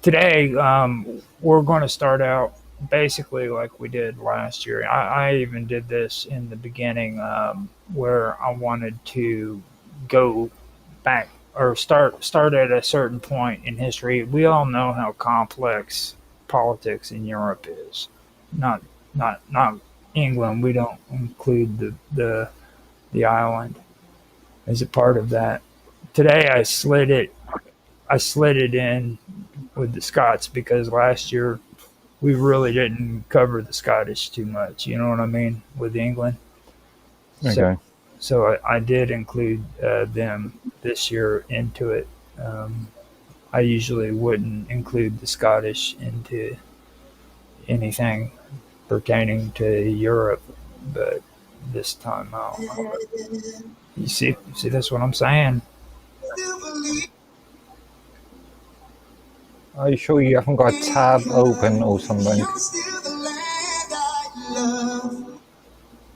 today we're going to start out basically like we did last year. I even did this in the beginning where I wanted to go back or start at a certain point in history. We all know how complex politics in Europe is. Not not England. We don't include the island as a part of that. Today I slid it in with the Scots because last year we really didn't cover the Scottish too much. You know what I mean with England. So Okay. I did include them this year into it. Um, I usually wouldn't include the Scottish into anything pertaining to Europe, but this time I'll you see that's what I'm saying. Are you sure you haven't got a tab open or something?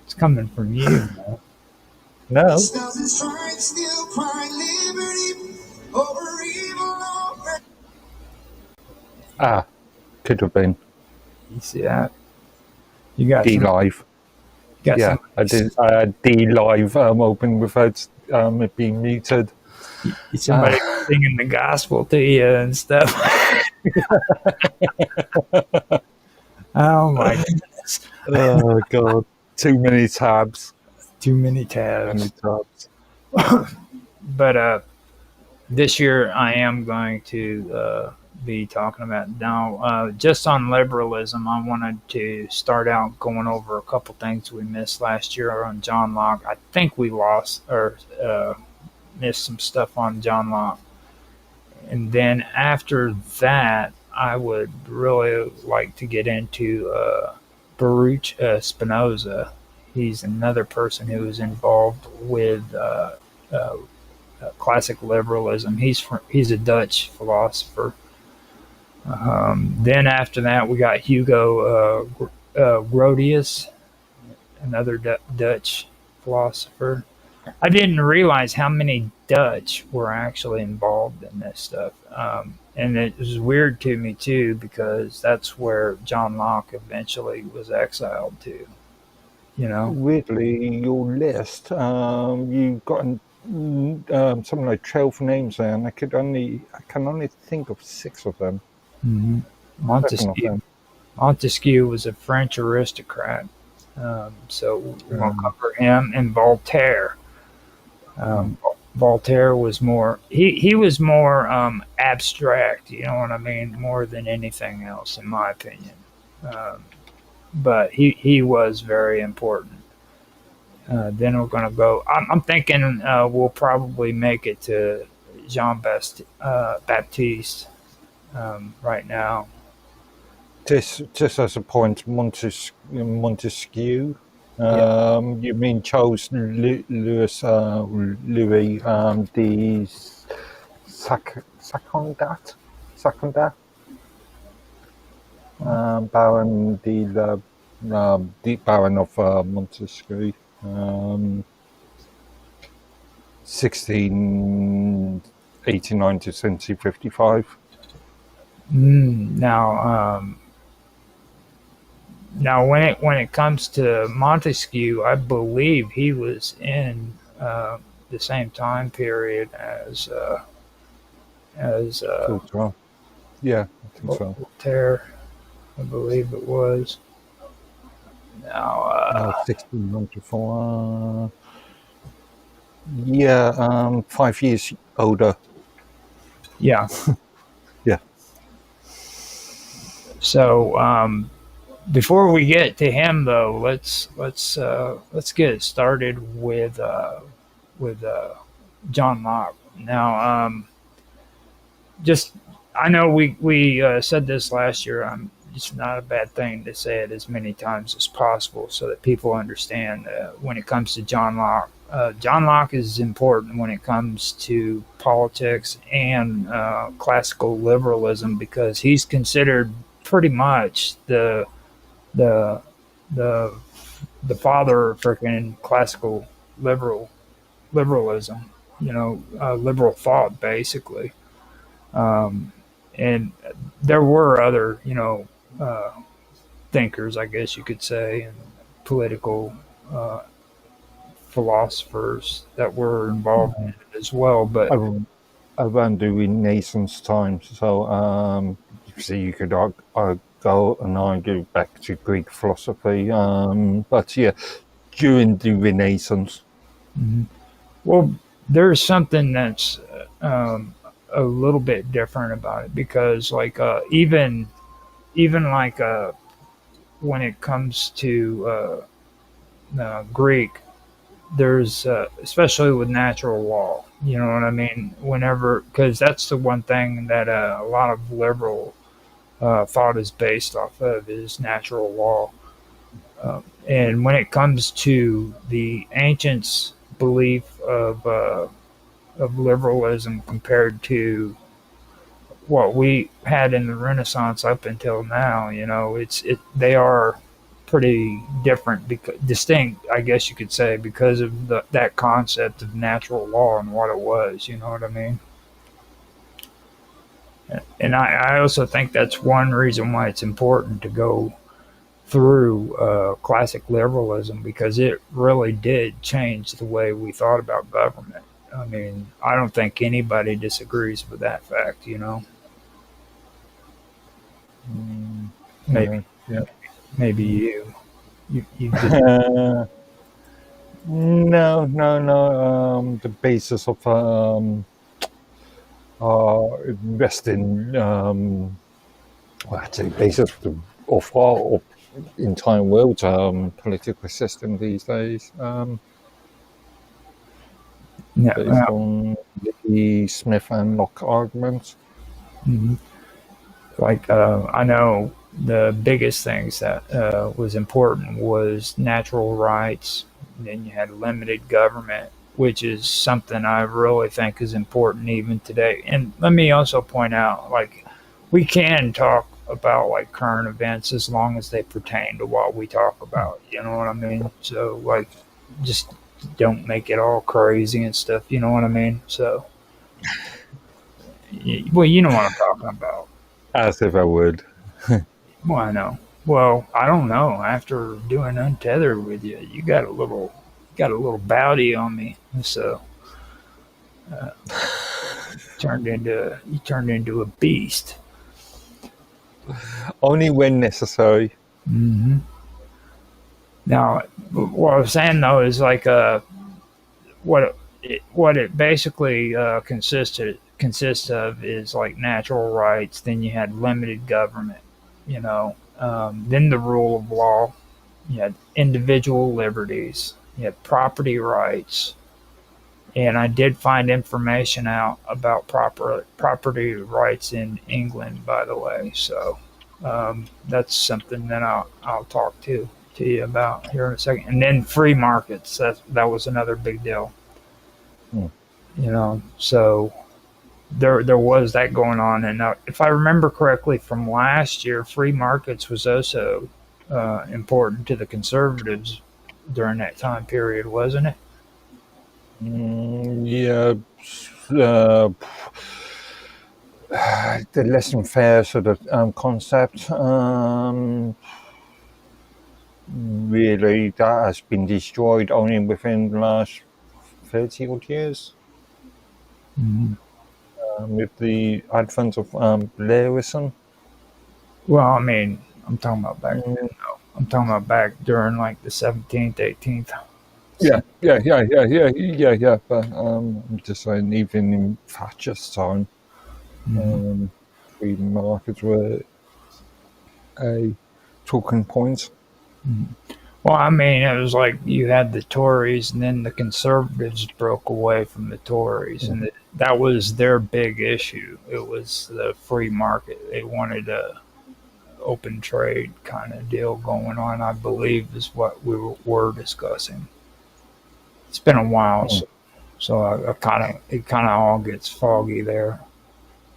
It's coming from you. No. Ah, could have been You see that? You got D some. Live. Got Yeah, some. I did. I had D Live open without it being muted. Somebody singing the gospel to you and stuff. Oh my goodness! Oh God, too many tabs. Too many Too many tabs. tabs. But this year I am going to be talking about now just on liberalism. I wanted to start out going over a couple things we missed last year on John Locke. I think we lost or missed some stuff on John Locke, and then after that, I would really like to get into Baruch Spinoza. He's another person who is involved with uh, classic liberalism. He's a Dutch philosopher. Then after that, we got Hugo Grotius, another Dutch philosopher. I didn't realize how many Dutch were actually involved in this stuff. And it was weird to me too because that's where John Locke eventually was exiled to. You know, Weirdly, your list, you got something like 12 names there, and I can only think of 6 of them. hmm 7 of Montesquieu. them. Montesquieu was a French aristocrat, so we're going to Um, cover him and Voltaire. mm, Voltaire was more he was more abstract. You know what I mean? More than anything else, in my opinion. Um, but he was very important. Then we're going to go. I'm thinking we'll probably make it to Baptiste right now. just as a point, Montesquieu. Yeah. You mean Charles Louis de Sacondat, Baron the Baron of Montesquieu, 1689 to 1755. Now, now when it comes to Montesquieu, I believe he was in the same time period as Yeah, I think so. Voltaire. I believe it was. Now, 1694. Yeah, 5 years older. yeah. Yeah. So before we get to him, though, let's get it started with John Locke. Now, just I know we said this last year. It's not a bad thing to say it as many times as possible so that people understand when it comes to John Locke. John Locke is important when it comes to politics and classical liberalism because he's considered pretty much the the the father of freaking classical liberalism. You know, liberal thought basically. Um, and there were other, uh, thinkers, I guess you could say, and political uh, philosophers that were involved in it as well. But Ar- Around the Renaissance time. So, you could go and argue back to Greek philosophy. But yeah, during the Renaissance. well, there's something that's a little bit different about it because, like, even like when it comes to Greek, there's especially with natural law. You know what I mean? Whenever, because that's the one thing that a lot of liberal thought is based off of is natural law. And when it comes to the ancients' belief of liberalism compared to what we had in the Renaissance up until now, they are pretty different, because distinct, I guess you could say, because of that concept of natural law and what it was. You know what I mean? And I also think that's one reason why it's important to go through classic liberalism, because it really did change the way we thought about government. I mean, I don't think anybody disagrees with that fact. Maybe Yeah, yeah. maybe you did. No, no, no. The basis of Western, well, I'd say basis of our entire world political system these days, based Yeah, on the Smith and Locke arguments. mhm. Like I know the biggest things that was important was natural rights. And then you had limited government, which is something I really think is important even today. And let me also point out, like, we can talk about like current events as long as they pertain to what we talk about. You know what I mean? So like, just don't make it all crazy and stuff. You know what I mean? So, well, you know what I'm talking about. As if I would. Well, I know. Well, I don't know. After doing untethered with you, you got a little bowdy on me. So you turned into a beast. Only when necessary. Hmm. Now, what I was saying though is like what it basically consists of is like natural rights. Then you had limited government. Then the rule of law. You had individual liberties. You had property rights. And I did find information out about property rights in England, by the way. So that's something that I'll talk to you about here in a second. And then free markets. That was another big deal. Hmm. So there was that going on. And if I remember correctly from last year, free markets was also important to the conservatives during that time period, wasn't it? Yeah, uh, the laissez-faire sort of concept. Really, that has been destroyed only within the last 30 odd years, Mm-hmm. with the advent of Blairism. Well, I mean, I'm talking about back then, Mm, though. I'm talking about back during like the 17th, 18th. yeah, yeah, yeah, yeah, yeah, yeah, yeah. But I'm just saying, even in Thatcher's time, Mm-hmm. um, free markets were a talking point. Well, I mean, it was like you had the Tories, and then the Conservatives broke away from the Tories, and that was their big issue. It was the free market. They wanted a open trade kind of deal going on, I believe, is what we were discussing. It's been a while, Mm. so I kind of it kind of all gets foggy there.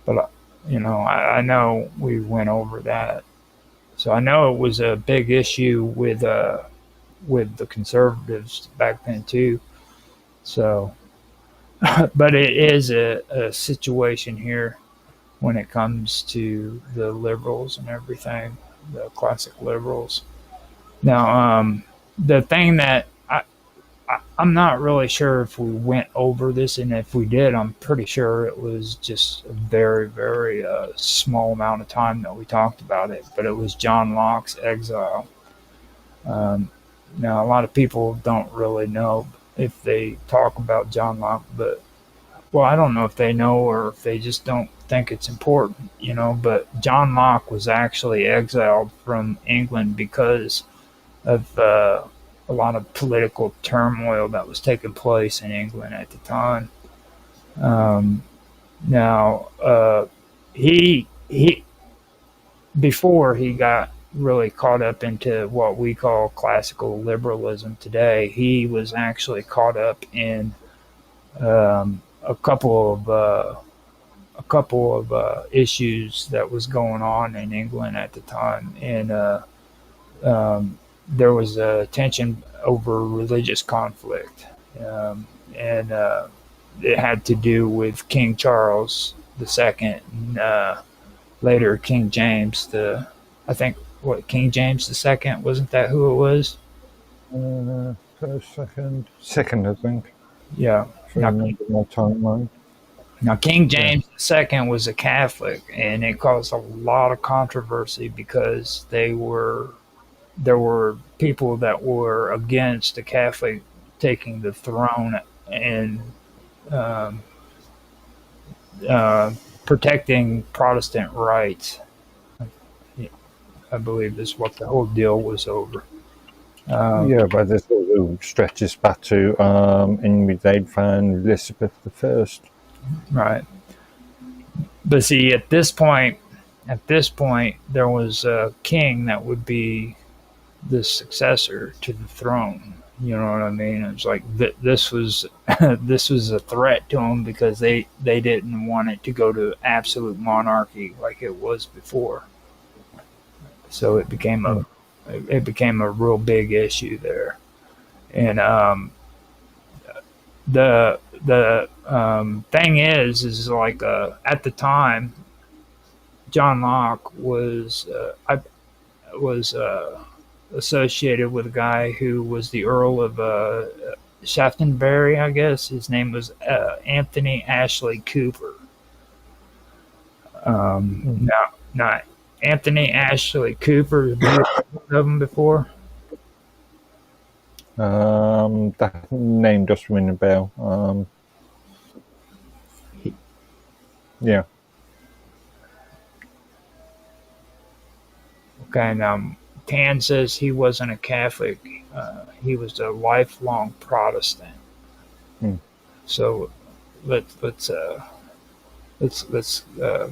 But I know we went over that, so I know it was a big issue with the conservatives back then too. So, but it is a situation here when it comes to the liberals and everything, the classic liberals. Now, the thing that I'm not really sure if we went over this, and if we did, I'm pretty sure it was just a very, very small amount of time that we talked about it. But it was John Locke's exile. Um, Now, a lot of people don't really know if they talk about John Locke, but well, I don't know if they know or if they just don't think it's important, you know. But John Locke was actually exiled from England because of a lot of political turmoil that was taking place in England at the time. Um, Now, he before he got really caught up into what we call classical liberalism today, he was actually caught up in a couple of issues that was going on in England at the time, and there was a tension over religious conflict, and it had to do with King Charles II, and later King James the, I think what King James II, wasn't that who it was? First, second, I think. Yeah. If I remember my timeline. Now, King James II was a Catholic, and it caused a lot of controversy because there were people that were against the Catholic taking the throne and um, protecting Protestant rights. I believe is what the whole deal was over. Yeah, but this also stretches back to Henry VIII and Elizabeth I. Right. But see, at this point, there was a king that would be the successor to the throne. You know what I mean? It's like this was this was a threat to them because they didn't want it to go to absolute monarchy like it was before. So it became a real big issue there, and the thing is like at the time, John Locke was associated with a guy who was the Earl of Shaftesbury, I guess. His name was Anthony Ashley Cooper. Now, Anthony Ashley Cooper, have you heard of him before? That name just ring a bell. Yeah. Okay, now Tan says he wasn't a Catholic; he was a lifelong Protestant. Hmm. So let's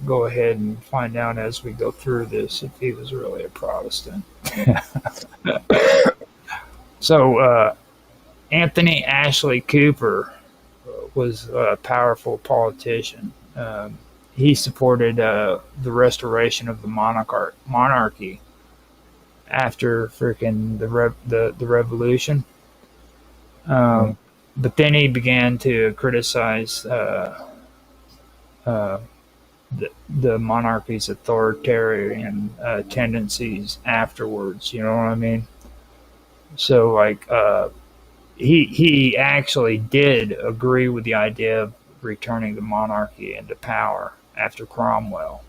go ahead and find out as we go through this if he was really a Protestant. So Anthony Ashley Cooper was a powerful politician. He supported the restoration of the monarchy after freaking the revolution. But then he began to criticize the monarchy's authoritarian tendencies afterwards. You know what I mean? So like he actually did agree with the idea of returning the monarchy into power after Cromwell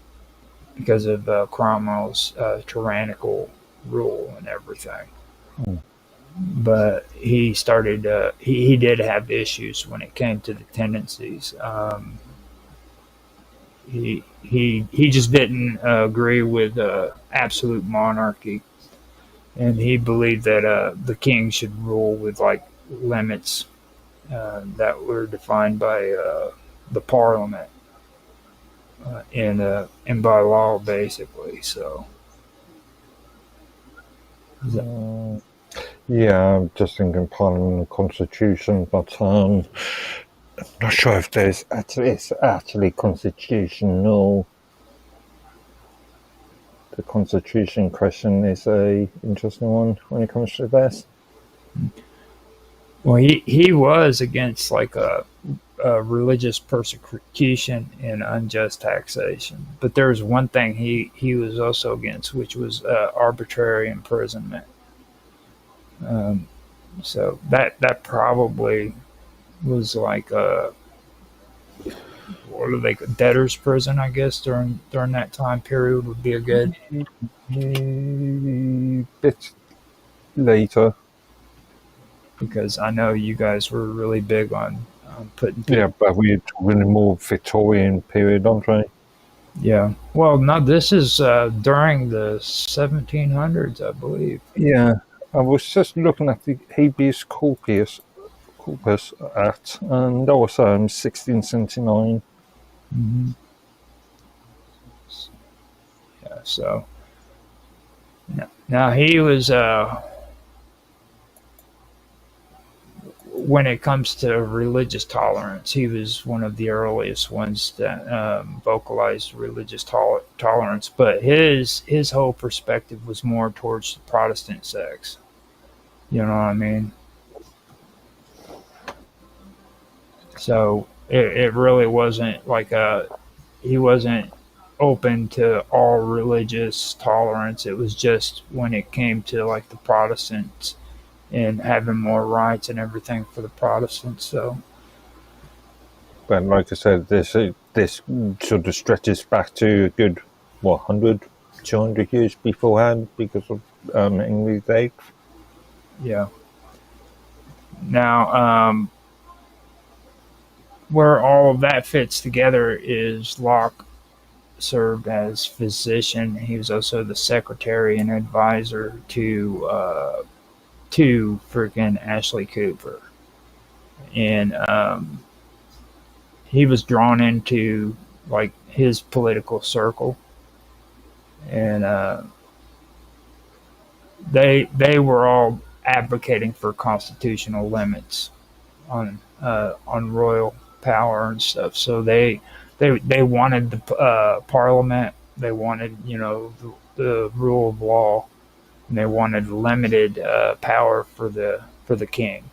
because of Cromwell's tyrannical rule and everything. But he started he did have issues when it came to the tendencies. He just didn't agree with absolute monarchy, and he believed that the king should rule with like limits that were defined by the parliament and by law, basically. So, yeah, I'm just thinking Parliament and Constitution, but not sure if it's actually constitutional. The Constitution question is a interesting one when it comes to this. well, he was against like religious persecution and unjust taxation. But there was one thing he was also against, which was arbitrary imprisonment. Um, so that probably was like a what are they debtor's prison, I guess during that time period would be a good. Bit later. Because I know you guys were really big on putting Yeah, people. but we're talking more Victorian period, aren't we? Yeah. Well, no, this is during the 1700s, I believe. Yeah, I was just looking at the habeas corpus Act, and that was 1679. Hmm. Yeah. So now he was when it comes to religious tolerance, he was one of the earliest ones that vocalized religious tolerance. But his whole perspective was more towards the Protestant sects. You know what I mean? So it really wasn't like he wasn't open to all religious tolerance. It was just when it came to like the Protestants and having more rights and everything for the Protestants. So But like I said, this sort of stretches back to a good 100, 200 years beforehand because of Henry VIII. yeah. Now, where all of that fits together is Locke served as physician. He was also the secretary and advisor to freaking Ashley Cooper, and he was drawn into like his political circle, and they were all advocating for constitutional limits on royal power and stuff. So they wanted the parliament. They wanted the rule of law, and they wanted limited power for the king.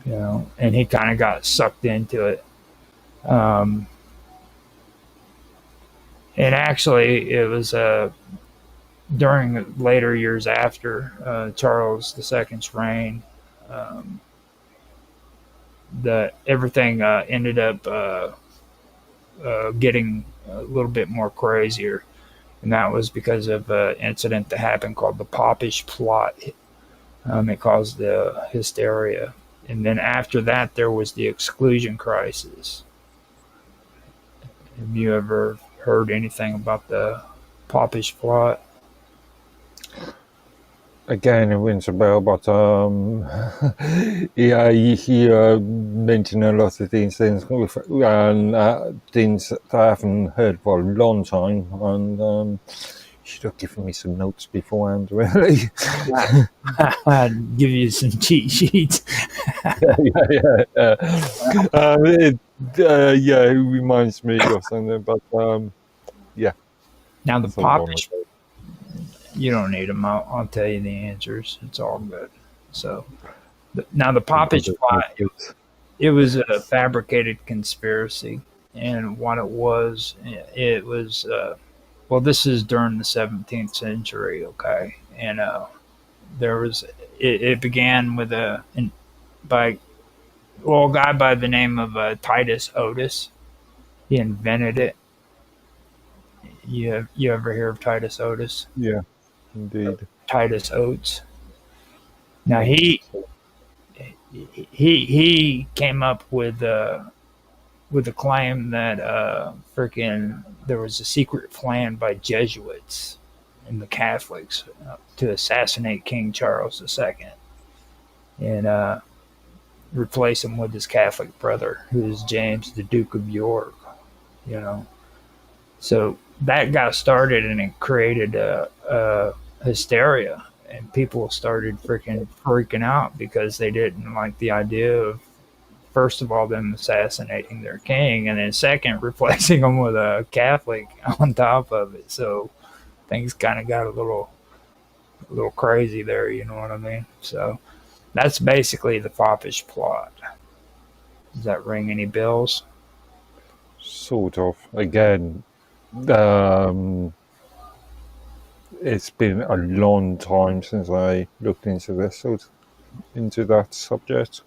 And he kind of got sucked into it. Um, and actually, it was during later years after Charles II's reign um, that everything ended up getting a little bit more crazier. And that was because of an incident that happened called the Popish Plot. It caused the hysteria. And then after that, there was the exclusion crisis. Have you ever heard anything about the Popish Plot? Again, it rings a bell, but yeah, he mentioned a lot of these things, and things that I haven't heard for a long time, and you should have given me some notes beforehand, really. I'd give you some cheat sheets. Yeah. Yeah, it reminds me of something, but yeah, Now, the that's all gone. Popish, you don't need them. I'll tell you the answers. It's all good. So, now the Popish Plot, it was a fabricated conspiracy. And what it was, well, this is during the 17th century, okay? And there was, it began with a guy by the name of Titus Otis. He invented it. You ever hear of Titus Otis? Yeah, indeed. Titus Oates. Now he came up with a claim that freaking there was a secret plan by Jesuits and the Catholics to assassinate King Charles II and replace him with his Catholic brother, who is James, the Duke of York. You know, so that got started and it created a hysteria, and people started freaking out because they didn't like the idea of, first of all, them assassinating their king, and then second, replacing them with a Catholic on top of it. So things kind of got a little crazy there. You know what I mean? So That's basically the foppish plot. Does that ring any bells? Sort of. Again, um, it's been a long time since I looked into into that subject.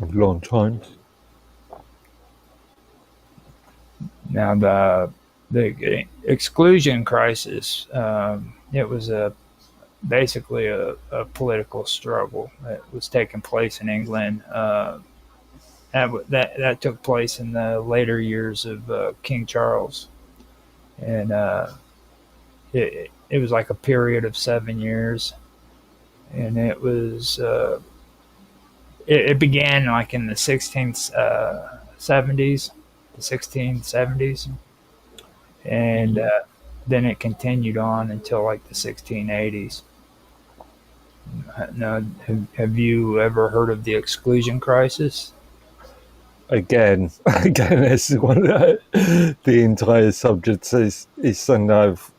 A long time. Now the exclusion crisis. It was basically a political struggle that was taking place in England. That took place in the later years of King Charles, and it was like a period of 7 years, and it began like in the 1670s, the 1670s, and then it continued on until like the 1680s. Now, have you ever heard of the exclusion crisis? Again, again, it's one the entire subject is something I've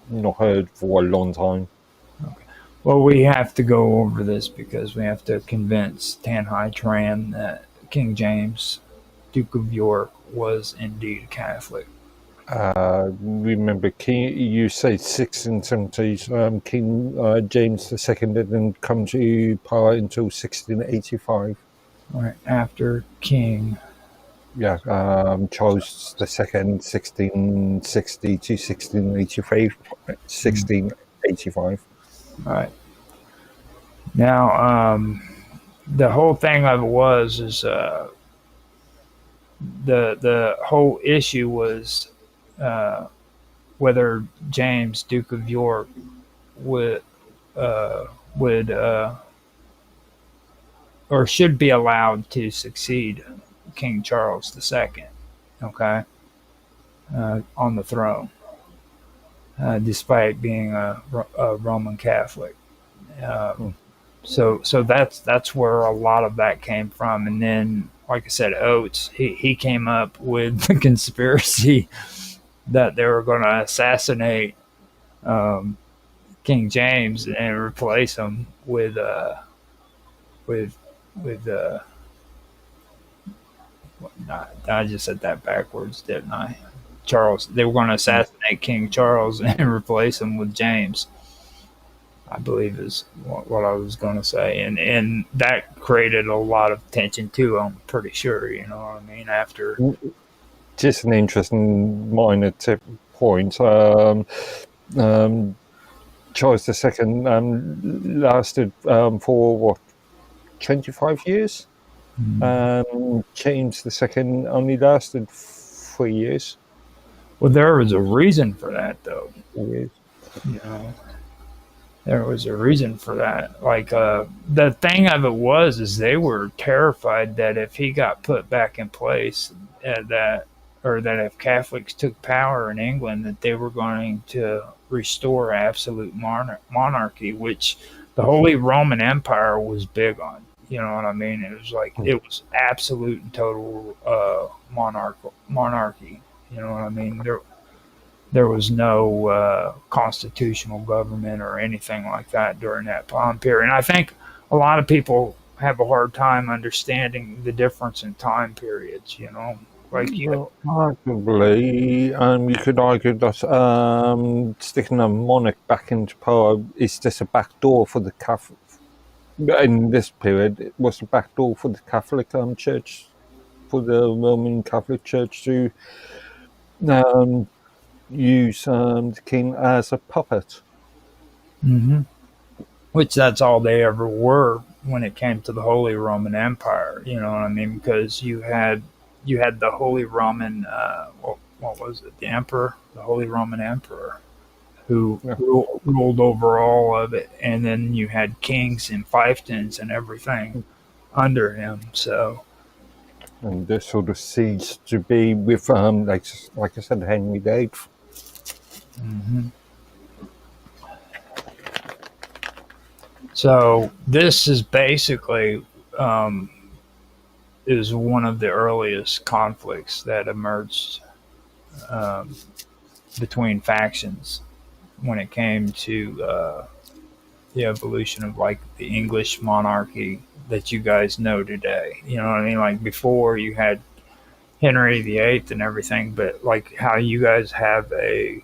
not heard for a long time. Well, we have to go over this because we have to convince Tanhai Tran that King James, Duke of York, was indeed Catholic. Remember, King, you say 1670s. King James II didn't come to power until 1685. Right after King. Yeah, Charles II, 1660 to 1685. 1685. Right. Now, the whole thing of it was is the whole issue was whether James, Duke of York, would would or should be allowed to succeed King Charles II. Okay, on the throne, despite being a Roman Catholic. Hmm. So that's where a lot of that came from. And then, like I said, Oates he came up with the conspiracy that they were going to assassinate um, King James and replace him with with I just said that backwards, didn't I? Charles. They were going to assassinate King Charles and replace him with James. I believe is what I was going to say, and that created a lot of tension too. I'm pretty sure, you know what I mean. After Just an interesting minor point. Charles II lasted for what, 25 years? James II only lasted 3 years. well, there was a reason for that, though. 4 years. You know, there was a reason for that. Like the thing of it was, is they were terrified that if he got put back in place, that or that if Catholics took power in England, that they were going to restore absolute monarchy, which the Holy Roman Empire was big on. You know what I mean? It was like it was absolute and total monarchy. You know what I mean? There was no constitutional government or anything like that during that time period. And I think a lot of people have a hard time understanding the difference in time periods. You know, like Well, arguably, you could argue that sticking a monarch back into power is just a backdoor for the Catholic. In this period, it was a backdoor for the Catholic Church, for the Roman Catholic Church to um, use the king as a puppet. hmm which that's all they ever were when it came to the Holy Roman Empire. You know what I mean? Because you had the Holy Roman what was it? The Emperor, the Holy Roman Emperor, who Yeah. ruled over all of it, and then you had kings and fiefdoms and everything under him. So And this sort of ceased to be with, like I said, Henry VIII. mhm. so this is basically is one of the earliest conflicts that emerged between factions when it came to the evolution of like the English monarchy that you guys know today. You know what I mean? Like before you had Henry VIII and everything, but like how you guys have a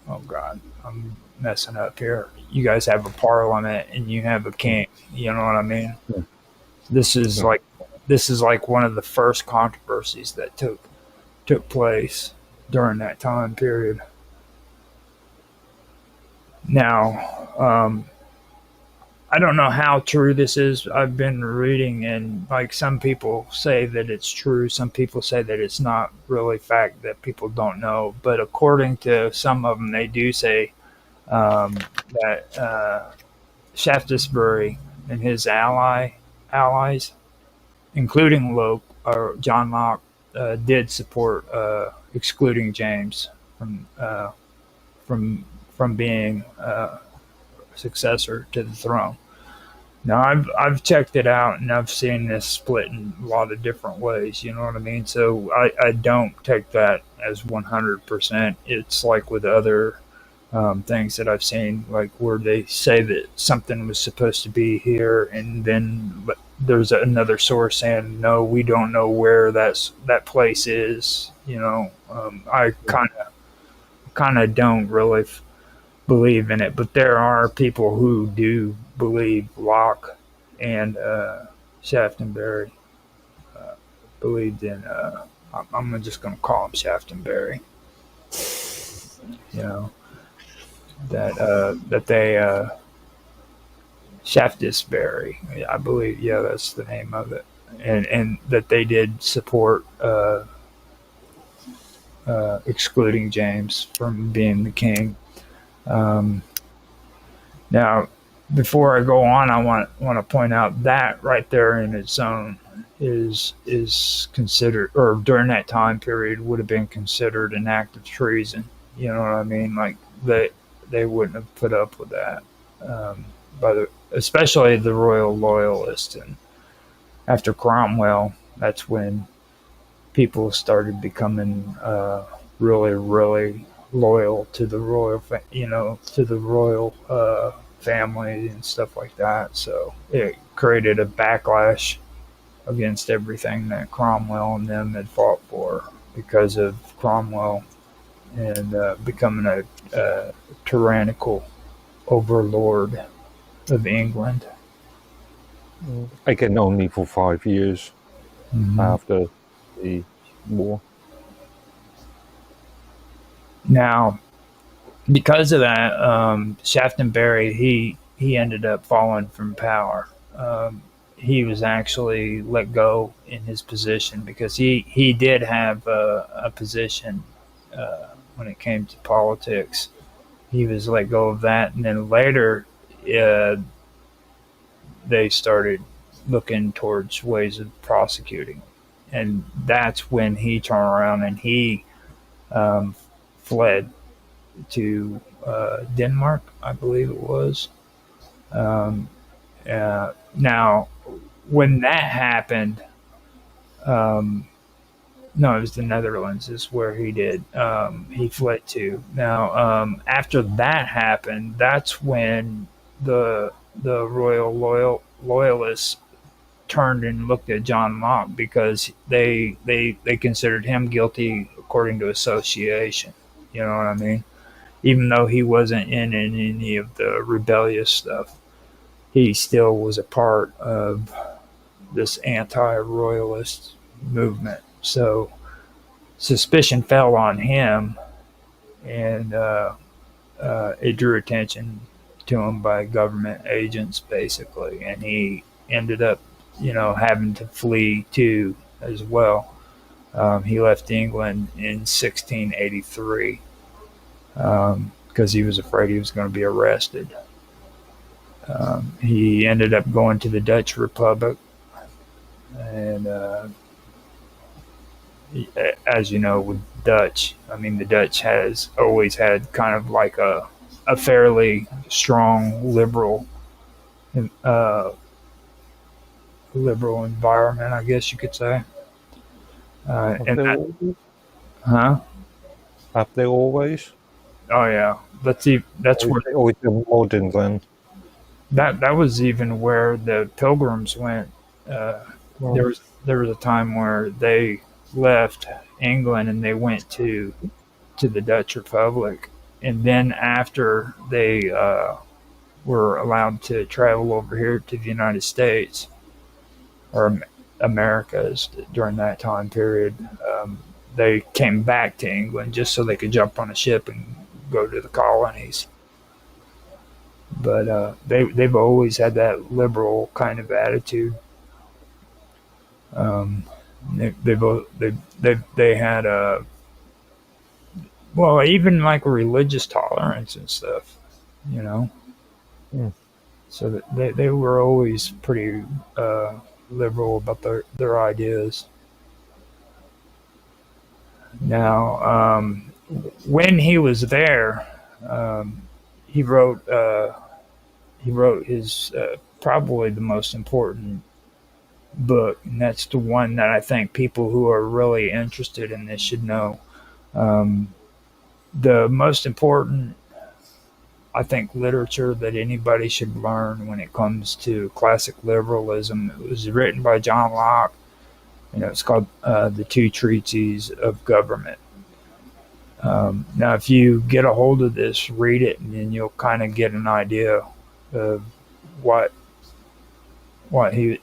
oh god, I'm messing up here. You guys have a parliament and you have a king. You know what I mean? Yeah. This is Yeah. like this is like one of the first controversies that took place during that time period. Now, I don't know how true this is. I've been reading, and like some people say that it's true, some people say that it's not really fact, that people don't know. But according to some of them, they do say that Shaftesbury and his allies, including Locke or John Locke, did support excluding James from from being successor to the throne. Now I've checked it out and I've seen this split in a lot of different ways. You know what I mean? So I don't take that as 100%. It's like with other things that I've seen, like where they say that something was supposed to be here, and then there's another source saying no, we don't know where that place is. You know, I kind of don't really believe in it, but there are people who do believe Locke and Shaftenbury believed in. I'm just going to call him Shaftenbury. You know that they Shaftesbury, I believe. Yeah, that's the name of it, and that they did support excluding James from being the king. Um, Now, before I go on, I want to point out that right there in its own is considered, or during that time period would have been considered an act of treason. You know what I mean? Like they wouldn't have put up with that, by especially the royal loyalists. And after Cromwell, that's when people started becoming really loyal to the royal, to the royal family and stuff like that. So it created a backlash against everything that Cromwell and them had fought for because of Cromwell and becoming a tyrannical overlord of England. Again, only for 5 years Mm-hmm. after the war. Now, because of that, Shaftenbury he ended up falling from power. He was actually let go in his position because he did have a position when it came to politics. He was let go of that, and then later uh, they started looking towards ways of prosecuting, and that's when he turned around and he um, fled to Denmark, I believe it was. Now, when that happened, um, no, it was the Netherlands. Is where he did. He fled to. Now, after that happened, that's when the loyalists turned and looked at John Locke because they considered him guilty according to association. You know what I mean? Even though he wasn't in any of the rebellious stuff, he still was a part of this anti-royalist movement. So suspicion fell on him, and it drew attention to him by government agents, basically, and he ended up, having to flee too as well. He left England in 1683 because he was afraid he was going to be arrested. He ended up going to the Dutch Republic, and as you know, with Dutch, I mean, the Dutch has always had kind of like a fairly strong uh, liberal environment, I guess you could say. Have And they that, always? huh? Have they always? Oh yeah, that's where Or is it modern then? that was even where the pilgrims went. Uh, Well, there was a time where they left England and they went to the Dutch Republic, and then after they were allowed to travel over here to the United States or Americas during that time period, um, they came back to England just so they could jump on a ship and go to the colonies. But they've always had that liberal kind of attitude. Um, they had a well, even like religious tolerance and stuff, you know. mm, So that they were always pretty liberal about their ideas. Now, when he was there, um, he wrote he wrote his probably the most important book, and that's the one that I think people who are really interested in this should know. Um, the most important, I think, literature that anybody should learn when it comes to classic liberalism. It was written by John Locke. It's called The Two Treatises of Government. Now, if you get a hold of this, read it, and then you'll kind of get an idea of what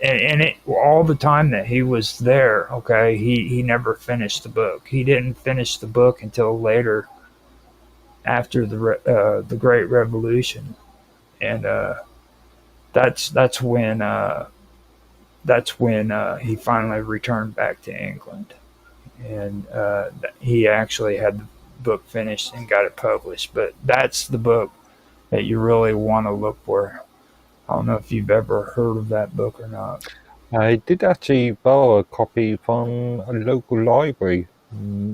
and it all the time that he was there. Okay, he never finished the book. He didn't finish the book until later, after the Great Revolution, and that's when he finally returned back to England, and he actually had the book finished and got it published. But that's the book that you really want to look for. I don't know if you've ever heard of that book or not. I did actually borrow a copy from a local library.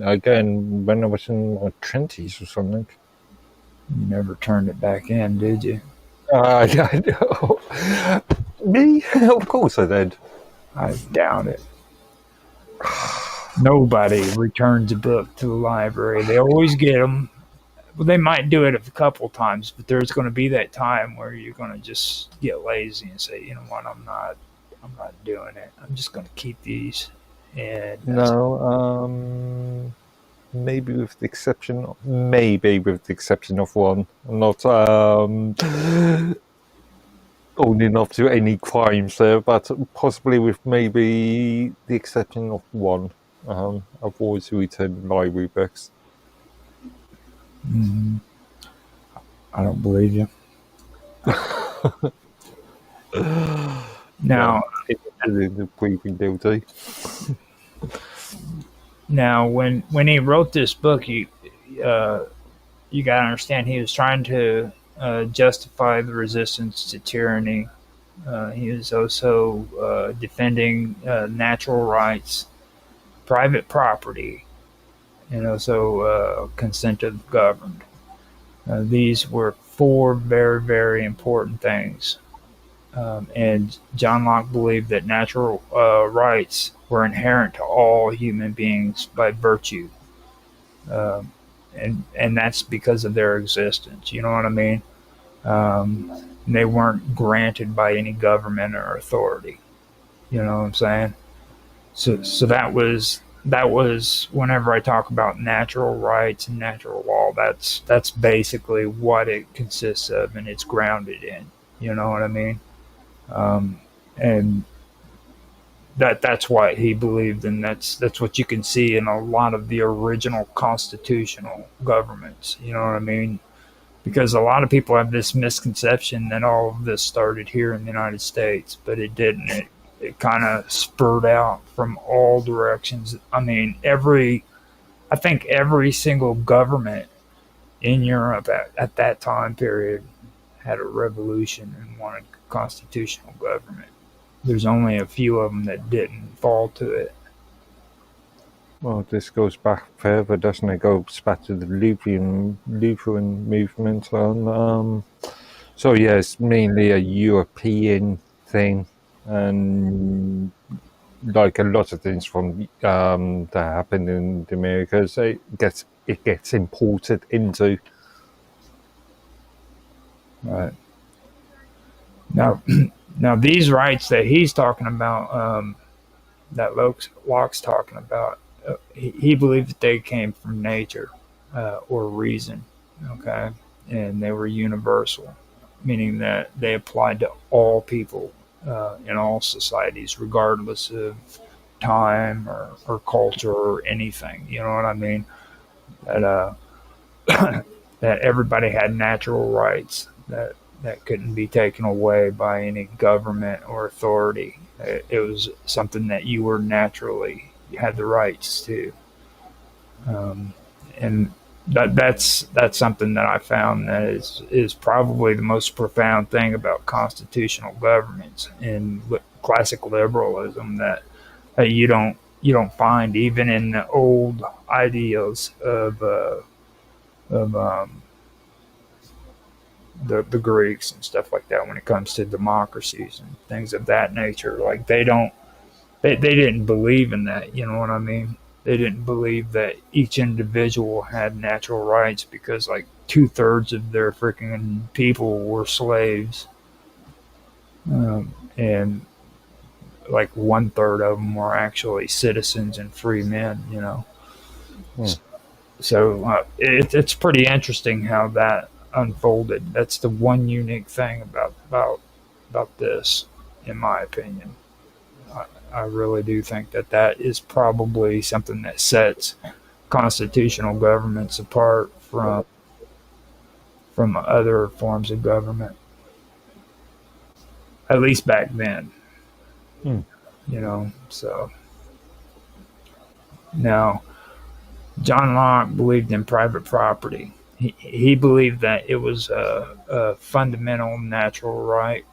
Again, when I was in my 20s or something. You never turned it back in, did you? I know. Me? Of course I did. I doubt it. Nobody returns a book to the library. They always get them. Well, they might do it a couple times, but there's going to be that time where you're going to just get lazy and say, you know what, I'm not doing it. I'm just going to keep these, and No, maybe with the exception of one. I'm not owning up to any crimes there, but possibly with maybe the exception of one. I've always returned library books. mhm, I don't believe you. Well, Now, it is a pleading guilty. when he wrote this book, uh, you got to understand he was trying to justify the resistance to tyranny. He was also defending natural rights, private property, and also consent of the governed. These were four very, very important things. And John Locke believed that natural rights were inherent to all human beings by virtue. Um, and that's because of their existence. You know what I mean? They weren't granted by any government or authority. You know what I'm saying? So that was whenever I talk about natural rights and natural law, that's basically what it consists of, and it's grounded in. You know what I mean? Um, and that's what he believed, and that's what you can see in a lot of the original constitutional governments. You know what I mean? Because a lot of people have this misconception that all of this started here in the United States, but it didn't. It kind of spurred out from all directions. I mean, I think every single government in Europe at that time period had a revolution and wanted constitutional government. There's only a few of them that didn't fall to it. Well, this goes back further, doesn't it? Goes back to the Lutheran movement, and so yeah, it's mainly a European thing, and like a lot of things from that happen in the Americas, it gets imported into. Right. Now, now these rights that he's talking about, that Locke's talking about, he believed that they came from nature or reason, okay, and they were universal, meaning that they applied to all people in all societies, regardless of time or culture or anything. You know what I mean? That that everybody had natural rights that couldn't be taken away by any government or authority. It was something that you were naturally you had the rights to, um, and that's something that I found that is probably the most profound thing about constitutional governments and classic liberalism that you don't find even in the old ideals of the Greeks and stuff like that when it comes to democracies and things of that nature. Like they didn't believe in that. You know what I mean? They didn't believe that each individual had natural rights because like 2/3 of their freaking people were slaves, and like 1/3 of them were actually citizens and free men. You know, Hmm. so it's pretty interesting how that unfolded. That's the one unique thing about this, in my opinion. I really do think that that is probably something that sets constitutional governments apart from other forms of government, at least back then. Hmm. You know, so now John Locke believed in private property. He believed that it was a fundamental natural right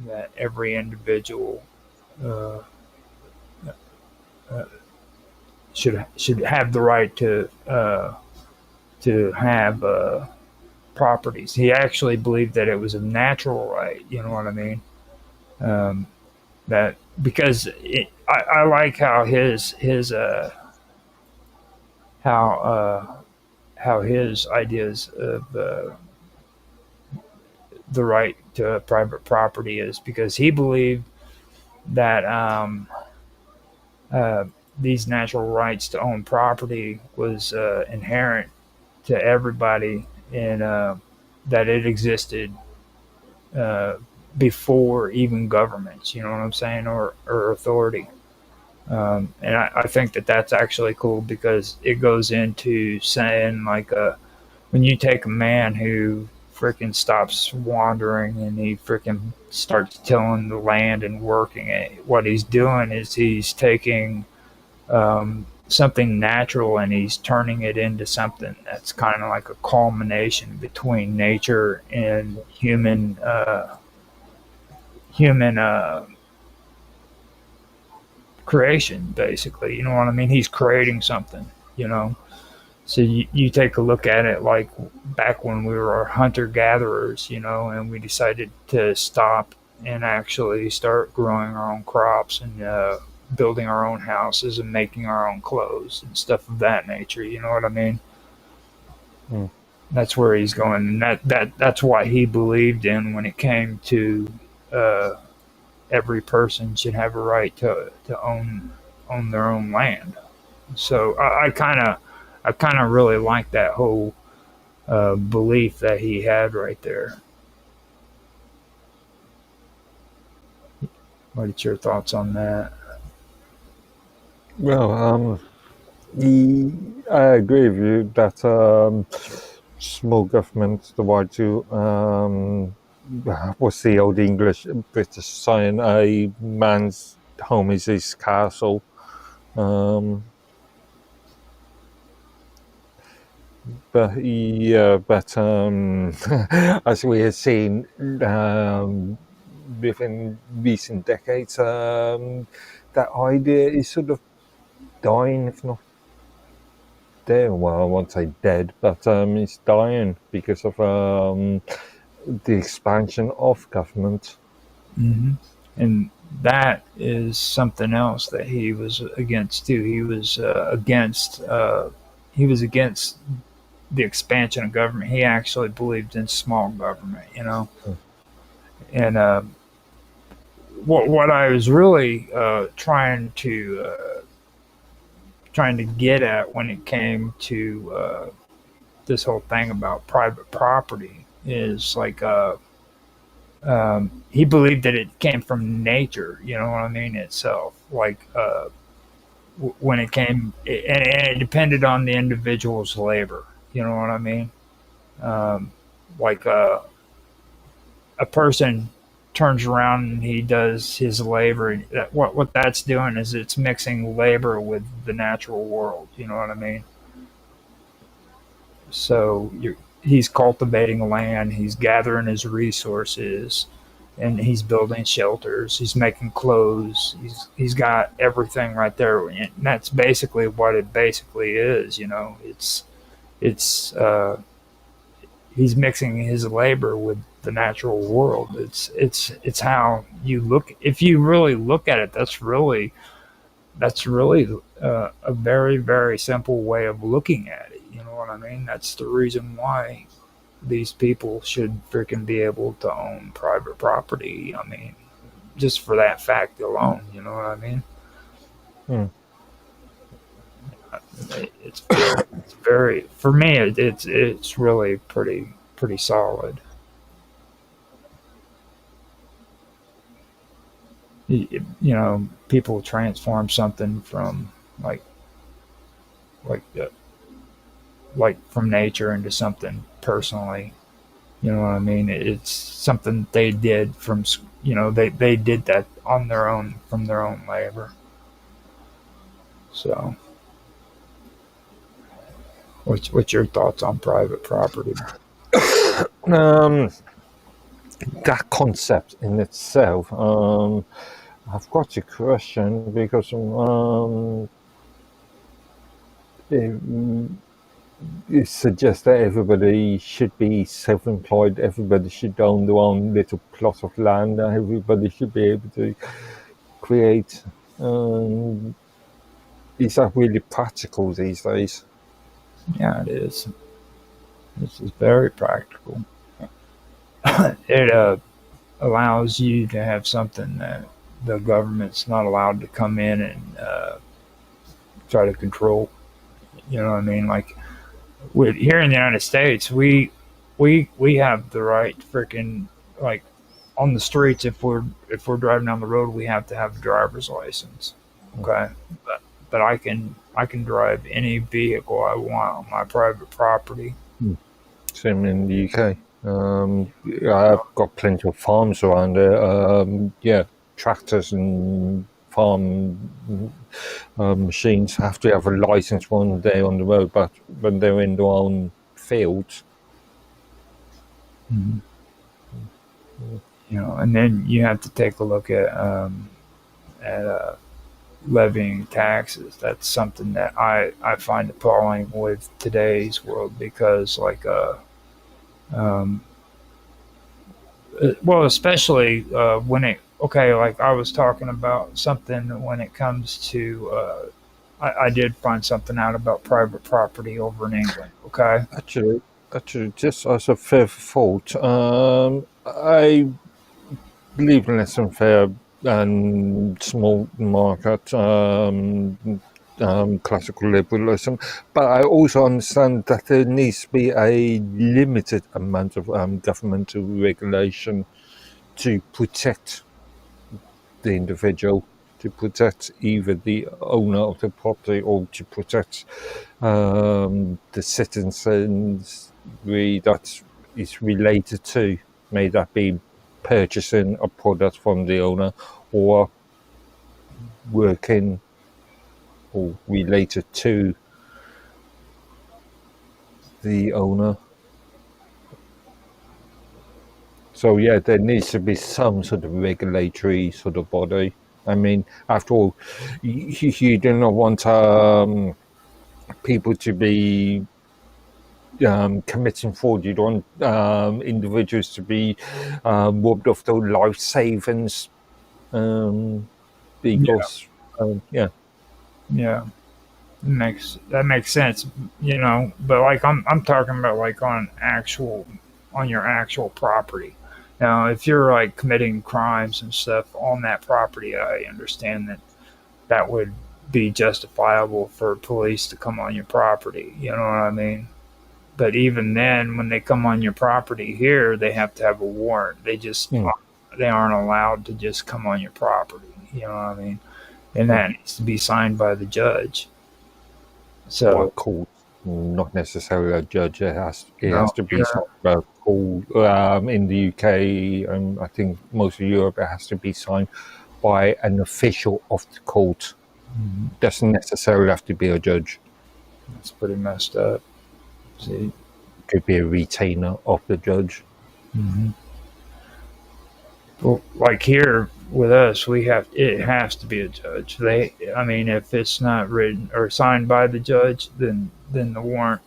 that every individual uh, uh, should have the right to have properties. He actually believed that it was a natural right. You know what I mean? Um, that because I like how how how his ideas of the right to private property is because he believed that uh, these natural rights to own property was inherent to everybody and that it existed uh, before even governments, you know what I'm saying, or authority. And I think that that's actually cool because it goes into saying like when you take a man who freaking stops wandering and he freaking starts tilling the land and working it, what he's doing is he's taking something natural and he's turning it into something that's kind of like a culmination between nature and human creation, basically. You know what I mean? He's creating something, you know. So you take a look at it like back when we were hunter gatherers, you know, and we decided to stop and actually start growing our own crops and building our own houses and making our own clothes and stuff of that nature. You know what I mean? Hmm. That's where he's going, and that's what he believed in when it came to uh, every person should have a right to own their own land. So I kind of really like that whole belief that he had right there. What's your thoughts on that? Well, I agree with you that small government, the right to what's the old English British saying? A man's home is his castle. Um, but yeah, but as we have seen within recent decades, that idea is sort of dying, if not dead. Well, I won't say dead, but it's dying because of the expansion of government. Hmm. And that is something else that he was against too. He was against the expansion of government. He actually believed in small government, you know. mm, And what I was really trying to get at when it came to this whole thing about private property is like he believed that it came from nature, you know what I mean, itself. Like when it came, and it depended on the individual's labor, you know what I mean. Um, like a person turns around and he does his labor. What that's doing is it's mixing labor with the natural world. You know what I mean? So he's cultivating land, he's gathering his resources, and he's building shelters. He's making clothes. He's got everything right there, and that's basically what it basically is. You know, it's he's mixing his labor with the natural world. It's how you look. If you really look at it, that's really a very very simple way of looking at it. You know what I mean? That's the reason why these people should freaking be able to own private property. I mean, just for that fact alone. You know what I mean? mm. It's very for me. It's really pretty solid. You know, people transform something from like like uh, like from nature into something personally. You know what I mean? It's something they did from you know they did that on their own from their own labor. So, what's your thoughts on private property? Um, that concept in itself, I've got a question because it, it suggests that everybody should be self-employed, everybody should own their own little plot of land, and everybody should be able to create. Um, is that really practical these days? Yeah, it is. This is very practical. It allows you to have something that the government's not allowed to come in and try to control. You know what I mean? Like here in the United States, we have the right freaking like on the streets. If we're driving down the road, we have to have a driver's license. Okay, but I can drive any vehicle I want on my private property. Same in the UK. I've got plenty of farms around there. Yeah, tractors and farm machines have to have a license one day on the road, but when they're in their own fields, Mhm. You know, and then you have to take a look at levying taxes. That's something that I find appalling with today's world because like um, well, especially when it okay, like I was talking about something when it comes to I did find something out about private property over in England. Okay. actually, just as a fair thought, I believe in laissez-faire and small market classical liberalism, but I also understand that there needs to be a limited amount of governmental regulation to protect the individual, to protect either the owner of the property or to protect the citizens that is related to. May that be purchasing a product from the owner or working or related to the owner. So yeah, there needs to be some sort of regulatory sort of body. I mean, after all, you do not want people to be committing fraud. You don't want individuals to be robbed of their life savings Yeah. because, yeah. Yeah. That makes sense, you know. But like I'm talking about like on your actual property. Now, if you're like committing crimes and stuff on that property, I understand that that would be justifiable for police to come on your property. You know what I mean? But even then, when they come on your property here, they have to have a warrant. Mm. They aren't allowed to just come on your property. You know what I mean? And Mm. that needs to be signed by the judge. By So court, not necessarily a judge. It no, has to be yeah, signed by a court. In the UK, and I think most of Europe, it has to be signed by an official of the court. Doesn't necessarily have to be a judge. that's pretty messed up. See, Could be a retainer of the judge. mm-hmm. Well, like here with us, it has to be a judge. I mean, if it's not written or signed by the judge, then the warrant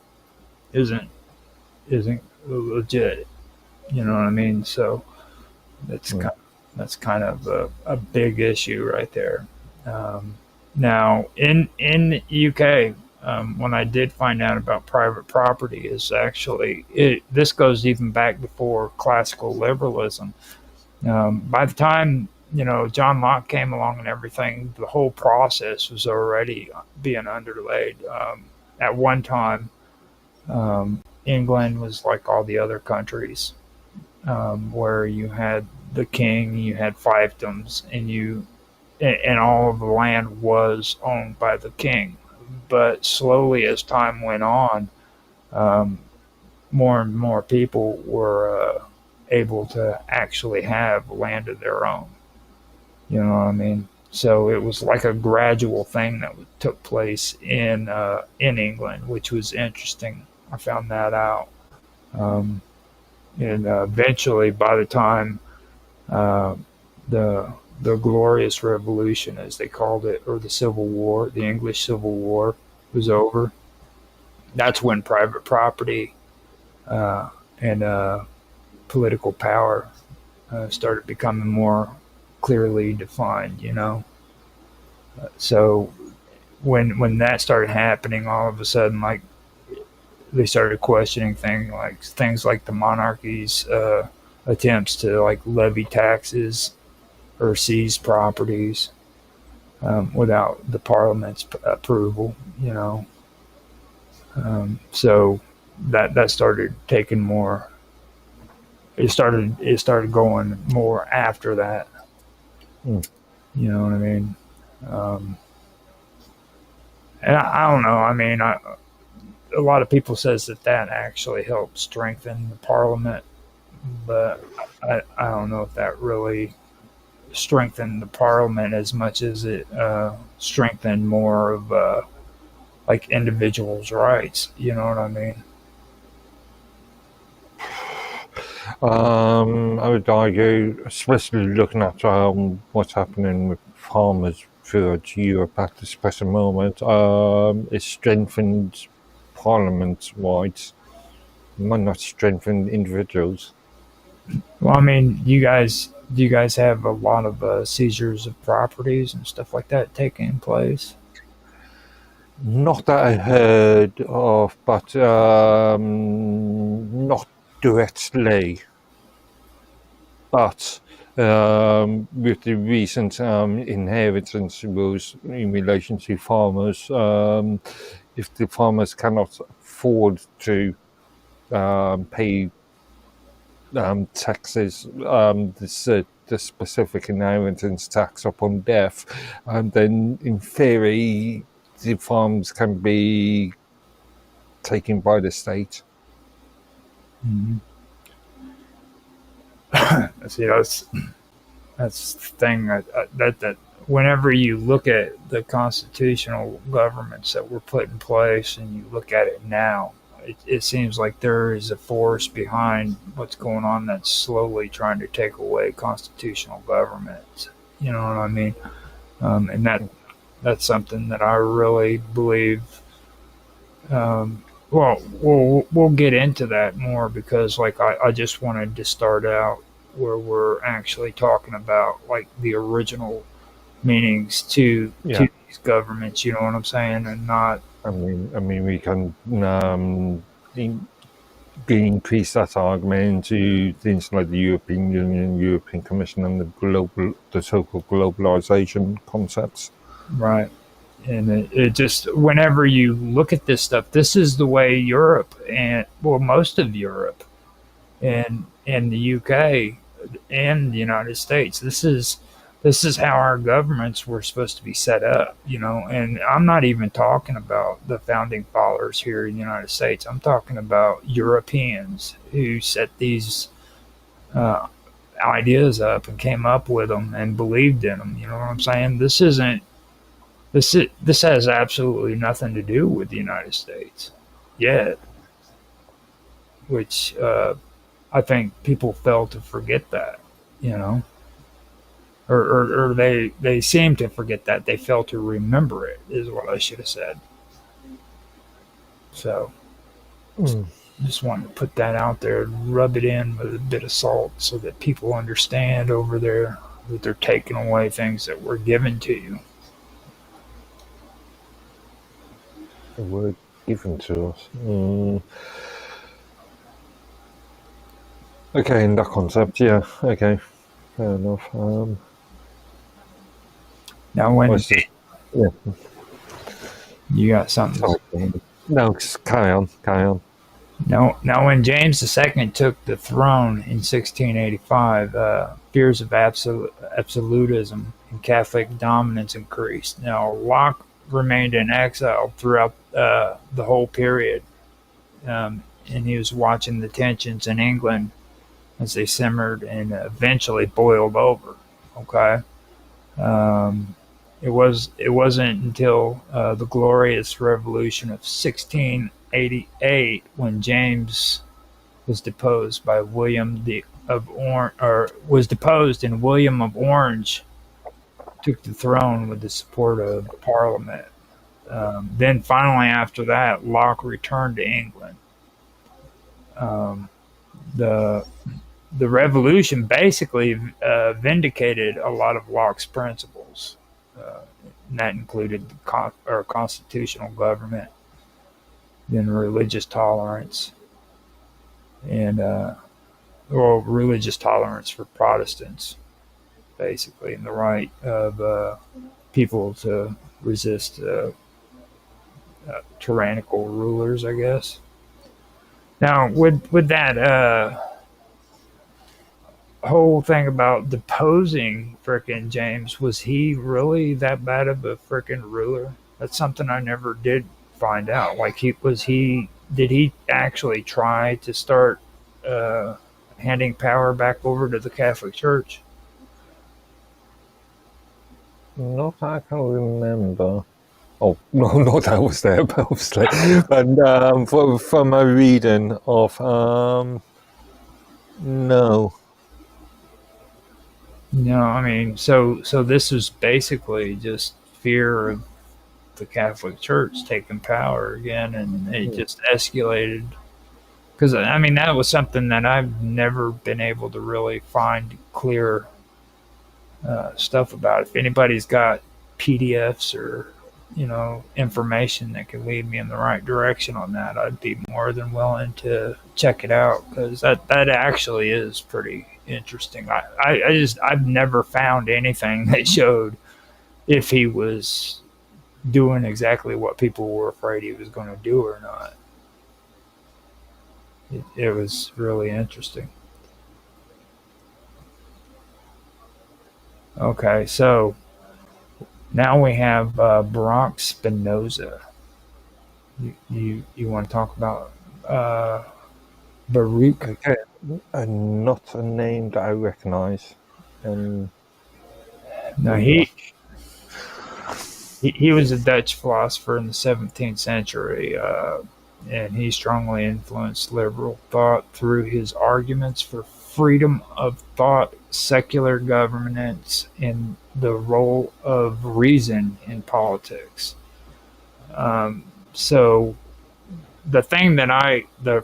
isn't isn't legit. You know what I mean? So that's Mm. kind that's kind of a big issue right there. Um, Now in the UK, when I did find out about private property, is actually this goes even back before classical liberalism. By the time John Locke came along and everything, the whole process was already being underlaid. At one time, England was like all the other countries, where you had the king, you had fiefdoms, and all of the land was owned by the king. But slowly, as time went on, um, more and more people were able to actually have land of their own. You know what I mean? So it was like a gradual thing that took place in England, which was interesting. I found that out, um, and eventually, by the time uh, the the Glorious Revolution, as they called it, or the Civil War, the English Civil War, was over, that's when private property and political power started becoming more clearly defined. So when that started happening, all of a sudden, like they started questioning things like the monarchy's attempts to like levy taxes or seize properties without the parliament's approval. So that started taking more. It started going more after that. Mm. You know what I mean? Um, and I don't know. I mean, a lot of people says that actually helped strengthen the parliament, but I don't know if that really strengthened the parliament as much as it strengthened more of like individuals' rights. You know what I mean? I would argue, especially looking at what's happening with farmers throughout Europe at this present moment, it strengthened Parliament's rights, might not strengthen individuals. Well, I mean, do you guys have a lot of seizures of properties and stuff like that taking place? Not that I heard of, but not directly. But with the recent inheritance rules in relation to farmers, if the farmers cannot afford to pay taxes, the specific inheritance tax upon death, then in theory the farms can be taken by the state. Mm-hmm. See, that's the thing that whenever you look at the constitutional governments that were put in place and you look at it now, it seems like there is a force behind what's going on that's slowly trying to take away constitutional government. You know what I mean? And that's something that I really believe. Well, we'll get into that more because like I just wanted to start out where we're actually talking about like the original meanings to Yeah. these governments. You know what I'm saying? And not we can increase that argument to things like the European Union, European Commission, and the so-called globalization concepts. right. And it just, whenever you look at this stuff, this is the way Europe and, well, most of Europe and the UK and the United States, this is how our governments were supposed to be set up, you know. And I'm not even talking about the founding fathers here in the United States. I'm talking about Europeans who set these uh, ideas up and came up with them and believed in them. You know what I'm saying? This has absolutely nothing to do with the United States yet, which I think people fail to forget that, you know, or they seem to forget that. They fail to remember it, is what I should have said. So Mm. just wanted to put that out there, rub it in with a bit of salt so that people understand over there that they're taking away things that were given to you. Were given to us. Okay, in that concept, yeah. Okay, fair enough. Now, when Yeah. you got something. Sorry. No, just carry on. Now, when James II took the throne in 1685, fears of absolutism and Catholic dominance increased. Now, Locke remained in exile throughout the whole period, and he was watching the tensions in England as they simmered and eventually boiled over. Okay. It wasn't until the Glorious Revolution of 1688 when James was deposed by William of Orange, or was deposed, and William of Orange took the throne with the support of Parliament. Then finally, after that, Locke returned to England. Um, the the revolution basically vindicated a lot of Locke's principles. And that included constitutional government, then religious tolerance, and religious tolerance for Protestants, basically, and the right of people to resist tyrannical rulers, I guess. Now, with that whole thing about deposing frickin' James, was he really that bad of a frickin' ruler? That's something I never did find out. Like, did he actually try to start uh, handing power back over to the Catholic Church? Not that I can remember. Oh, no, not that I was there, obviously. But from my reading of, no. No, I mean, so this was basically just fear of the Catholic Church taking power again, and it just escalated. Because I mean, that was something that I've never been able to really find clear stuff about. If anybody's got PDFs or information that can lead me in the right direction on that, I'd be more than willing to check it out, because that actually is pretty interesting. I've never found anything that showed if he was doing exactly what people were afraid he was going to do or not. It was really interesting. Okay, so now we have Baruch Spinoza. You want to talk about Baruch? Okay, not a name that I recognise. No, he was a Dutch philosopher in the 17th century, and he strongly influenced liberal thought through his arguments for freedom of thought, secular governance, and the role of reason in politics. So the thing that the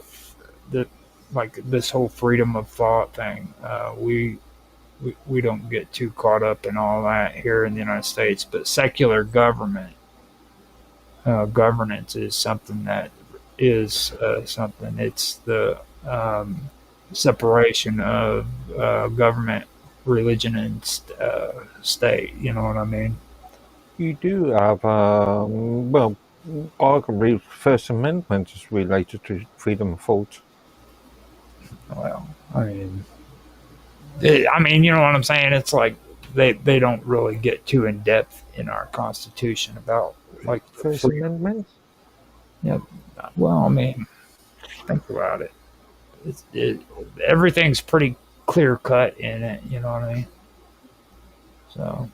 like this whole freedom of thought thing, we we don't get too caught up in all that here in the United States. But secular governance is something that is something. It's the separation of government, religion, and state. You know what I mean? You do have, well, arguably, First Amendment is related to freedom of thought. Well, I mean, you know what I'm saying? It's like they don't really get too in depth in our Constitution about like First Amendment? Yeah. Well, I mean, think about it. It everything's pretty clear cut in it. You know what I mean? So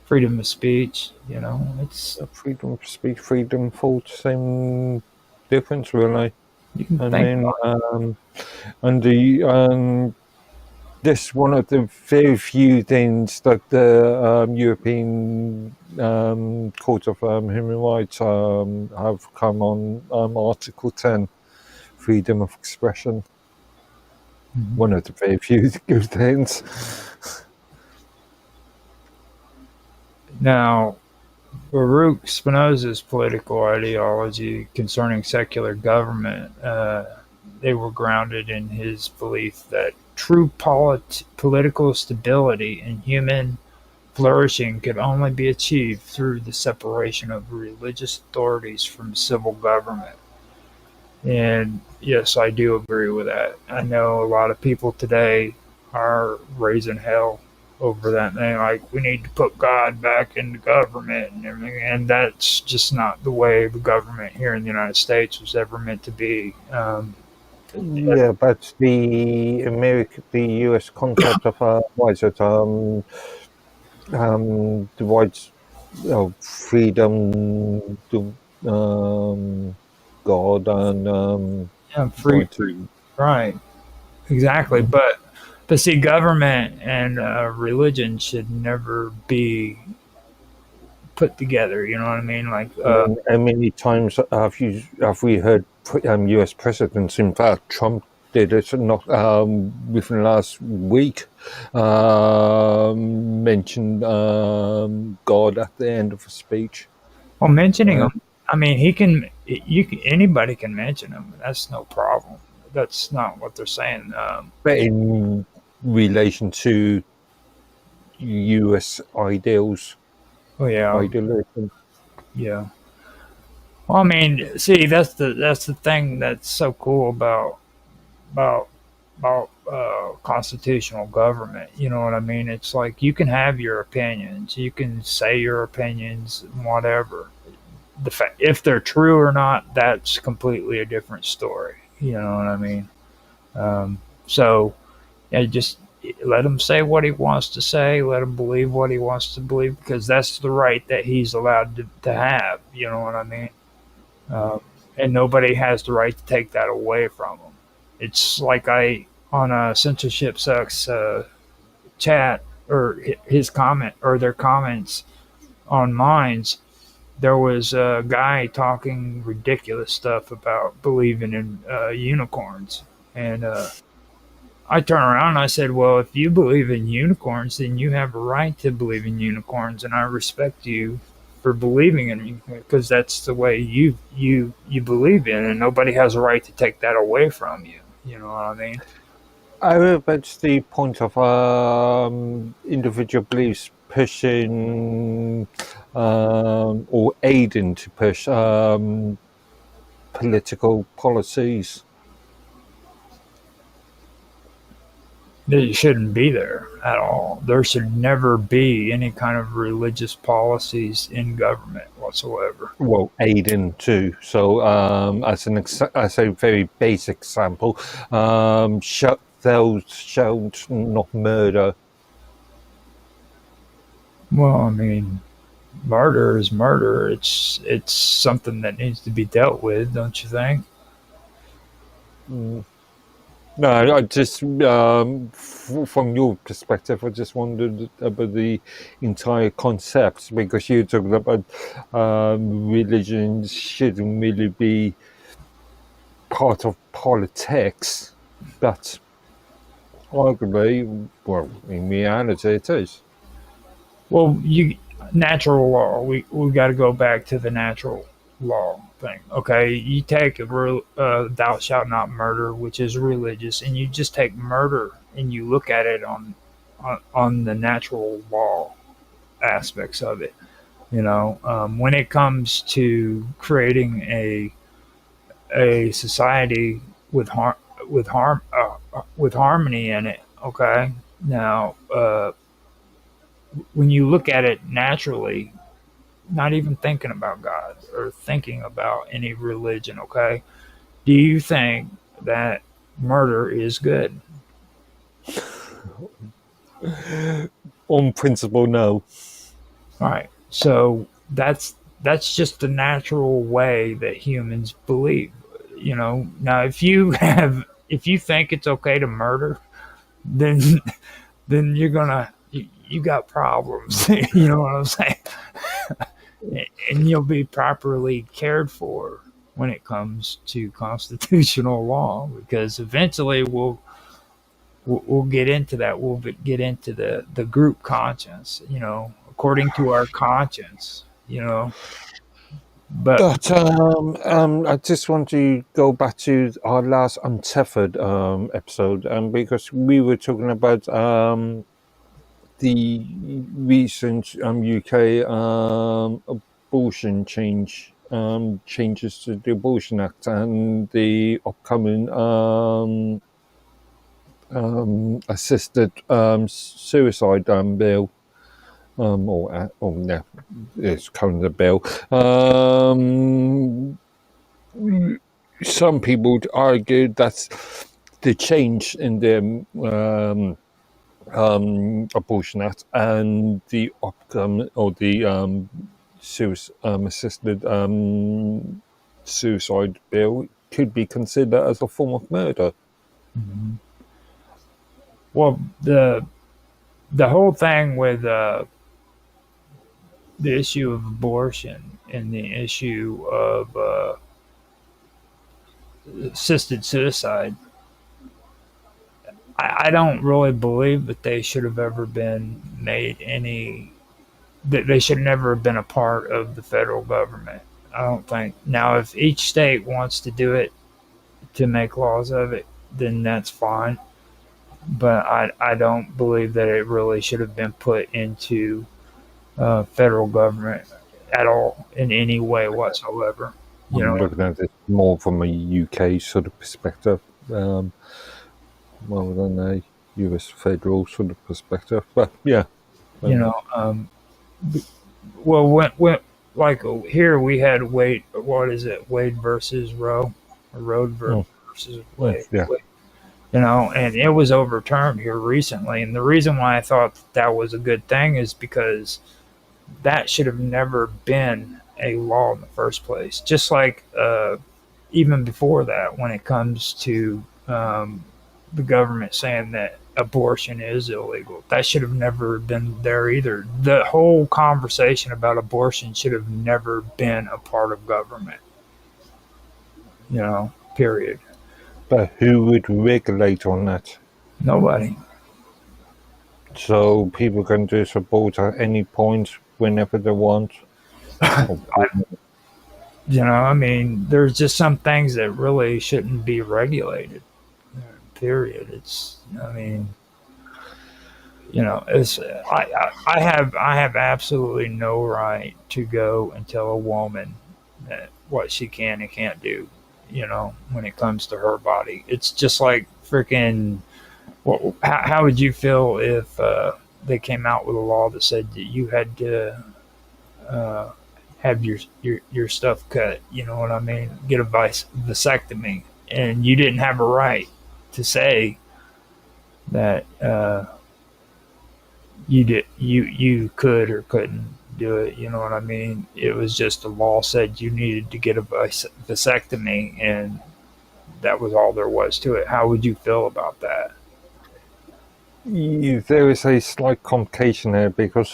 freedom of speech. You know, it's Freedom of speech, freedom of thought, same difference, really. you can I think mean, about and this one of the very few things that the European Court of Human Rights have come on Article 10, freedom of expression. Mhm. One of the very few good things. Now, Baruch Spinoza's political ideology concerning secular government, they were grounded in his belief that true political stability and human flourishing could only be achieved through the separation of religious authorities from civil government. And yes, I do agree with that. I know a lot of people today are raising hell over that thing. Like, we need to put God back in the government and everything. And that's just not the way the government here in the United States was ever meant to be. Yeah, but the US concept of what is it? Divides, freedom, to God, and Yeah, free, going to. right, exactly. But see, government and religion should never be put together. You know what I mean? Like, I mean, how many times have we heard U.S. presidents? In fact, Trump did it not within last week. Mentioned God at the end of a speech. well, mentioning Uh, them. I mean, he can. You can. Anybody can mention them. That's no problem. That's not what they're saying. but in relation to U.S. ideals, Oh yeah, idealism. yeah. Well, I mean, see, that's the thing that's so cool about constitutional government. You know what I mean? It's like you can have your opinions, you can say your opinions, whatever. If they're true or not, that's completely a different story. You know what I mean? So yeah, just let him say what he wants to say. Let him believe what he wants to believe because that's the right that he's allowed to have. You know what I mean? And nobody has the right to take that away from him. It's like I on a censorship sucks chat or his comment or their comments on mines. There was a guy talking ridiculous stuff about believing in unicorns, and I turned around and I said, "Well, if you believe in unicorns, then you have a right to believe in unicorns, and I respect you for believing in it because that's the way you believe in, and nobody has a right to take that away from you." You know what I mean? I hope it's the point of individual beliefs pushing or aiding to push political policies. They shouldn't be there at all. There should never be any kind of religious policies in government whatsoever. Well, aiding too. So, as a very basic example, thou shalt not murder. Well, I mean, murder is murder. It's something that needs to be dealt with, don't you think? Mm. No, I just from your perspective, I just wondered about the entire concept because you talked about religion shouldn't really be part of politics, but Arguably, well, in reality, it is. Well, you natural law. We got to go back to the natural law thing. Okay, you take a real thou shalt not murder, which is religious, and you just take murder and you look at it on the natural law aspects of it. When it comes to creating a society with with harmony in it. Okay, now when you look at it naturally, not even thinking about God or thinking about any religion. Okay, do you think that murder is good? On principle, no. All right, so that's just the natural way that humans believe. Now if you think it's okay to murder, then you're gonna you got problems. You know what I'm saying? And you'll be properly cared for when it comes to constitutional law, because eventually we'll get into that. We'll get into the group conscience. According to our conscience. But But I just want to go back to our last Untethered episode, because we were talking about the recent UK abortion changes to the Abortion Act and the upcoming assisted suicide bill. Yeah, it's currently a bill. Some people would argue that the change in the Abortion Act and the upcoming or the assisted suicide bill could be considered as a form of murder. well, the whole thing with the issue of abortion and the issue of assisted suicide, I don't really believe that they should have ever been made any. That they should never have been a part of the federal government. I don't think. Now, if each state wants to do it to make laws of it, then that's fine. But I don't believe that it really should have been put into federal government at all in any way whatsoever. You I'm know, looking at it more from a UK sort of perspective, rather than a US federal sort of perspective. But yeah, you know. Well, when like here we had Wade. What is it? Wade versus Roe, or mm, versus Wade. yeah. And it was overturned here recently. And the reason why I thought that was a good thing is because that should have never been a law in the first place. Just like even before that, when it comes to the government saying that abortion is illegal, that should have never been there either. The whole conversation about abortion should have never been a part of government. Period. But who would regulate on that? Nobody. So people can just abort at any point whenever they want. I mean, there's just some things that really shouldn't be regulated. Period. I mean, it's I have absolutely no right to go and tell a woman that what she can and can't do. When it comes to her body, it's just like freaking. How would you feel if they came out with a law that said that you had to have your stuff cut? You know what I mean? Get a vasectomy, and you didn't have a right to say that you could or couldn't do it. You know what I mean? It was just the law said you needed to get a vasectomy, and that was all there was to it. How would you feel about that? There is a slight complication there because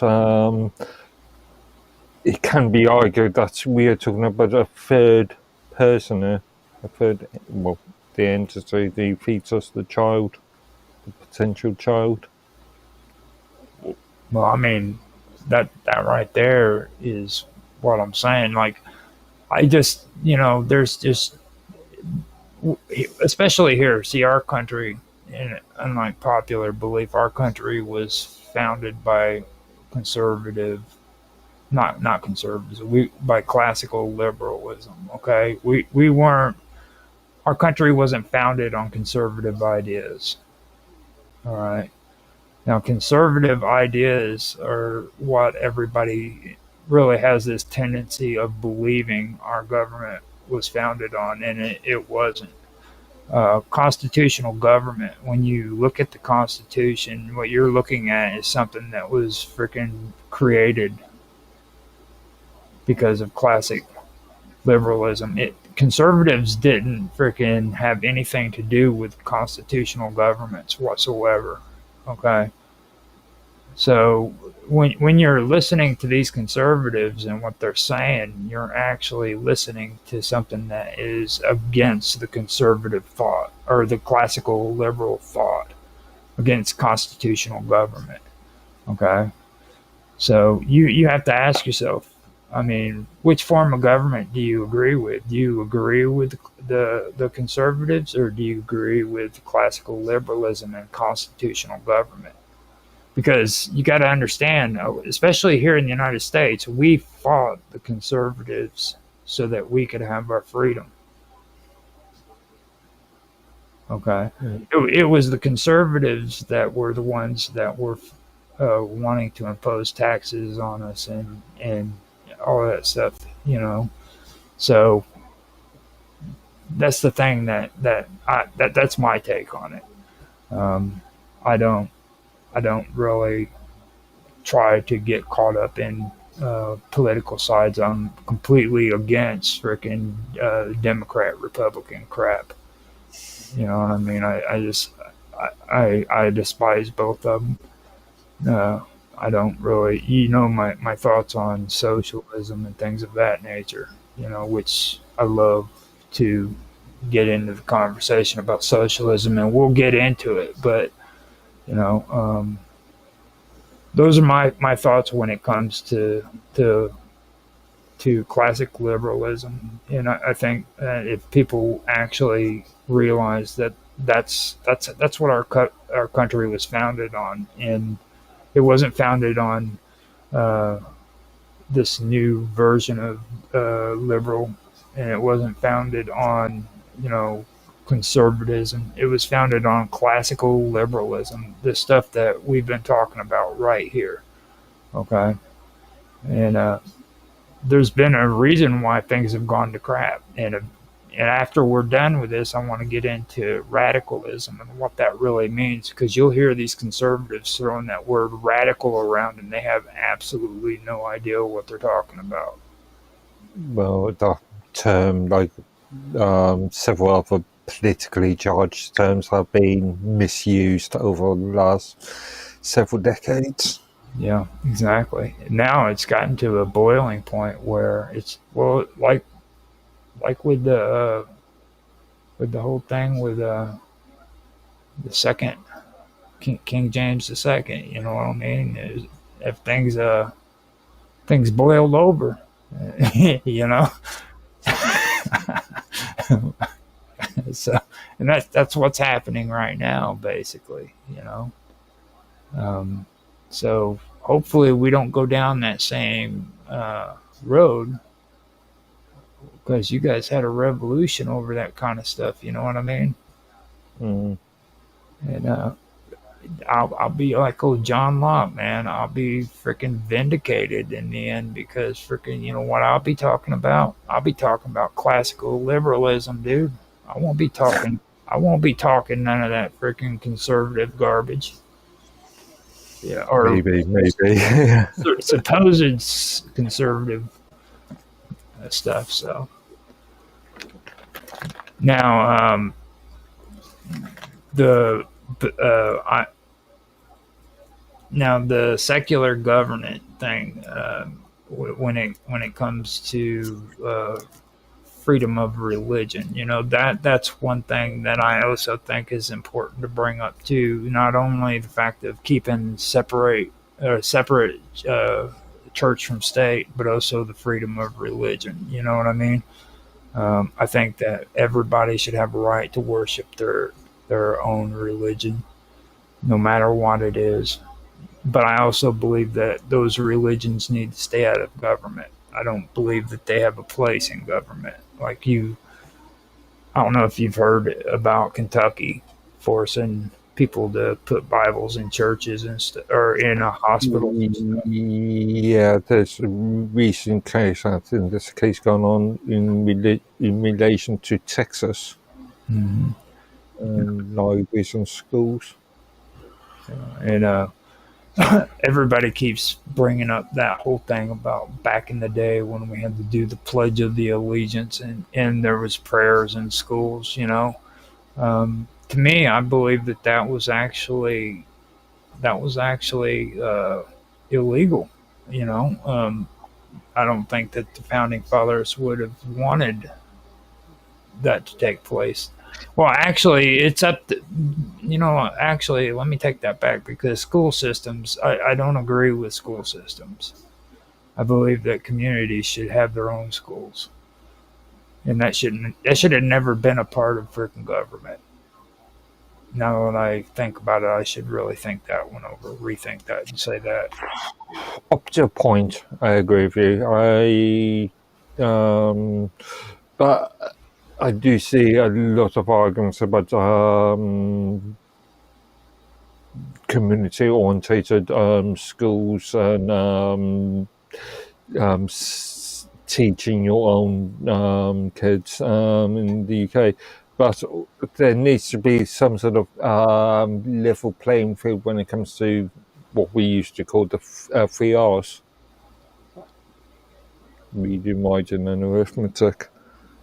it can be argued that we are talking about a third person, the entity, the fetus, the child. a potential child. Well, I mean, that right there is what I'm saying. Like, I just, there's just, especially here, see, our country, and unlike popular belief, our country was founded by conservative, not conservatives, we by classical liberalism. Okay, we weren't. Our country wasn't founded on conservative ideas. All right. Now, conservative ideas are what everybody really has this tendency of believing our government was founded on, and it wasn't. Constitutional government, when you look at the Constitution, what you're looking at is something that was freaking created because of classic liberalism. Conservatives didn't freaking have anything to do with constitutional governments whatsoever. Okay, so when you're listening to these conservatives and what they're saying, you're actually listening to something that is against the conservative thought or the classical liberal thought, against constitutional government. Okay, so you have to ask yourself. I mean, which form of government do you agree with? Do you agree with the conservatives, or do you agree with classical liberalism and constitutional government? Because you got to understand, especially here in the United States, we fought the conservatives so that we could have our freedom. Okay, it was the conservatives that were the ones that were wanting to impose taxes on us and all that stuff. So that's the thing that's my take on it. Um, I don't I don't really try to get caught up in political sides. I'm completely against freaking Democrat Republican crap. You know what I mean? I just I despise both of them. Uh, I don't really, my thoughts on socialism and things of that nature. Which I love to get into the conversation about socialism, and we'll get into it. But you know, those are my thoughts when it comes to to classic liberalism. And I think if people actually realize that that's what our country was founded on, and it wasn't founded on uh, this new version of liberal, and it wasn't founded on conservatism. It was founded on classical liberalism, the stuff that we've been talking about right here. Okay, and there's been a reason why things have gone to crap. And after we're done with this, I want to get into radicalism and what that really means, because you'll hear these conservatives throwing that word radical around, and they have absolutely no idea what they're talking about. Well, the term, like several other politically charged terms, have been misused over the last several decades. Yeah, exactly. Now it's gotten to a boiling point where it's, well, like with the whole thing with the second King James II. You know what I mean? If things boiled over, you know. So, and that's what's happening right now, basically. Um, so hopefully we don't go down that same road, because you guys had a revolution over that kind of stuff. You know what I mean? Mm. And I'll be like old John Locke, man. I'll be freaking vindicated in the end, because freaking, you know what I'll be talking about? I'll be talking about classical liberalism, dude. I won't be talking. I won't be talking none of that freaking conservative garbage. Yeah, or Maybe. supposed conservative stuff. So now, the I now the secular government thing, when it comes to freedom of religion. That's one thing that I also think is important to bring up too. Not only the fact of keeping separate church from state, but also the freedom of religion. You know what I mean? I think that everybody should have a right to worship their own religion, no matter what it is. But I also believe that those religions need to stay out of government. I don't believe that they have a place in government. I don't know if you've heard about Kentucky forcing people to put Bibles in churches or in hospitals and stuff. Yeah, there's a recent case. I think there's a case going on in relation to Texas Mm-hmm. and libraries and schools. And everybody keeps bringing up that whole thing about back in the day when we had to do the Pledge of the Allegiance and there was prayers in schools. To me, I believe that was actually illegal. You know, I don't think that the founding fathers would have wanted that to take place. Well, actually, it's up to, actually, let me take that back because school systems, I don't agree with school systems. I believe that communities should have their own schools. And that should have never been a part of freaking government. Now that I think about it, I should really think that one over, rethink that and say that. Up to a point, I agree with you. But I do see a lot of arguments about community-orientated schools and teaching your own kids in the UK. But there needs to be some sort of level playing field when it comes to what we used to call the 3 R's: reading, writing, and arithmetic.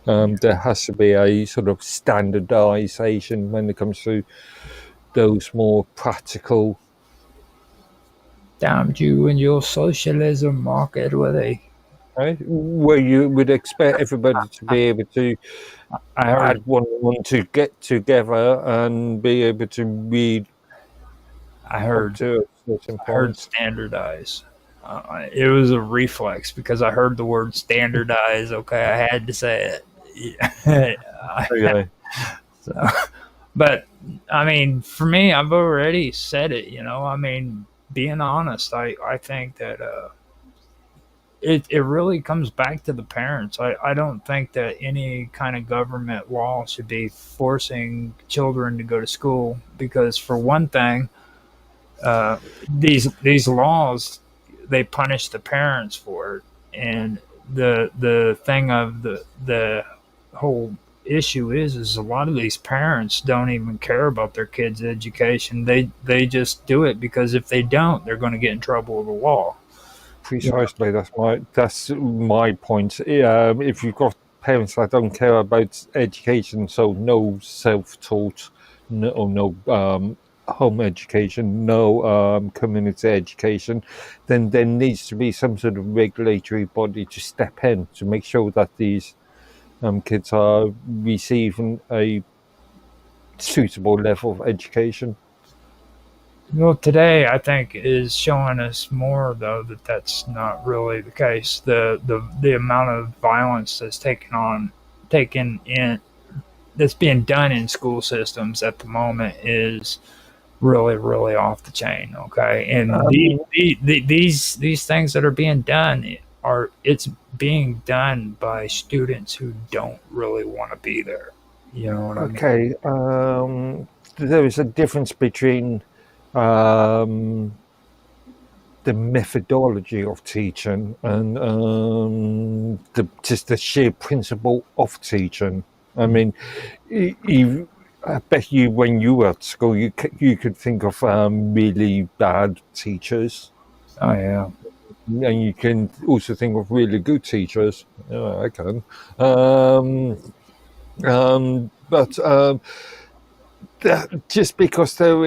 There has to be a sort of standardization when it comes to those more practical. Damn you and your socialism, Mark Edworthy. Right? Where you would expect everybody to be able to I heard, add one to get together and be able to read I up heard, to a certain I heard point. standardize. It was a reflex because I heard the word standardize. Okay, I had to say it. Yeah. Okay. So, but I mean, for me, I've already said it. I mean, being honest, I think that it really comes back to the parents. I don't think that any kind of government law should be forcing children to go to school because, for one thing, these laws they punish the parents for it, and the thing of the whole issue is a lot of these parents don't even care about their kids' education. They just do it because if they don't, they're going to get in trouble with the law. Precisely, that's my point. If you've got parents that don't care about education, so no self-taught, no home education, no community education, then there needs to be some sort of regulatory body to step in to make sure that these kids are receiving a suitable level of education. Well, today I think is showing us more though that that's not really the case. The amount of violence taken in that's being done in school systems at the moment is really really off the chain. Okay, and Um, these things that are being done are it's being done by students who don't really want to be there. You know what I mean? okay, there is a difference between um, the methodology of teaching and just the sheer principle of teaching. I mean, I bet you when you were at school, you could think of really bad teachers, Oh yeah. and you can also think of really good teachers. Yeah, I can. But just because there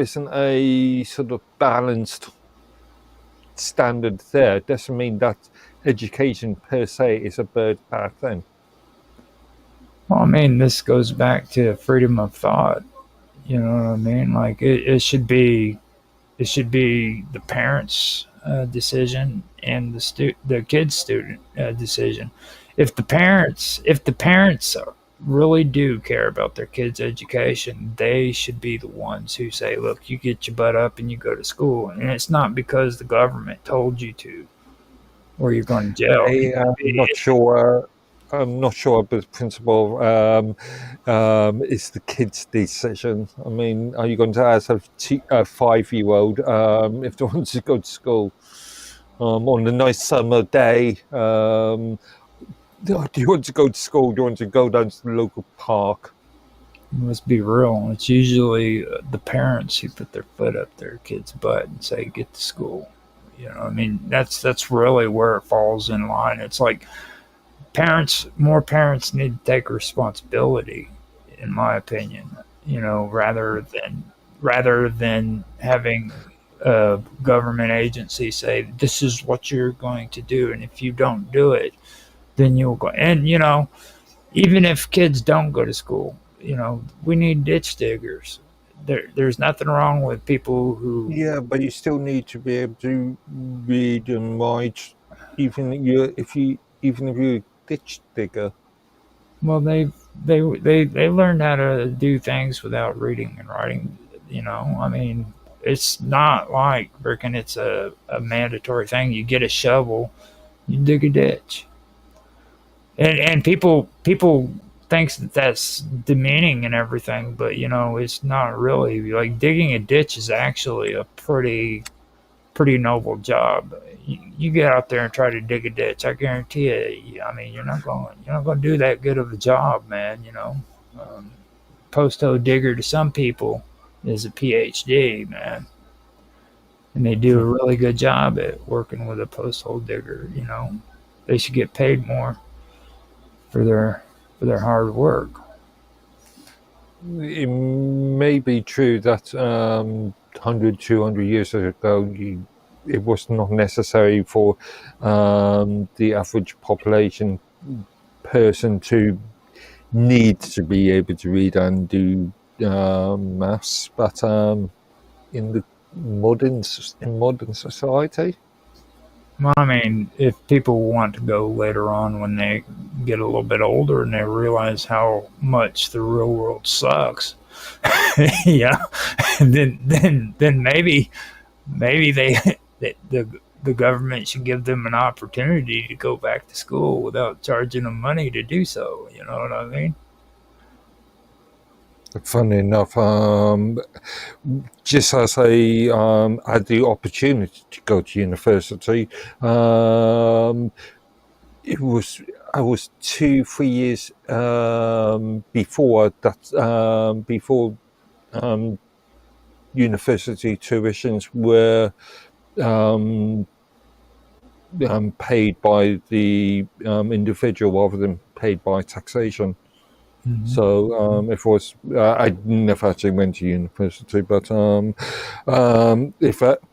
isn't a sort of balanced standard there doesn't mean that education per se is a bad thing. Well, I mean, this goes back to freedom of thought. You know what I mean? Like it should be the parents' decision and the kid's student decision. If the parents really do care about their kids' education, they should be the ones who say, "Look, you get your butt up and you go to school." And it's not because the government told you to, or you're going to jail. I am not sure. I'm not sure, but the principle is the kid's decision. I mean, are you going to ask a 5-year-old if they want to go to school on a nice summer day? Do you want to go to school? Do you want to go down to the local park? Let's be real. It's usually the parents who put their foot up their kid's butt and say, "Get to school." You know, I mean, that's really where it falls in line. It's like more parents need to take responsibility, in my opinion. You know, rather than having a government agency say, "This is what you're going to do," and if you don't do it, then you'll go. And even if kids don't go to school, we need ditch diggers. There's nothing wrong with people who. Yeah, but you still need to be able to read and write, even if you're a ditch digger. Well, they learned how to do things without reading and writing. I mean, it's not like freaking it's a mandatory thing. You get a shovel, you dig a ditch, and people thinks that that's demeaning and everything, but it's not really. Like digging a ditch is actually a pretty noble job. You get out there and try to dig a ditch, I guarantee you. I mean, you're not going to do that good of a job, man. Post hole digger to some people is a PhD, man, and they do a really good job at working with a post hole digger. They should get paid more for their hard work. It may be true that 100, 200 years ago, it was not necessary for the average population person to need to be able to read and do maths, but in the modern society. Well, I mean, if people want to go later on when they get a little bit older and they realize how much the real world sucks, yeah, then maybe the government should give them an opportunity to go back to school without charging them money to do so. You know what I mean? Funny enough, just as I had the opportunity to go to university, it was I was 2 3 years before that before university tuitions were um, paid by the individual rather than paid by taxation. Mm-hmm. So if it was, I never actually went to university, but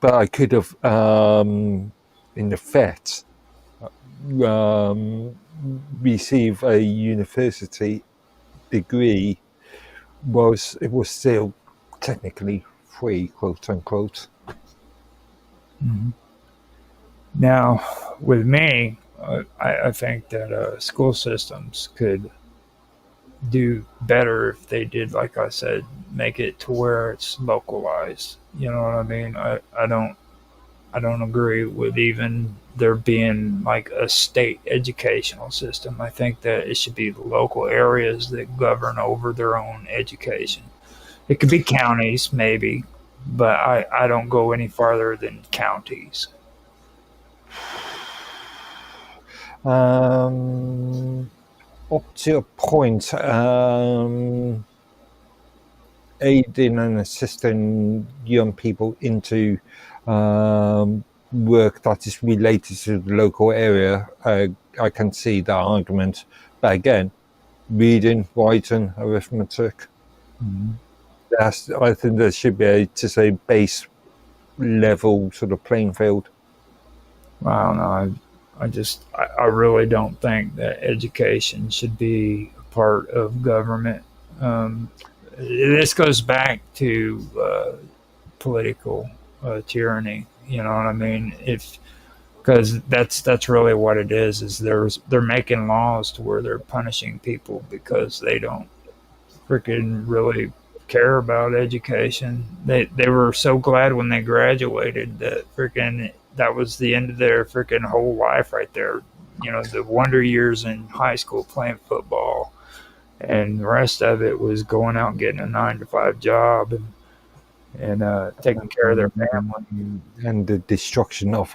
but I could have, in effect, um, receive a university degree. It was still technically free, quote unquote. Mm-hmm. Now, with me, I think that school systems could do better if they did, like I said, make it to where it's localized. You know what I mean? I don't agree with even there being like a state educational system. I think that it should be the local areas that govern over their own education. It could be counties, maybe, but I don't go any farther than counties. Um, Up to a point, aiding and assisting young people into work that is related to the local area, I can see that argument. But again, reading, writing, arithmetic, Mhm. I think there should be just a base level sort of playing field. I don't know. I really don't think that education should be a part of government. Um, this goes back to political tyranny. You know what I mean? If because that's really what it is. Is they're making laws to where they're punishing people because they don't freaking really care about education. They were so glad when they graduated that freaking that was the end of their freaking whole life right there. You know, the wonder years in high school playing football, and the rest of it was going out and getting a 9 to 5 job and taking care of their family. And the destruction of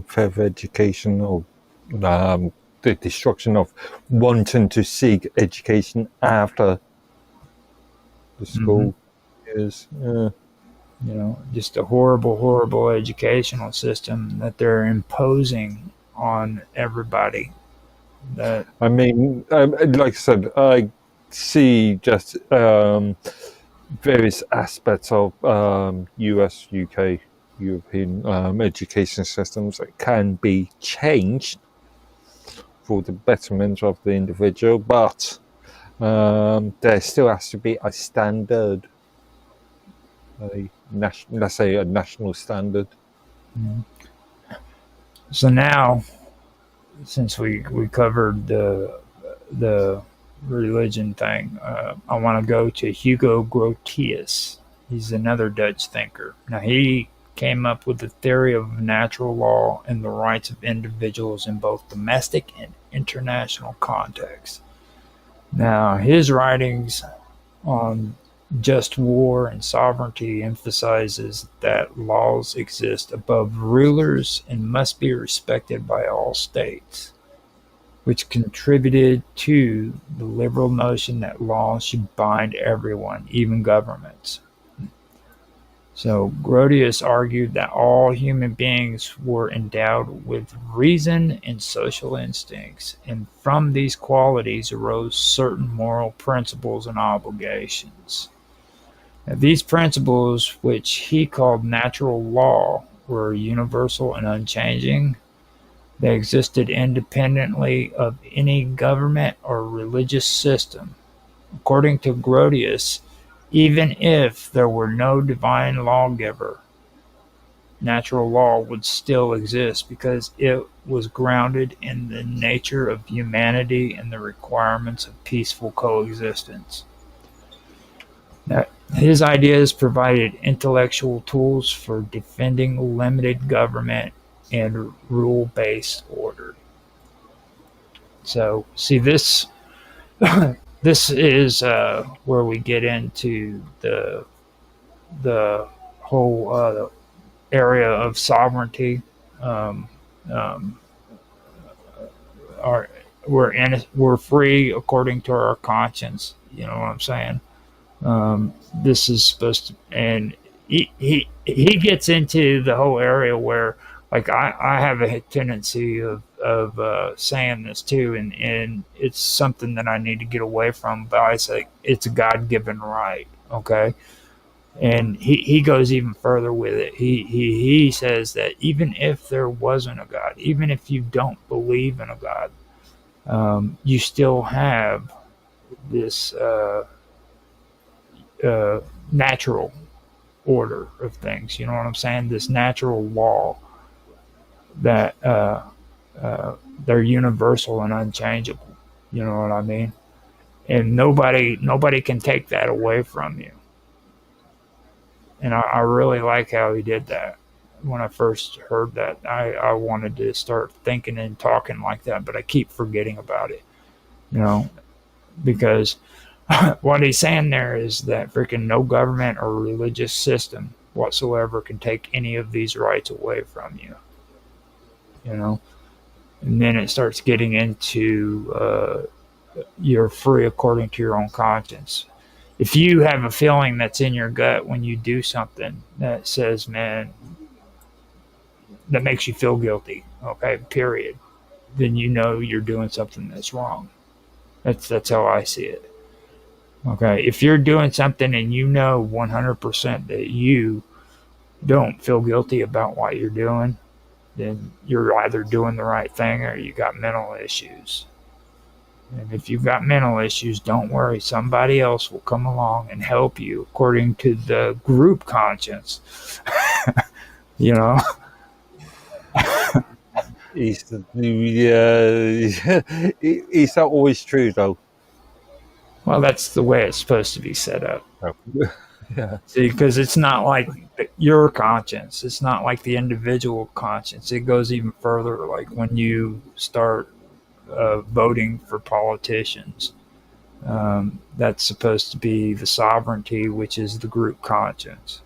further education, or the destruction of wanting to seek education after the Mm-hmm. school years. You know, just a horrible, horrible educational system that they're imposing on everybody. That I mean, like I said, I see just various aspects of US, UK, European education systems that can be changed for the betterment of the individual, but there still has to be a standard, let's say a national standard. so now, since we covered the religion thing, I want to go to Hugo Grotius. He's another Dutch thinker. Now he came up with the theory of natural law and the rights of individuals in both domestic and international contexts. Now his writings on just war and sovereignty emphasizes that laws exist above rulers and must be respected by all states, which contributed to the liberal notion that laws should bind everyone, even governments. So Grotius argued that all human beings were endowed with reason and social instincts, and from these qualities arose certain moral principles and obligations. Now, these principles, which he called natural law, were universal and unchanging. They existed independently of any government or religious system. According to Grotius, even if there were no divine lawgiver, natural law would still exist because it was grounded in the nature of humanity and the requirements of peaceful coexistence. Now, his ideas provided intellectual tools for defending limited government and rule based order. So, see, this is where we get into the whole area of sovereignty. Um, um, our, we're free according to our conscience. You know what I'm saying? This is supposed to, and he gets into the whole area where, like, I have a tendency of saying this too, and it's something that I need to get away from. But I say it's a God given right, okay? And he goes even further with it. He says that even if there wasn't a God, even if you don't believe in a God, you still have this natural order of things. You know what I'm saying? This natural law that they're universal and unchangeable. You know what I mean? And nobody can take that away from you. And I really like how he did that. When I first heard that, I wanted to start thinking and talking like that, but I keep forgetting about it. You know, because what he's saying there is that freaking no government or religious system whatsoever can take any of these rights away from you. You know, and then it starts getting into you're free according to your own conscience. If you have a feeling that's in your gut when you do something that says, man, that makes you feel guilty, okay, period, then you know you're doing something that's wrong. That's how I see it. Okay, if you're doing something and you know 100% that you don't feel guilty about what you're doing, then you're either doing the right thing or you got mental issues. And if you've got mental issues, don't worry. Somebody else will come along and help you according to the group conscience. You know? Is is that always true though? Well, that's the way it's supposed to be set up. Oh. Yeah. See, because it's not like your conscience. It's not like the individual conscience. It goes even further. Like when you start voting for politicians, that's supposed to be the sovereignty, which is the group conscience.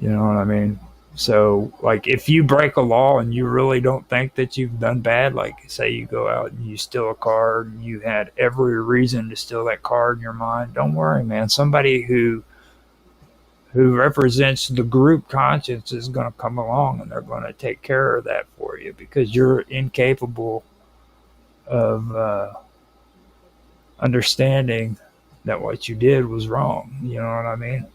You know what I mean? So, like, if you break a law and you really don't think that you've done bad, like, say you go out and you steal a car and you had every reason to steal that car in your mind, don't worry, man. Somebody who represents the group conscience is going to come along and they're going to take care of that for you because you're incapable of understanding that what you did was wrong. You know what I mean?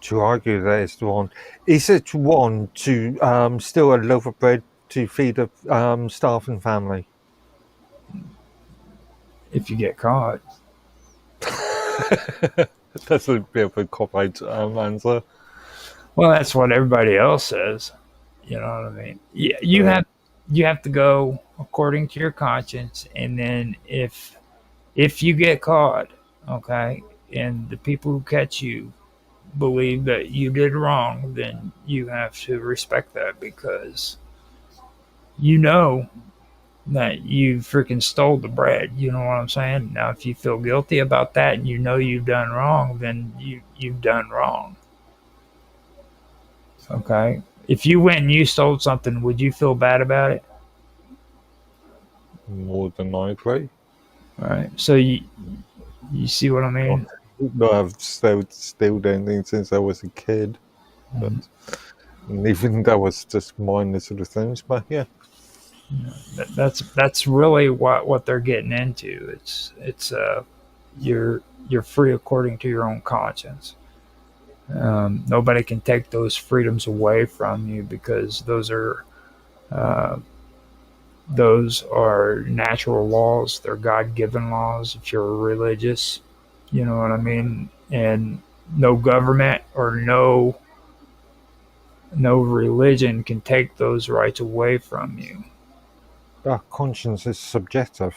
To argue that it's wrong, is it wrong to steal a loaf of bread to feed a starving family? If you get caught. That's a bit of a cop-out answer. Well, that's what everybody else says. You know what I mean? Yeah, you have to go according to your conscience, and then if you get caught, okay, and the people who catch you believe that you did wrong, then you have to respect that because you know that you freaking stole the bread. You know what I'm saying? Now, if you feel guilty about that and you know you've done wrong, then you've done wrong. Okay. If you went and you stole something, would you feel bad about it? More than likely. All right. So you see what I mean? No, I've still anything since I was a kid, but even that was just minor sort of things. But yeah, That's really what they're getting into. It's you're free according to your own conscience. Nobody can take those freedoms away from you because uh, those are natural laws. They're God given laws. If you're religious, you know what I mean. And no government or no religion can take those rights away from you. our conscience is subjective.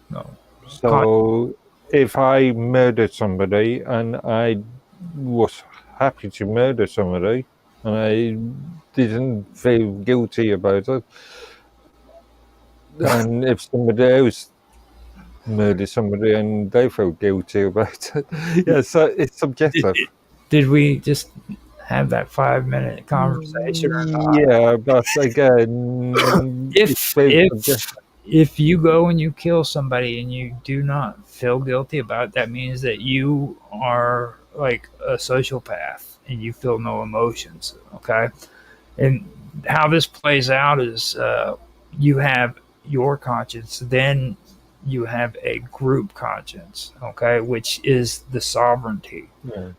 No. So if I murdered somebody and I was happy to murder somebody and I didn't feel guilty about it, and if somebody else murdered somebody and they feel guilty about it, yeah, so it's subjective. Did we just have that 5 minute conversation or not? Yeah, but again, it's If very if subjective. if you go and you kill somebody and you do not feel guilty about it, that means that you are like a sociopath and you feel no emotions. Okay, and how this plays out is you have your conscience, then you have a group conscience. Okay, which is the sovereignty. Yeah.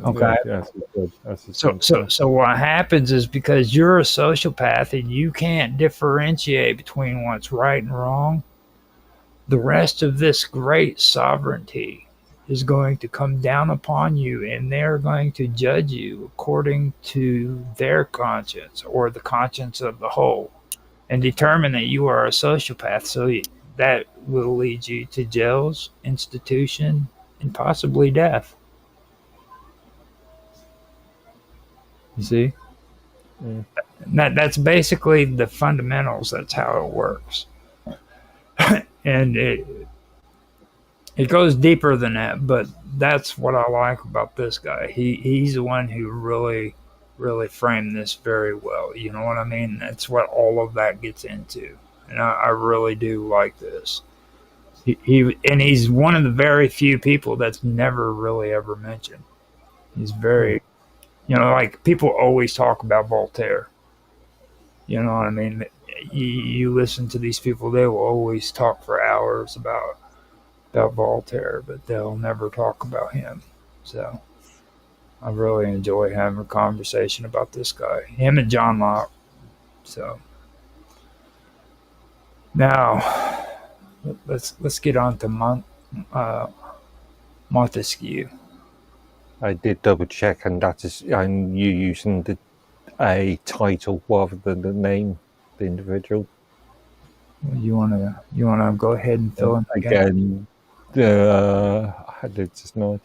Okay. So what happens is because you're a sociopath and you can't differentiate between what's right and wrong, the rest of this great sovereignty is going to come down upon you and they're going to judge you according to their conscience or the conscience of the whole and determine that you are a sociopath. So that will lead you to jails, institution, and possibly death. You see? Mm. That's basically the fundamentals. That's how it works. And it goes deeper than that, but that's what I like about this guy. He's the one who really framed this very well. You know what I mean? That's what all of that gets into. And I really do like this. And he's one of the very few people that's never really ever mentioned. He's very, like people always talk about Voltaire. You know what I mean? You listen to these people; they will always talk for hours about Voltaire, but they'll never talk about him. So I really enjoy having a conversation about this guy, him and John Locke. So now let's get on to uh, Montesquieu. I did double check, and that is, and you using a title rather than the name, the individual. You wanna go ahead and fill in again? Again, I did just know.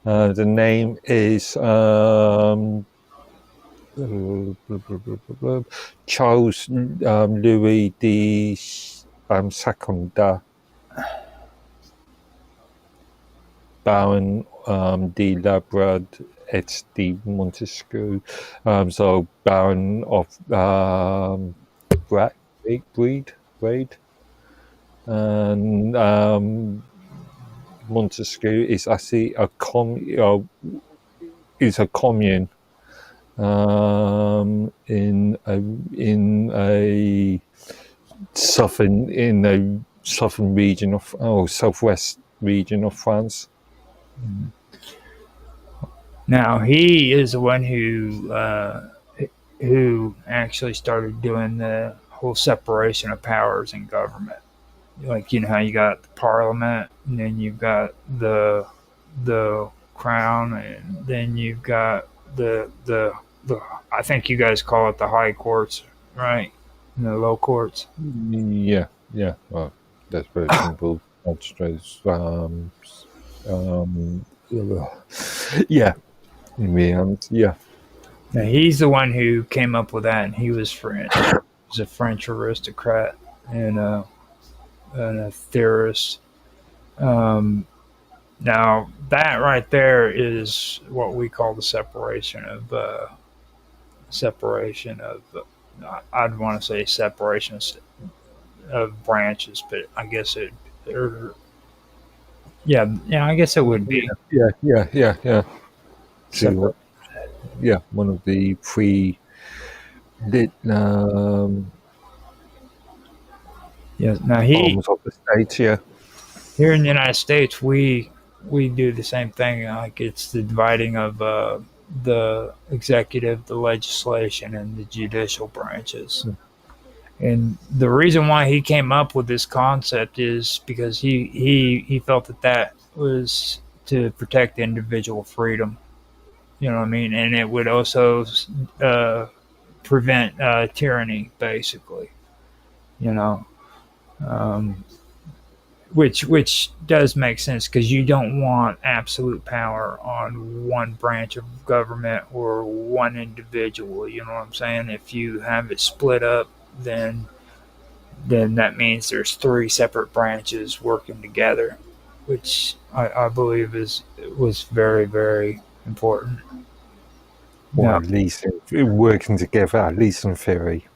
The name is Charles Louis de Secunda, Baron de Labrade et de Montesquieu. So Baron of Breed, and Montesquieu is actually is a commune in a southern region of southwest region of France. Now he is the one who actually started doing the whole separation of powers in government. Like how you got the parliament, and then you've got the crown, and then you've got the I think you guys call it the high courts, right? And the low courts. Yeah. Well, that's very simple. That's just, yeah. In the end, yeah. Now he's the one who came up with that, and he was French. He was a French aristocrat and a theorist. Um, Now that right there is what we call the separation of. I'd want to say separation of branches, but I guess or, yeah, I guess it would be. Yeah. Separ- So, yeah, one of the pre lit yeah. Now arms of the state. Yeah. here in the United States, we do the same thing. Like it's the dividing of the executive, the legislation, and the judicial branches. And the reason why he came up with this concept is because he felt that was to protect individual freedom. You know what I mean? And it would also uh, prevent tyranny, basically. You know, um, which does make sense because you don't want absolute power on one branch of government or one individual. You know what I'm saying? If you have it split up, then then that means there's three separate branches working together, which I believe is was very important. Or Now, at least working together, at least in theory.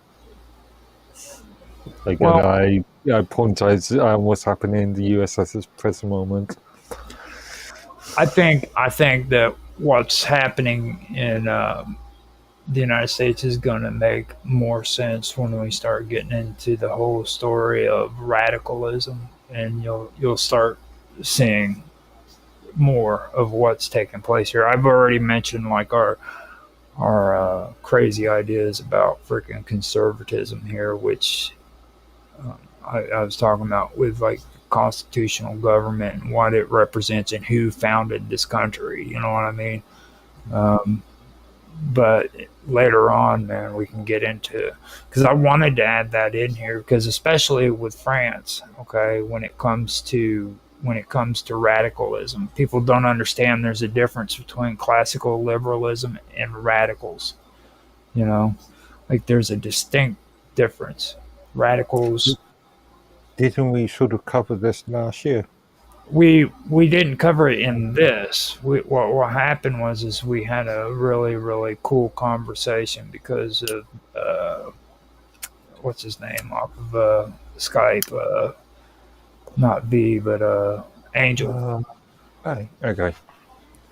Like, and well, I point out what's happening in the US at this present moment. I think that what's happening in the United States is going to make more sense when we start getting into the whole story of radicalism, and you'll start seeing more of what's taking place here. I've already mentioned like our crazy ideas about freaking conservatism here, which I was talking about with like constitutional government and what it represents and who founded this country. You know what I mean? Um, but later on, man, we can get into because I wanted to add that in here because especially with France, okay, when it comes to radicalism, people don't understand there's a difference between classical liberalism and radicals. You know, like there's a distinct difference. Radicals, Didn't we sort of cover this last year? we didn't cover it in this. What happened was is we had a really cool conversation because of what's his name off of Skype, not V, but Angel. Okay.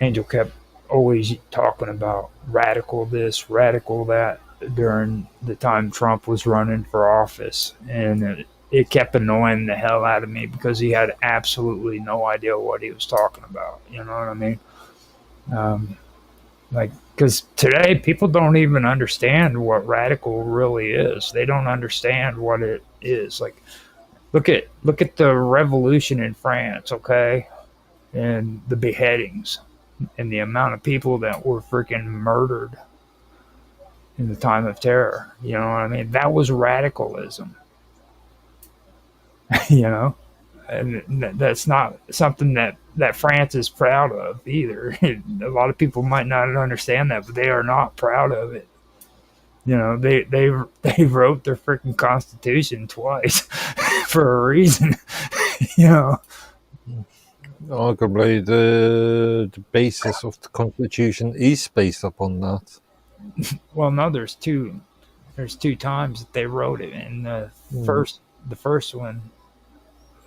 Angel kept always talking about radical this, radical that during the time Trump was running for office, and it kept annoying the hell out of me because he had absolutely no idea what he was talking about. You know what I mean? Um, Like, because today people don't even understand what radical really is. They don't understand what it is. Like, look at the revolution in France, okay, and the beheadings and the amount of people that were freaking murdered in the time of terror. You know what I mean? That was radicalism. You know, and that's not something that France is proud of either. A lot of people might not understand that, but they are not proud of it. You know, they wrote their freaking constitution twice for a reason. You know, Arguably, the basis of the Constitution is based upon that. well, no, there's two times that they wrote it, and the Mm. first one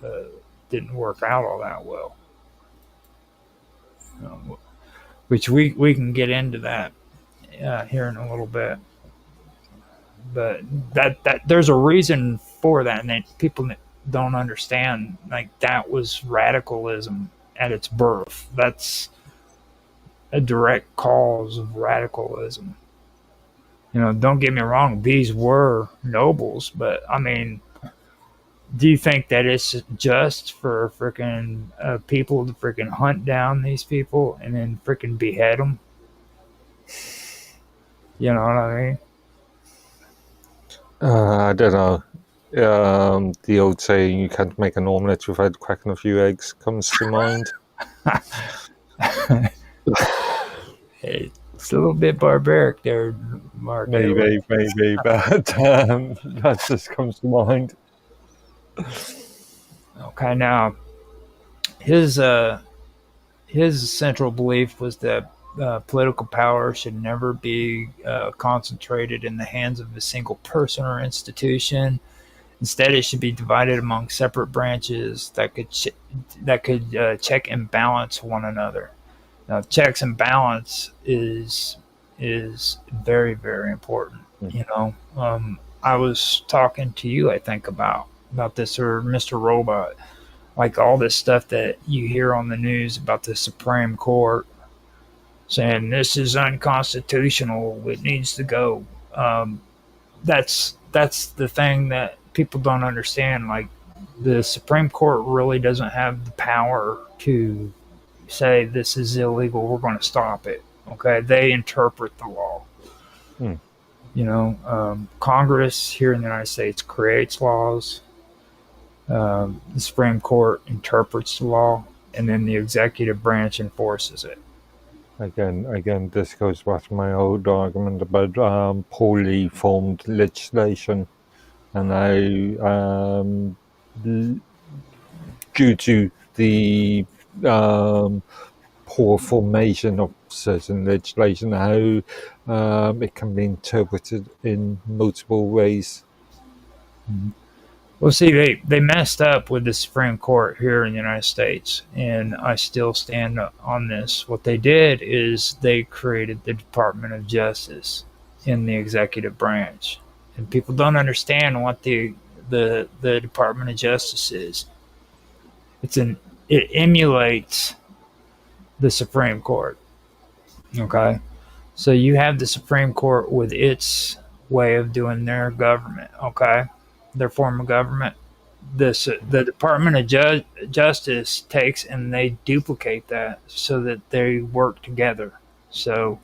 uh, didn't work out all that well. Which we can get into that here in a little bit. But that there's a reason for that, and that people don't understand. Like, that was radicalism at its birth. That's a direct cause of radicalism. You know, don't get me wrong; these were nobles, but I mean, do you think that it's just for freaking people to freaking hunt down these people and then freaking behead them? You know what I mean? I don't know. The old saying, you can't make an omelette without cracking a few eggs, comes to mind. It's a little bit barbaric there, Mark. Maybe, but that just comes to mind. Okay, now his uh, his central belief was that political power should never be concentrated in the hands of a single person or institution. Instead, it should be divided among separate branches that could check and balance one another. Now, checks and balance is very, very important. Mm. You know, I was talking to you, I think, about this, or Mr. Robot, like all this stuff that you hear on the news about the Supreme Court saying this is unconstitutional, it needs to go. That's the thing that people don't understand. Like, the Supreme Court really doesn't have the power to say this is illegal. We're going to stop it. Okay, they interpret the law. Hmm. You know, Congress here in the United States creates laws. The Supreme Court interprets the law, and then the executive branch enforces it. Again, this goes back to my old argument about poorly formed legislation, and due to the poor formation of certain legislation, how it can be interpreted in multiple ways. Well, see, they messed up with the Supreme Court here in the United States, and I still stand on this. What they did is they created the Department of Justice in the executive branch, and people don't understand what the Department of Justice is. It emulates the Supreme Court. Okay, so you have the Supreme Court with its way of doing their government. Okay, their form of government. The Department of Justice takes and they duplicate that so that they work together. So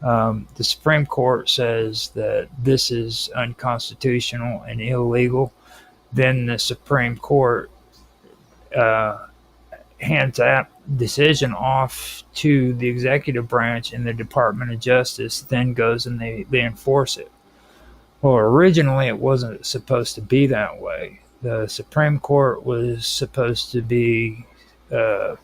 the Supreme Court says that this is unconstitutional and illegal. Then the Supreme Court uh, hands that decision off to the executive branch, and the Department of Justice then goes and they enforce it. Well, originally it wasn't supposed to be that way. The Supreme Court was supposed to be uh,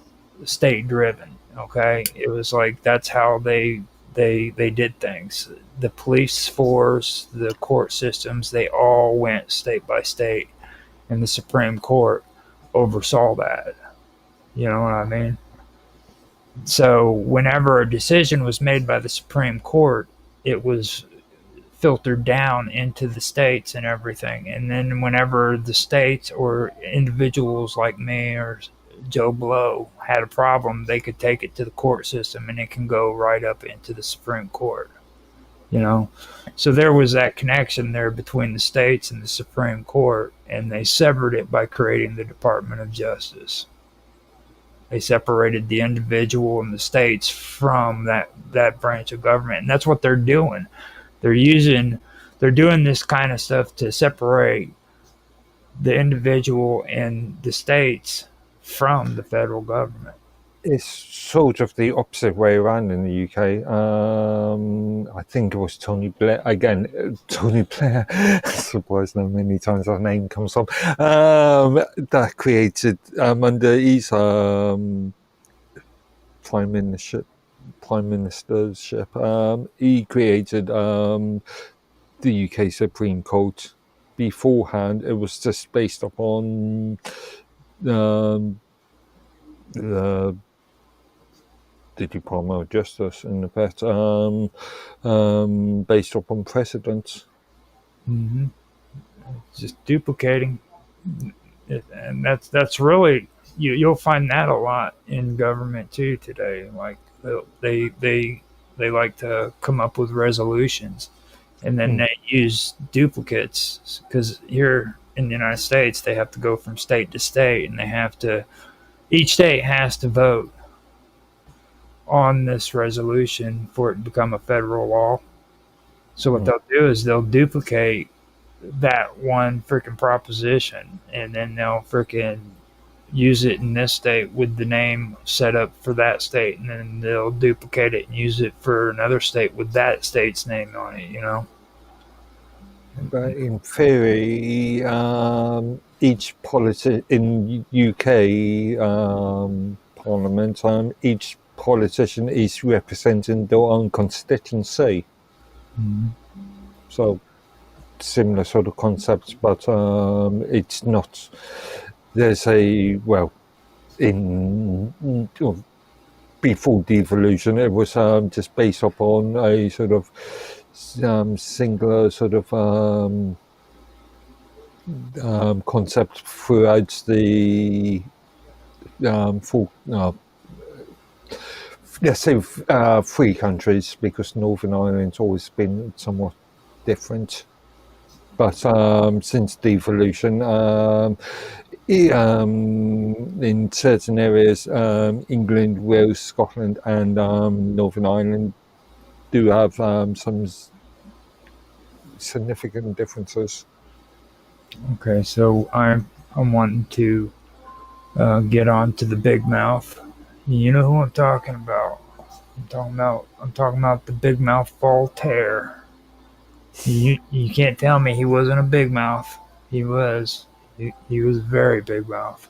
state driven. Okay, it was like that's how they did things. The police force, the court systems, they all went state by state, and the Supreme Court oversaw that. You know what I mean? So whenever a decision was made by the Supreme Court, it was filtered down into the states and everything. And then whenever the states or individuals like me or Joe Blow had a problem, they could take it to the court system and it can go right up into the Supreme Court. You know, so there was that connection there between the states and the Supreme Court, and they severed it by creating the Department of Justice. They separated the individual and the states from that branch of government, and that's what they're doing. They're using they're doing this kind of stuff to separate the individual and the states from the federal government. It's sort of the opposite way around in the UK. I think it was Tony Blair again. Tony Blair, surprised how many times that name comes up. That created under his prime ministership. He created the UK Supreme Court. Beforehand, it was just based upon the Department of Justice in effect, based upon precedents. Mm-hmm. Just duplicating, and that's really you'll find that a lot in government too today. Like they like to come up with resolutions, and then they use duplicates because here in the United States they have to go from state to state, and each state has to vote on this resolution for it to become a federal law. So what they'll do is they'll duplicate that one freaking proposition, and then they'll freaking use it in this state with the name set up for that state, and then they'll duplicate it and use it for another state with that state's name on it, you know? But in theory, each in UK Parliament, each politician is representing their own constituency. Mm-hmm. So similar sort of concepts, but it's not. There's before devolution, it was just based upon a sort of singular sort of concept throughout the let's say 3 countries, because Northern Ireland's always been somewhat different. But since devolution, in certain areas, England, Wales, Scotland, and Northern Ireland do have some significant differences. Okay, so I'm wanting to get on to the big mouth. You know who I'm talking about? I'm talking about the big mouth Voltaire. You can't tell me he wasn't a big mouth. He was. He was very big mouth.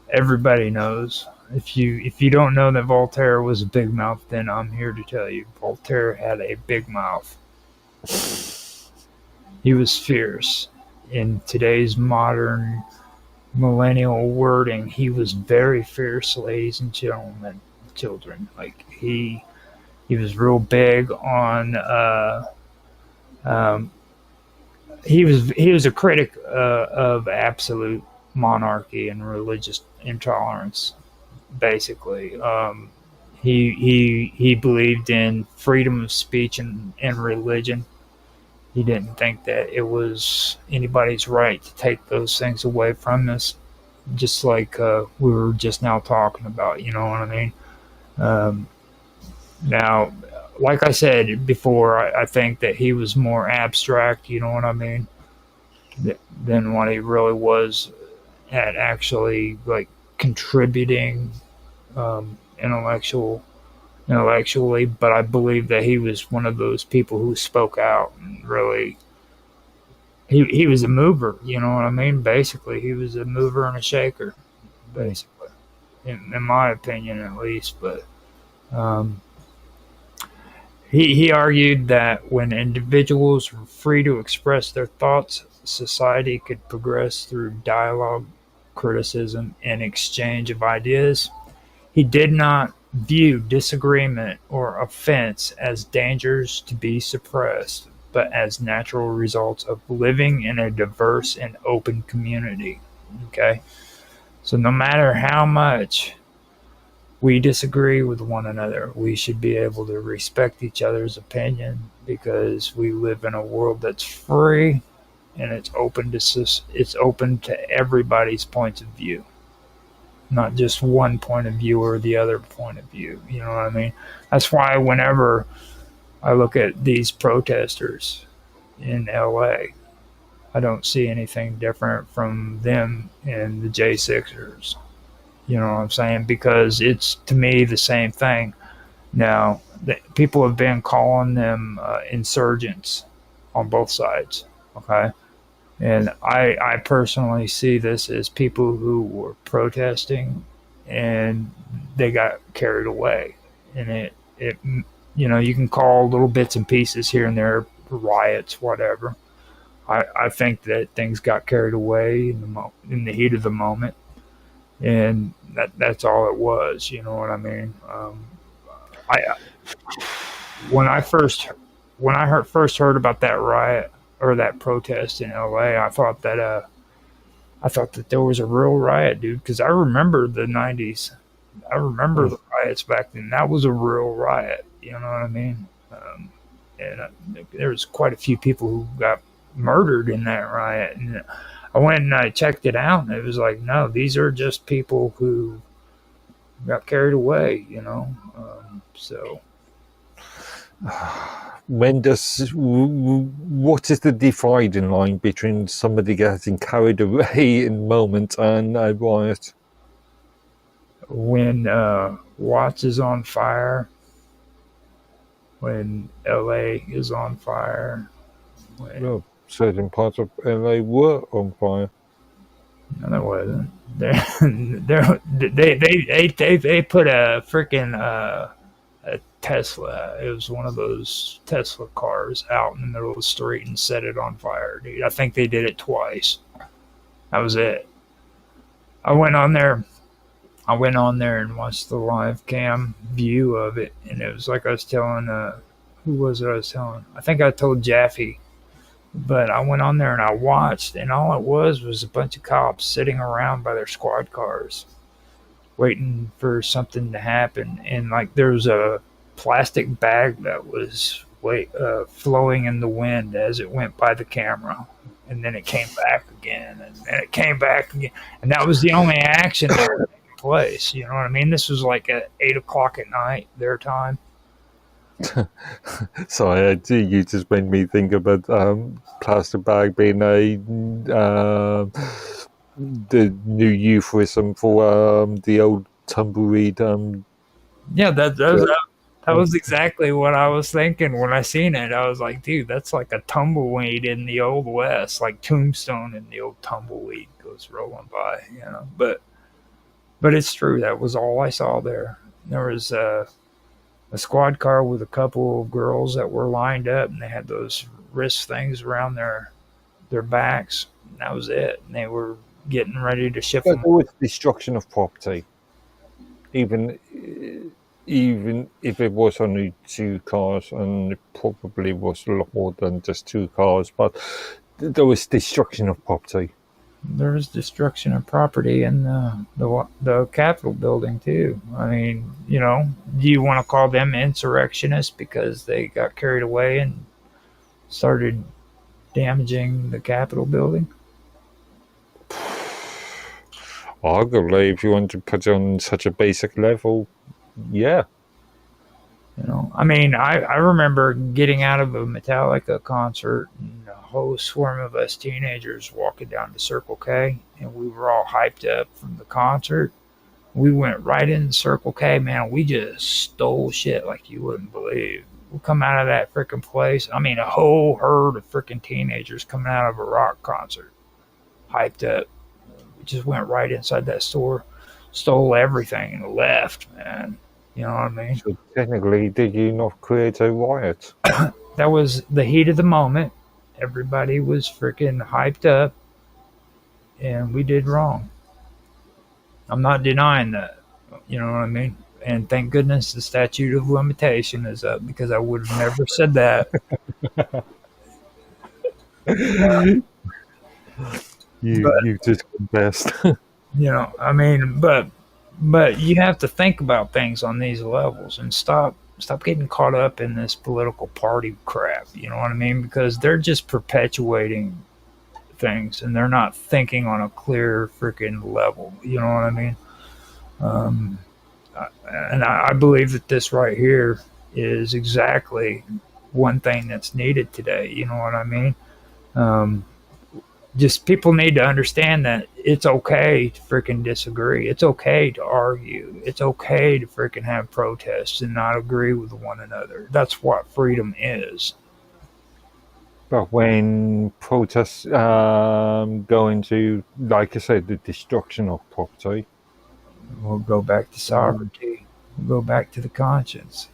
Everybody knows. If you don't know that Voltaire was a big mouth, then I'm here to tell you Voltaire had a big mouth. He was fierce. In today's modern millennial wording, he was very fierce, ladies and children. Like he was real big on. He was a critic of absolute monarchy and religious intolerance. Basically, he believed in freedom of speech and religion. He didn't think that it was anybody's right to take those things away from us, just like we were just now talking about. You know what I mean? Now, like I said before, I think that he was more abstract, you know what I mean, than what he really was at actually like contributing intellectually. But I believe that he was one of those people who spoke out and really. He was a mover, you know what I mean? Basically, he was a mover and a shaker, basically, in my opinion at least. But he argued that when individuals were free to express their thoughts, society could progress through dialogue, criticism, and exchange of ideas. He did not view disagreement or offense as dangers to be suppressed, but as natural results of living in a diverse and open community. Okay? So no matter how much we disagree with one another, we should be able to respect each other's opinion because we live in a world that's free and it's open to everybody's points of view, not just one point of view or the other point of view. You know what I mean? That's why whenever I look at these protesters in LA, I don't see anything different from them and the J6ers. You know what I'm saying? Because it's to me the same thing. Now, people have been calling them insurgents on both sides. Okay. And I personally see this as people who were protesting and they got carried away. And you can call little bits and pieces here and there riots, whatever. I think that things got carried away in the heat of the moment, and that's all it was. You know what I mean? I when I first first heard about that riot or that protest in LA, I thought that there was a real riot, dude. Because I remember the '90s. I remember Mm. the riots back then. That was a real riot. You know what I mean? And there was quite a few people who got murdered in that riot. And I went and I checked it out, and it was like, no, these are just people who got carried away. So When does what is the dividing line between somebody getting carried away in moment and a riot? when Watts is on fire, when LA is on fire, when Well, certain parts of LA were on fire. no, there wasn't. They put a freaking a Tesla. It was one of those Tesla cars out in the middle of the street and set it on fire, dude. I think they did it twice. That was it. I went on there. I went on there and watched the live cam view of it, and it was like I was telling who was it I was telling? I think I told Jaffe, but I went on there and I watched, and all it was a bunch of cops sitting around by their squad cars, waiting for something to happen. And like there's a plastic bag that was flowing in the wind as it went by the camera, and then it came back again, and then it came back again, and that was the only action that was taking place. You know what I mean? This was like at 8 o'clock at night their time. Sorry, you just made me think about plastic bag being the new euphemism for the old tumbleweed. Yeah, Uh, that was exactly what I was thinking when I seen it. I was like, dude, that's like a tumbleweed in the old west, like Tombstone in the old tumbleweed goes rolling by, but it's true. That was all I saw there. There was a squad car with a couple of girls that were lined up, and they had those wrist things around their backs. And that was it. And they were getting ready to ship but them. there was destruction of property, even even if it was only two cars, and it probably was a lot more than just two cars, but there was destruction of property. There was destruction of property in the Capitol building too. I mean, do you want to call them insurrectionists because they got carried away and started damaging the Capitol building? Arguably, if you want to put it on such a basic level, yeah. I mean, I remember getting out of a Metallica concert and a whole swarm of us teenagers walking down to Circle K, and we were all hyped up from the concert. We went right into Circle K, man. We just stole shit like you wouldn't believe. We come out of that freaking place. I mean, a whole herd of freaking teenagers coming out of a rock concert, hyped up. We just went right inside that store, stole everything, and left, man. You know what I mean? So technically, did you not create a riot? That was the heat of the moment. Everybody was freaking hyped up, and we did wrong. I'm not denying that. You know what I mean? And thank goodness the statute of limitation is up because I would have never said that. You But you just confessed. I mean, but you have to think about things on these levels and stop getting caught up in this political party crap. You know what I mean? Because they're just perpetuating things and they're not thinking on a clear freaking level. You know what I mean? Um, and I believe that this right here is exactly one thing that's needed today. You know what I mean? Um, just people need to understand that it's okay to freaking disagree. It's okay to argue. It's okay to freaking have protests and not agree with one another. That's what freedom is. But when protests go into, like I said, the destruction of property, We'll go back to mm, sovereignty. We'll go back to the conscience.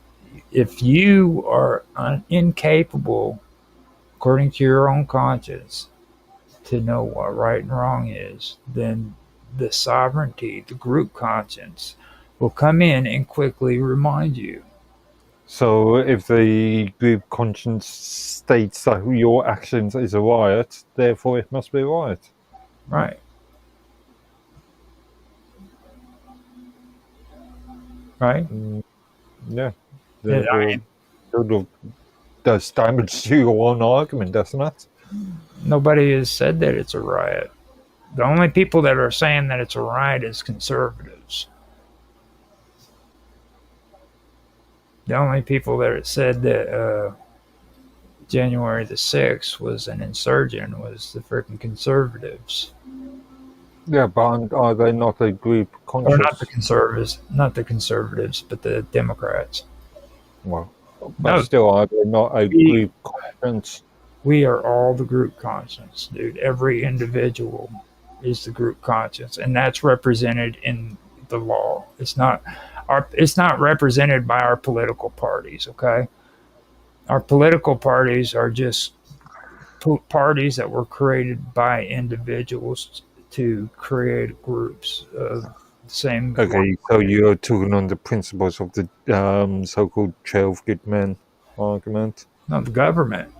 If you are incapable, according to your own conscience, to know what right and wrong is, then the sovereignty, the group conscience, will come in and quickly remind you. so if the group conscience states that your actions is a riot, therefore it must be a riot. Right, right. Mm, yeah, I therefore mean, sort of does damage to your own argument, doesn't it? nobody has said that it's a riot. The only people that are saying that it's a riot is conservatives. The only people that said that January the 6th was an insurgent was the freaking conservatives. Yeah, but are they not a group Or not the conscious? conservatives, not the conservatives, but the Democrats. Well, but No, still, are they not a we group conscience? we are all the group conscience, dude. Every individual is the group conscience, and that's represented in the law. It's not represented by our political parties. Okay, our political parties are just parties that were created by individuals to create groups of the same, Okay, so you're talking on the principles of the so-called 12 good men argument. not the government.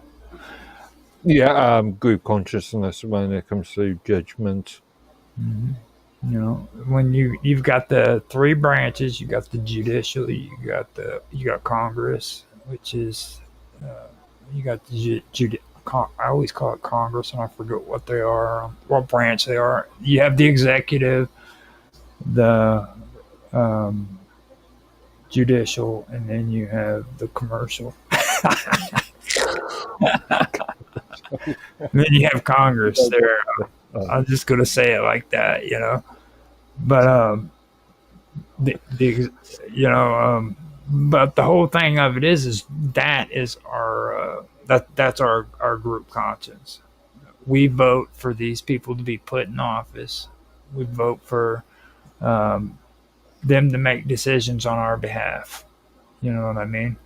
Yeah, group consciousness when it comes to judgment. Mhm. When you've got the three branches, you got the judicial, you got Congress, which is you got the I always call it Congress, and I forget what they are, what branch they are. You have the executive, the um, judicial, and then you have the commercial. And then you have Congress there. Uh, I'm just gonna say it like that. But the you know but the whole thing of it is that is our that's our group conscience. We vote for these people to be put in office. We vote for um, them to make decisions on our behalf. You know what I mean?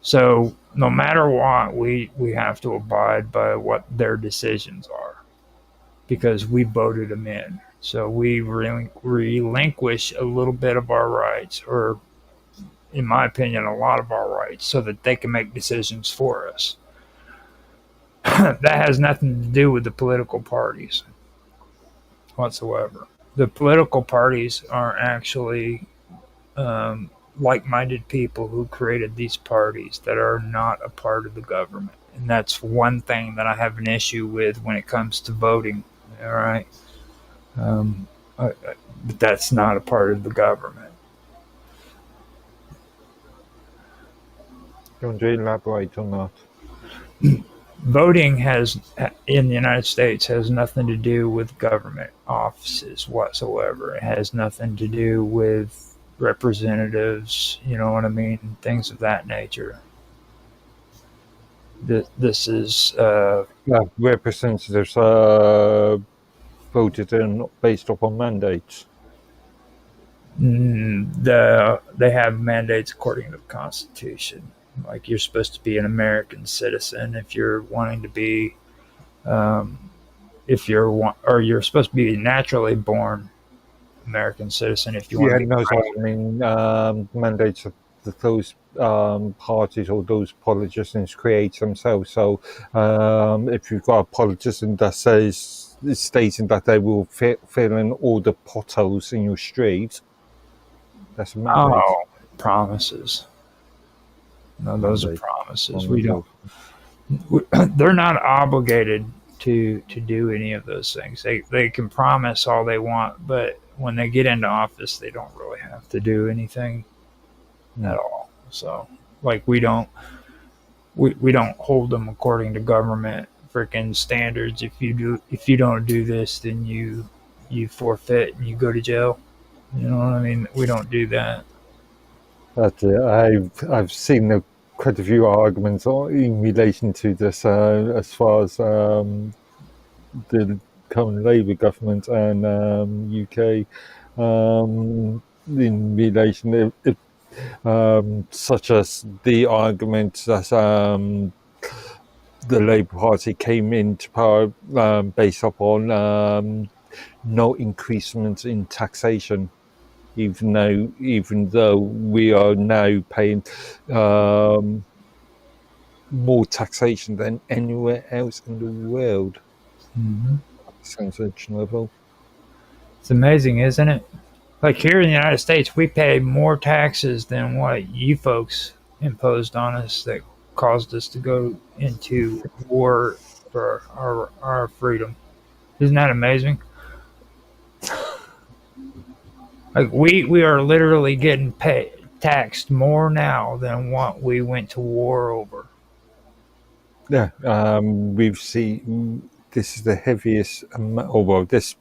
So no matter what, we have to abide by what their decisions are because we voted them in. So we relinquish a little bit of our rights, or in my opinion, a lot of our rights, so that they can make decisions for us. That has nothing to do with the political parties whatsoever. The political parties are actually like minded people who created these parties that are not a part of the government. And that's one thing that I have an issue with when it comes to voting. All right. Um, but that's not a part of the government. Can you elaborate on that? Voting has in the United States has nothing to do with government offices whatsoever. It has nothing to do with representatives, you know what I mean, things of that nature. This is Representatives voted in based upon mandates. they have mandates according to the Constitution. Like you're supposed to be an American citizen if you're wanting to be, um, if you're or you're supposed to be naturally born American citizen if you want Yeah, to be no, so I president. mean mandates that those parties or those politicians create themselves. So if you've got a politician that says stating that they will fill in all the potholes in your street. That's mad. Oh, promises. No, those are Monday. promises. We don't. Wonderful. They're not obligated to do any of those things. They can promise all they want, but when they get into office, they don't really have to do anything at all. So, like we don't hold them according to government freaking standards. If you don't do this, then you forfeit and you go to jail. You know what I mean? We don't do that. But I've seen quite a few arguments in relation to this, as far as the current Labour government and UK, in relation, such as the argument that the Labour Party came into power based upon no increasement in taxation, even though we are now paying more taxation than anywhere else in the world. Mm-hmm. Percentage level. It's amazing, isn't it? Like here in the United States, we pay more taxes than what you folks imposed on us that caused us to go into war for our freedom. Isn't that amazing? Like we are literally getting taxed more now than what we went to war over. Yeah, we've seen this is the heaviest, well, this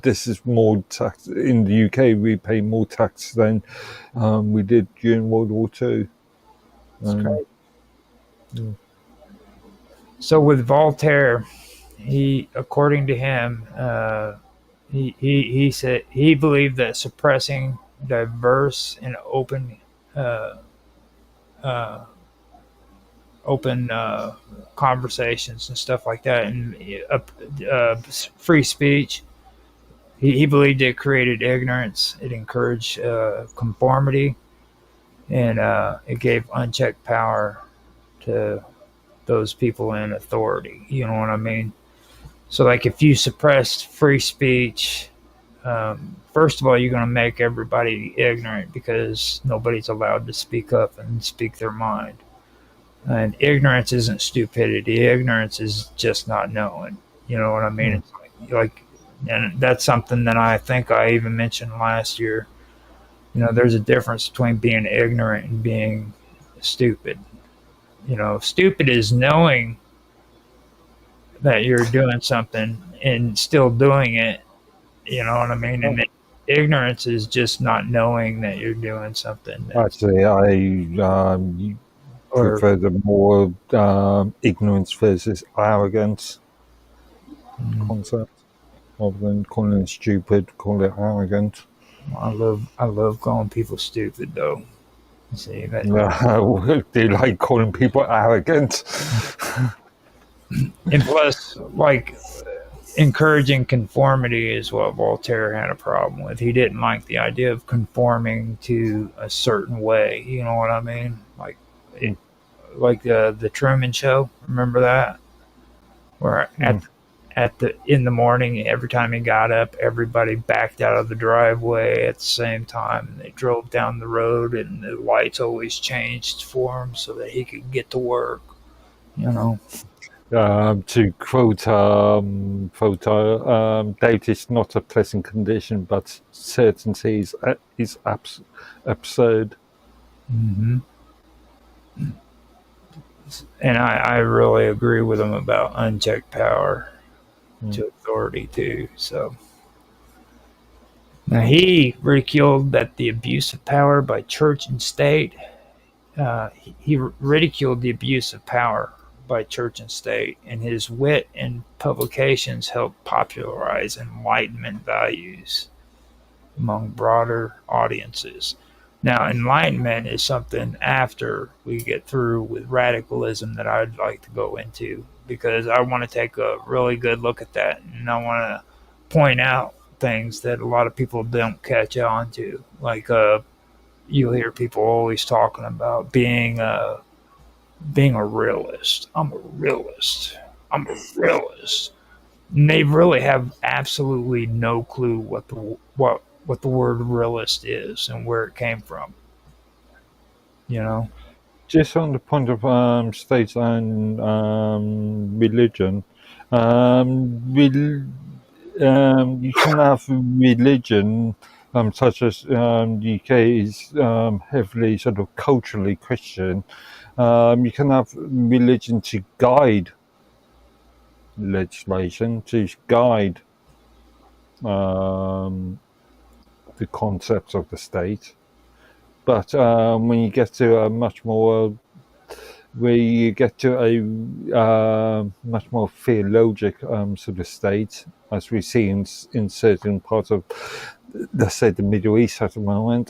this is more tax in the UK. We pay more tax than we did during World War II. That's great. So with Voltaire, according to him, he said he believed that suppressing diverse and uh, uh, open conversations and stuff like that, and free speech. He believed it created ignorance, it encouraged conformity, and it gave unchecked power to those people in authority. You know what I mean? So, like, if you suppress free speech, first of all, you're going to make everybody ignorant because nobody's allowed to speak up and speak their mind. And ignorance isn't stupidity. Ignorance is just not knowing. You know what I mean? It's like, and that's something that I think I even mentioned last year. You know, there's a difference between being ignorant and being stupid. You know, stupid is knowing that you're doing something and still doing it. You know what I mean? And ignorance is just not knowing that you're doing something. Actually, I prefer the more ignorance versus arrogance concept, rather than calling it stupid, call it arrogant. I love calling people stupid though. See that? Do you like calling people arrogant? And plus, like, encouraging conformity is what Voltaire had a problem with. He didn't like the idea of conforming to a certain way. You know what I mean? Like the Truman Show. Remember that? Where in the morning, every time he got up, everybody backed out of the driveway at the same time, and they drove down the road, and the lights always changed for him so that he could get to work. You know. To quote doubt is not a pleasant condition, but certainty is absurd. Mm-hmm. And I really agree with him about unchecked power to authority too. So now he ridiculed that the abuse of power by church and state. He ridiculed the abuse of power by church and state, and his wit and publications helped popularize Enlightenment values among broader audiences. Now, Enlightenment is something after we get through with radicalism that I'd like to go into, because I want to take a really good look at that, and I want to point out things that a lot of people don't catch on to. Like, you'll hear people always talking about being being a realist. I'm a realist. I'm a realist. And they really have absolutely no clue what the word realist is and where it came from. You know, Just on the point of states and religion, you can have religion, such as the UK is heavily sort of culturally Christian. You can have religion to guide legislation, to guide um, the concepts of the state. But when you get to a much more, where you get to a much more theologic sort of state, as we see in certain parts of, let's say, the Middle East at the moment,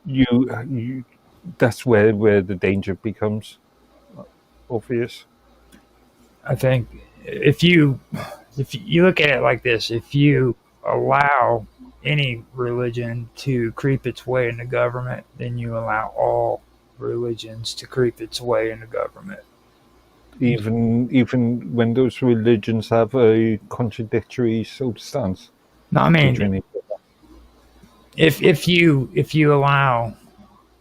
you that's where the danger becomes obvious. I think if you if you look at it like this, if you allow any religion to creep its way into government, then you allow all religions to creep its way into government. Even when those religions have a contradictory sort of stance No, I mean between each if you allow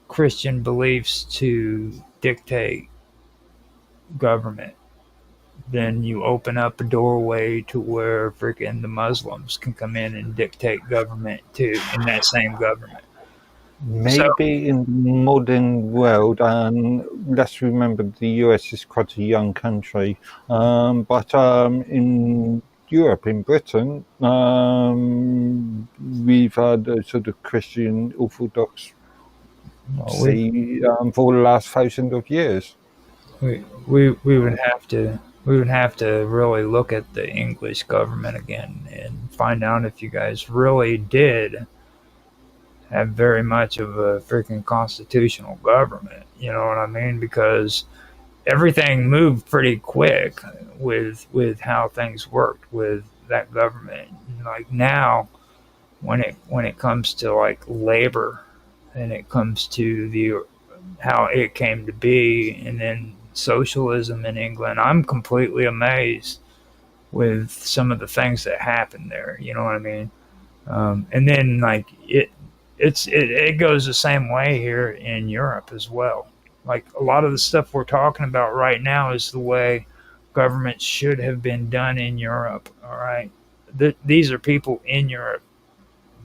Christian beliefs to dictate government, then you open up a doorway to where freaking the Muslims can come in and dictate government too in that same government. So maybe in the modern world, and let's remember the US is quite a young country, but in Europe, in Britain, we've had a sort of Christian Orthodox we see for the last thousands of years. we would have to really look at the English government again and find out if you guys really did have very much of a freaking constitutional government. You know what I mean? Because everything moved pretty quick with how things worked with that government. Like now, when it comes to like labor, and it comes to the how it came to be, and then socialism in England, I'm completely amazed with some of the things that happened there. You know what I mean? And then like it goes the same way here in Europe as well. Like a lot of the stuff we're talking about right now is the way government should have been done in Europe. All right, these are people in Europe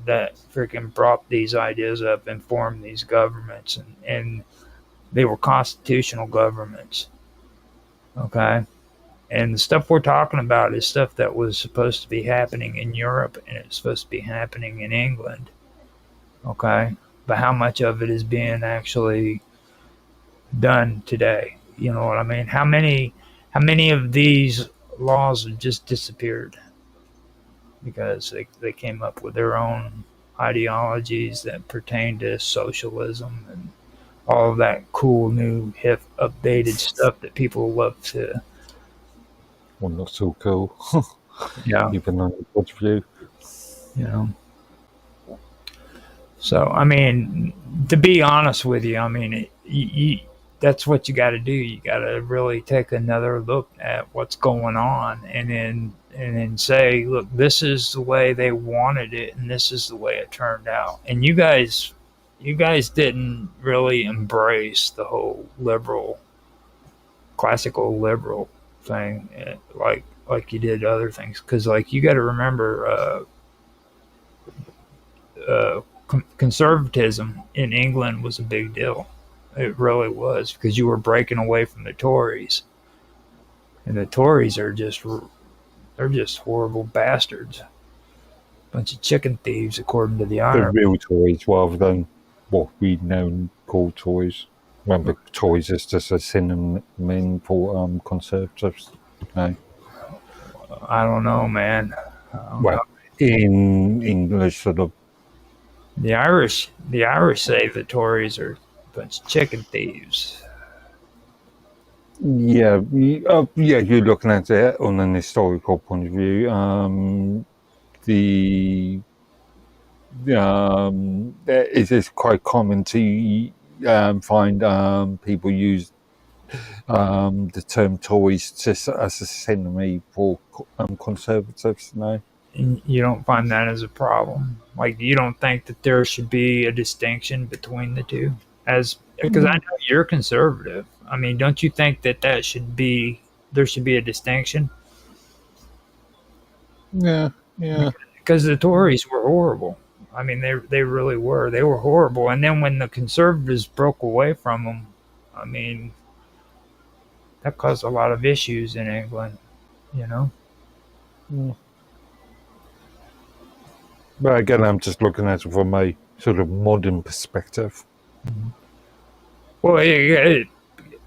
that freaking brought these ideas up and formed these governments, and they were constitutional governments. Okay, and the stuff we're talking about is stuff that was supposed to be happening in Europe and it's supposed to be happening in England. Okay, but how much of it is being actually done today? You know what I mean? How many of these laws have just disappeared because they came up with their own ideologies that pertain to socialism and all of that cool new hip updated stuff that people love to. Well, not so cool, Yeah, even on the point of view. you know. So I mean, to be honest with you, I mean, that's what you got to do. You got to really take another look at what's going on, and then say, look, this is the way they wanted it, and this is the way it turned out. And you guys didn't really embrace the whole liberal, classical liberal thing, like you did other things, because like you got to remember. Conservatism in England was a big deal. It really was because you were breaking away from the Tories, and the Tories are just they're just horrible bastards, bunch of chicken thieves, according to the The Irish. real Tories rather than what we now call Tories. Remember, Tories is just a synonym for conservatives. No. I don't know, man. I don't know. Well, in English, sort of. The Irish say the Tories are a bunch of chicken thieves. Yeah, yeah, you're looking at it on an historical point of view. The it is quite common to find people use the term Tories just as a synonym for conservatives now. And you don't find that as a problem. Like you don't think that there should be a distinction between the two, as because I Mm, know you're conservative. I mean, don't you think that there should be a distinction? yeah, yeah. Because the Tories were horrible. I mean, they really were. They were horrible. And then when the conservatives broke away from them, I mean, that caused a lot of issues in England. You know. Mm. But again, I'm just looking at it from a sort of modern perspective. Well,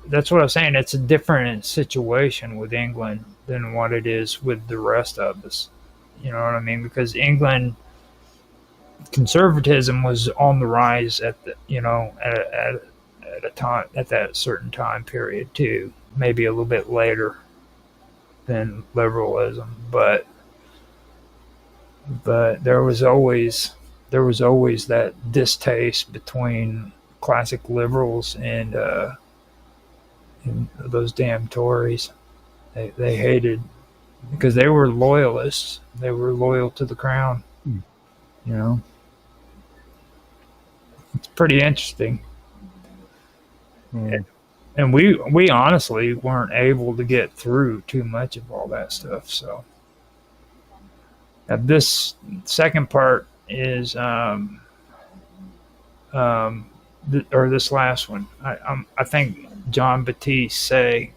that's what I'm saying. It's a different situation with England than what it is with the rest of us. You know what I mean? Because England conservatism was on the rise at the at a time at that certain time period too. Maybe a little bit later than liberalism, but there was always that distaste between classic liberals and those damn Tories. They hated because they were loyalists. They were loyal to the crown. Mm. You know, it's pretty interesting. Mm. And we honestly weren't able to get through too much of all that stuff. So this second part is or this last one. I think John Baptiste Say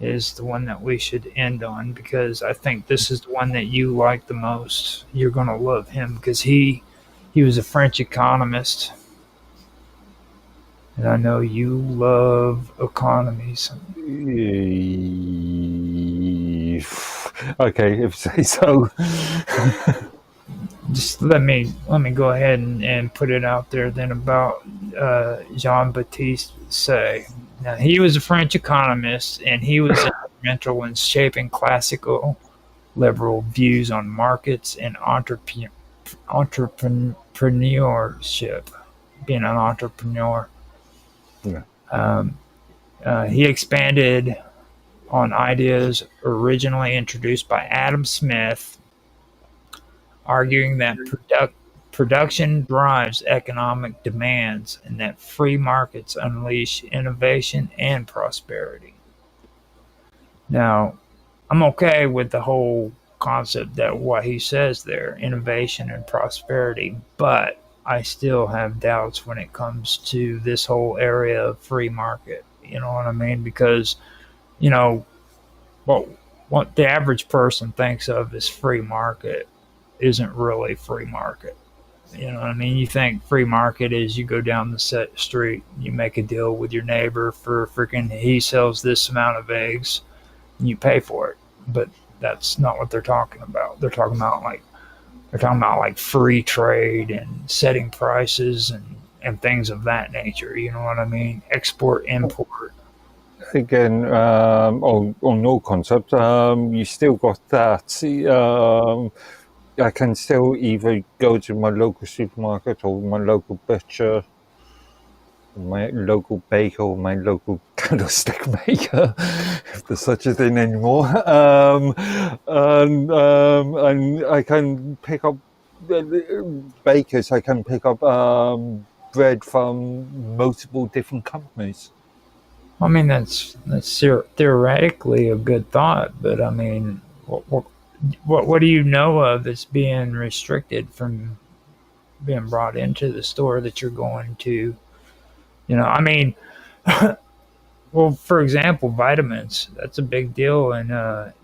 is the one that we should end on because I think this is the one that you like the most. You're gonna love him because he was a French economist, and I know you love economies. Okay, if you say so. Just let me go ahead and put it out there then about Jean Baptiste Say. Now he was a French economist and he was instrumental in shaping classical liberal views on markets and entrepreneurship, being an entrepreneur. Yeah. He expanded on ideas originally introduced by Adam Smith, arguing that production drives economic demands and that free markets unleash innovation and prosperity. Now, I'm okay with the whole concept that what he says there, innovation and prosperity, but I still have doubts when it comes to this whole area of free market. You know what I mean? Because, you know, what the average person thinks of as free market isn't really free market. You know what I mean? You think free market is you go down the street, you make a deal with your neighbor for freaking, he sells this amount of eggs, and you pay for it. But that's not what they're talking about. They're talking about like free trade and setting prices and things of that nature. You know what I mean? Export, import. Again, on your concept, you still got that. I can still either go to my local supermarket or my local butcher, my local baker, or my local candlestick maker, if there's such a thing anymore. And I can pick up bakers. I can pick up bread from multiple different companies. I mean, that's theoretically a good thought, but I mean, what do you know of that's being restricted from being brought into the store that you're going to? You know, I mean, well, for example, vitamins. That's a big deal in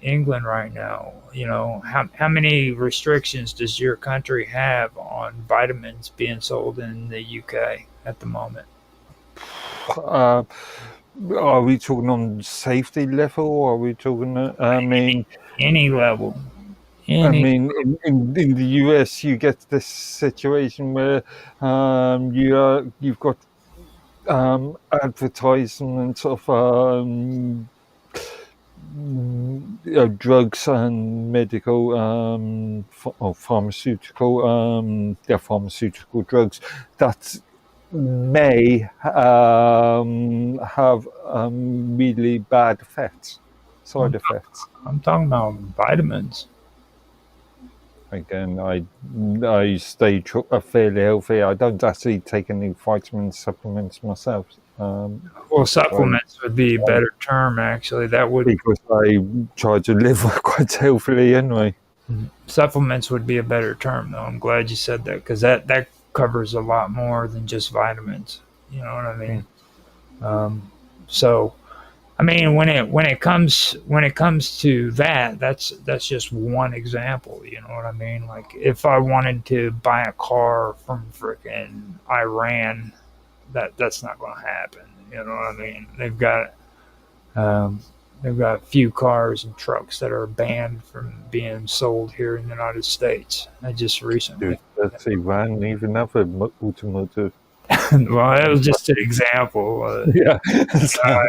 England right now. You know, how many restrictions does your country have on vitamins being sold in the UK at the moment? Uh, are we talking on safety level, or are we talking? Any level, I any. mean, in the US, you get this situation where you've got advertisements of drugs and medical or pharmaceutical drugs that may have really bad effects, side I'm, effects. I'm talking about vitamins. Again, I stay fairly healthy. I don't actually take any vitamin supplements myself. Well, Because supplements would be a better term, actually. That would I try to live quite healthily anyway. Supplements would be a better term, though. I'm glad you said that because that covers a lot more than just vitamins. You know what I Mm. mean? So, I mean, when it comes to that, that's just one example. You know what I mean? Like if I wanted to buy a car from frickin' Iran, that's not going to happen. You know what I mean? Um, they've got a few cars and trucks that are banned from being sold here in the United States. I just recently. Dude, that's Iran, even other automotive. Well, that was just an example. Yeah,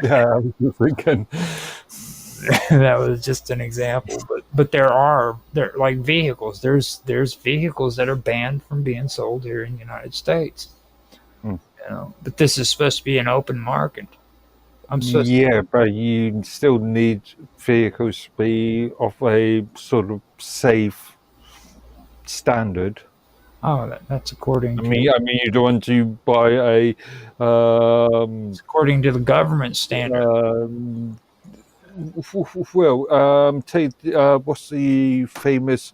yeah, I was just thinking. That was just an example, but there like vehicles. There's vehicles that are banned from being sold here in the United States. Mm. You know, but this is supposed to be an open market. I'm supposed to, Yeah, but you still need vehicles to be of a sort of safe standard. oh, that's according to You don't want to buy according to the government standard. um, take what's the famous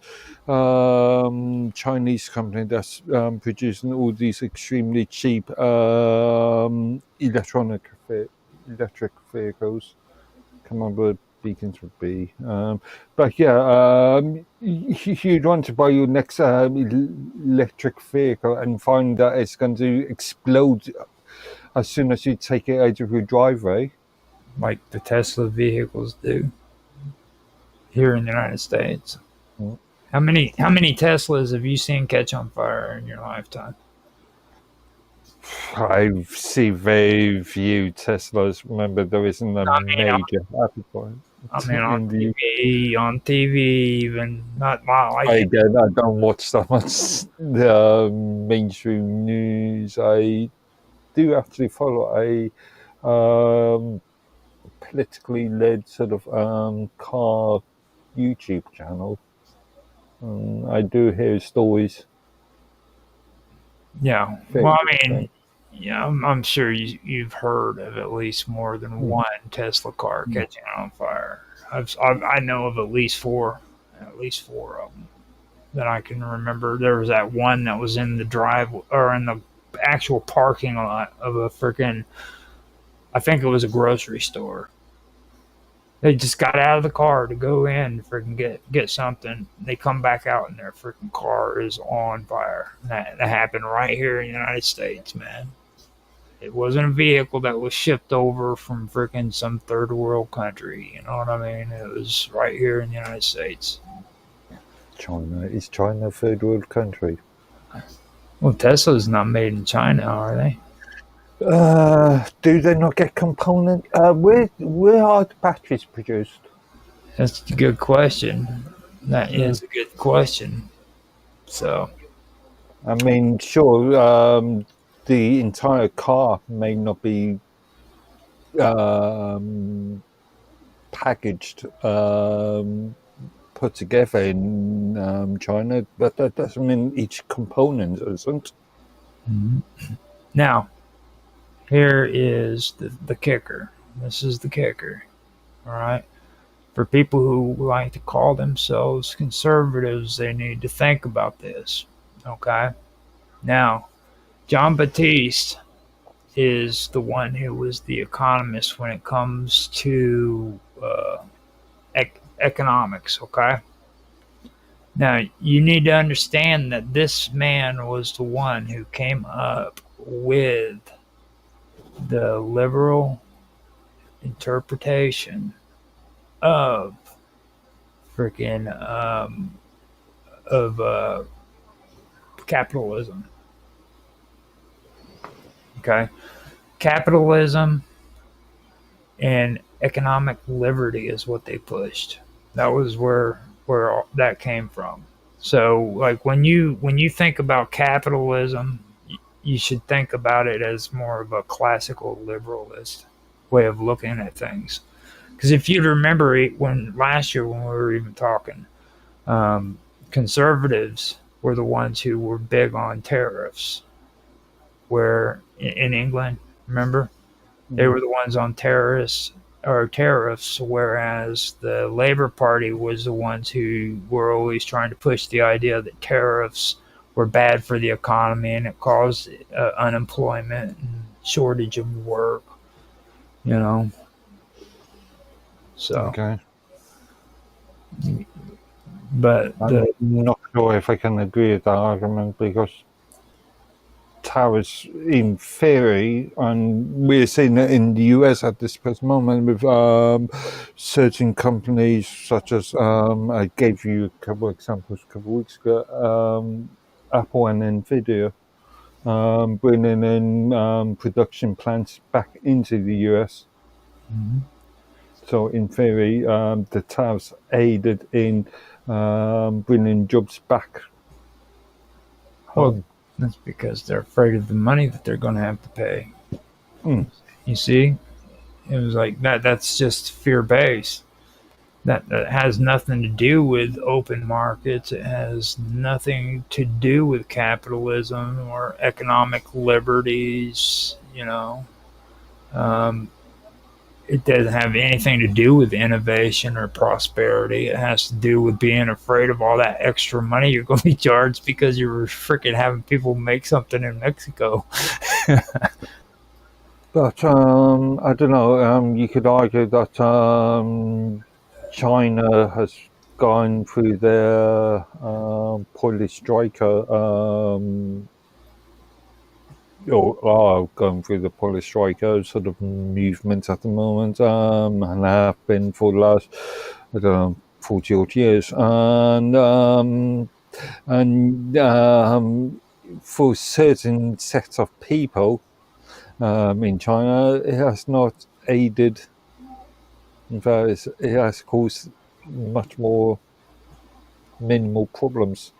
Chinese company that's producing all these extremely cheap electric vehicles? Can't remember what beacons would be. But yeah, you'd want to buy your next electric vehicle and find that it's going to explode as soon as you take it out of your driveway. Like the Tesla vehicles do here in the United States. Mm. How many Teslas have you seen catch on fire in your lifetime? I see very few Teslas. Remember, there isn't a I mean, major appetite I mean in the. on TV, even not like Again, I don't watch that much the mainstream news. I do actually follow a politically led sort of car YouTube channel. I do hear stories. yeah. Very Well, I mean, interesting. yeah, I'm sure you've heard of at least more than one Tesla car Mm. catching on fire. I know of at least four of them that I can remember. There was that one that was in the drive or in the actual parking lot of a freaking, I think it was a grocery store. They just got out of the car to go in and freaking get something. They come back out and their freaking car is on fire. That happened right here in the United States, man. It wasn't a vehicle that was shipped over from freaking some third world country. You know what I mean? It was right here in the United States. China is China a third world country? Well, Tesla's not made in China, are they? Do they not get component? Where are the batteries produced? That's a good question. That is a good question. So, I mean, sure, the entire car may not be packaged, put together in China, but that doesn't mean each component isn't. now, here is the kicker. This is the kicker. All right. For people who like to call themselves conservatives, they need to think about this. Okay. Now, John Batiste is the one who was the economist when it comes to economics. Okay. Now, you need to understand that this man was the one who came up with the liberal interpretation of freaking of capitalism. Okay, capitalism and economic liberty is what they pushed. That was where all that came from. So, like when you think about capitalism, you should think about it as more of a classical liberalist way of looking at things. Because if you remember when last year when we were even talking, um, conservatives were the ones who were big on tariffs. Where in England, remember, they Mm. were the ones on tariffs, whereas the Labor Party was the ones who were always trying to push the idea that tariffs were bad for the economy and it caused unemployment and shortage of work. You know, so Okay. but I'm not sure if I can agree with that argument because tariffs, in theory, and we're seeing it in the US at this present moment with certain companies, such as I gave you a couple of examples a couple of weeks ago, Apple and Nvidia. Bringing in production plants back into the US. Mhm. So, in theory, the tariffs aided in bringing jobs back Well, home. that's because they're afraid of the money that they're going to have to pay. Mm. You see, it was like that. That's just fear based. That has nothing to do with open markets. It has nothing to do with capitalism or economic liberties. Um, it doesn't have anything to do with innovation or prosperity. It has to do with being afraid of all that extra money you're going to be charged because you're freaking having people make something in Mexico. But I don't know. You could argue that China has gone through their polystriker or are going through the polystriker sort of movement at the moment, and have been for the last, I don't know, 40 odd years. And for certain sets of people in China, it has not aided. In fact, it has caused much more minimal problems.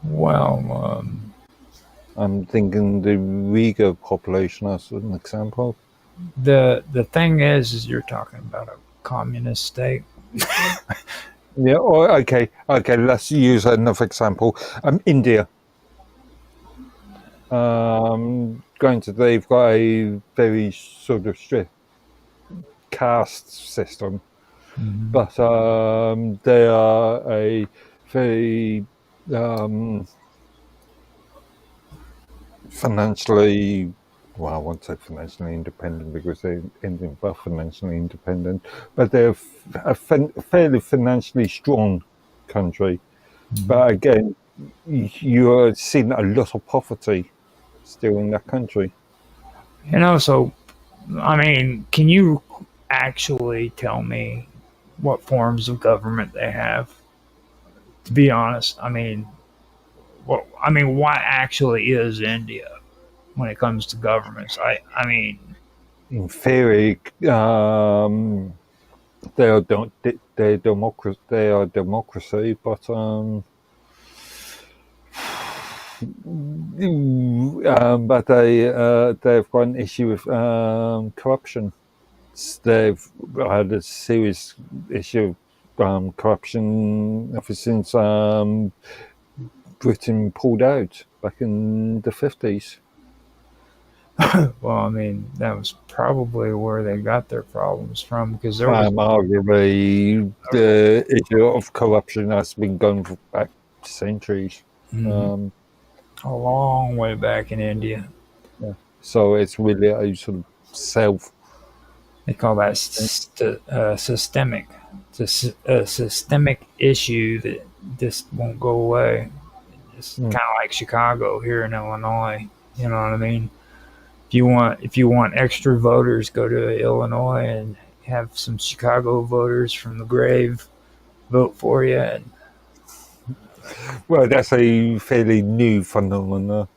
Well, I'm thinking the Uyghur population as an example. the thing is you're talking about a communist state. Yeah. Okay. Let's use another example. India. Granted, they've got a very sort of strict caste system, Mhm. but they are a very financially, well, I won't say financially independent because they're Indian, but financially independent, but they're a fairly financially strong country. Mhm. But again, you're seeing a lot of poverty still in that country. So I mean, can you actually tell me what forms of government they have? To be honest, what actually is India when it comes to governments? I mean, In theory, they are they are democracy, but they've got an issue with corruption. They've had a serious issue of corruption ever since Britain pulled out back in the 50s. well, I mean, that was probably where they got their problems from because there was Arguably, the issue of corruption has been going for back centuries. Mhm. Um, a long way back in India. yeah. So it's really a sort of self. They call that systemic. It's a systemic issue that just won't go away. It's Mm. kind of like Chicago here in Illinois. You know what I mean? If you want extra voters, go to Illinois and have some Chicago voters from the grave vote for you. And Well, that's a fairly new phenomenon.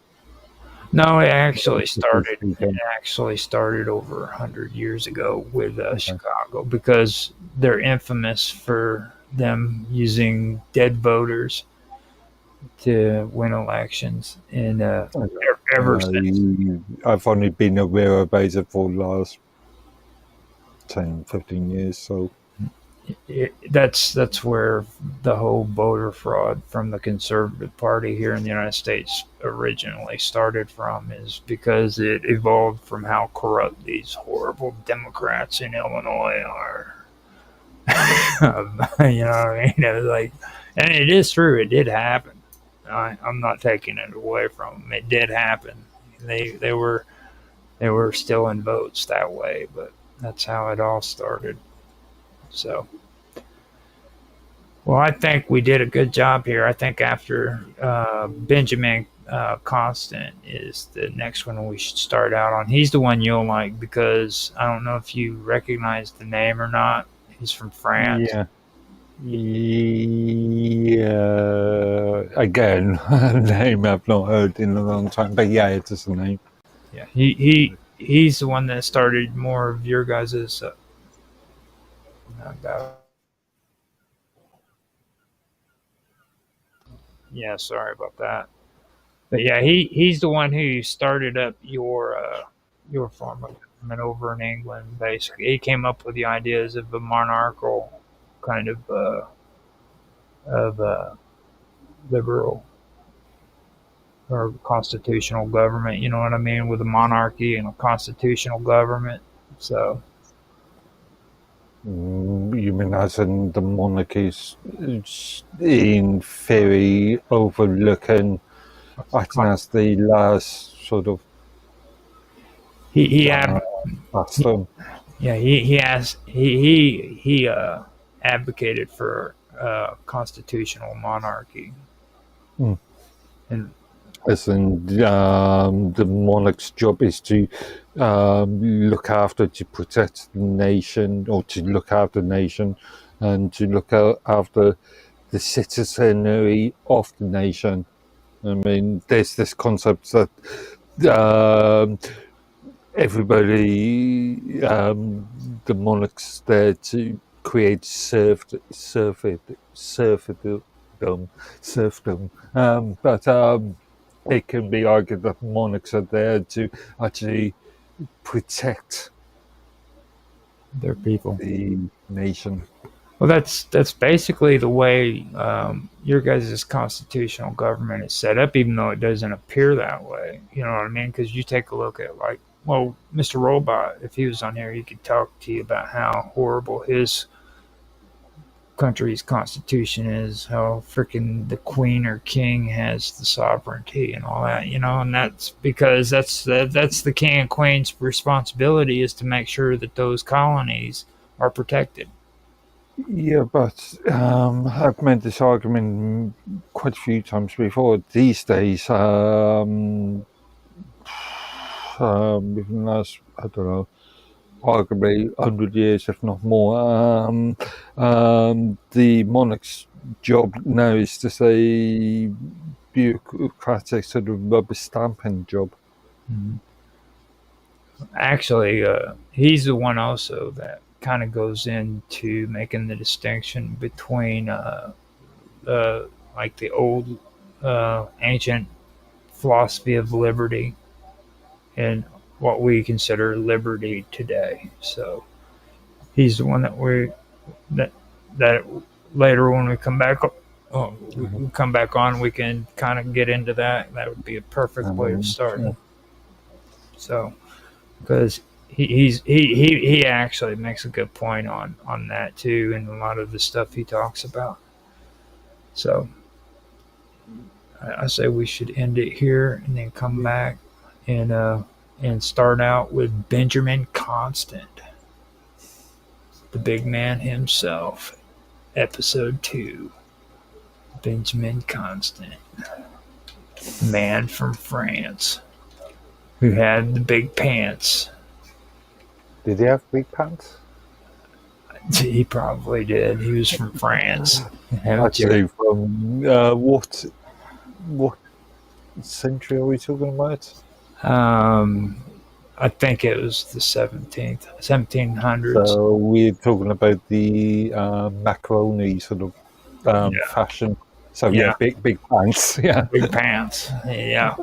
no, it actually started. It Speaking. actually started over 100 years ago with Okay. Chicago because they're infamous for them using dead voters to win elections, and ever Uh, since. I've only been aware about it for the last 10, 15 years. So That's where the whole voter fraud from the Conservative Party here in the United States originally started from, is because it evolved from how corrupt these horrible Democrats in Illinois are. You know what I mean? It was like, and it is true. It did happen. I'm not taking it away from them. It did happen. They were still in votes that way, but that's how it all started. So, well, I think we did a good job here. I think after Benjamin Constant is the next one we should start out on. He's the one you'll like because I don't know if you recognize the name or not. He's from France. yeah, yeah. Again, a name I've not heard in a long time, but yeah, it is a name. Yeah, he's the one that started more of your guys's. About, yeah, sorry about that. But yeah, he's the one who started up your form of government over in England. Basically, he came up with the ideas of a monarchical kind of liberal or constitutional government. You know what I mean, with a monarchy and a constitutional government. So You mean as in the monarchies in theory overlooking, acting as the last sort of he uh, had bastion? yeah he advocated for constitutional monarchy. Mm. And As in the monarch's job is to look after, to protect the nation, or to look after the nation, and to look after the citizenry of the nation. I mean, there's this concept that um, everybody, the monarch's there to create serfdom. But it can be argued that monarchs are there to actually protect their people. the nation. Well, that's basically the way your guys' constitutional government is set up, even though it doesn't appear that way. You know what I mean? Because you take a look at, like, well, Mr. Robot, if he was on here, he could talk to you about how horrible his country's constitution is, how freaking the queen or king has the sovereignty and all that, and that's because that's the king and queen's responsibility, is to make sure that those colonies are protected. Yeah, but I've made this argument quite a few times before. These days, within the last, I don't know, arguably 100 years, if not more, the monarch's job now is just a bureaucratic sort of rubber stamping job. Mm-hmm. Actually, he's the one also that kind of goes into making the distinction between like the old ancient philosophy of liberty and what we consider liberty today. So he's the one that later when we come back. Oh, we come back on. We can kind of get into that. That would be a perfect way of starting. Yeah. So, because he actually makes a good point on that too, and a lot of the stuff he talks about. So I say we should end it here and then come back and start out with Benjamin Constant, the big man himself, episode 2. Benjamin Constant, man from France, who had the big pants. Did he have big pants? He probably did. He was from France. Actually, from what century are we talking about? I think it was the 1700s. So we're talking about the macaroni sort of fashion. So Yeah. big thanks. Yeah. Big pants. Yeah.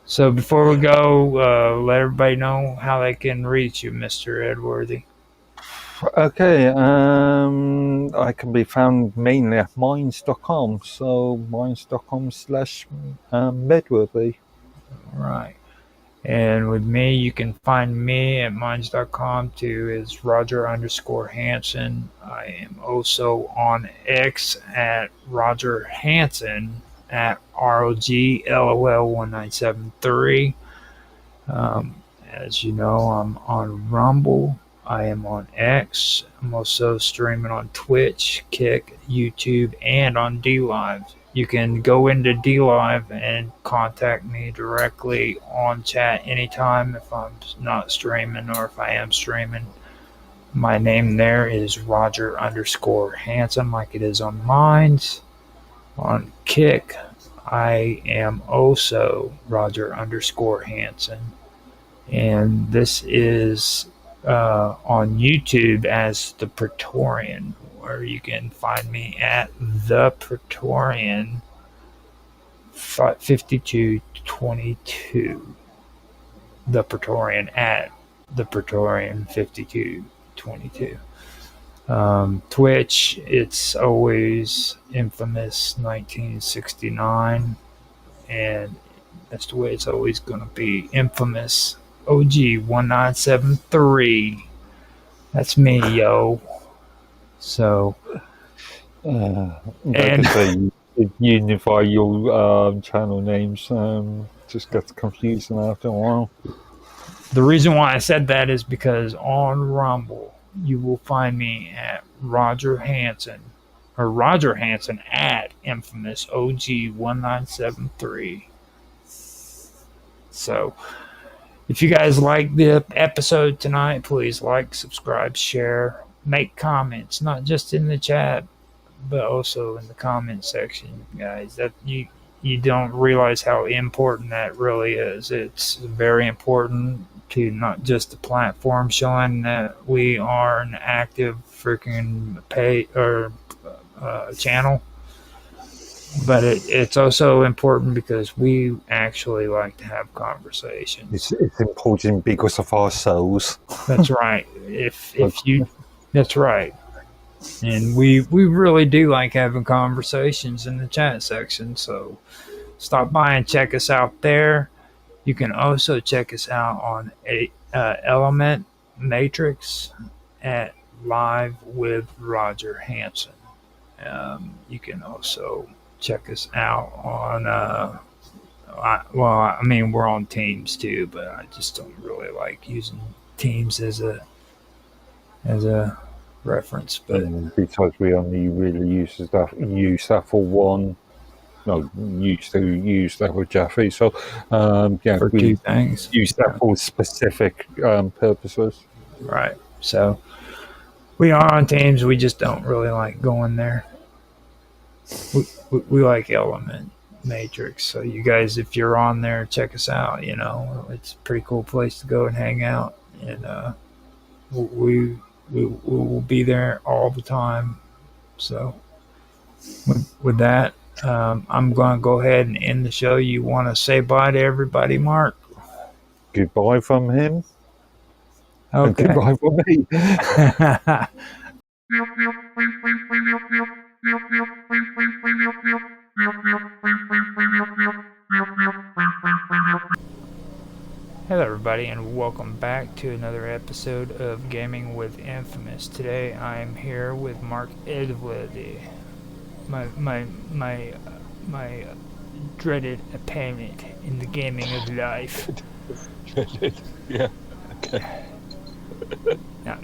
So before we go, let everybody know how they can reach you, Mr. Edworthy. Okay, I can be found mainly at minds.com, so minds.com/Medworthy. Right. And with me, you can find me at minds.com too, is Roger underscore Hanson. I am also on X at Roger Hanson at ROGLOL1973. As you know, I'm on Rumble. I am on X. I'm also streaming on Twitch, Kick, YouTube, and on DLive. You can go into DLive and contact me directly on chat anytime if I'm not streaming or if I am streaming. My name there is Roger underscore Hanson, like it is on Minds. On Kick, I am also Roger underscore Hanson. And this is on YouTube as the Praetorian, where you can find me at the Praetorian 5222. The Praetorian at the Praetorian 5222. Twitch, it's always infamous 1969, and that's the way it's always going to be. Infamous OG 1973. That's me, yo. So, Like I say, you unify your channel names. Just gets confusing after a while. the reason why I said that is because on Rumble, you will find me at Roger Hanson, or Roger Hanson at Infamous OG 1973. So, if you guys like the episode tonight, please like, subscribe, share, make comments, not just in the chat, but also in the comment section, guys. That you don't realize how important that really is. It's very important to not just the platform showing that we are an active freaking pay or channel, but it's also important because we actually like to have conversations. It's important because of our souls. That's right. If you, that's right. And we really do like having conversations in the chat section. So stop by and check us out there. You can also check us out on Element Matrix at Live with Roger Hanson. You can also check us out on I mean, we're on Teams too, but I just don't really like using Teams as a reference. But because we only really use that for one. No, used to use that with Jaffe. So yeah, for we two things, use that for specific purposes. right? So we are on Teams. We just don't really like going there. We like Element Matrix. So you guys, if you're on there, check us out. You know, it's a pretty cool place to go and hang out, and we will be there all the time. So with that, I'm going to go ahead and end the show. You want to say bye to everybody, Mark? Goodbye from him. Okay. And goodbye from me. Hello, everybody, and welcome back to another episode of Gaming with Infamous. Today, I am here with Mark Edworthy, my dreaded opponent in the gaming of life. Dreaded, yeah. Okay.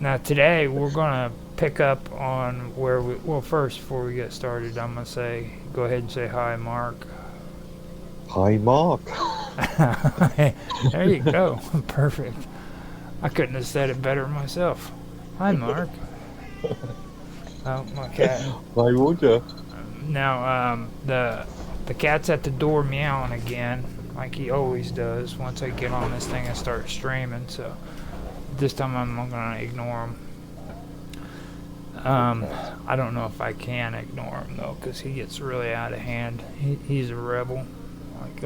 Now today we're gonna pick up on where we. Well, first, before we get started, I'm gonna go ahead and say hi, Mark. Hi, Mark. There you go. Perfect. I couldn't have said it better myself. Hi, Mark. Oh, my cat. Hi, Roger. Now, the cat's at the door meowing again, like he always does once I get on this thing and start streaming. So this time I'm not gonna ignore him. I don't know if I can ignore him though, because he gets really out of hand. He's a rebel. Like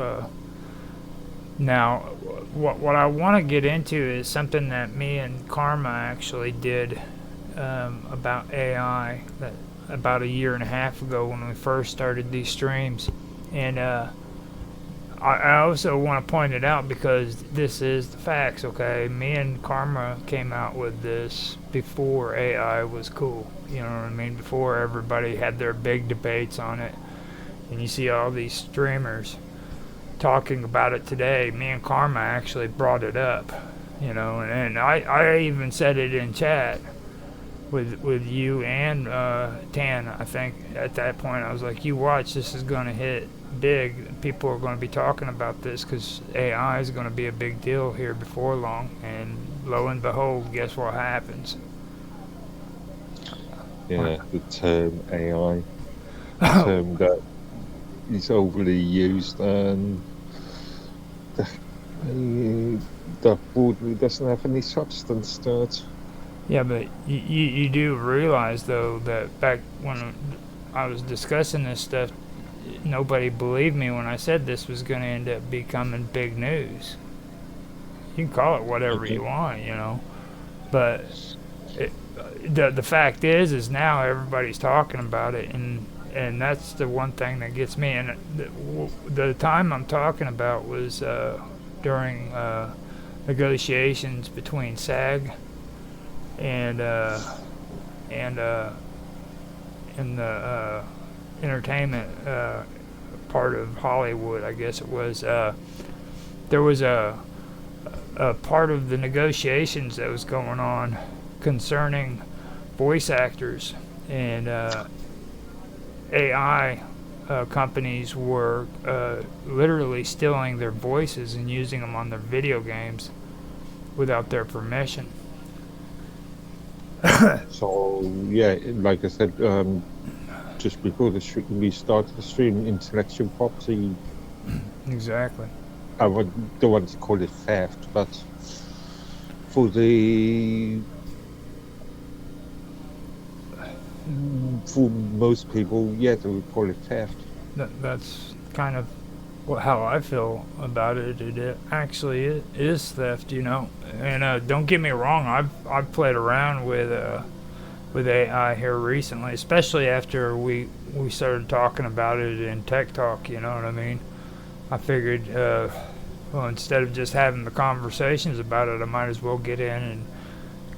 now, what I want to get into is something that me and Karma actually did about AI that about a year and a half ago when we first started these streams, and I also want to point it out because this is the facts. Okay, me and Karma came out with this before AI was cool. You know what I mean? Before everybody had their big debates on it, and you see all these streamers talking about it today. Me and Karma actually brought it up. You know, and I even said it in chat with you and Tan. I think at that point I was like, "You watch, this is gonna hit big. People are going to be talking about this because AI is going to be a big deal here before long." And lo and behold, guess what happens? Yeah, the term AI, a term that is overly used and that broadly doesn't have any substance to it. Yeah, but you do realize though that back when I was discussing this stuff, nobody believed me when I said this was going to end up becoming big news. You can call it whatever Okay. you want, you know, but it, the fact is now everybody's talking about it, and that's the one thing that gets me. And the time I'm talking about was during negotiations between SAG and and uh, and the entertainment part of Hollywood, I guess it was. There was a part of the negotiations that was going on concerning voice actors, and AI companies were literally stealing their voices and using them on their video games without their permission. So yeah, like I said, just before we started the stream, intellectual property. Exactly. Don't want to call it theft, but for most people, yeah, they would call it theft. That's kind of how I feel about it. It actually is theft, you know. And don't get me wrong, I've played around with AI here recently, especially after we started talking about it in Tech Talk. You know what I mean? I figured, well, instead of just having the conversations about it, I might as well get in and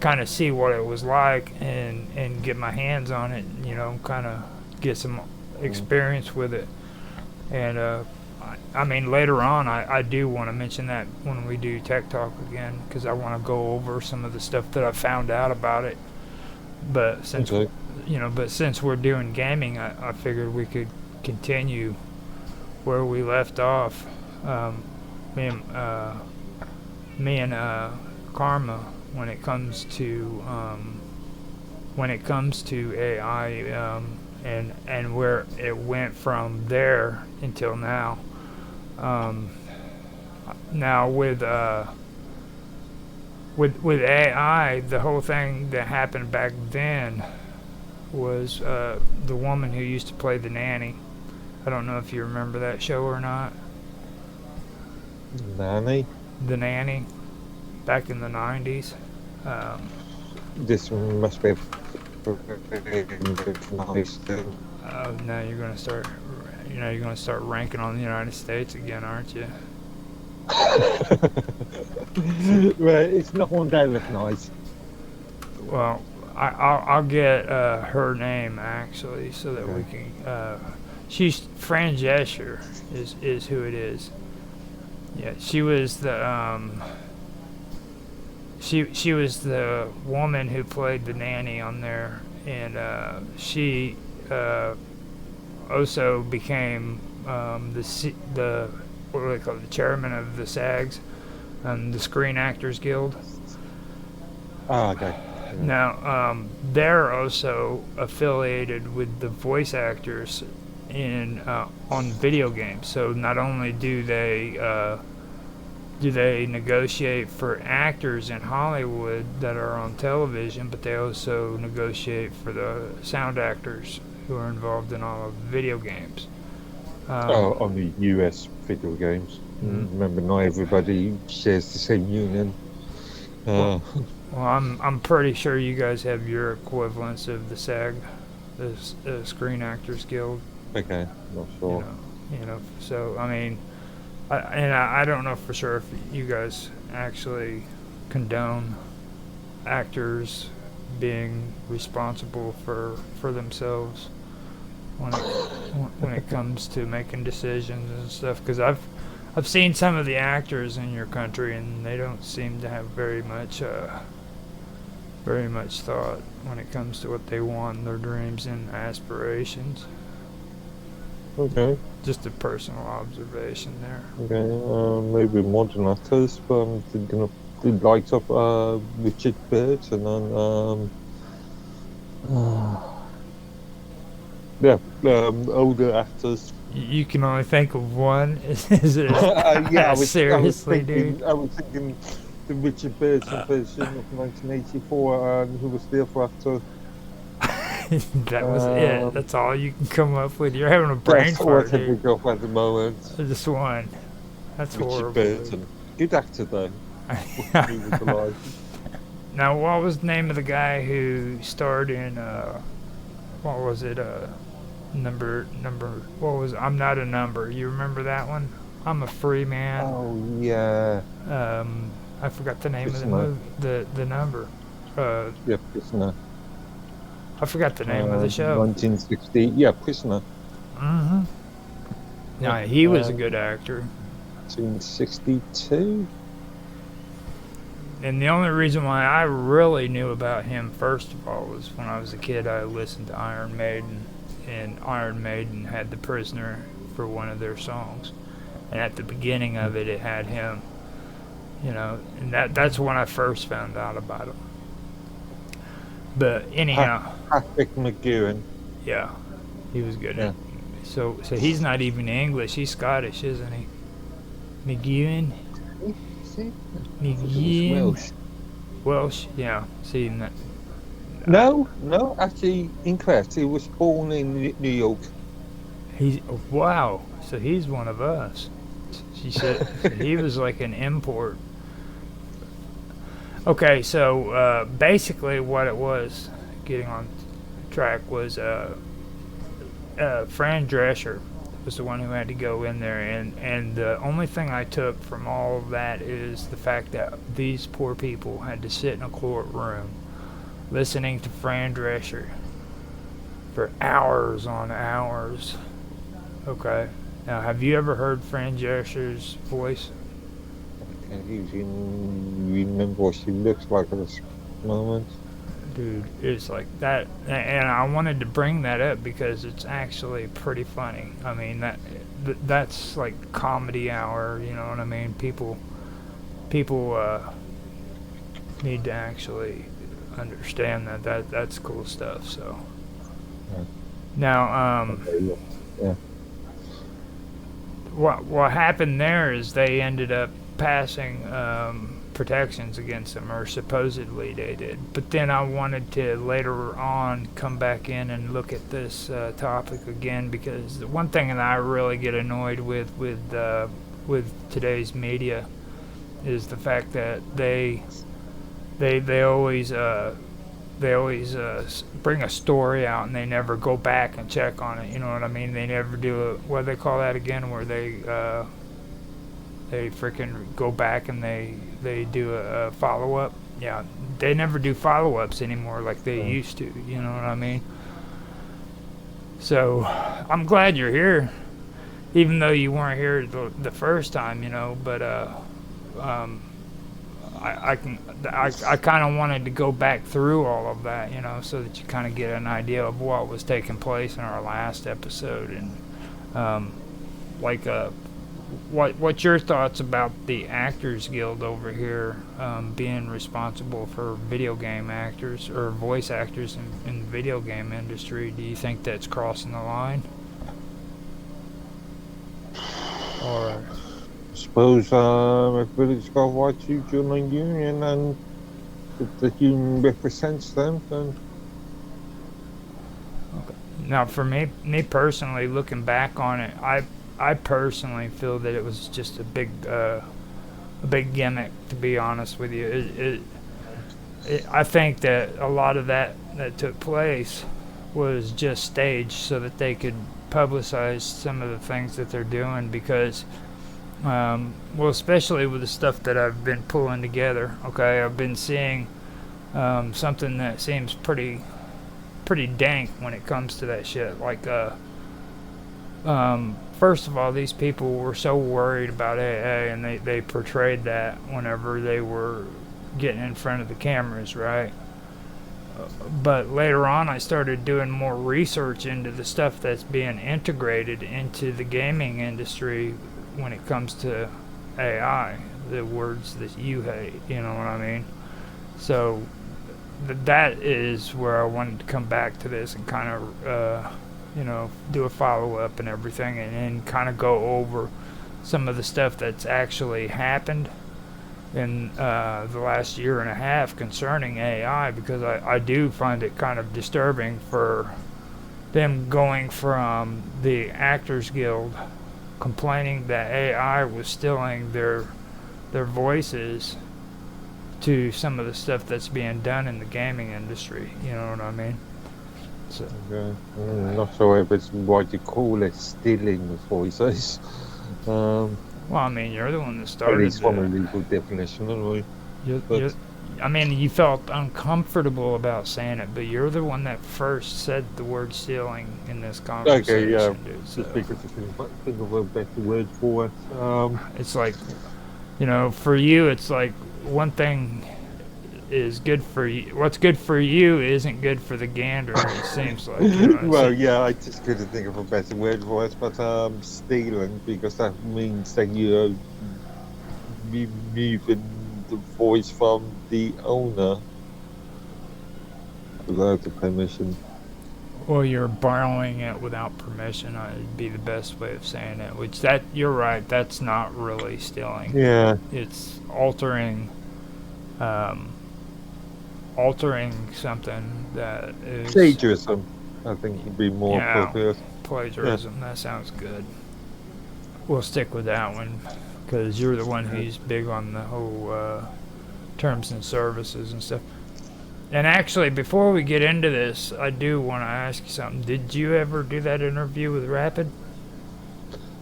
kind of see what it was like and get my hands on it. You know, kind of get some experience with it. And I mean, later on, I do want to mention that when we do Tech Talk again, because I want to go over some of the stuff that I found out about it. But since Okay. but since we're doing gaming, I figured we could continue where we left off. Me and Karma, when it comes to AI, and where it went from there until now. Um, Now with AI, the whole thing that happened back then was the woman who used to play the nanny. I don't know if you remember that show or not. Nanny. The Nanny, back in the 90s. Um, This must be a nice thing. Now you're gonna start, you're gonna start ranking on the United States again, aren't you? Well, it's not one day with nice. Well, I'll get her name actually, so that we Okay. can. She's Fran Drescher is who it is. Yeah, she was the she was the woman who played the nanny on there, and she also became the what do they call it, the chairman of the SAGs, the Screen Actors Guild. Ah, okay. Yeah. Now, they're also affiliated with the voice actors in on video games. So not only do they do they negotiate for actors in Hollywood that are on television, but they also negotiate for the sound actors who are involved in all of the video games? On the US video games. Mm, Remember, not everybody shares the same union. well, Uh, well, I'm pretty sure you guys have your equivalents of the SAG, the Screen Actors Guild. okay, not You sure. know, So I mean, I don't know for sure if you guys actually condone actors being responsible for themselves when it when it comes to making decisions and stuff. Because I've seen some of the actors in your country, and they don't seem to have very much thought when it comes to what they want, their dreams and aspirations. Okay, Just a personal observation there. okay. Maybe modern actors, but I'm thinking of the likes of Richard Burton and yeah, older actors. You can only think of one. Is it Yeah, seriously, dude? I was thinking the Richard Burton version of 1984, and who was the other actor? That was it. Um, That's all you can come up with. You're having a brain that's all I fart, can dude. think of at the moment. Just one. That's Richard horrible, dude. Burton, good actor though. He was alive. Now, what was the name of the guy who starred in what was it? Number. What was? I'm not a number. You remember that one? I'm a free man. Oh yeah, I forgot the name of the Prisoner. movie. The number. Yeah, Prisoner. I forgot the name of the show. 1960. Yeah, Prisoner. Mm-hmm. Yeah, No, he was a good actor. 1962. And the only reason why I really knew about him, first of all, was when I was a kid. I listened to Iron Maiden, and Iron Maiden had "The Prisoner" for one of their songs. And at the beginning of it, it had him. And that's when I first found out about him. But anyhow, Patrick McGowan. yeah, he was good. Yeah. So he's not even English. He's Scottish, isn't he? McGowan. See? McGowan. Welsh. Welsh. Yeah. See that. No, actually incorrect. He was born in New York. He's wow. So he's one of us. She said so he was like an import. Okay, so basically what it was, getting on track, was Fran Drescher was the one who had to go in there, and the only thing I took from all of that is the fact that these poor people had to sit in a courtroom listening to Fran Drescher for hours on hours. Okay. Now, have you ever heard Fran Drescher's voice? Can you even remember what she looks like at this moment? Dude, it's like that, and I wanted to bring that up because it's actually pretty funny. I mean, that's like comedy hour, you know what I mean? People need to actually understand that's cool stuff. So Yeah. now, Okay, yeah. what happened there is they ended up passing protections against them, or supposedly they did. But then I wanted to later on come back in and look at this topic again, because the one thing that I really get annoyed with today's media is the fact that they always bring a story out and they never go back and check on it. You know what I mean? They never do what do they call that again, where they freaking go back and they do a follow up. Yeah, they never do follow ups anymore like they used to. You know what I mean? So I'm glad you're here, even though you weren't here the first time. But I kind of wanted to go back through all of that, so that you kind of get an idea of what was taking place in our last episode, and what's your thoughts about the Actors Guild over here being responsible for video game actors or voice actors in the video game industry? Do you think that's crossing the line? Or suppose everybody's got a right to join a union, and if the union represents them, then Okay. Now, for me personally, looking back on it, I personally feel that it was just a big gimmick. To be honest with you, I think that a lot of that took place was just staged so that they could publicize some of the things that they're doing because well, especially with the stuff that I've been pulling together. Okay, I've been seeing something that seems pretty dank when it comes to that shit. Like, first of all, these people were so worried about AA, and they portrayed that whenever they were getting in front of the cameras, right? But later on, I started doing more research into the stuff that's being integrated into the gaming industry when it comes to AI, the words that you hate, you know what I mean? So that is where I wanted to come back to this and kind of, do a follow up and everything, and then kind of go over some of the stuff that's actually happened in the last year and a half concerning AI, because I do find it kind of disturbing for them going from the Actors Guild complaining that AI was stealing their voices to some of the stuff that's being done in the gaming industry. You know what I mean? So, yeah, I'm not sure if it's what you call it, stealing the voices. Um, well, I mean, you're the one that at started least from a the. legal definition, anyway. You, But I mean, you felt uncomfortable about saying it, but you're the one that first said the word stealing in this okay, yeah, conversation, dude. just So because I think of a better word for it. it's like, for you, it's like one thing is good for you. What's good for you isn't good for the gander. It seems like Well, yeah, I just couldn't think of a better word for it, but stealing, because that means that you're removing the voice from the owner without the permission. Well, you're borrowing it without permission. Would be the best way of saying it. Which that you're right. That's not really stealing. Yeah, It's um, altering something that is, plagiarism, I think would be more yeah, appropriate. Yeah. plagiarism. That sounds good. We'll stick with that one because you're the one who's big on the whole terms and services and stuff. And actually, before we get into this, I do want to ask you something. Did you ever do that interview with Rapid?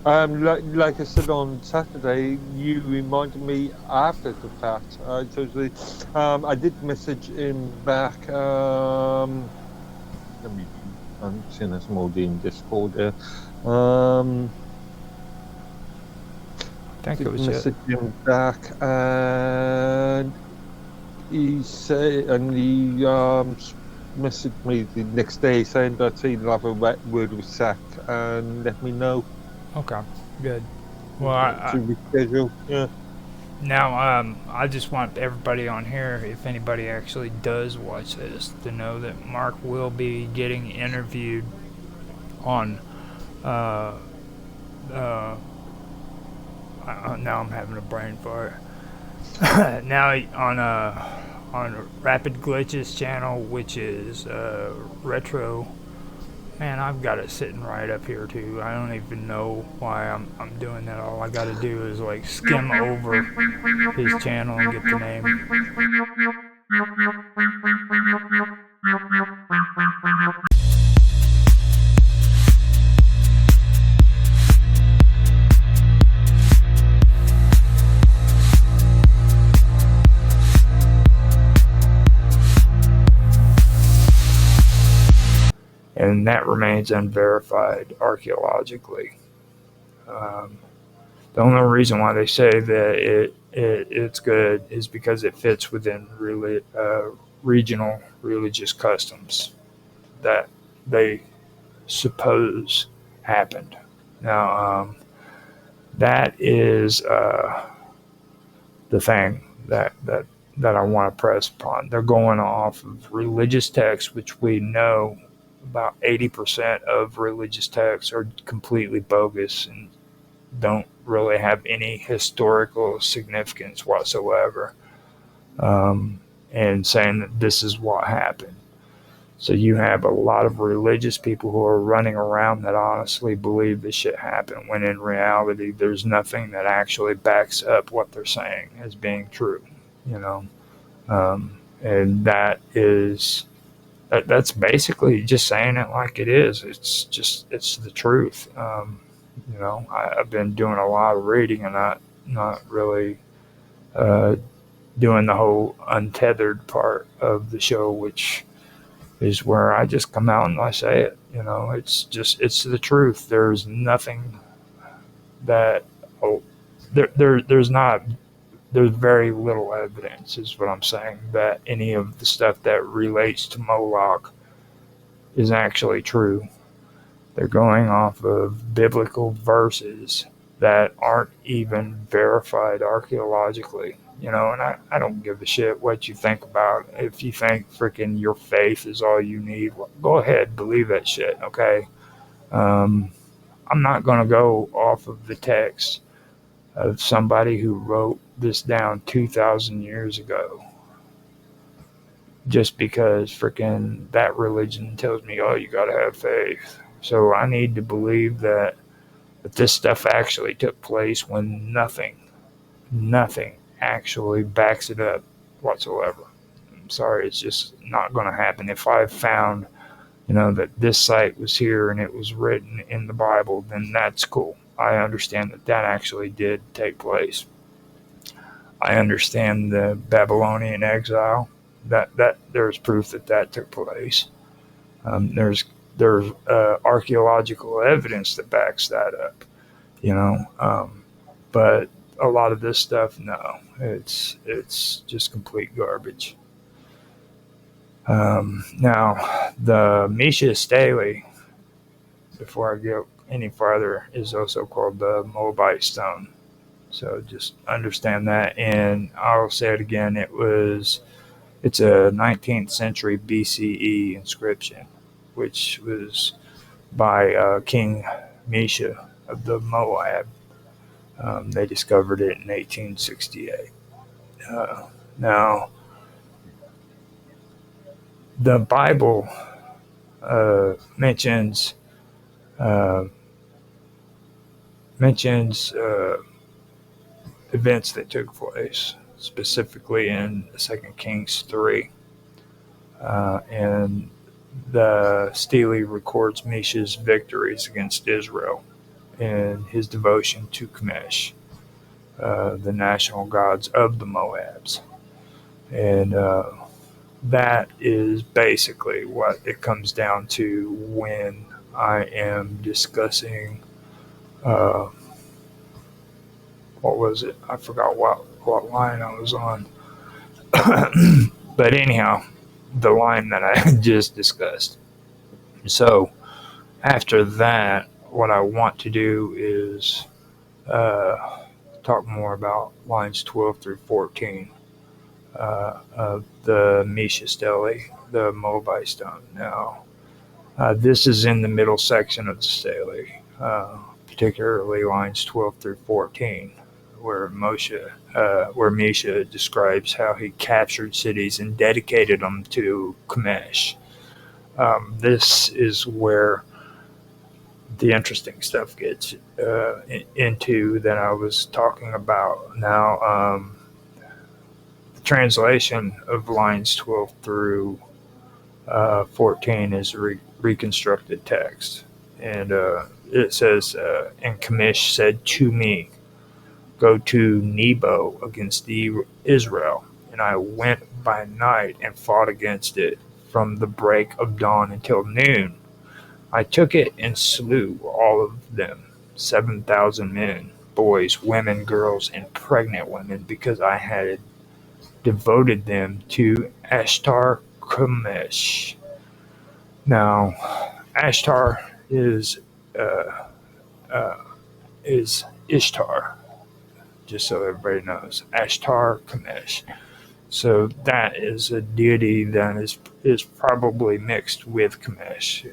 Like I said on Saturday, you reminded me after the fact. I did message him back. Let me. I'm seeing a small in Discord there. I think it Did was message him back, and he messaged me the next day saying that he'd have a word with Zach and let me know okay. Good. Well, to reschedule. Yeah. now I just want everybody on here, if anybody actually does watch this, to know that Mark will be getting interviewed on. Uh, uh, now I'm having a brain fart. Now on Rapid Glitches channel, which is retro. Man, I've got it sitting right up here too. I don't even know why I'm doing that. All I got to do is like skim over his channel and get the name. And that remains unverified archaeologically. Um, the only reason why they say that it's good is because it fits within regional religious customs that they suppose happened. Now, that is the thing that I want to press upon. They're going off of religious texts, which we know about 80% of religious texts are completely bogus and don't really have any historical significance whatsoever, and saying that this is what happened. So you have a lot of religious people who are running around that honestly believe this shit happened, when in reality, there's nothing that actually backs up what they're saying as being true. You know, and that's basically just saying it like it is. It's the truth. I've been doing a lot of reading and not really uh, doing the whole untethered part of the show, which is where I just come out and I say it. It's the truth. There's nothing that oh, there's not there's very little evidence, is what I'm saying, that any of the stuff that relates to Moloch is actually true. They're going off of biblical verses that aren't even verified archaeologically. And I don't give a shit what you think about. If you think freaking your faith is all you need, well, go ahead, believe that shit, okay? Um, I'm not going to go off of the text of somebody who wrote this down 2,000 years ago just because freaking that religion tells me, oh, you got to have faith. So I need to believe that this stuff actually took place when nothing actually backs it up whatsoever. I'm sorry, it's just not going to happen. If I found, that this site was here and it was written in the Bible, then that's cool. I understand that actually did take place. I understand the Babylonian exile. That there's proof that took place. There's archaeological evidence that backs that up. You know, but a lot of this stuff, no, it's just complete garbage. Now, the Misha Staley, before I go any farther, is also called the Moabite stone. So just understand that, and I'll say it again. It's a 19th century BCE inscription, which was by King Misha of the Moab. They discovered it in 1868. Now, the Bible mentions uh, mentions events that took place, specifically in 2 Kings 3. And the Stele records Misha's victories against Israel and his devotion to Chemosh, the national gods of the Moabs. And that is basically what it comes down to when I am discussing uh, what was it? I forgot what line I was on. But anyhow, the line that I just discussed. So after that, what I want to do is talk more about lines 12 through 14 of the Misha Stele, the Moabite stone. Now, this is in the middle section of the Stele, particularly lines 12 through 14, where Misha describes how he captured cities and dedicated them to Chemosh. This is where the interesting stuff gets into that I was talking about. Now, the translation of lines 12 through 14 is reconstructed text. And it says, and Chemosh said to me, go to Nebo against Israel. And I went by night and fought against it from the break of dawn until noon. I took it and slew all of them, 7,000 men, boys, women, girls, and pregnant women, because I had devoted them to Ashtar Chemosh. Now, Ashtar uh, uh, is Ishtar, just so everybody knows. Ashtar Chemosh. So that is a deity that is probably mixed with Chemosh.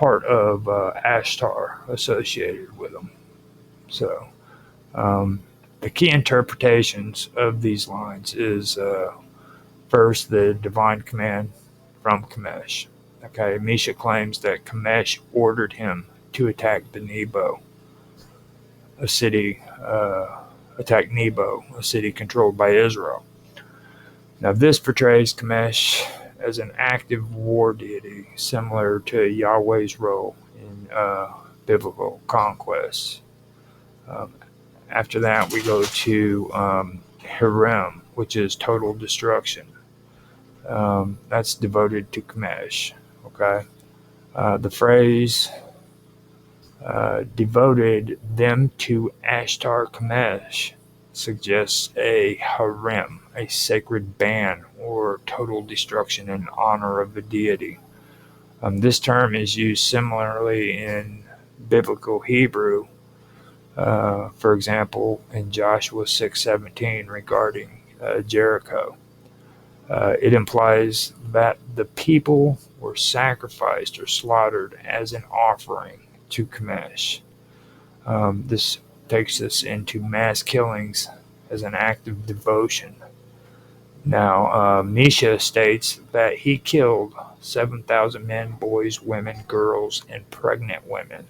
part of Ashtar associated with them. So um, the key interpretations of these lines is first the divine command from Kamesh. Okay, Misha claims that Kamesh ordered him to attack the Nebo, a city, attack Nebo, a city controlled by Israel. Now, this portrays Kamesh as an active war deity, similar to Yahweh's role in biblical conquests. Um, After that, we go to Hiram, which is total destruction. That's devoted to Kamesh. Okay, the phrase devoted them to Ashtar Kamesh suggests a harem, a sacred ban or total destruction in honor of the deity. This term is used similarly in biblical Hebrew, for example, in Joshua 6:17 regarding Jericho. It implies that the people were sacrificed or slaughtered as an offering to Kamesh. This takes us into mass killings as an act of devotion. Now, Misha states that he killed 7,000 men, boys, women, girls, and pregnant women.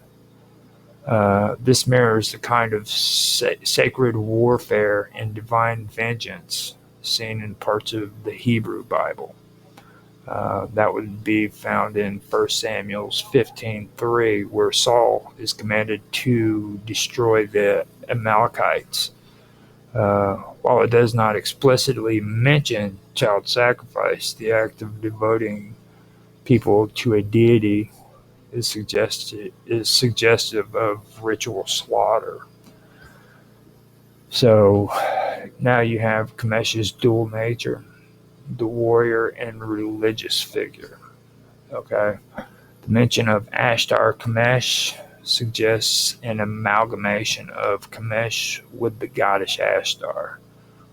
This mirrors the kind of sacred warfare and divine vengeance seen in parts of the Hebrew Bible. That would be found in 1 Samuel's 15:3, where Saul is commanded to destroy the Amalekites. While it does not explicitly mention child sacrifice, the act of devoting people to a deity is suggestive of ritual slaughter. So now you have Kamesh's dual nature, the warrior and religious figure. Okay, the mention of Ashtar Kamesh suggests an amalgamation of Kamesh with the goddess Ashtar,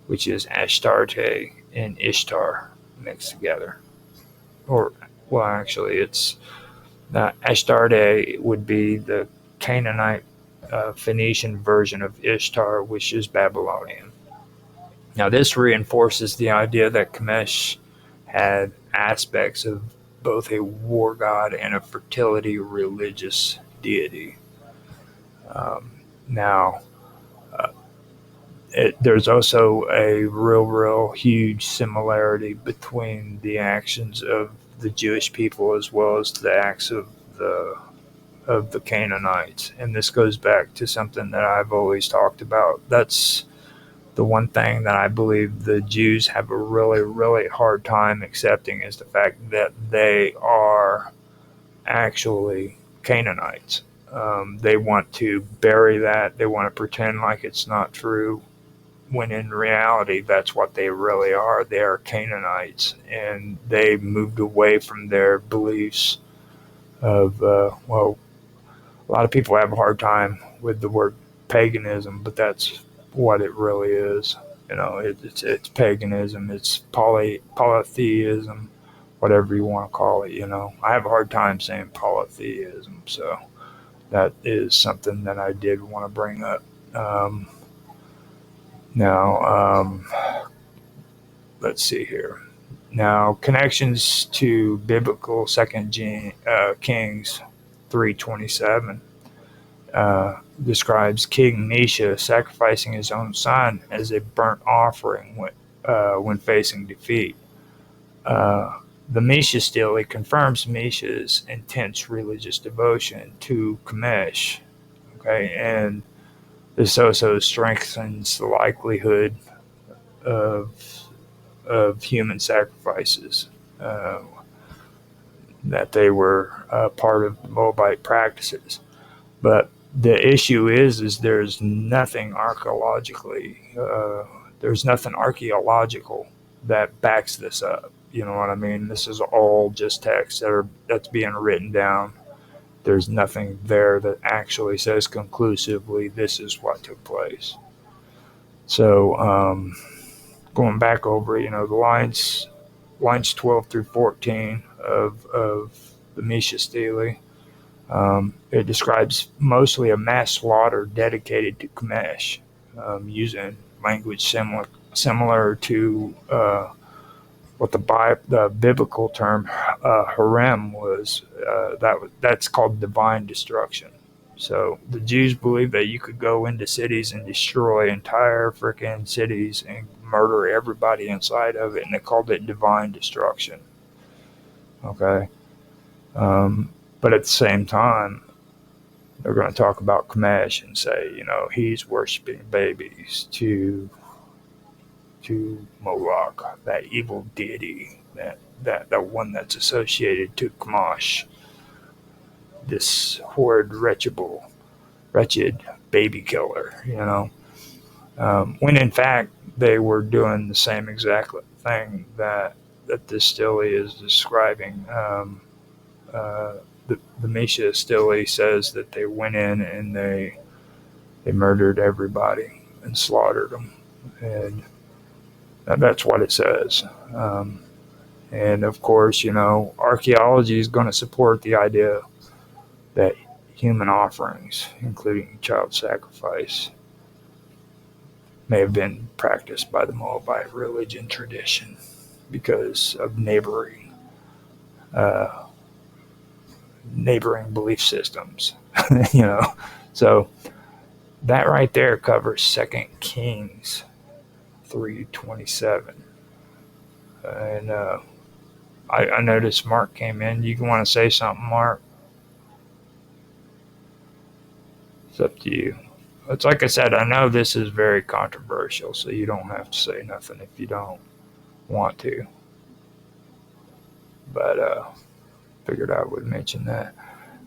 which is Ashtarte and Ishtar mixed together. Or, well, actually, it's Ashtarte would be the Canaanite Phoenician version of Ishtar, which is Babylonian. Now, this reinforces the idea that Kamesh had aspects of both a war god and a fertility religious deity. Now, uh, there's also a real huge similarity between the actions of the Jewish people as well as the acts of the Canaanites, and this goes back to something that I've always talked about. That's the one thing that I believe the Jews have a really hard time accepting is the fact that they are actually Canaanites. They want to bury that. They want to pretend like it's not true, when in reality, that's what they really are. They are Canaanites, and they moved away from their beliefs of, well, a lot of people have a hard time with the word paganism, but that's what it really is. You know, it's paganism, it's polytheism, whatever you want to call it. You know, I have a hard time saying polytheism, so that is something that I did want to bring up. Now, let's see here. Now, connections to biblical Kings 3:27 describes King Misha sacrificing his own son as a burnt offering when facing defeat. The Misha stele confirms Misha's intense religious devotion to Kamesh. Okay, and this also strengthens the likelihood of human sacrifices, that they were part of the Moabite practices. But the issue is there's nothing archaeological that backs this up. You know what I mean? This is all just text that's being written down. There's nothing there that actually says conclusively this is what took place. So going back over, the lines 12 through 14 of the Misha Stele. It describes mostly a mass slaughter dedicated to Kamesh, using language similar to what the biblical term harem was. That's called divine destruction. So the Jews believed that you could go into cities and destroy entire freaking cities and murder everybody inside of it, and they called it divine destruction. Okay, but at the same time, they're going to talk about Kamash and say, he's worshiping babies to Moloch, that evil deity, that one that's associated to Kamash, this horrid, wretched baby killer. When in fact they were doing the same exact thing that this Stille is describing. The Misha Stille says that they went in and they murdered everybody and slaughtered them, and that's what it says. And of course, archaeology is going to support the idea that human offerings, including child sacrifice, may have been practiced by the Moabite religion tradition because of uh, neighboring belief systems. So that right there covers 2 Kings 3:27. And I noticed Mark came in. You want to say something, Mark? It's up to you. It's like I said, I know this is very controversial, so you don't have to say nothing if you don't want to. But figured I would mention that.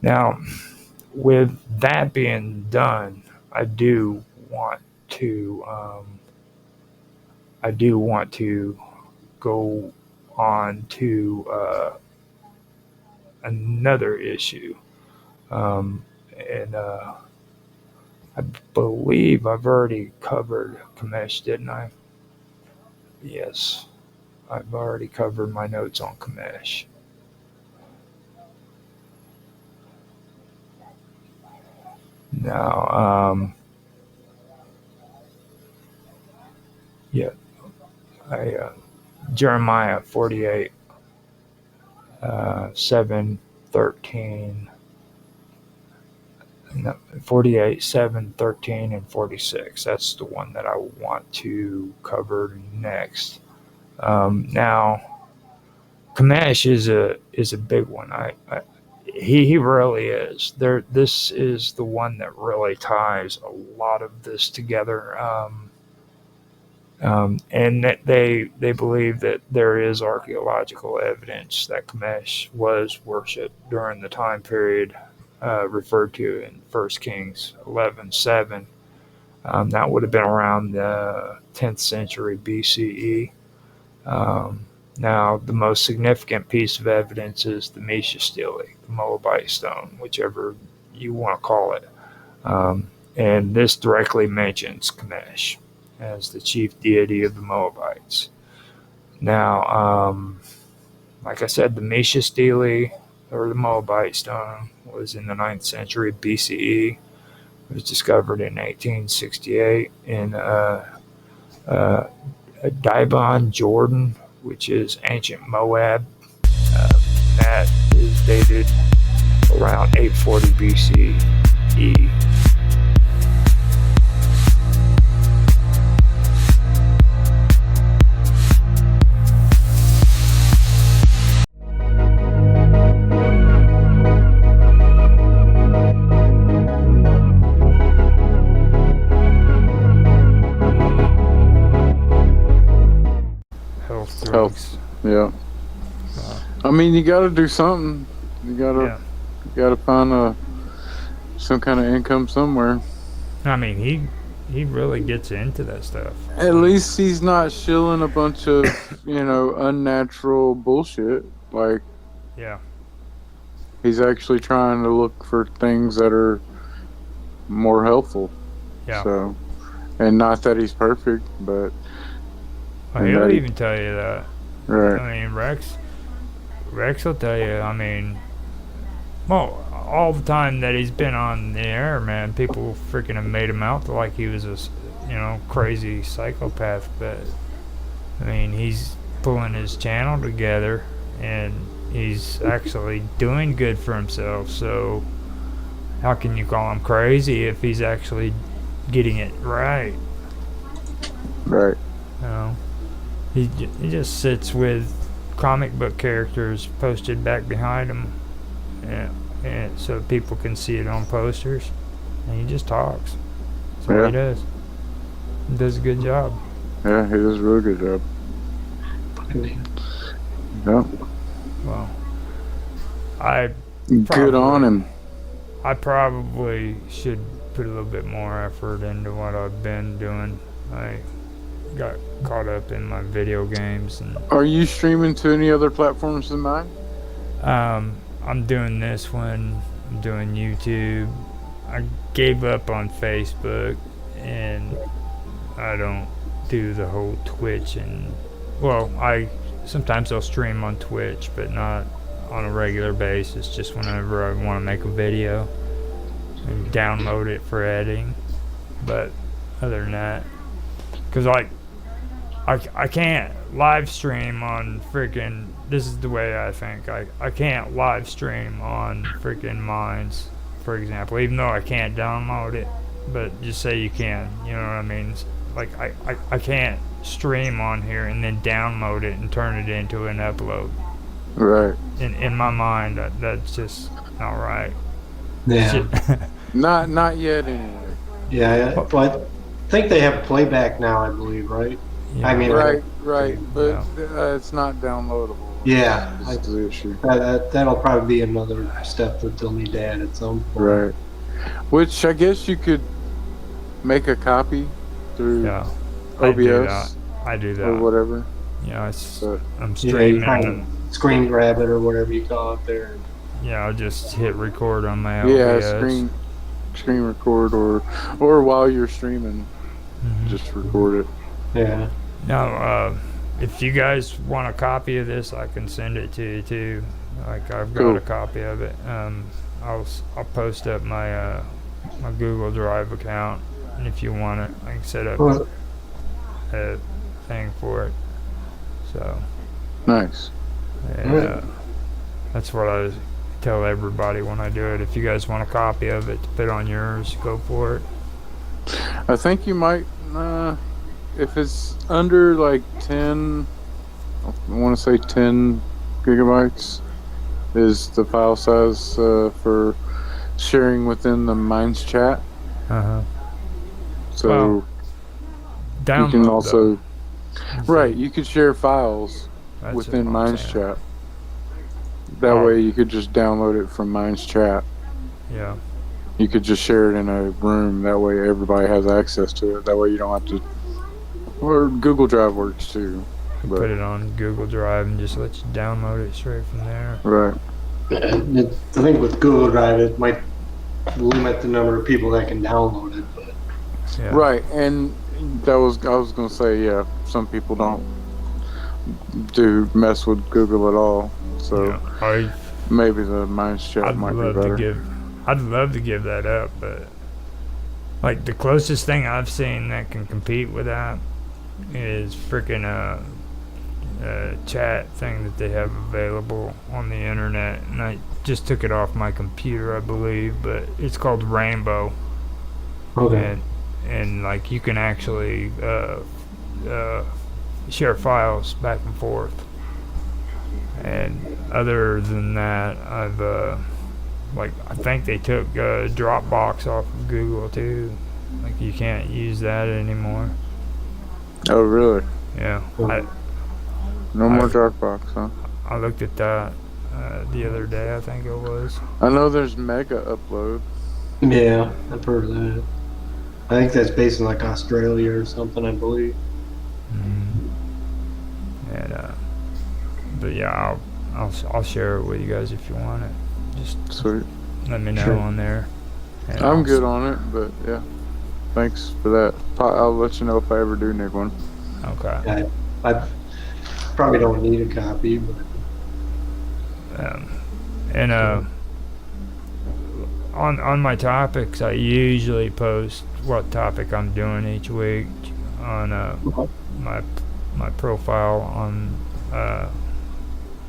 Now, with that being done, I do want to go on to another issue, and I believe I've already covered Kamesh, didn't I? Yes, I've already covered my notes on Kamesh. Now, yeah, Jeremiah 48, 7, 13, no, 48, 7, 13, and 46. That's the one that I want to cover next. Now, Kamesh is a big one. He really is. This is the one that really ties a lot of this together. And that they believe that there is archaeological evidence that Kamesh was worshipped during the time period referred to in 1 Kings 11:7. That would have been around the 10th century BCE. Now, the most significant piece of evidence is the Mesha Stele, the Moabite stone, whichever you want to call it. And this directly mentions Kamesh as the chief deity of the Moabites. Now, like I said, the Mesha Stele, or the Moabite stone, was in the 9th century BCE. It was discovered in 1868 in Dibon, Jordan, which is ancient Moab. Uh, that is dated around 840 BCE. Health Health. drugs. Yeah. Uh, I mean, you got to do something. You yeah. got to find some kind of income somewhere. I mean, he really gets into that stuff. At least he's not shilling a bunch of unnatural bullshit. Like, Yeah. he's actually trying to look for things that are more helpful. Yeah. So, and not that he's perfect, but Well, and he'll that he, even tell you that. right. I mean, Rex will tell you. I mean, Well, all the time that he's been on the air, man, people freaking have made him out like he was a, crazy psychopath. But I mean, he's pulling his channel together, and he's actually doing good for himself. So how can you call him crazy if he's actually getting it right? Right. You know, he just sits with comic book characters posted back behind him, and so people can see it on posters, and he just talks. That's all Yeah. he does. He does a good job. Yeah, he does a really good job. Fucking name. Yeah. Well, I Good on him. I probably should put a little bit more effort into what I've been doing. I got caught up in my video games, and Are you streaming to any other platforms than mine? I'm doing this one. I'm doing YouTube. I gave up on Facebook, and I don't do the whole Twitch. And well, I sometimes I'll stream on Twitch, but not on a regular basis. Just whenever I want to make a video and download it for editing. But other than that, because like I can't live stream on freaking. This is the way I think. I can't live stream on freaking Minds, for example, even though I can't download it. But just say you can, you know what I mean? Like I can't stream on here and then download it and turn it into an upload. Right. In my mind, that's just not right. Yeah. Not yet anyway. Yeah. But I think they have playback now, I believe, right? Yeah. I mean, Right, but it's not downloadable. Yeah. That's the issue. That'll probably be another step that they'll need to add at some point. Right. Which I guess you could make a copy through Yeah, OBS I do that. or whatever. Yeah, But I'm Yeah, streaming. you kind of screen grab it or whatever you call it there. Yeah, I'll just hit record on my yeah, OBS. screen record or while you're streaming, Mhm. just record it. Yeah. Now, if you guys want a copy of this, I can send it to you too. Like I've got Cool. a copy of it. I'll post up my my Google Drive account, and if you want it, I can set up Well, a thing for it. So, Nice. and, Alright. that's what I tell everybody when I do it. If you guys want a copy of it to put on yours, go for it. I think you might. If it's under like 10, I want to say 10 gigabytes is the file size for sharing within the Minds chat. So Well, Download you can though. also right. You could share files That's within what I'm Minds saying. chat. That Oh. way you could just download it from Minds chat. Yeah. You could just share it in a room. That way everybody has access to it. That way you don't have to. Or Google Drive works too. You But- put it on Google Drive and just let you download it straight from there. Right. I think with Google Drive, it might limit the number of people that can download it. But Yeah. Right, and I was gonna say, yeah, some people don't do mess with Google at all, so Yeah. maybe the Minds chat I'd might be love better. I'd love to give that up, but like the closest thing I've seen that can compete with that is freaking a chat thing that they have available on the internet, and I just took it off my computer, I believe, but it's called Rainbow. okay. And like you can actually share files back and forth. And other than that, I've I think they took Dropbox off of Google too. Like you can't use that anymore. Oh, really? Yeah, No more I've- Dropbox, huh? I looked at that the other day. I think it was. I know there's Mega Upload. Yeah, I've heard of that. I think that's based in like Australia or something, I believe. And but yeah, I'll share it with you guys if you want it. Just Sweet. let me know Sure. on there. And I'm I'll- good on it, but yeah. Thanks for that. I'll let you know if I ever do need one. Okay. I probably don't need a copy, but And on my topics, I usually post what topic I'm doing each week on my my profile on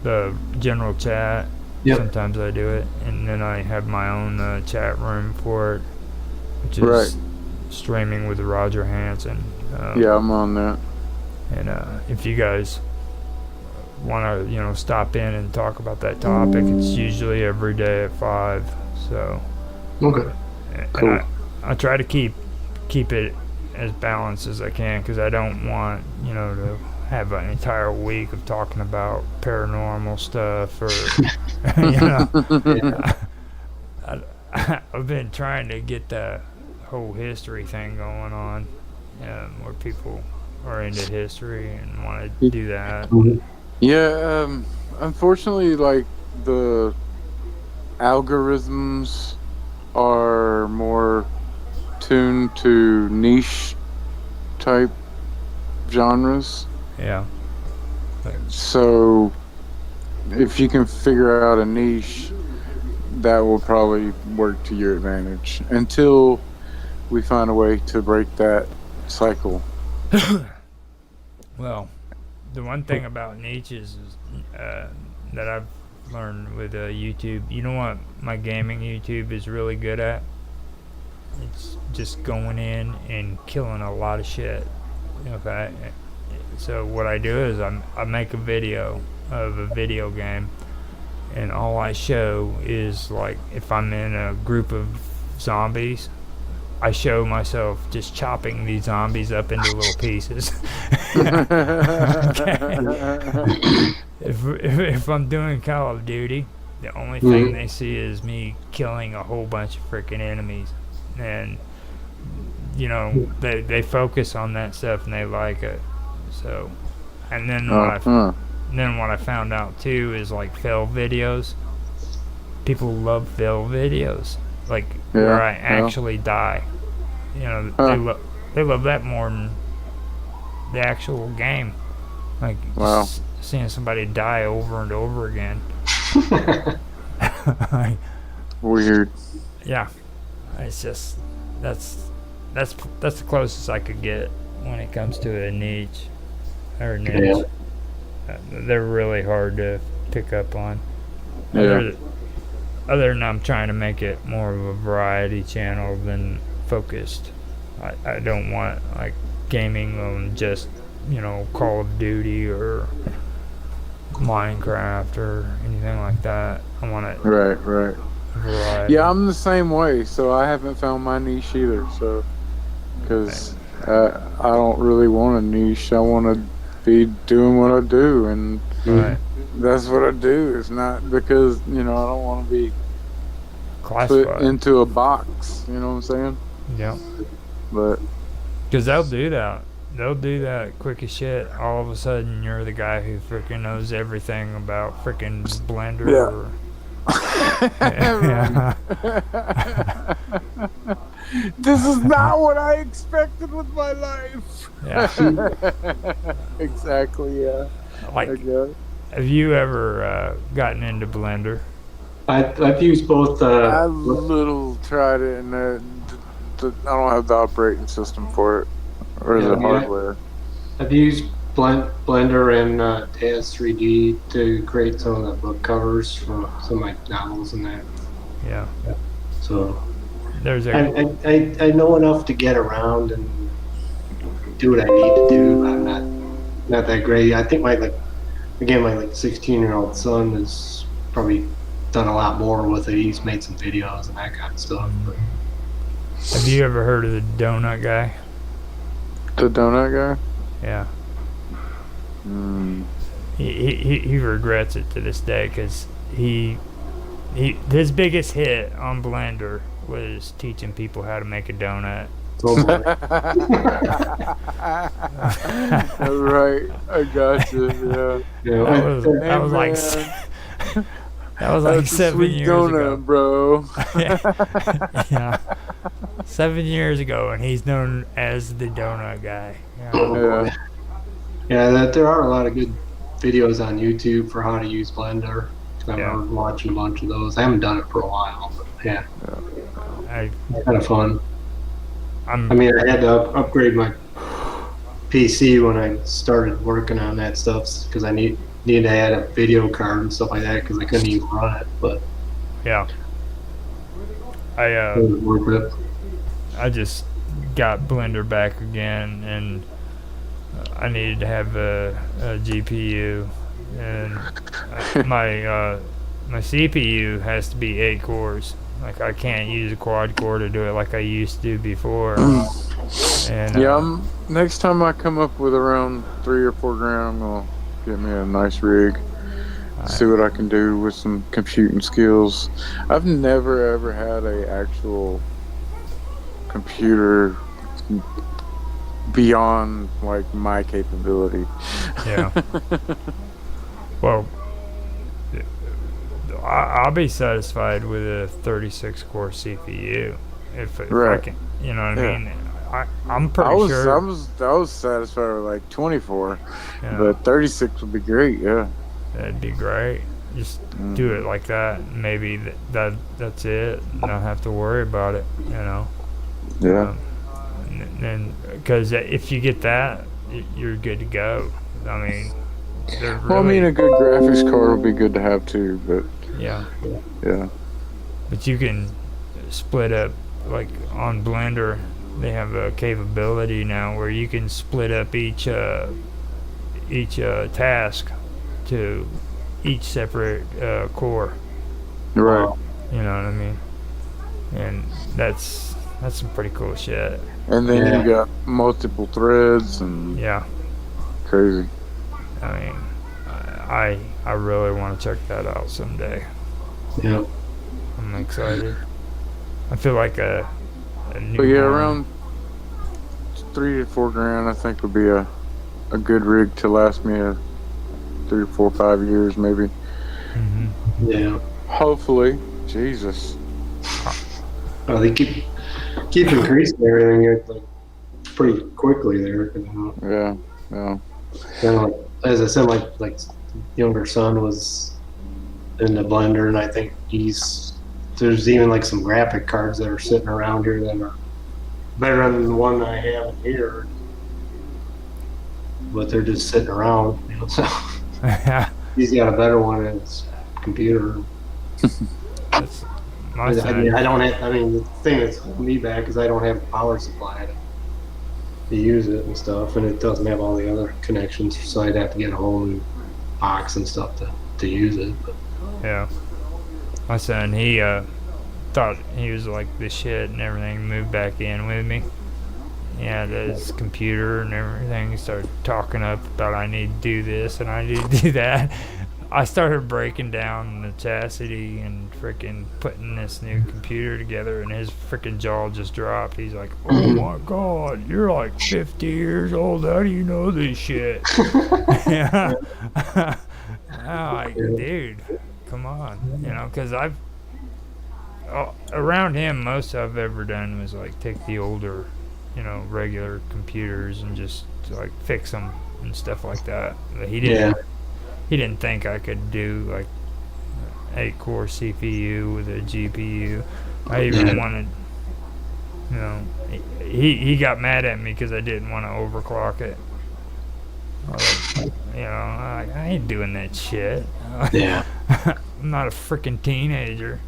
the general chat. Yep. Sometimes I do it, and then I have my own chat room for it, which is Right. streaming with Roger Hanson. Yeah, I'm on that. And if you guys want to, stop in and talk about that topic, it's usually every day at 5. So, Okay. and Cool. I try to keep it as balanced as I can, because I don't want to have an entire week of talking about paranormal stuff or I've been trying to get the whole history thing going on, where people are into history and want to do that. Yeah, unfortunately, like the algorithms are more tuned to niche type genres. Yeah. So if you can figure out a niche, that will probably work to your advantage until we find a way to break that cycle. Well, the one thing about niches is that I've learned with YouTube. You know what my gaming YouTube is really good at? It's just going in and killing a lot of shit. Okay. So what I do is I make a video of a video game, and all I show is, like, if I'm in a group of zombies, I show myself just chopping these zombies up into little pieces. If I'm doing Call of Duty, the only thing they see is me killing a whole bunch of freaking enemies, and they focus on that stuff and they like it. So, and then what I found out too is, like, fail videos. People love fail videos, like where I actually die. They love that more than the actual game. Like, just seeing somebody die over and over again. Weird. Yeah, it's just that's the closest I could get when it comes to a niche or niche. They're really hard to pick up on. Other than I'm trying to make it more of a variety channel than focused. I don't want, like, gaming on just Call of Duty or Minecraft or anything like that. I want it Right. variety. Yeah, I'm the same way. So I haven't found my niche either. So because I don't really want a niche. I want to be doing what I do, and that's what I do. It's not because I don't want to be Classified. put into a box. You know what I'm saying? Yeah. But because they'll do that. They'll do that quick as shit. All of a sudden, you're the guy who freaking knows everything about freaking Blender. Yeah. This is not what I expected with my life. Yeah. Exactly. Yeah. Like, have you ever gotten into Blender? I've used both. I little tried it, and I don't have the operating system for it, or the hardware. I've used Blender and AS3D to create some of the book covers for some of my novels and that. Yeah. So there's a. I know enough to get around and do what I need to do. I'm not that great. I think my 16-year-old son has probably done a lot more with it. He's made some videos and that kind of stuff. But. Have you ever heard of the donut guy? The donut guy? Yeah. He regrets it to this day, because his biggest hit on Blender was teaching people how to make a donut. Right, I got you. Yeah. That was like 7 years ago, bro. Yeah. 7 years ago, and he's known as the donut guy. Yeah, there are a lot of good videos on YouTube for how to use Blender. I Yeah. remember watching a bunch of those. I haven't done it for a while, but yeah, I kind of fun. I'm I mean, I had to upgrade my PC when I started working on that stuff because I need to add a video card and stuff like that because I couldn't even run it, but yeah. I it was worth it. I just got Blender back again, and I needed to have a GPU, and my CPU has to be 8 cores. Like I can't use a quad core to do it like I used to before. And Yeah, next time I come up with around $3 or $4, I'm gonna get me a nice rig. See what I can do with some computing skills. I've never ever had a actual computer beyond like my capability. yeah. Well, I'll be satisfied with a 36-core CPU if I Right. can. You know what Yeah. I mean? I'm pretty I sure. was satisfied with like 24, Yeah. but 36 would be great. Yeah. That'd be great. Just do it like that. Maybe that's it. Not have to worry about it. You know. Yeah. And because if you get that, you're good to go. I mean, they're really, Well, I mean, a good graphics card would be good to have too, but yeah. yeah. But you can split up, like on Blender, they have a capability now where you can split up each task to each separate core. Right. You know what I mean? And that's some pretty cool shit. And then Yeah. you got multiple threads and Yeah. crazy. I mean, I really want to check that out someday. Yeah. I'm excited. I feel like a new. But yeah, around $3 to $4, I think would be a good rig to last me a 3, 4, 5 years maybe. Hmm. Yeah. Hopefully, Jesus. Oh, they keep increasing everything here, like pretty quickly there. Yeah, yeah. Kind of like, as I said, like younger son was in the Blender, and I think there's even like some graphic cards that are sitting around here that are better than the one I have here, but they're just sitting around. You know, so he's got a better one in his computer. That's my I side. mean, I don't have. I mean, the thing that's holding me back is I don't have a power supply to use it and stuff, and it doesn't have all the other connections, so I'd have to get a whole new box and stuff to use it. But Yeah. My son, he thought he was like the shit and everything. Moved back in with me. He had his computer and everything. He started talking up about I need to do this and I need to do that. I started breaking down necessity and freaking putting this new computer together, and his freaking jaw just dropped. He's like, "Oh my god, you're like 50 years old. How do you know this shit?" Yeah. I'm like, dude, come on, you know, because around him, most I've ever done was like take the older, you know, regular computers and just like fix them and stuff like that. But he didn't. yeah, He didn't think I could do like 8-core CPU with a GPU. I even wanted, you know, he got mad at me because I didn't want to overclock it. You know, I ain't doing that shit. yeah. I'm not a freaking teenager.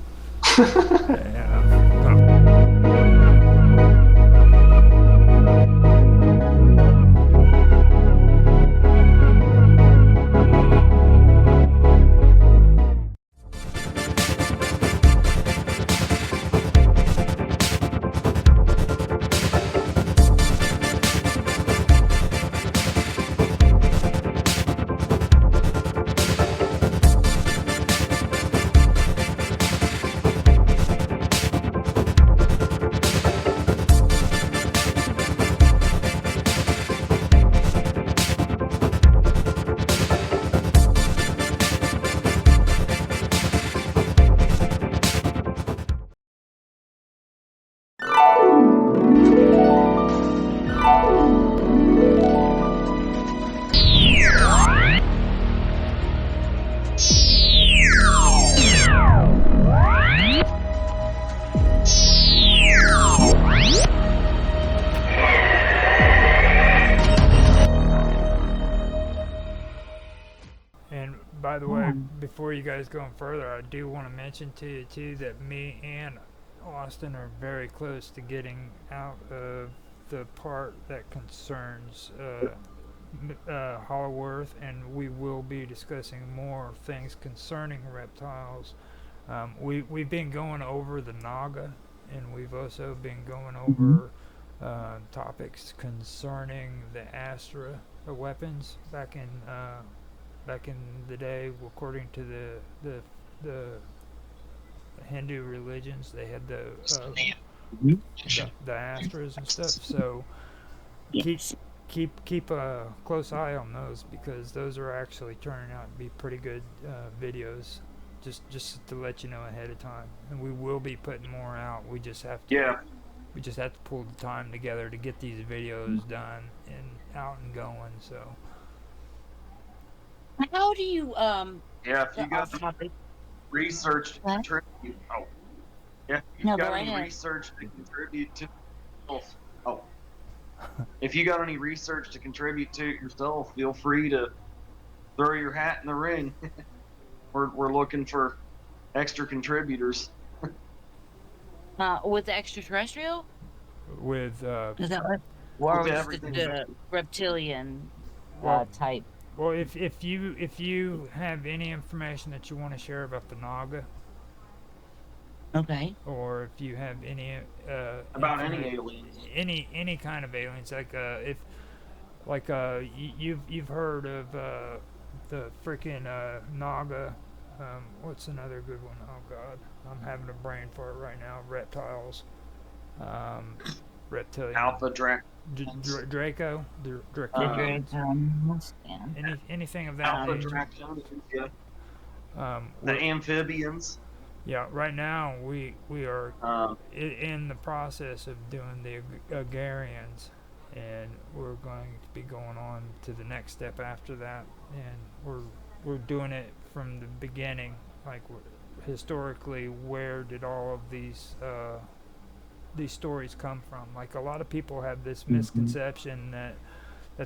before you guys go further, I do want to mention to you too that me and Austin are very close to getting out of the part that concerns Hollow Earth, and we will be discussing more things concerning reptiles. We've been going over the Naga, and we've also been going over topics concerning the Astra weapons back in the day. According to the Hindu religions, they had the Astras and stuff. So keep Yes. keep a close eye on those, because those are actually turning out to be pretty good videos. Just to let you know ahead of time, and we will be putting more out. We just have to pull the time together to get these videos done and out and going. So How do you Yeah, if you off got any topic? research to What? contribute, yeah, if you No, go got right any ahead. research to contribute to yourself, if you got any research to contribute to it yourself, feel free to throw your hat in the ring. We're looking for extra contributors. With the extraterrestrial? with Is that what? With Or just everything. the reptilian well, type? well, if you have any information that you want to share about the Naga, Okay. or if you have any About any aliens. any kind of aliens, like if like you've heard of the freaking Naga. What's another good one? Oh God, I'm having a brain fart right now. Reptiles, um, reptilian, Alpha Drac. Draco, The Um, Draconians, dragons. Yeah. anything of that Alpha nature. Draconians, yeah. The We're, amphibians. yeah, right now we are Um, in the process of doing the Agarians, and we're going to be going on to the next step after that, and we're doing it from the beginning, like historically, where did all of these stories come from? Like, a lot of people have this misconception that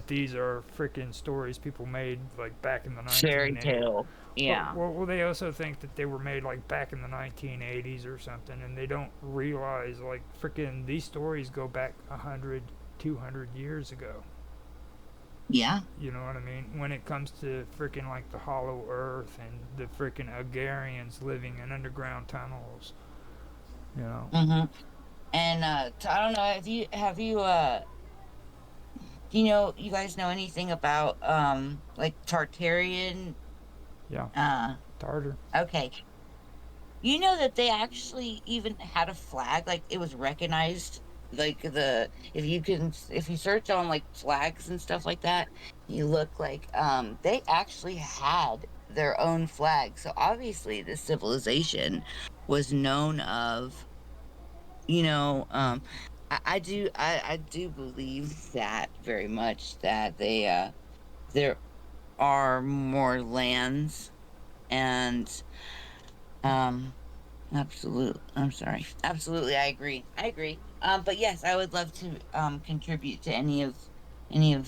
these are freaking stories people made like back in the Fairy 1980s. tale. Yeah. Well, they also think that they were made like back in the 1980s or something, and they don't realize like freaking these stories go back 100, 200 years ago. Yeah. You know what I mean? When it comes to freaking like the Hollow Earth and the freaking Agarians living in underground tunnels, you know. Mm-hmm. And I don't know. Do you guys know anything about like Tartarian? Yeah, Uh, Tartar. okay. You know that they actually even had a flag, like it was recognized. Like if you search on like flags and stuff like that, you look like they actually had their own flag. So obviously this civilization was known of, you know, I do believe that very much, that there are more lands, and um absolute. I'm sorry. Absolutely, I agree. I agree. But yes, I would love to contribute to any of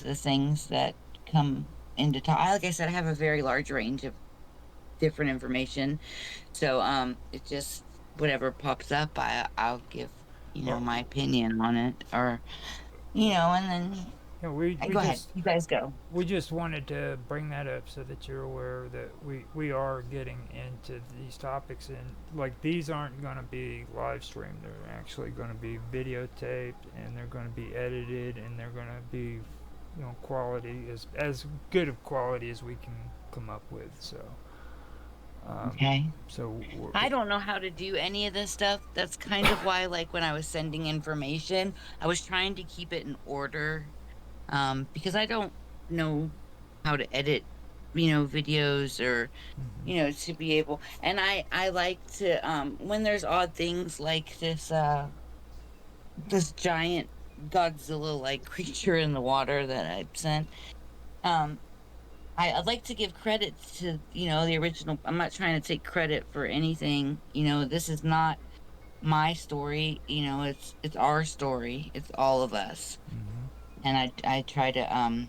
the things that come into talk. Like I said, I have a very large range of different information, so it just whatever pops up, I'll give Well, my opinion on it, or and then yeah, we I we go ahead. just You guys go. we just wanted to bring that up so that you're aware that we are getting into these topics, and like these aren't going to be live streamed. They're actually going to be videotaped, and they're going to be edited, and they're going to be quality, as good of quality as we can come up with. So Okay. so I don't know how to do any of this stuff. That's kind of why, like, when I was sending information, I was trying to keep it in order, because I don't know how to edit, videos, or, to be able. And I like to, when there's odd things like this giant Godzilla-like creature in the water that I sent, um, I'd like to give credit to, the original. I'm not trying to take credit for anything. This is not my story. It's our story. It's all of us. mhm. And I try to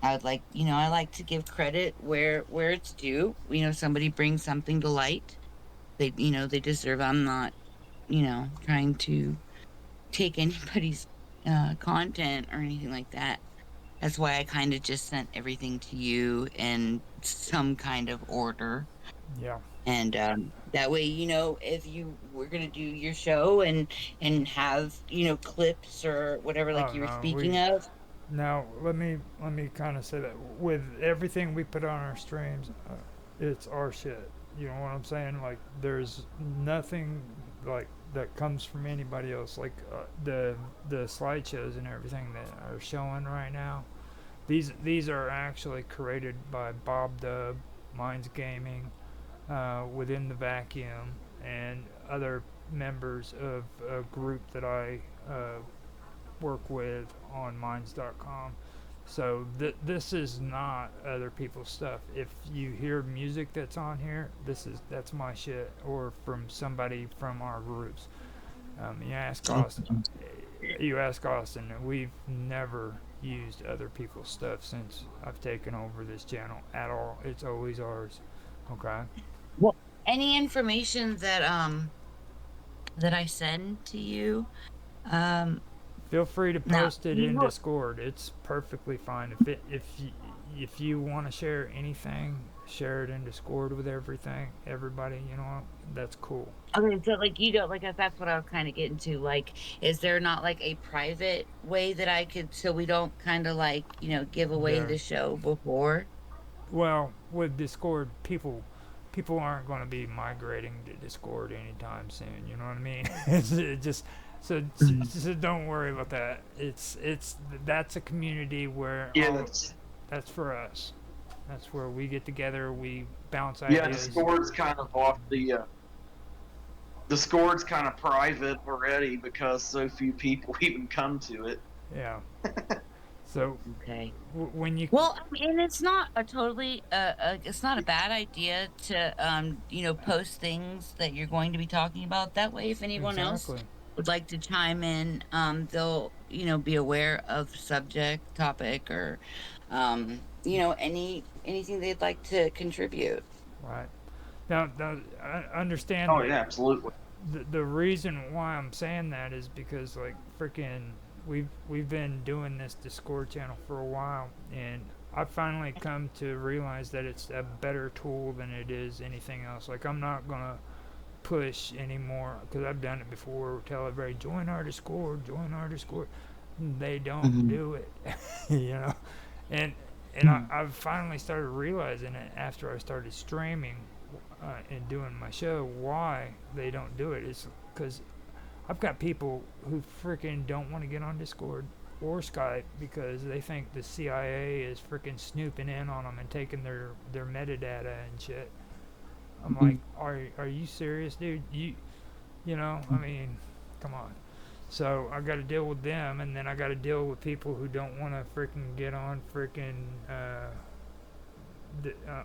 I would like, I like to give credit where it's due. Somebody brings something to light. They deserve. I'm not, trying to take anybody's content or anything like that. That's why I kind of just sent everything to you in some kind of order. Yeah. And that way, if you were going to do your show and have, clips or whatever, like Oh you were no, speaking of. now let me kind of say that with everything we put on our streams, it's our shit. You know what I'm saying? Like there's nothing like that comes from anybody else. Like the slideshows and everything that are showing right now. These are actually created by Bob Dub, Minds Gaming, within the vacuum, and other members of a group that I work with on minds.com. So this is not other people's stuff. If you hear music that's on here, that's my shit, or from somebody from our groups. You ask Austin. You ask Austin. We've never used other people's stuff since I've taken over this channel at all. It's always ours. Okay. Well, any information that I send to you, um, Feel free to now post it you in will. Discord. It's perfectly fine. If you want to share anything, share it in Discord with everybody. You know, that's cool. Okay, so like you don't like that's what I was kind of getting to. Like, is there not like a private way that I could, so we don't kind of like give away There. the show before? Well, with Discord, people aren't going to be migrating to Discord anytime soon. You know what I mean? It just so don't worry about that. It's that's a community where Yeah, all that's for us. That's where we get together, we bounce yeah. ideas. Discord's kind of private already because so few people even come to it. Yeah. So Okay. when you Well, I mean, it's not a totally it's not a bad idea to post things that you're going to be talking about. That way, if anyone else exactly would like to chime in, they'll be aware of subject, topic, or anything they'd like to contribute. right now, I understand Oh that yeah, absolutely. the reason why I'm saying that is because like freaking we've been doing this Discord channel for a while, and I've finally come to realize that it's a better tool than it is anything else. Like I'm not gonna push anymore because I've done it before. Tell everybody join our Discord, join our Discord. They don't Mhm. do it, you know, and Mhm. I've finally started realizing it after I started streaming and doing my show why they don't do it. It's because I've got people who freaking don't want to get on Discord or Skype because they think the CIA is freaking snooping in on them and taking their metadata and shit. I'm like, Mhm. are you serious, dude? I mean, come on. So I got to deal with them, and then I got to deal with people who don't want to freaking get on freaking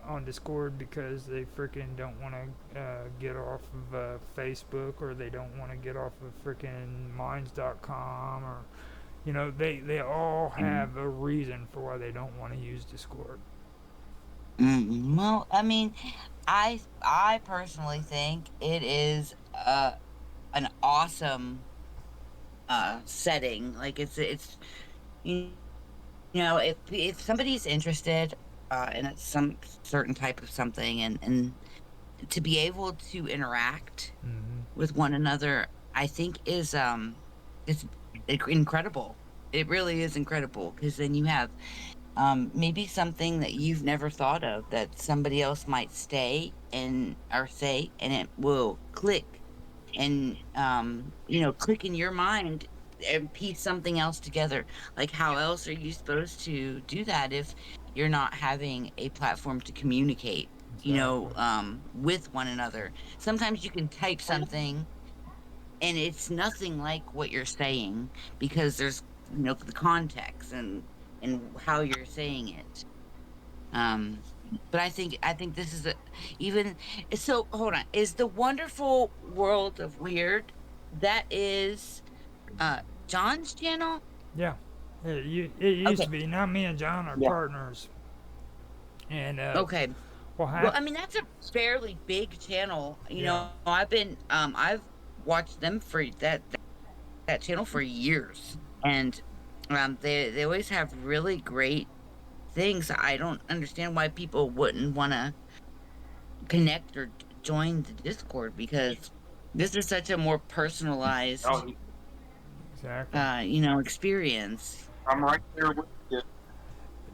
on Discord because they freaking don't want to get off of Facebook, or they don't want to get off of freaking Minds.com, or they all have a reason for why they don't want to use Discord. Well, I mean, I personally think it is an awesome setting. Like it's you if somebody's interested in some certain type of something, and to be able to interact Hmm. with one another, I think is incredible. It really is incredible because then you have maybe something that you've never thought of that somebody else might stay and or say, and it will click and click in your mind and piece something else together. Like, how else are you supposed to do that if you're not having a platform to communicate Exactly. with one another? Sometimes you can type something and it's nothing like what you're saying because there's the context and how you're saying it. um but I think this is even so. Hold on, is the Wonderful World of Weird, that is John's channel? Yeah. It used Okay. to be. Now me and John are Yeah. partners, and Okay. what Well, happened? I mean, that's a fairly big channel. Yeah, I've watched them for that channel for years, and they always have really great things. I don't understand why people wouldn't want to connect or join the Discord, because this is such a more personalized, Oh, exactly. experience. I'm right there with you. Eh,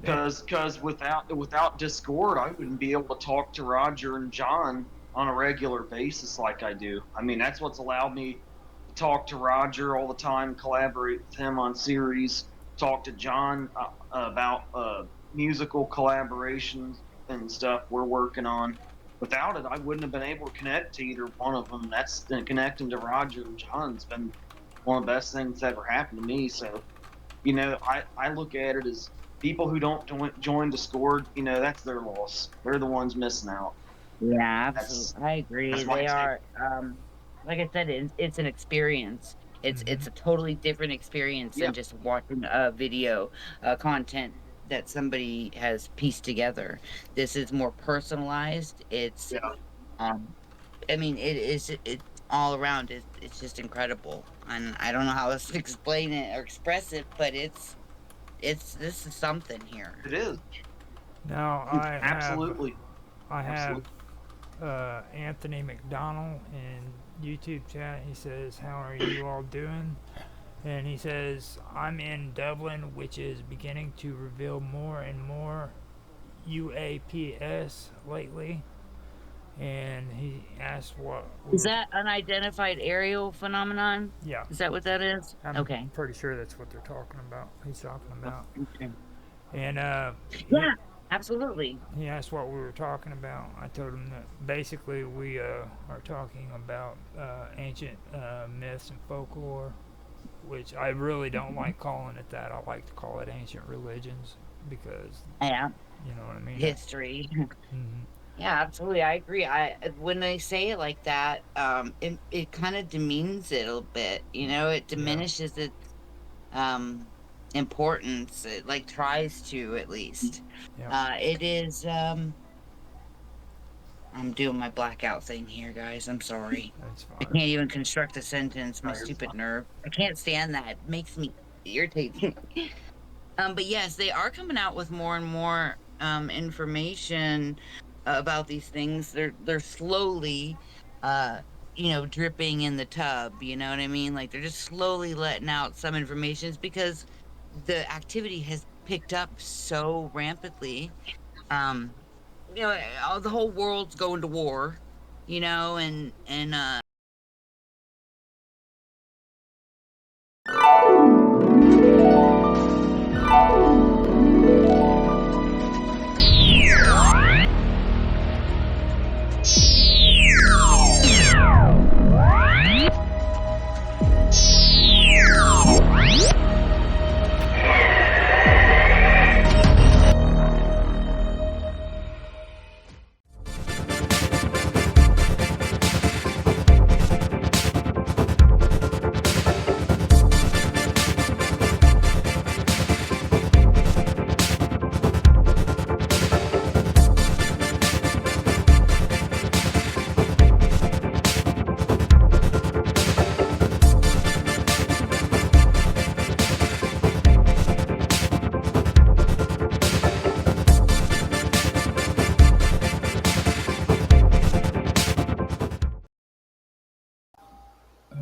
Because without Discord, I wouldn't be able to talk to Roger and John on a regular basis like I do. I mean, that's what's allowed me to talk to Roger all the time, collaborate with him on series, talk to John about musical collaborations and stuff we're working on. Without it, I wouldn't have been able to connect to either one of them. That's connecting to Roger and John's been one of the best things that ever happened to me. So I look at it as people who don't join Discord, that's their loss. They're the ones missing out. Yeah, That's absolutely. I agree. that's my They take. are, like I said, it's an experience. It's mhm. a totally different experience Yeah, than just watching a video, content that somebody has pieced together. This is more personalized. yeah, Um, I mean, it all around. It's just incredible, and I don't know how else to explain it or express it, but this is something here. it is. Now Absolutely, I have absolutely. Anthony McDonald in YouTube chat. He says, "How are you all doing?" And he says, "I'm in Dublin, which is beginning to reveal more and more UAPS lately." And he asked what we Is were. that unidentified aerial phenomenon? Yeah, Is that what that is? I'm Okay. pretty sure that's what they're talking about. He's talking about. Okay. And Yeah, absolutely. he asked what we were talking about. I told him that basically we are talking about ancient myths and folklore, which I really don't like calling it that. I like to call it ancient religions because Yeah, you know what I mean. history. Mhm. Yeah, absolutely. I agree. When they say it like that, it kind of demeans it a little bit. It Yeah, diminishes its um importance. It like tries to, at least. yeah, It is. I'm doing my blackout thing here, guys. I'm sorry. that's I fine. can't even construct a sentence. My No, you're fine. stupid nerve. I can't stand that. It makes me irritating. But yes, they are coming out with more and more information about these things. They're slowly, uh, dripping in the tub. You know what I mean? Like they're just slowly letting out some information. It's because the activity has picked up so rampantly. Um, the whole world's going to war. And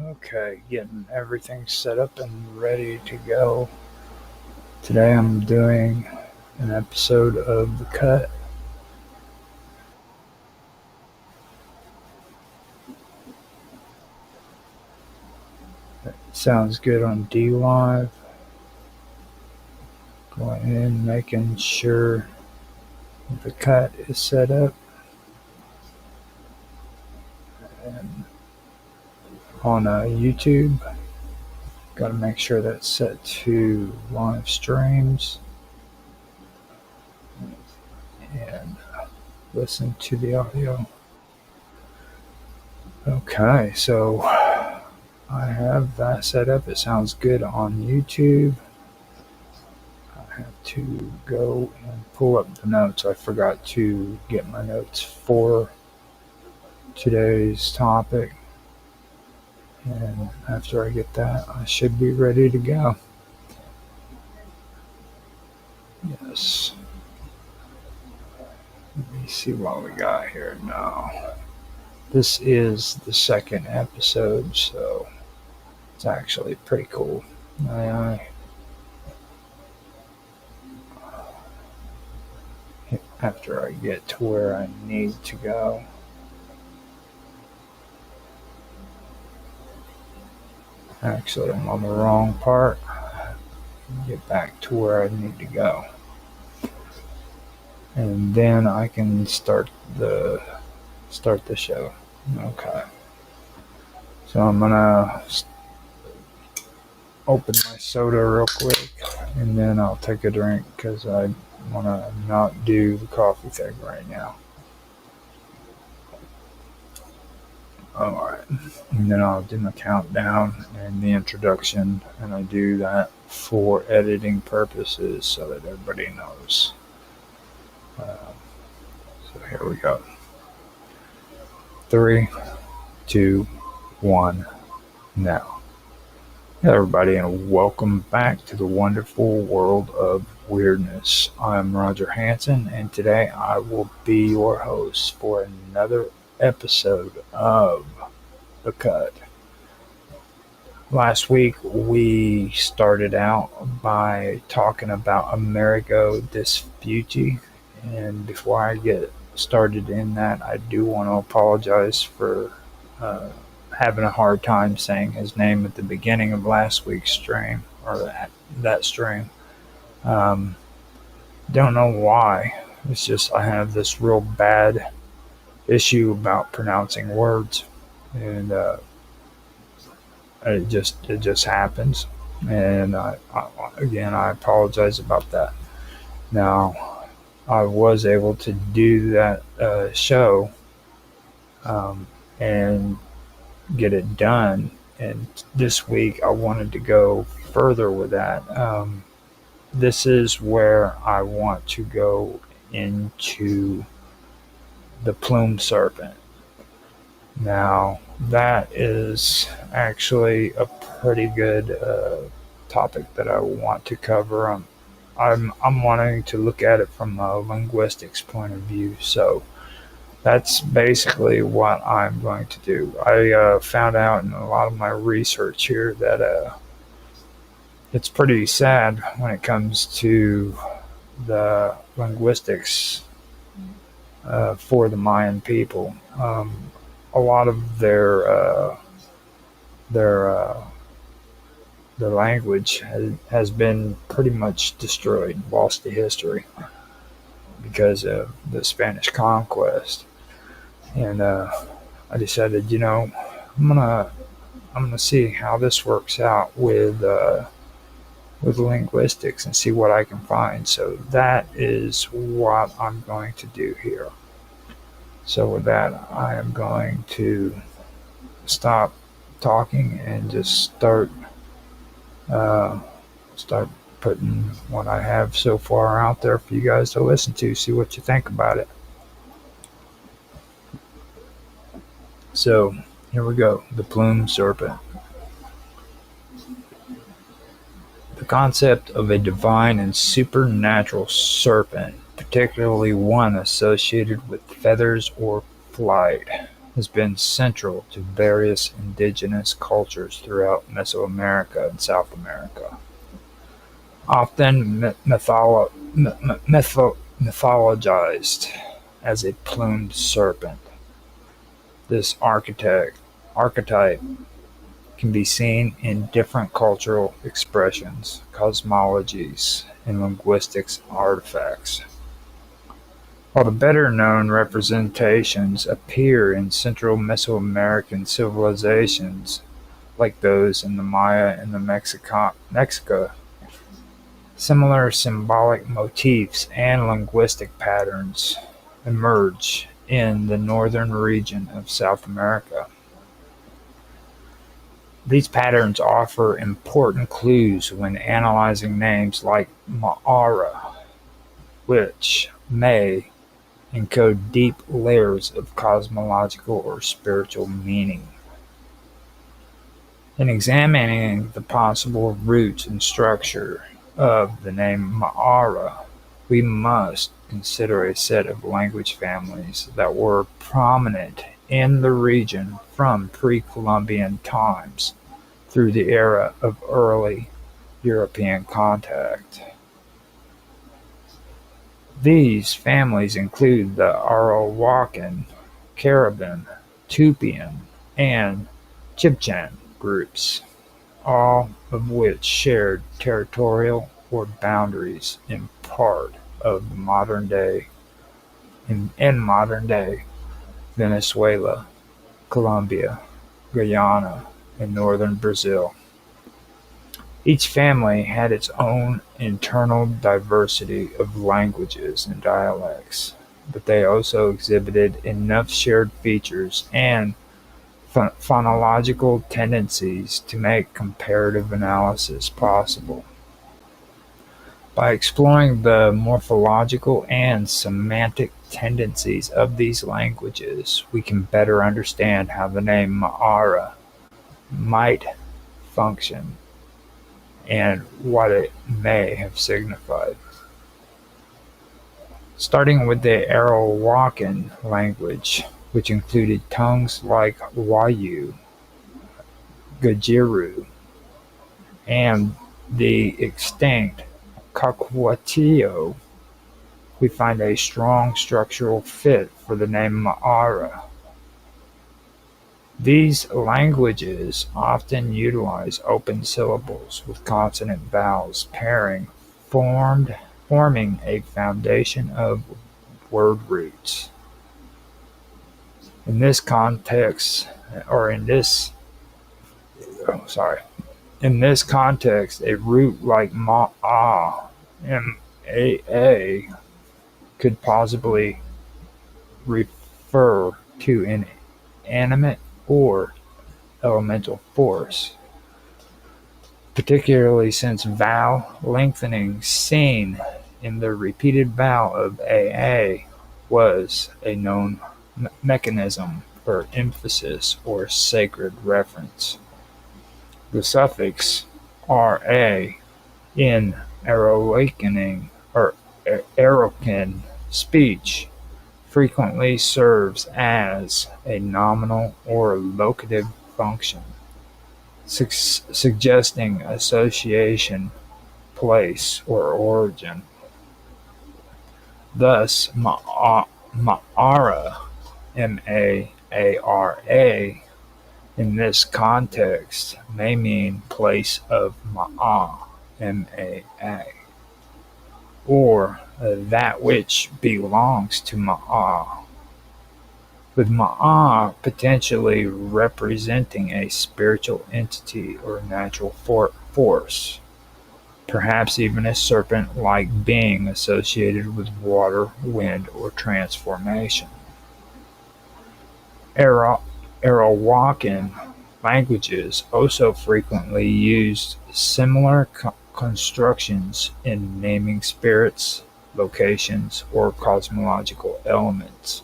Okay, getting everything set up and ready to go. Today I'm doing an episode of The Cut. Sounds good on D Live. Going in, making sure the cut is set up, and on YouTube, got to make sure that's set to live streams and listen to the audio. Okay, so I have that set up. It sounds good on YouTube. have to go and pull up the notes. I forgot to get my notes for today's topic. And after I get that, I should be ready to go. Yes. Let me see what we got here now. This is the second episode, so it's actually pretty cool. I after I get to where I need to go. Actually, I'm on the wrong part. Get back to where I need to go. And then I can start the show. Okay. So I'm gonna open my soda real quick, and then I'll take a drink because I want to not do the coffee thing right now. Alright. And then I'll do my countdown and the introduction, and I do that for editing purposes so that everybody knows. So here we go. 3, 2, 1, now. Hello everybody, and welcome back to the wonderful world of weirdness. I'm Roger Hanson, and today I will be your host for another episode of The Cut. Last week we started out by talking about Amerigo Vespucci, and before I get started in that, I do want to apologize for having a hard time saying his name at the beginning of last week's stream, or that stream. Don't know why. It's just I have this real bad issue about pronouncing words, and it just happens. And again, I apologize about that. Now, I was able to do that show and get it done. And this week I wanted to go further with that. This is where I want to go into the plume serpent. Now, that is actually a pretty good topic that I want to cover. I'm wanting to look at it from a linguistics point of view, so that's basically what I'm going to do. I found out in a lot of my research here that it's pretty sad when it comes to the linguistics for the Mayan people. A lot of their language has been pretty much destroyed, lost to history because of the Spanish conquest. And I decided, I'm gonna see how this works out with linguistics and see what I can find. So that is what I'm going to do here. So with that, I am going to stop talking and just start putting what I have so far out there for you guys to listen to, see what you think about it. So here we go, the plume serpent. The concept of a divine and supernatural serpent, particularly one associated with feathers or flight, has been central to various indigenous cultures throughout Mesoamerica and South America. Often mythologized as a plumed serpent, this archetype can be seen in different cultural expressions, cosmologies, and linguistics artifacts. While the better-known representations appear in Central Mesoamerican civilizations, like those in the Maya and the Mexica, similar symbolic motifs and linguistic patterns emerge in the northern region of South America. These patterns offer important clues when analyzing names like Ma'ara, which may encode deep layers of cosmological or spiritual meaning. In examining the possible roots and structure of the name Ma'ara, we must consider a set of language families that were prominent in the region from pre-Columbian times through the era of early European contact. These families include the Arawakan, Caribbean, Tupian, and Chibchan groups, all of which shared territorial or boundaries in part of modern day Venezuela, Colombia, Guyana, and northern Brazil. Each family had its own internal diversity of languages and dialects, but they also exhibited enough shared features and phonological tendencies to make comparative analysis possible. By exploring the morphological and semantic tendencies of these languages, we can better understand how the name Ma'ara might function and what it may have signified. Starting with the Arawakan language, which included tongues like Wayu, Gajiru, and the extinct Caquatio, we find a strong structural fit for the name Ma'ara. These languages often utilize open syllables with consonant vowels pairing, forming a foundation of word roots. In this context, a root like ma'a, M-A-A, could possibly refer to an animate or elemental force, particularly since vowel lengthening seen in the repeated vowel of AA was a known mechanism for emphasis or sacred reference. The suffix "ra" in Arawakan or Arawakan speech frequently serves as a nominal or locative function, suggesting association, place, or origin. Thus, Ma'ara, M-A-A-R-A, in this context may mean place of Ma'a, M-A-A, or that which belongs to Ma'a, with Ma'a potentially representing a spiritual entity or natural force, perhaps even a serpent-like being associated with water, wind, or transformation. Arawakan languages also frequently used similar constructions in naming spirits, locations, or cosmological elements.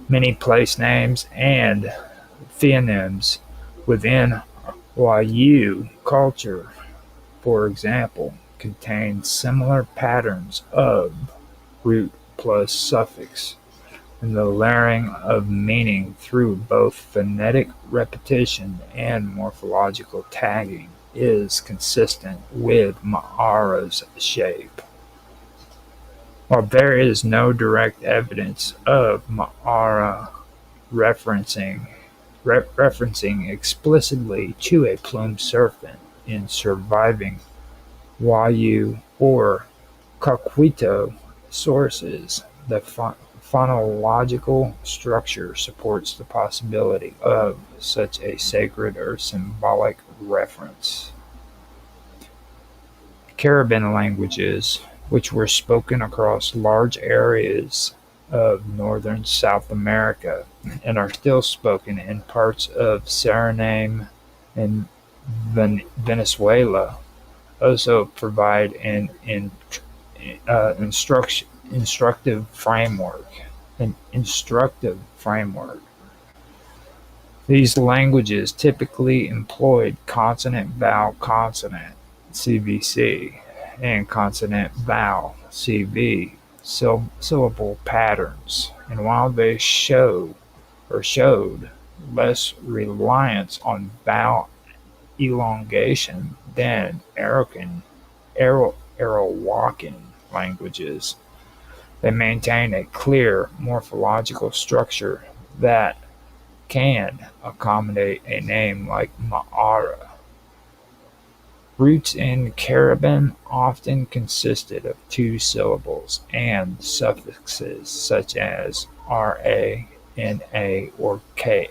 Many place names and theonyms within Wayu culture, for example, contain similar patterns of root plus suffix, and the layering of meaning through both phonetic repetition and morphological tagging is consistent with Ma'ara's shape. While there is no direct evidence of Ma'ara referencing explicitly to a plumed serpent in surviving Wayu or Caquito sources, the phonological structure supports the possibility of such a sacred or symbolic reference. Caribbean languages, which were spoken across large areas of northern South America and are still spoken in parts of Suriname, and Venezuela also provide an instructive framework. An instructive framework. These languages typically employed consonant-vowel consonant (CVC) and consonant-vowel (CV) syllable patterns, and while they showed less reliance on vowel elongation than Arawakan languages, they maintain a clear morphological structure that can accommodate a name like Ma'ara. Roots in Caribbean often consisted of two syllables and suffixes such as ra, na, or ka,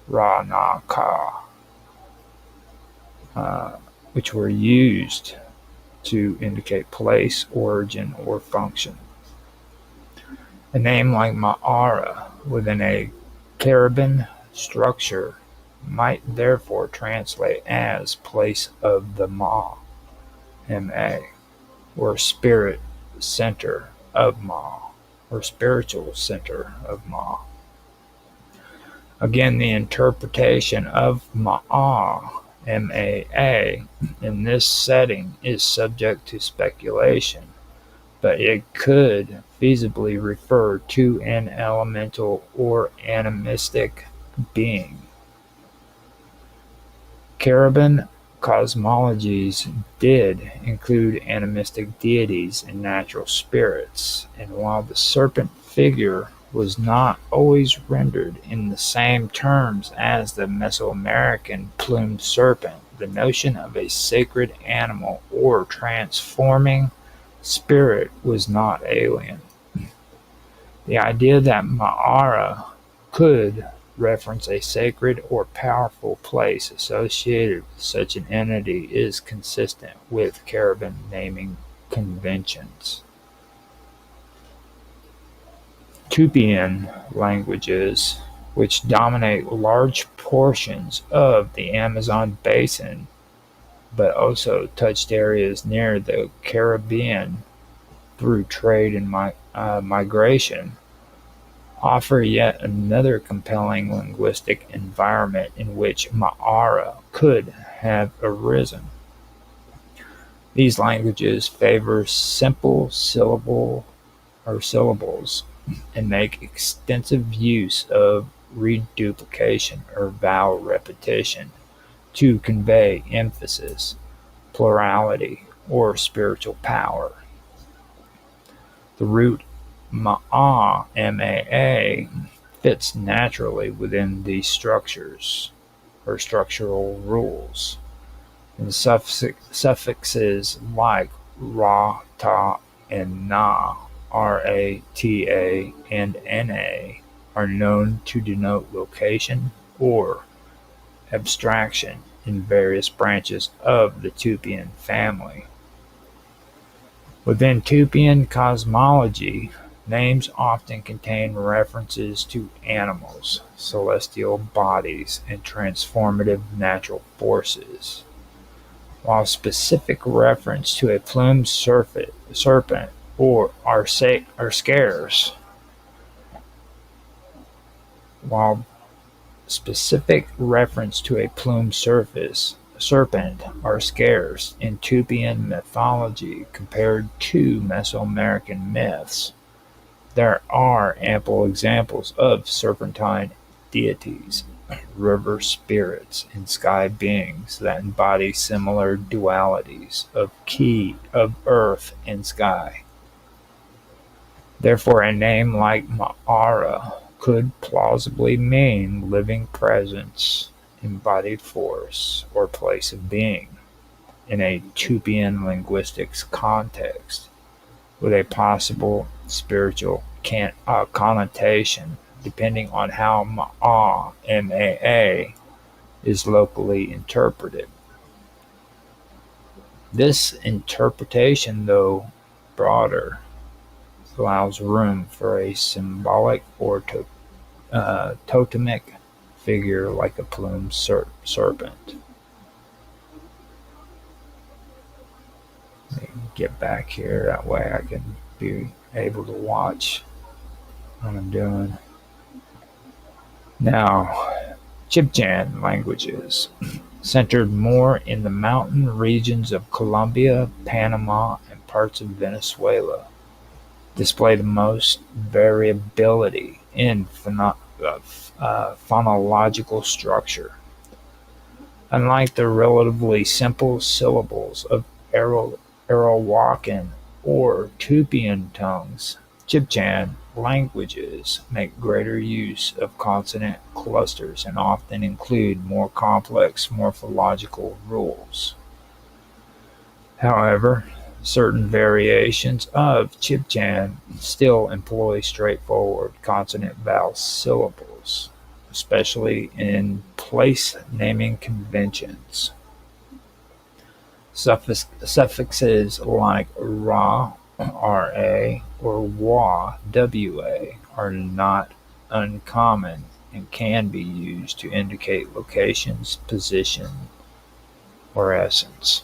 ra, na, ka, which were used to indicate place, origin, or function. A name like Ma'ara within a Caribbean structure might therefore translate as place of the Ma, Ma, or spirit center of Ma, or spiritual center of Ma. Again, the interpretation of Ma'a, M-A-A, in this setting is subject to speculation, but it could feasibly refer to an elemental or animistic being. Caribbean cosmologies did include animistic deities and natural spirits, and while the serpent figure was not always rendered in the same terms as the Mesoamerican plumed serpent, the notion of a sacred animal or transforming spirit was not alien. The idea that Ma'ara could reference a sacred or powerful place associated with such an entity is consistent with Caribbean naming conventions. Tupian languages, which dominate large portions of the Amazon basin, but also touched areas near the Caribbean through trade and migration, offer yet another compelling linguistic environment in which Ma'ara could have arisen. These languages favor simple syllables and make extensive use of reduplication or vowel repetition to convey emphasis, plurality, or spiritual power. The root Ma'a, M-A-A, fits naturally within these structures or structural rules, and suffixes like ra, ta, and na, R-A-T-A, and N-A are known to denote location or abstraction in various branches of the Tupian family. Within Tupian cosmology, names often contain references to animals, celestial bodies, and transformative natural forces, while specific reference to a plumed serpent are scarce. While specific reference to a plumed serpent are scarce in Tupian mythology compared to Mesoamerican myths, there are ample examples of serpentine deities, river spirits, and sky beings that embody similar dualities of earth and sky. Therefore, a name like Ma'ara could plausibly mean living presence, embodied force, or place of being in a Tupian linguistics context, with a possible spiritual connotation depending on how Ma'a, M-A-A, is locally interpreted. This interpretation, though broader, allows room for a symbolic or totemic figure like a plumed serpent. Let me get back here, that way I can be able to watch what I'm doing. Now, Chibchan languages, centered more in the mountain regions of Colombia, Panama, and parts of Venezuela, display the most variability in phonological structure. Unlike the relatively simple syllables of Arawakan or Tupian tongues, Chibchan languages make greater use of consonant clusters and often include more complex morphological rules. However, certain variations of Chibchan still employ straightforward consonant-vowel syllables, especially in place-naming conventions. Suffixes like ra, ra, or wa, wa, are not uncommon and can be used to indicate locations, position, or essence.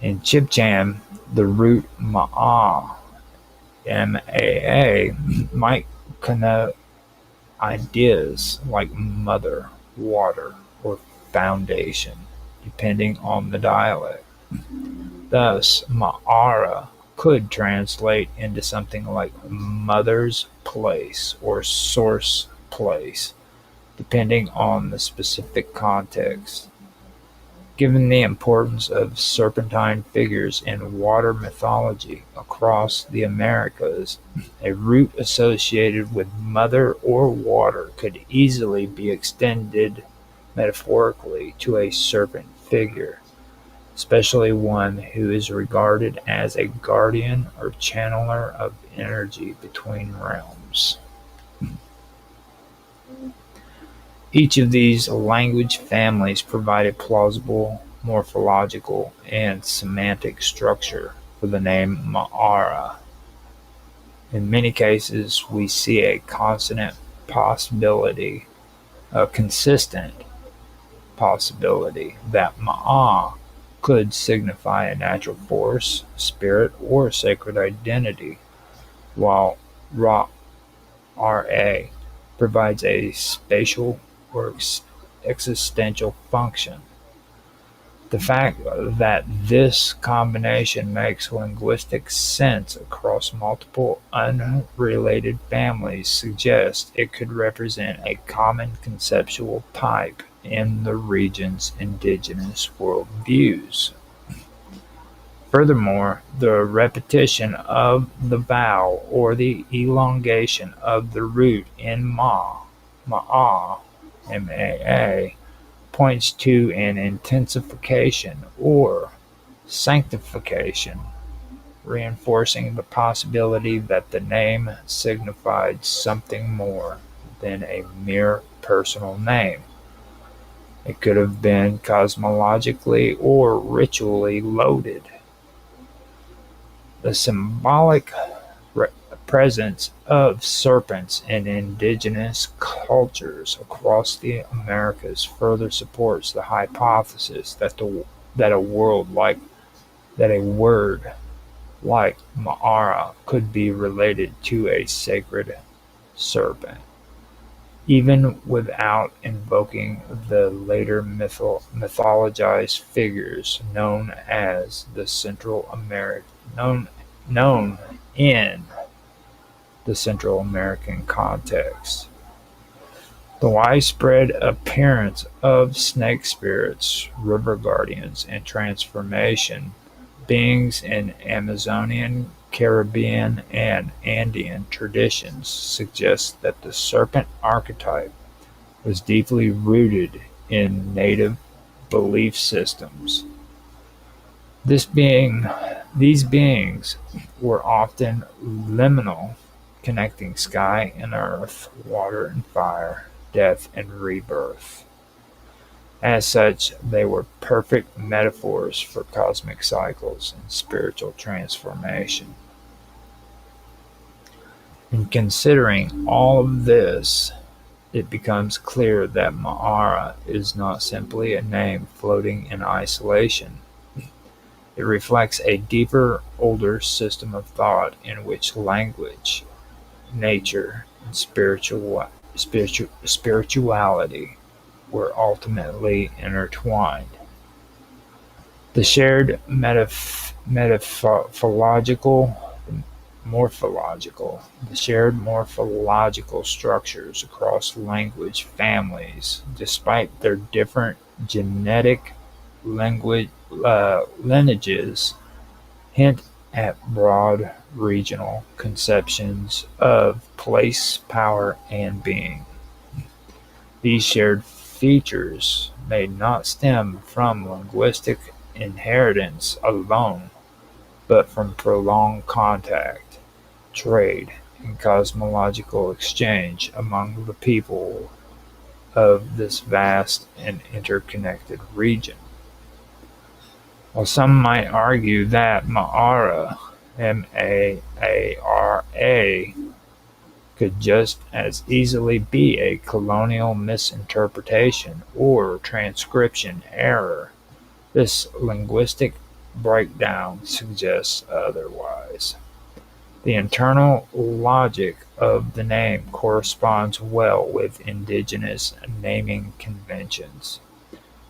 In Chibchan, the root ma'a, maa, might connote ideas like mother, water, or foundation, depending on the dialect. Thus, ma'ara could translate into something like mother's place or source place, depending on the specific context. Given the importance of serpentine figures in water mythology across the Americas, a root associated with mother or water could easily be extended metaphorically to a serpent figure, especially one who is regarded as a guardian or channeler of energy between realms. Each of these language families provide a plausible morphological and semantic structure for the name Ma'ara. In many cases, we see a consistent possibility that Ma'a could signify a natural force, spirit, or sacred identity, while Ra provides a spatial or existential function. The fact that this combination makes linguistic sense across multiple unrelated families suggests it could represent a common conceptual type in the region's indigenous worldviews. Furthermore, the repetition of the vowel or the elongation of the root in ma'a, maa, points to an intensification or sanctification, reinforcing the possibility that the name signified something more than a mere personal name. It could have been cosmologically or ritually loaded. The symbolic presence of serpents in indigenous cultures across the Americas further supports the hypothesis that a word like Ma'ara could be related to a sacred serpent, even without invoking the later mythologized figures known as the known in the Central American context. The widespread appearance of snake spirits, river guardians, and transformation beings in Amazonian, Caribbean, and Andean traditions suggests that the serpent archetype was deeply rooted in native belief systems. These beings were often liminal, connecting sky and earth, water and fire, death and rebirth. As such, they were perfect metaphors for cosmic cycles and spiritual transformation. In considering all of this, it becomes clear that Ma'ara is not simply a name floating in isolation. It reflects a deeper, older system of thought in which language, nature, and spirituality were ultimately intertwined. The shared morphological, the shared morphological structures across language families, despite their different genetic language lineages, hint at broad regional conceptions of place, power, and being. These shared features may not stem from linguistic inheritance alone, but from prolonged contact, trade, and cosmological exchange among the people of this vast and interconnected region. While some might argue that Ma'ara, M-A-A-R-A, could just as easily be a colonial misinterpretation or transcription error, this linguistic breakdown suggests otherwise. The internal logic of the name corresponds well with indigenous naming conventions.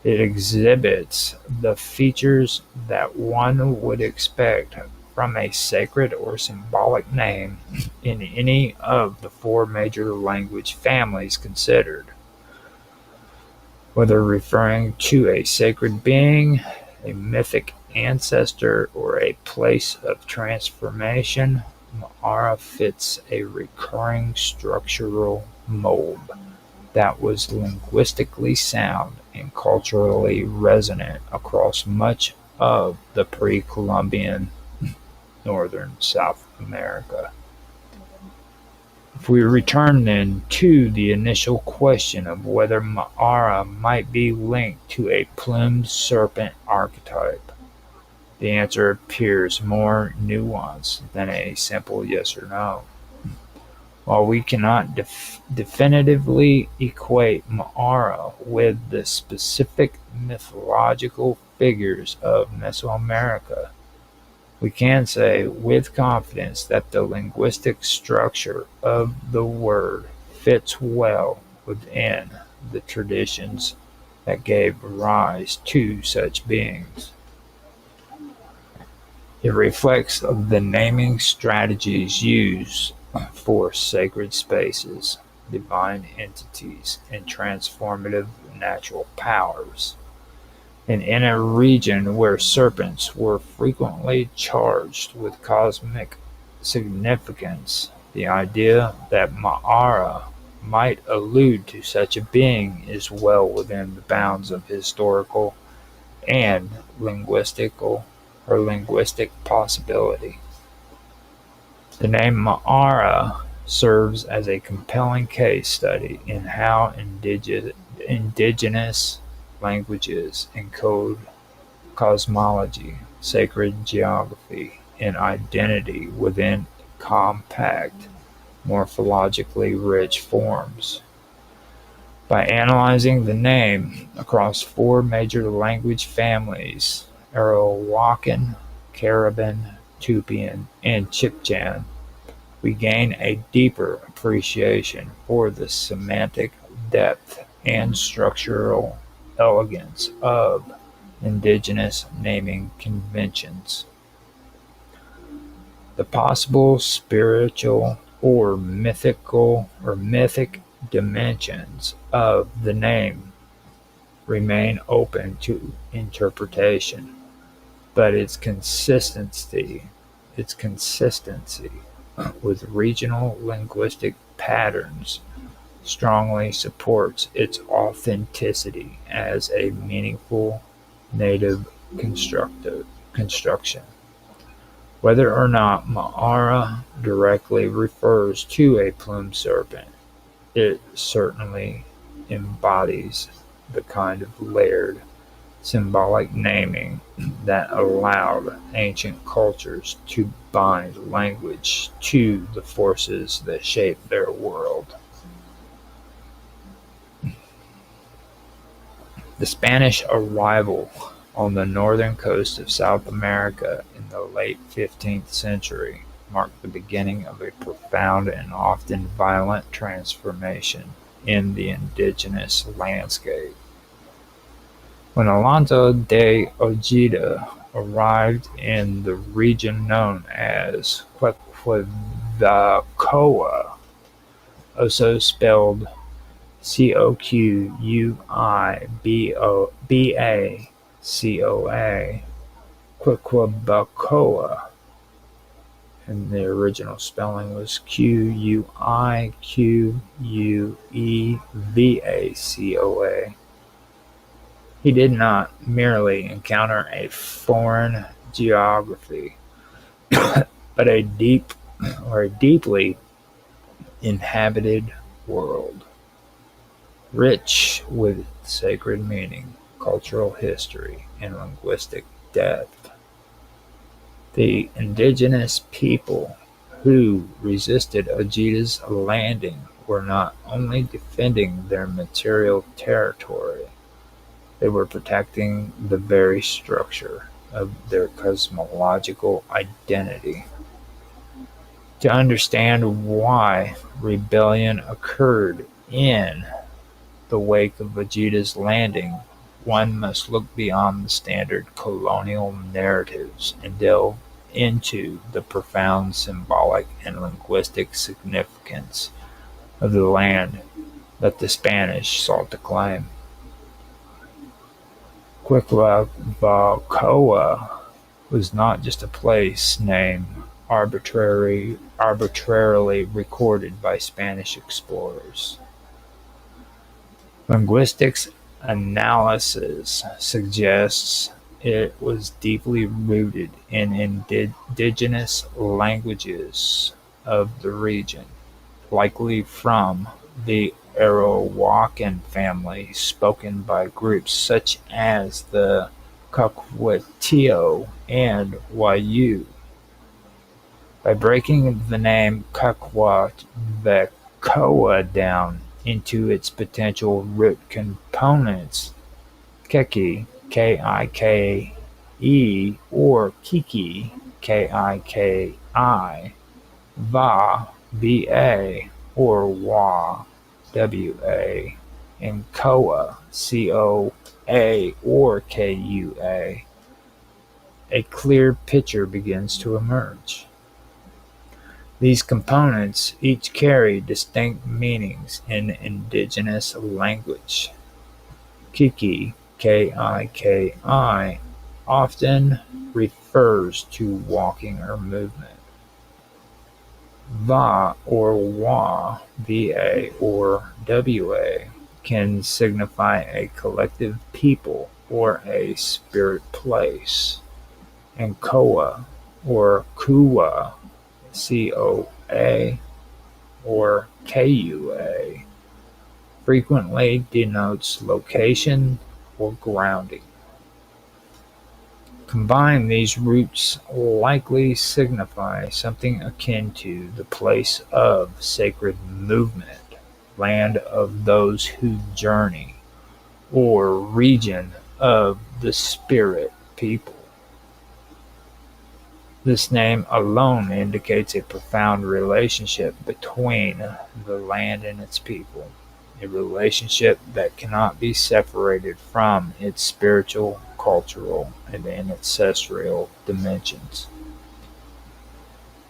It exhibits the features that one would expect from a sacred or symbolic name in any of the four major language families considered. Whether referring to a sacred being, a mythic ancestor, or a place of transformation, Ma'ara fits a recurring structural mold that was linguistically sound and culturally resonant across much of the pre-Columbian northern South America. If we return then to the initial question of whether Ma'ara might be linked to a plumed serpent archetype, the answer appears more nuanced than a simple yes or no. While we cannot definitively equate Ma'ara with the specific mythological figures of Mesoamerica, we can say with confidence that the linguistic structure of the word fits well within the traditions that gave rise to such beings. It reflects the naming strategies used for sacred spaces, divine entities, and transformative natural powers. And in a region where serpents were frequently charged with cosmic significance, the idea that Ma'ara might allude to such a being is well within the bounds of historical and linguistic possibility. The name Ma'ara serves as a compelling case study in how indigenous languages encode cosmology, sacred geography, and identity within compact, morphologically rich forms. By analyzing the name across four major language families, Arawakan, Caribbean, Tupian, and Chibchan, we gain a deeper appreciation for the semantic depth and structural elegance of indigenous naming conventions. The possible spiritual or mythic dimensions of the name remain open to interpretation, but its consistency with regional linguistic patterns strongly supports its authenticity as a meaningful native construction. Whether or not Ma'ara directly refers to a plumed serpent, it certainly embodies the kind of layered, symbolic naming that allowed ancient cultures to bind language to the forces that shape their world. The Spanish arrival on the northern coast of South America in the late 15th century marked the beginning of a profound and often violent transformation in the indigenous landscape. When Alonso de Ojeda arrived in the region known as Quequacoa, also spelled Quibuibacoa, Quequabacoa, and the original spelling was Quiquevacoa. He did not merely encounter a foreign geography, but a deeply inhabited world, rich with sacred meaning, cultural history, and linguistic depth. The indigenous people who resisted Ojeda's landing were not only defending their material territory, they were protecting the very structure of their cosmological identity. To understand why rebellion occurred in the wake of Vegeta's landing, one must look beyond the standard colonial narratives and delve into the profound symbolic and linguistic significance of the land that the Spanish sought to claim. Quequabacoa was not just a place name arbitrarily recorded by Spanish explorers. Linguistics analysis suggests it was deeply rooted in indigenous languages of the region, likely from the Arawakan family spoken by groups such as the Caquetio and Wayu. By breaking the name Quequabacoa down into its potential root components, Keki, K-I-K-E, or Kiki, K-I-K-I, Va, V-A, or Wa, W-A, and Koa, C-O-A, or K-U-A, a clear picture begins to emerge. These components each carry distinct meanings in indigenous language. Kiki, K-I-K-I, often refers to walking or movement. Va or Wa, Va or Wa, can signify a collective people or a spirit place. And Koa or Kua, C-O-A, or K-U-A, frequently denotes location or grounding. Combined, these roots likely signify something akin to the place of sacred movement, land of those who journey, or region of the spirit people. This name alone indicates a profound relationship between the land and its people, a relationship that cannot be separated from its spiritual, cultural, and ancestral dimensions.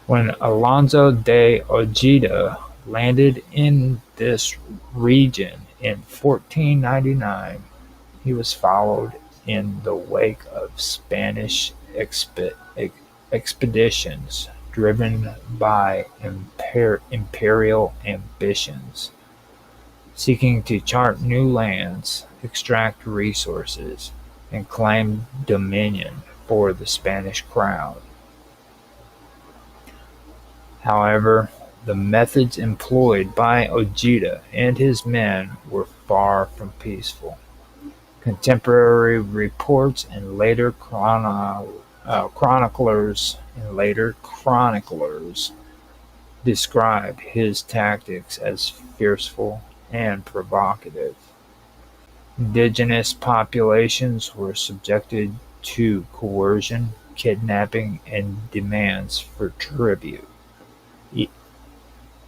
When Alonso de Ojeda landed in this region in 1499, he was followed in the wake of Spanish expeditions driven by imperial ambitions, seeking to chart new lands, extract resources, and claim dominion for the Spanish crown. However, the methods employed by Ojeda and his men were far from peaceful. Contemporary reports and later chroniclers describe his tactics as fearful and provocative. Indigenous populations were subjected to coercion, kidnapping, and demands for tribute. E-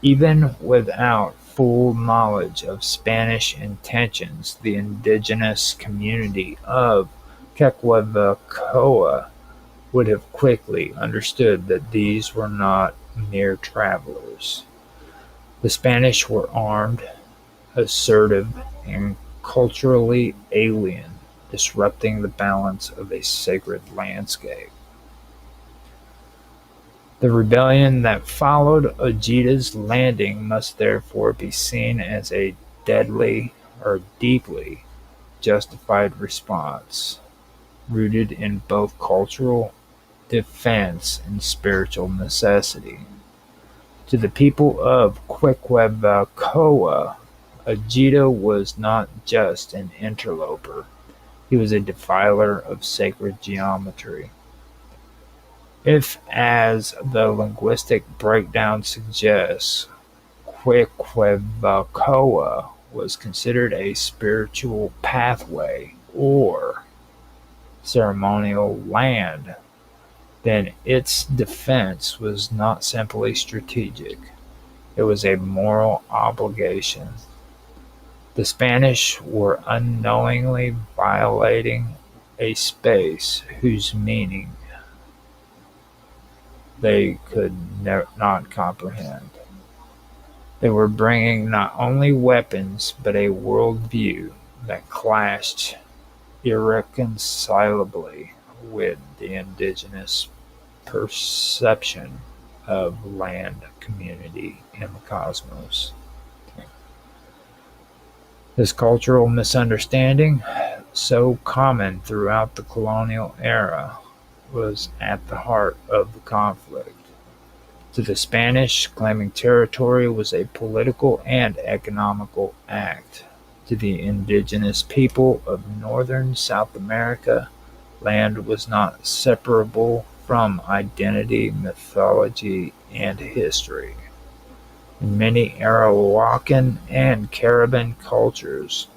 Even without full knowledge of Spanish intentions, the indigenous community of Quequavecoa would have quickly understood that these were not mere travelers. The Spanish were armed, assertive, and culturally alien, disrupting the balance of a sacred landscape. The rebellion that followed Ojita's landing must therefore be seen as a deadly or deeply justified response, rooted in both cultural defense and spiritual necessity. To the people of Quequavecoa, Ojita was not just an interloper, he was a defiler of sacred geometry. If, as the linguistic breakdown suggests, Quequavecoa was considered a spiritual pathway or ceremonial land, then its defense was not simply strategic, it was a moral obligation. The Spanish were unknowingly violating a space whose meaning they could not comprehend. They were bringing not only weapons but a worldview that clashed irreconcilably with the indigenous perception of land, community, and the cosmos. This cultural misunderstanding, so common throughout the colonial era, was at the heart of the conflict. To the Spanish, claiming territory was a political and economical act. To the indigenous people of northern South America, land was not separable from identity, mythology, and history. In many Arawakan and Caribbean cultures,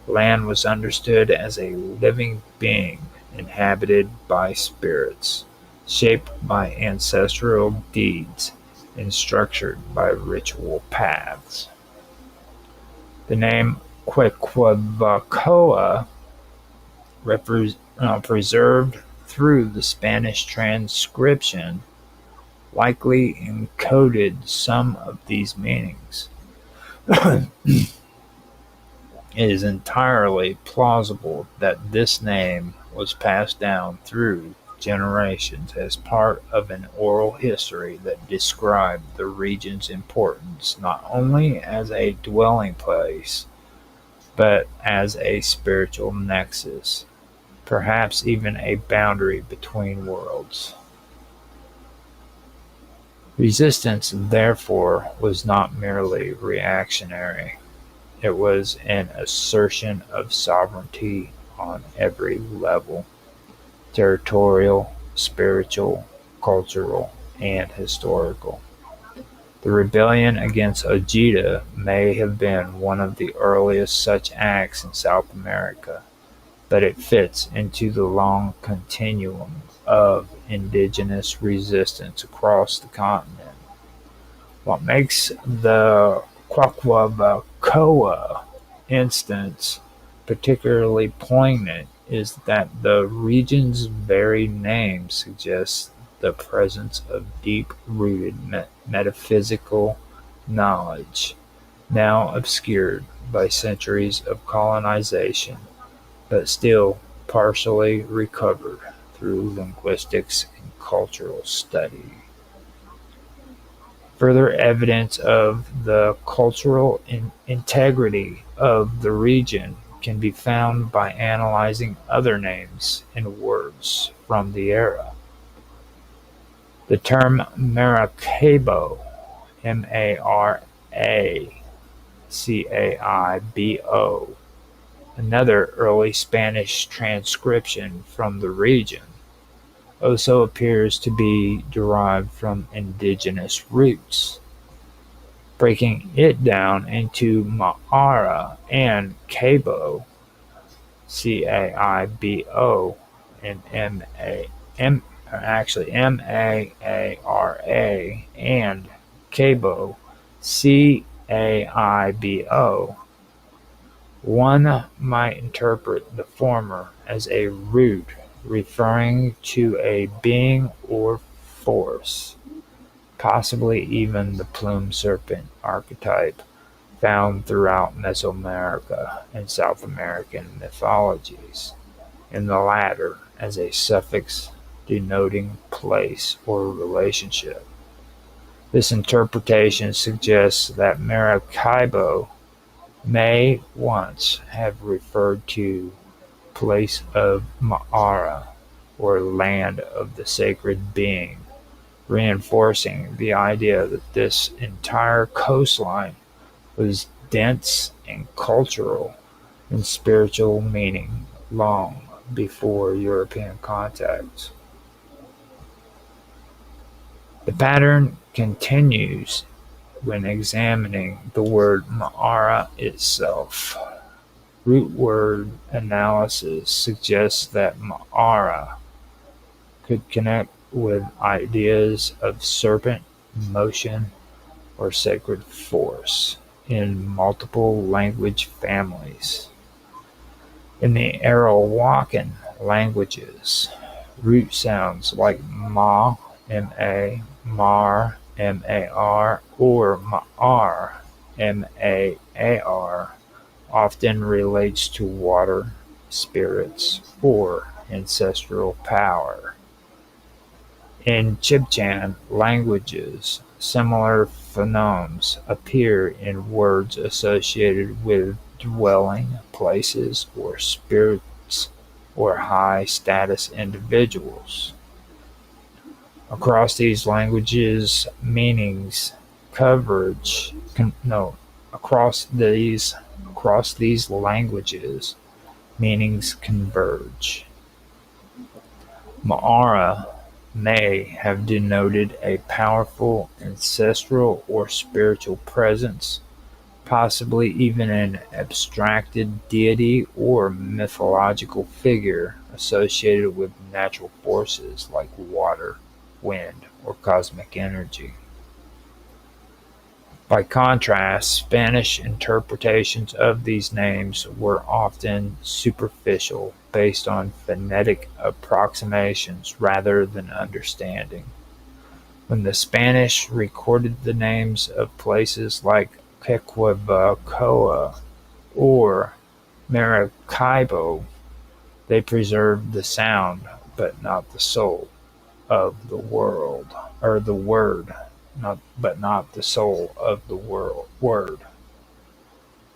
land was understood as a living being inhabited by spirits, shaped by ancestral deeds, and structured by ritual paths. The name Quequavecoa, preserved through the Spanish transcription, likely encoded some of these meanings. It is entirely plausible that this name was passed down through generations as part of an oral history that described the region's importance not only as a dwelling place, but as a spiritual nexus, perhaps even a boundary between worlds. Resistance, therefore, was not merely reactionary. It was an assertion of sovereignty on every level: territorial, spiritual, cultural, and historical. The rebellion against Ojeda may have been one of the earliest such acts in South America, but it fits into the long continuum of indigenous resistance across the continent. What makes the Quaquavecoa instance particularly poignant is that the region's very name suggests the presence of deep-rooted metaphysical knowledge, now obscured by centuries of colonization, but still partially recovered through linguistics and cultural study. Further evidence of the cultural integrity of the region can be found by analyzing other names and words from the era. The term Maracaibo, Maracaibo, another early Spanish transcription from the region, also appears to be derived from indigenous roots. Breaking it down into Ma'ara and Cabo, Caibo, and Maara, and Cabo, Caibo. One might interpret the former as a root referring to a being or force, possibly even the plumed serpent archetype found throughout Mesoamerica and South American mythologies, and the latter as a suffix denoting place or relationship. This interpretation suggests that Maracaibo may once have referred to place of Ma'ara, or land of the sacred being, reinforcing the idea that this entire coastline was dense in cultural and spiritual meaning long before European contacts. The pattern continues when examining the word Ma'ara itself. Root word analysis suggests that Ma'ara could connect with ideas of serpent, motion, or sacred force in multiple language families. In the Arawakan languages, root sounds like ma, ma, mar, mar, or ma'ar, maar, often relates to water, spirits, or ancestral power. In Chibchan languages, similar phonemes appear in words associated with dwelling places or spirits or high status individuals. Across these languages, meanings coverage no across these languages, meanings converge. Ma'ara may have denoted a powerful ancestral or spiritual presence, possibly even an abstracted deity or mythological figure associated with natural forces like water, wind, or cosmic energy. By contrast, Spanish interpretations of these names were often superficial, based on phonetic approximations rather than understanding. When the Spanish recorded the names of places like Quequebacoa or Maracaibo, they preserved the sound but not the soul of the world, or the word, but not the soul of the word.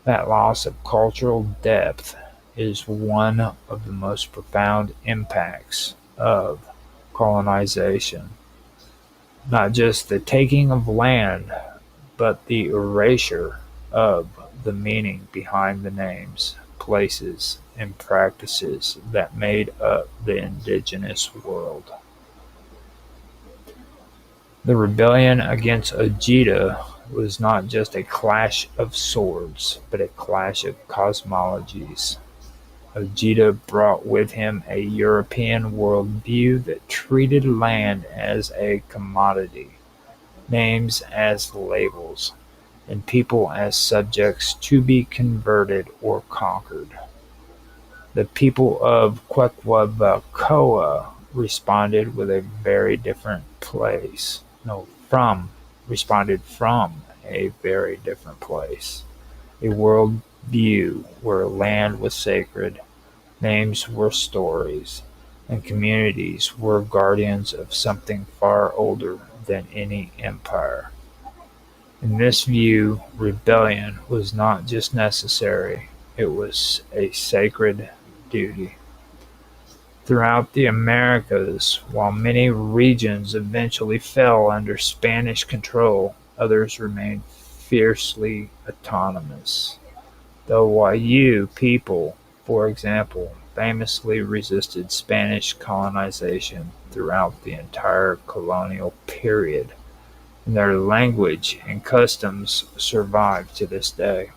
That loss of cultural depth is one of the most profound impacts of colonization. Not just the taking of land, but the erasure of the meaning behind the names, places, and practices that made up the indigenous world. The rebellion against Ojeda was not just a clash of swords, but a clash of cosmologies. Ojeda brought with him a European worldview that treated land as a commodity, names as labels, and people as subjects to be converted or conquered. The people of Quequebacoa responded with a very different place. No, responded from a very different place. A world view where land was sacred, names were stories, and communities were guardians of something far older than any empire. In this view, rebellion was not just necessary, it was a sacred duty. Throughout the Americas, while many regions eventually fell under Spanish control, others remained fiercely autonomous. The Wayuu people, for example, famously resisted Spanish colonization throughout the entire colonial period, and their language and customs survive to this day.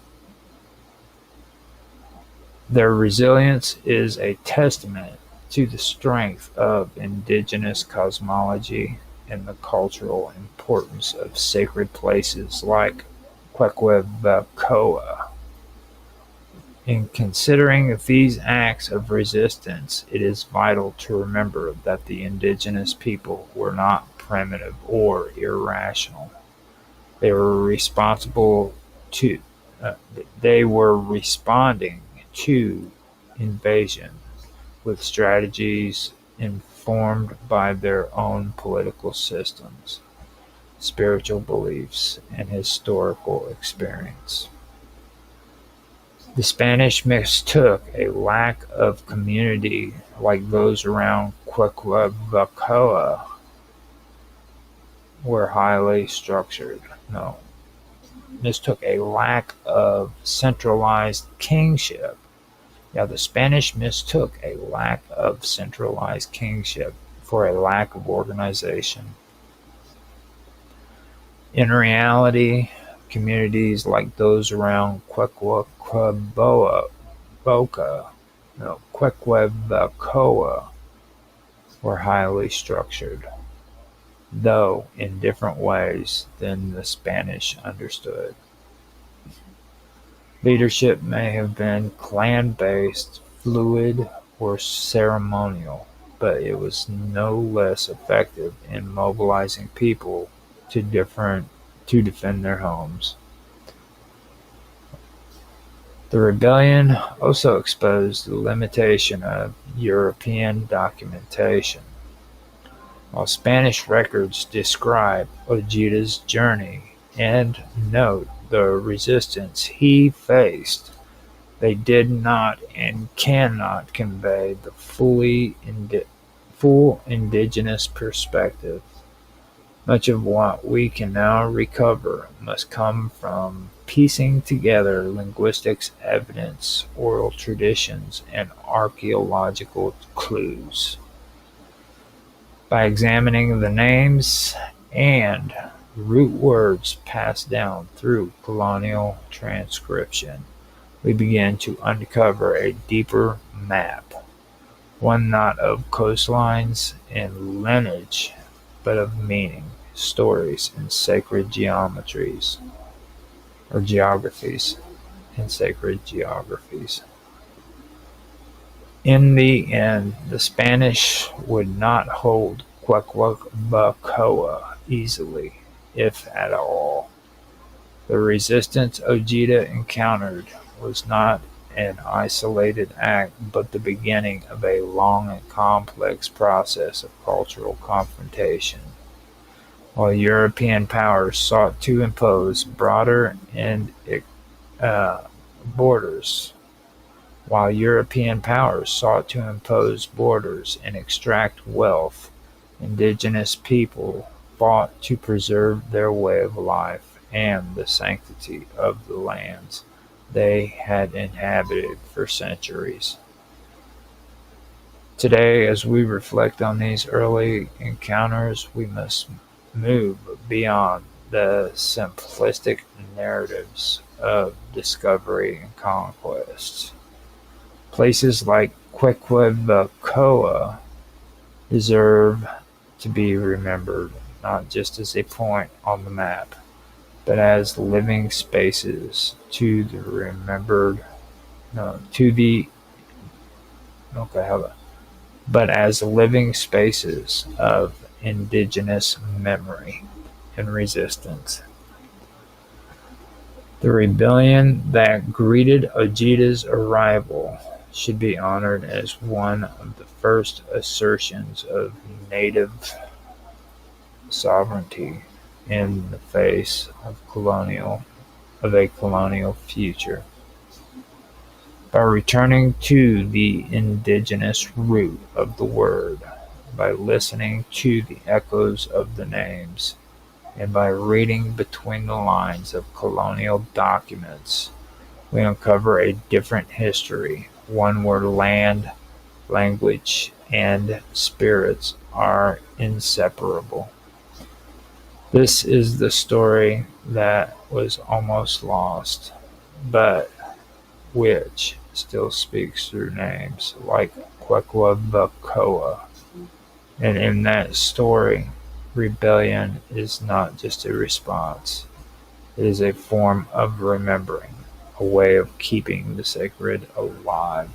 Their resilience is a testament to the strength of indigenous cosmology and the cultural importance of sacred places like Quequebacoa. In considering these acts of resistance, it is vital to remember that the indigenous people were not primitive or irrational. They were responsible to uh, they were responding to invasion with strategies informed by their own political systems, spiritual beliefs, and historical experience. The Spanish mistook a lack of community like those around Quequebacoa were highly structured. No, mistook a lack of centralized kingship. Yeah, the Spanish mistook a lack of centralized kingship for a lack of organization. In reality, communities like those around Quequebacoa were highly structured, though in different ways than the Spanish understood. Leadership may have been clan-based, fluid, or ceremonial, but it was no less effective in mobilizing people to defend their homes. The rebellion also exposed the limitation of European documentation. While Spanish records describe Ojita's journey and note the resistance he faced, they did not and cannot convey the full indigenous perspective. Much of what we can now recover must come from piecing together linguistics evidence, oral traditions, and archaeological clues. By examining the names and root words passed down through colonial transcription, we begin to uncover a deeper map, one not of coastlines and lineage, but of meaning, stories, and sacred geometries, or geographies, and sacred geographies. In the end, the Spanish would not hold Quequebacoa easily, if at all. The resistance Ojeda encountered was not an isolated act, but the beginning of a long and complex process of cultural confrontation. While European powers sought to impose broader and uh, borders, while European powers sought to impose borders and extract wealth, indigenous people fought to preserve their way of life and the sanctity of the lands they had inhabited for centuries. Today, as we reflect on these early encounters, we must move beyond the simplistic narratives of discovery and conquest. Places like Quequebacoa deserve to be remembered not just as a point on the map, but as living spaces to the remembered, no, to the, okay, how about, but as living spaces of indigenous memory and resistance. The rebellion that greeted Ojita's arrival should be honored as one of the first assertions of native sovereignty in the face of a colonial future. By returning to the indigenous root of the word, by listening to the echoes of the names, and by reading between the lines of colonial documents, we uncover a different history, one where land, language, and spirits are inseparable. This is the story that was almost lost, but which, still speaks through names like Quequabacoa. And in that story, rebellion is not just a response, it is a form of remembering, a way of keeping the sacred alive.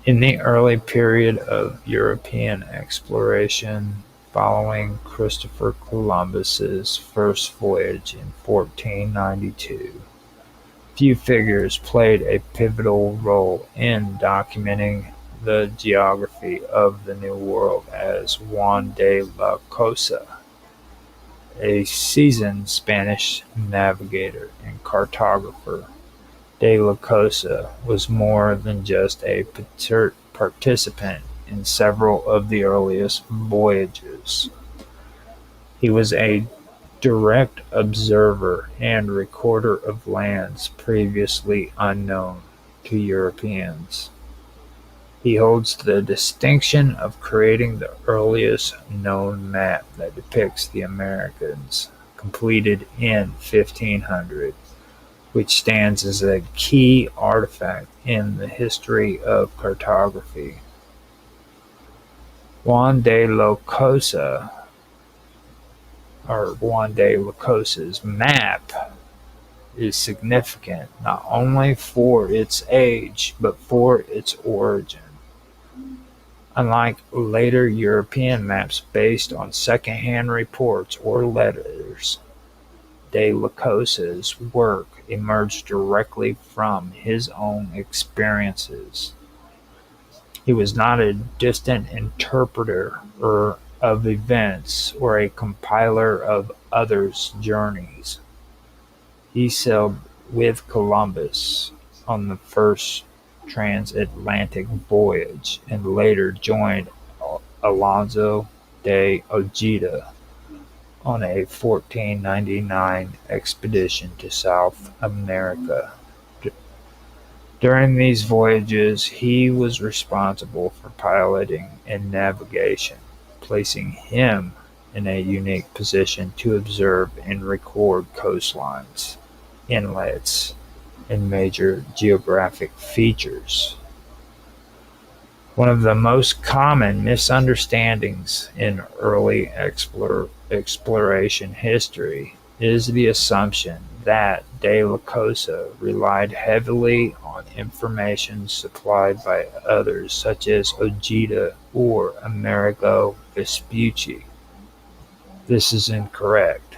In the early period of European exploration, following Christopher Columbus's first voyage in 1492, few figures played a pivotal role in documenting the geography of the New World as Juan de la Cosa, a seasoned Spanish navigator and cartographer. De la Cosa was more than just a participant in several of the earliest voyages. He was a direct observer and recorder of lands previously unknown to Europeans. He holds the distinction of creating the earliest known map that depicts the Americas, completed in 1500, which stands as a key artifact in the history of cartography. Juan de la Cosa, or Juan de la Cosa's map, is significant not only for its age but for its origin. Unlike later European maps based on second-hand reports or letters, de la Cosa's work emerged directly from his own experiences. He was not a distant interpreter of events or a compiler of others' journeys. He sailed with Columbus on the first transatlantic voyage and later joined Alonso de Ojeda on a 1499 expedition to South America. During these voyages, he was responsible for piloting and navigation, placing him in a unique position to observe and record coastlines, inlets, and major geographic features. One of the most common misunderstandings in early exploration history is the assumption that de la Cosa relied heavily on information supplied by others such as Ojeda or Amerigo Vespucci. This is incorrect.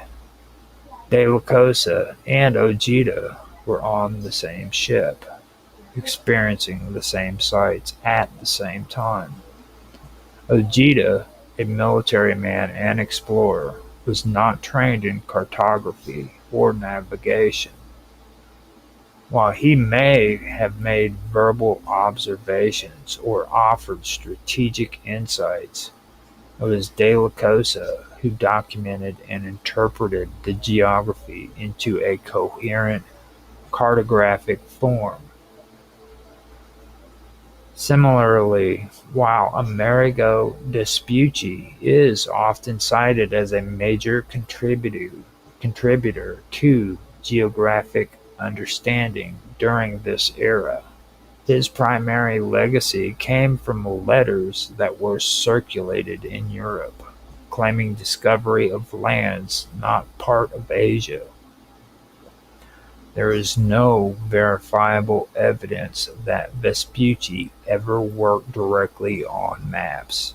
De la Cosa and Ojeda were on the same ship, experiencing the same sights at the same time. Ojeda, a military man and explorer, was not trained in cartography or navigation. While he may have made verbal observations or offered strategic insights, it was de la Cosa who documented and interpreted the geography into a coherent cartographic form. Similarly, while Amerigo Vespucci is often cited as a major contributor to geographic understanding during this era, his primary legacy came from letters that were circulated in Europe, claiming discovery of lands not part of Asia. There is no verifiable evidence that Vespucci ever worked directly on maps,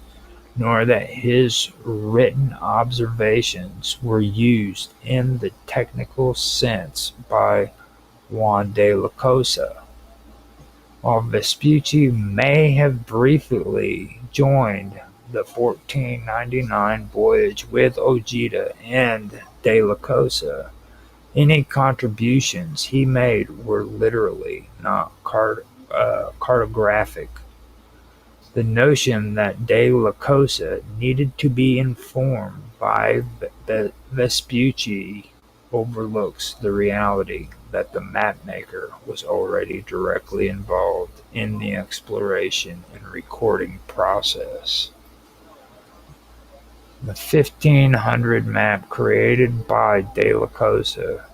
nor that his written observations were used in the technical sense by Juan de la Cosa. While Vespucci may have briefly joined the 1499 voyage with Ojeda and de la Cosa, any contributions he made were literally not cartographic. The notion that de la Cosa needed to be informed by Vespucci overlooks the reality that the mapmaker was already directly involved in the exploration and recording process. The 1500 map created by de la Cosa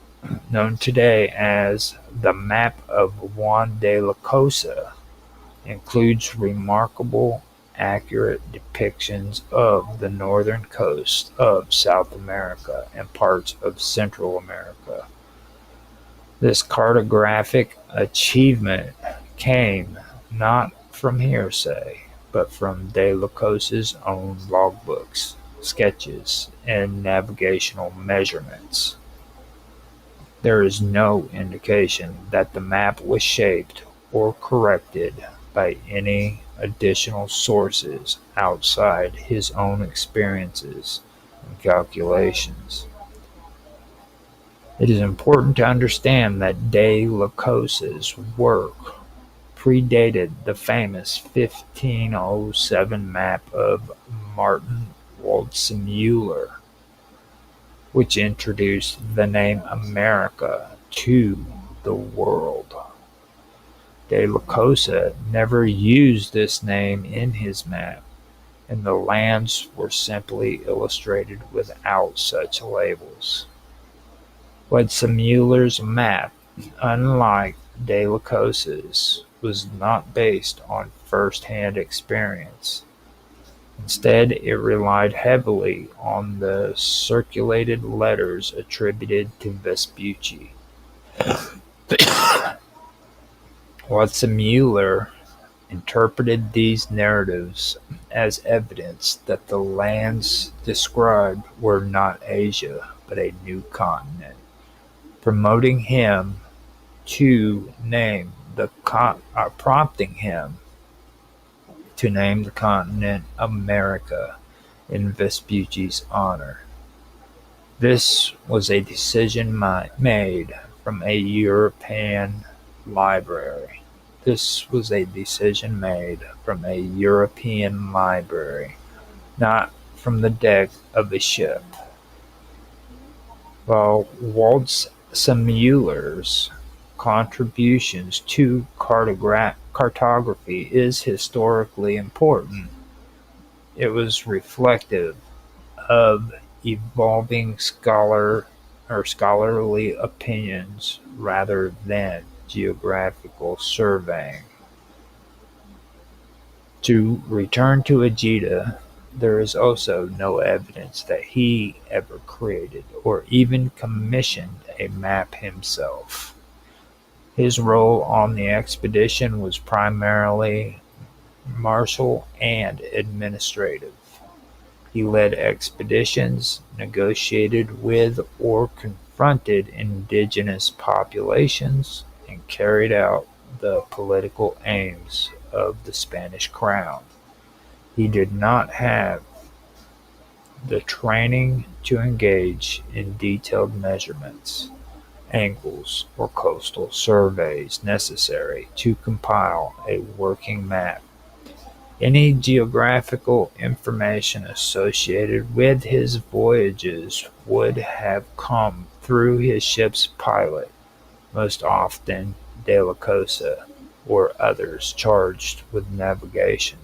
known today as the Map of Juan de la Cosa, includes remarkable accurate depictions of the northern coast of South America and parts of Central America. This cartographic achievement came not from hearsay, but from De la Cosa's own logbooks, sketches, and navigational measurements. There is no indication that the map was shaped or corrected by any additional sources outside his own experiences and calculations. It is important to understand that De la Cosa's work predated the famous 1507 map of Martin Waldseemüller, which introduced the name America to the world. De la Cosa never used this name in his map, and the lands were simply illustrated without such labels. Waldseemüller's map, unlike De la Cosa's, was not based on first-hand experience. Instead, it relied heavily on the circulated letters attributed to Vespucci. Waldseemüller interpreted these narratives as evidence that the lands described were not Asia, but a new continent, prompting him to name the continent America in Vespucci's honor. This was a decision made from a European library. Not from the deck of a ship. While Waldseemüller's contributions to cartography is historically important, it was reflective of evolving scholarly opinions rather than geographical surveying. To return to Ajita, there is also no evidence that he ever created or even commissioned a map himself. His role on the expedition was primarily martial and administrative. He led expeditions, negotiated with or confronted indigenous populations, and carried out the political aims of the Spanish crown. He did not have the training to engage in detailed measurements, angles, or coastal surveys necessary to compile a working map. Any geographical information associated with his voyages would have come through his ship's pilot, most often De la Cosa, or others charged with navigation.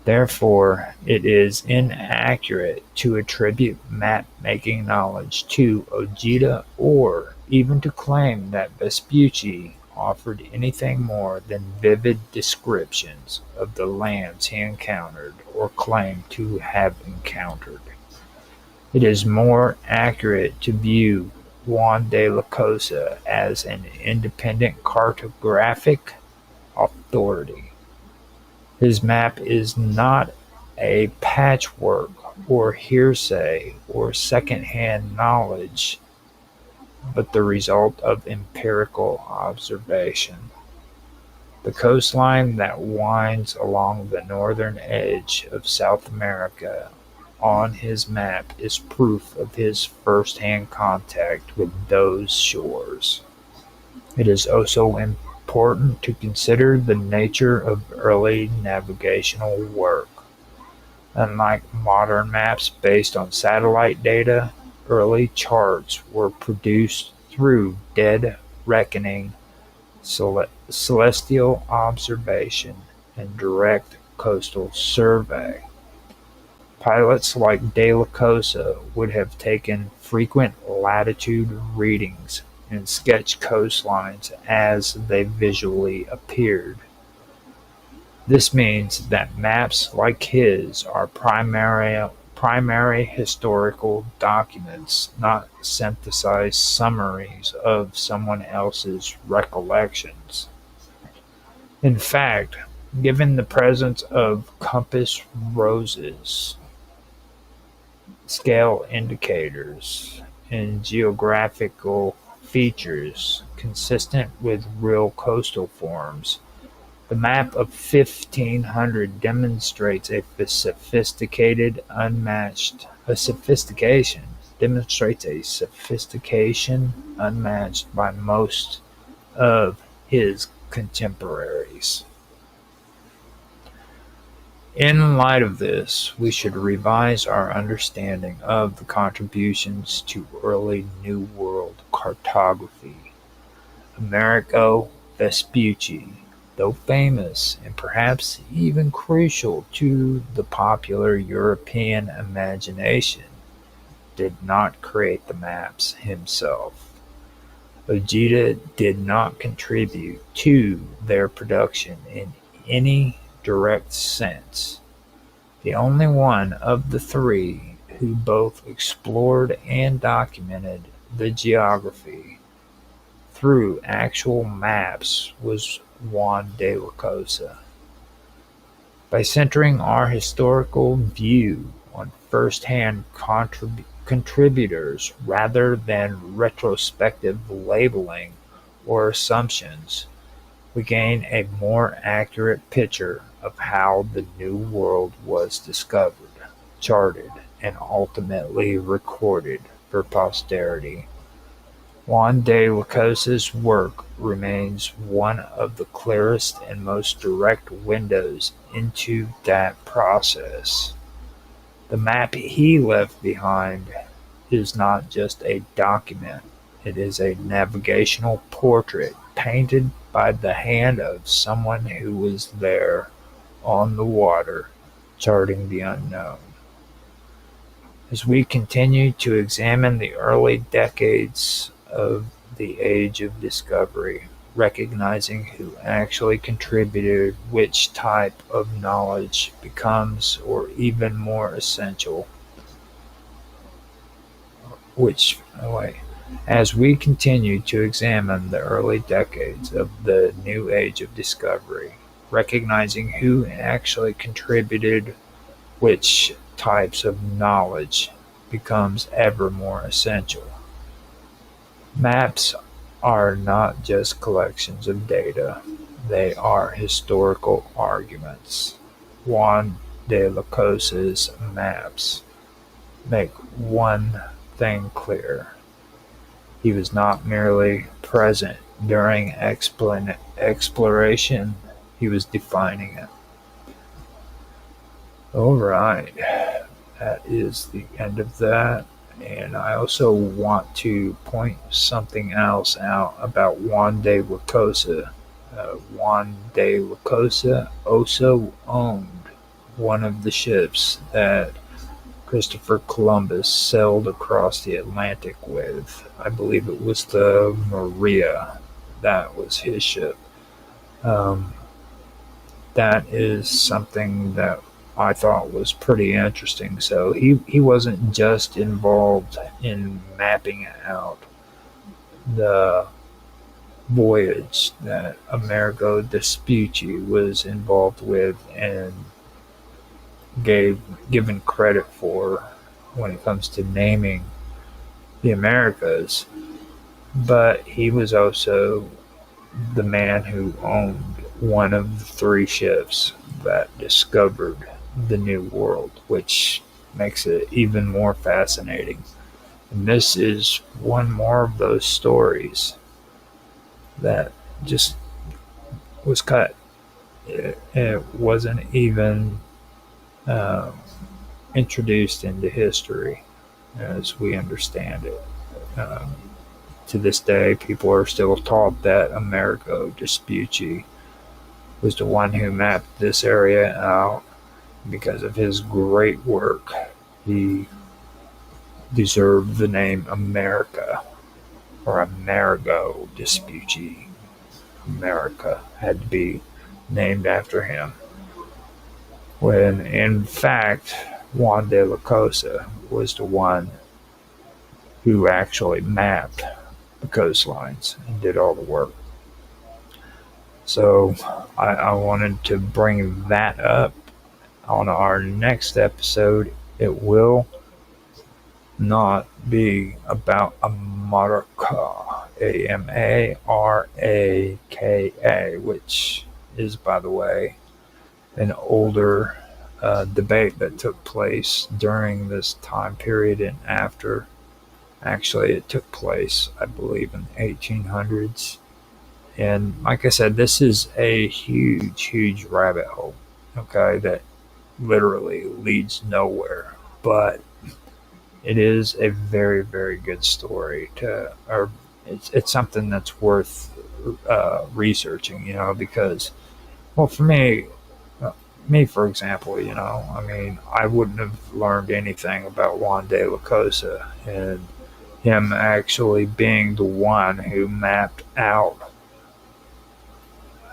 Therefore, it is inaccurate to attribute map-making knowledge to Ojeda or even to claim that Vespucci offered anything more than vivid descriptions of the lands he encountered or claimed to have encountered. It is more accurate to view Juan de la Cosa as an independent cartographic authority. His map is not a patchwork or hearsay or second-hand knowledge, but the result of empirical observation. The coastline that winds along the northern edge of South America on his map is proof of his first-hand contact with those shores. It is also important to consider the nature of early navigational work. Unlike modern maps based on satellite data, early charts were produced through dead reckoning, celestial observation, and direct coastal survey. Pilots like De La Cosa would have taken frequent latitude readings and sketched coastlines as they visually appeared. This means that maps like his are primary historical documents, not synthesized summaries of someone else's recollections. In fact, given the presence of compass roses, scale indicators, and geographical features consistent with real coastal forms, the map of 1500 demonstrates a sophistication unmatched by most of his contemporaries. In light of this, we should revise our understanding of the contributions to early New World cartography. Amerigo Vespucci, though famous and perhaps even crucial to the popular European imagination, did not create the maps himself. Ojeda did not contribute to their production in any direct sense. The only one of the three who both explored and documented the geography through actual maps was Juan de la Cosa. By centering our historical view on first-hand contributors rather than retrospective labeling or assumptions, we gain a more accurate picture of how the New World was discovered, charted, and ultimately recorded for posterity. Juan de la Cosa's work remains one of the clearest and most direct windows into that process. The map he left behind is not just a document, it is a navigational portrait painted by the hand of someone who was there on the water, charting the unknown. As we continue to examine the early decades of the Age of Discovery, recognizing who actually contributed which type of knowledge becomes or even more essential. As we continue to examine the early decades of the new Age of Discovery, recognizing who actually contributed which types of knowledge becomes ever more essential. Maps are not just collections of data, they are historical arguments. Juan de la Cosa's maps make one thing clear. He was not merely present during exploration, he was defining it. All right, that is the end of that. And I also want to point something else out about Juan de la Cosa. Juan de la Cosa also owned one of the ships that Christopher Columbus sailed across the Atlantic with. I believe it was the Maria. That was his ship. That is something that I thought was pretty interesting. So he wasn't just involved in mapping out the voyage that Amerigo Vespucci was involved with and given credit for when it comes to naming the Americas, but he was also the man who owned one of the three ships that discovered the New World, which makes it even more fascinating. And this is one more of those stories that just was cut. It wasn't even introduced into history as we understand it. To this day, people are still taught that Amerigo Vespucci was the one who mapped this area out, because of his great work. He deserved the name America or Amerigo Vespucci. America had to be named after him. When in fact, Juan de la Cosa was the one who actually mapped the coastlines and did all the work. So I wanted to bring that up on our next episode. It will not be about America, Amaraka, which is, by the way, an older debate that took place during this time period and after. Actually, it took place, I believe, in the 1800s. And like I said, this is a huge, huge rabbit hole, okay, that literally leads nowhere. But it is a very, very good story or it's something that's worth researching, because, well, for me, for example, I mean, I wouldn't have learned anything about Juan de la Cosa and him actually being the one who mapped out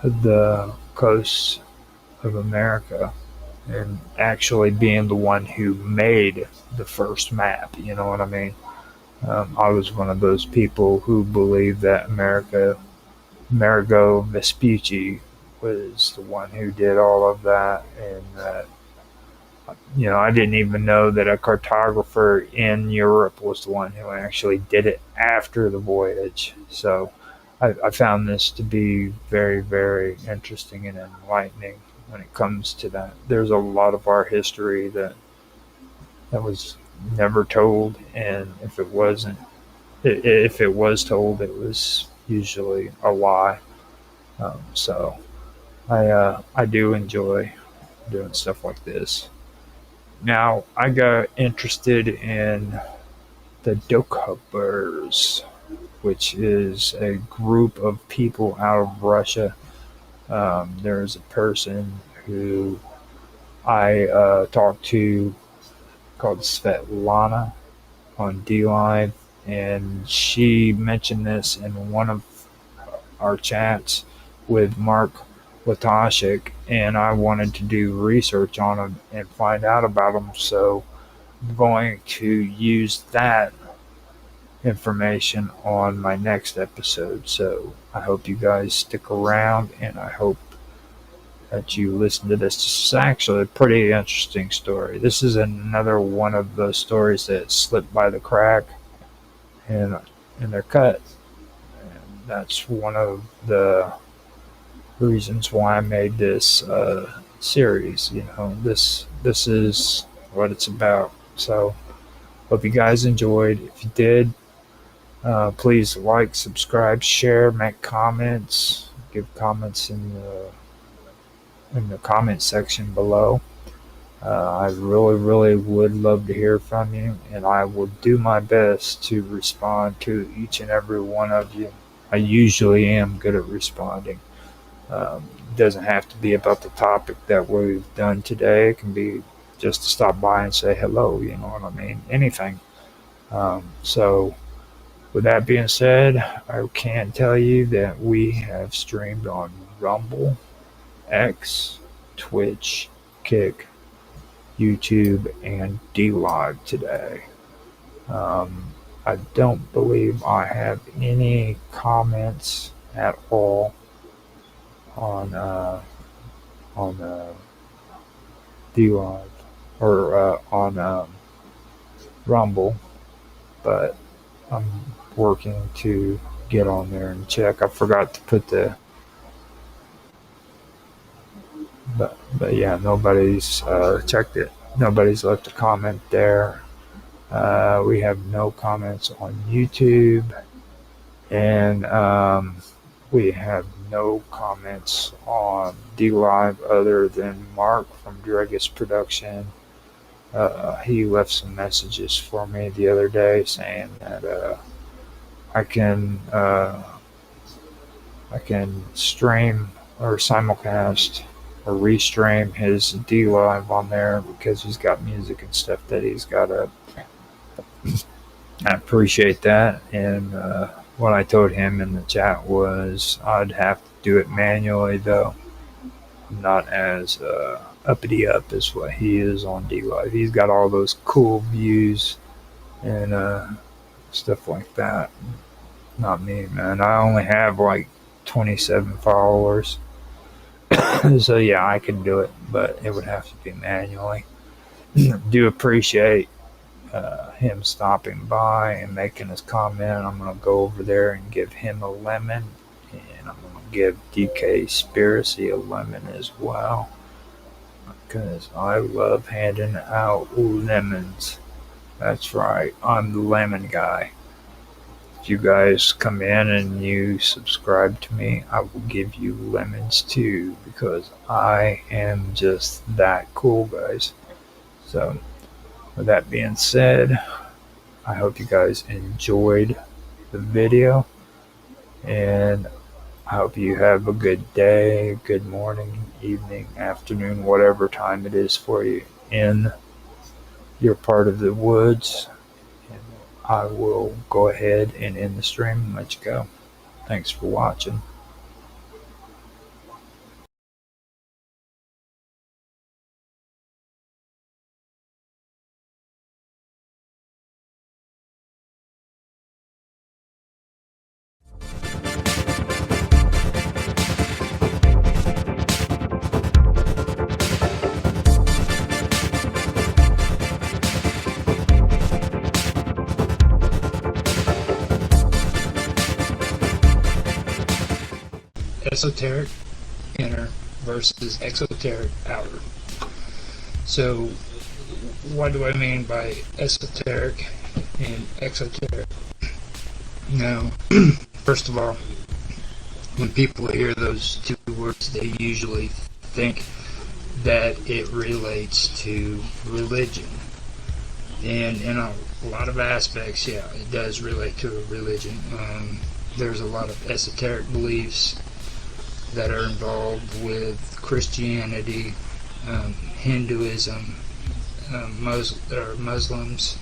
the coasts of America and actually being the one who made the first map. You know what I mean? I was one of those people who believed that Amerigo Vespucci was the one who did all of that, and that I didn't even know that a cartographer in Europe was the one who actually did it after the voyage. So I found this to be very, very interesting and enlightening when it comes to that. There's a lot of our history that was never told, and if it was told, it was usually a lie. So I do enjoy doing stuff like this. Now I got interested in the Dokubers, which is a group of people out of Russia. There's a person who I talked to called Svetlana on D Live, and she mentioned this in one of our chats with Mark Latashik, and I wanted to do research on them and find out about them. So I'm going to use that information on my next episode. So I hope you guys stick around, and I hope that you listen to this. This is actually a pretty interesting story. This is another one of those stories that slipped by the crack and they're cut. And that's one of the reasons why I made this series. This is what it's about. So hope you guys enjoyed. If you did, please like, subscribe, share, make comments, give comments in the comment section below. I really, really would love to hear from you, and I will do my best to respond to each and every one of you. I usually am good at responding. It doesn't have to be about the topic that we've done today. It can be just to stop by and say hello, you know what I mean? Anything. So, with that being said, I can tell you that we have streamed on Rumble, X, Twitch, Kick, YouTube, and D Live today. I don't believe I have any comments at all on D Live or on Rumble, but I'm working to get on there and check. I forgot to put but yeah, nobody's checked it. Nobody's left a comment there. We have no comments on YouTube, and we have no comments on D Live other than Mark from Dregus Production. He left some messages for me the other day saying that I can stream or simulcast or restream his D Live on there because he's got music and stuff that he's got up. I appreciate that. And what I told him in the chat was I'd have to do it manually, though. I'm not as uppity up as what he is on D Live. He's got all those cool views and stuff like that. Not me, man. I only have like 27 followers. So yeah, I can do it, but it would have to be manually. Do appreciate him stopping by and making his comment. I'm gonna go over there and give him a lemon, and I'm gonna give DK Spiracy a lemon as well, because I love handing out lemons. That's right, I'm the lemon guy. If you guys come in and you subscribe to me, I will give you lemons too, because I am just that cool, guys. So, with that being said, I hope you guys enjoyed the video, and I hope you have a good day, good morning, evening, afternoon, whatever time it is for you in your part of the woods. And I will go ahead and end the stream and let you go. Thanks for watching. Esoteric inner versus exoteric outer. So, what do I mean by esoteric and exoteric? Now, first of all, when people hear those two words, they usually think that it relates to religion. And in a lot of aspects, yeah, it does relate to a religion. There's a lot of esoteric beliefs that are involved with Christianity, Hinduism, Muslims,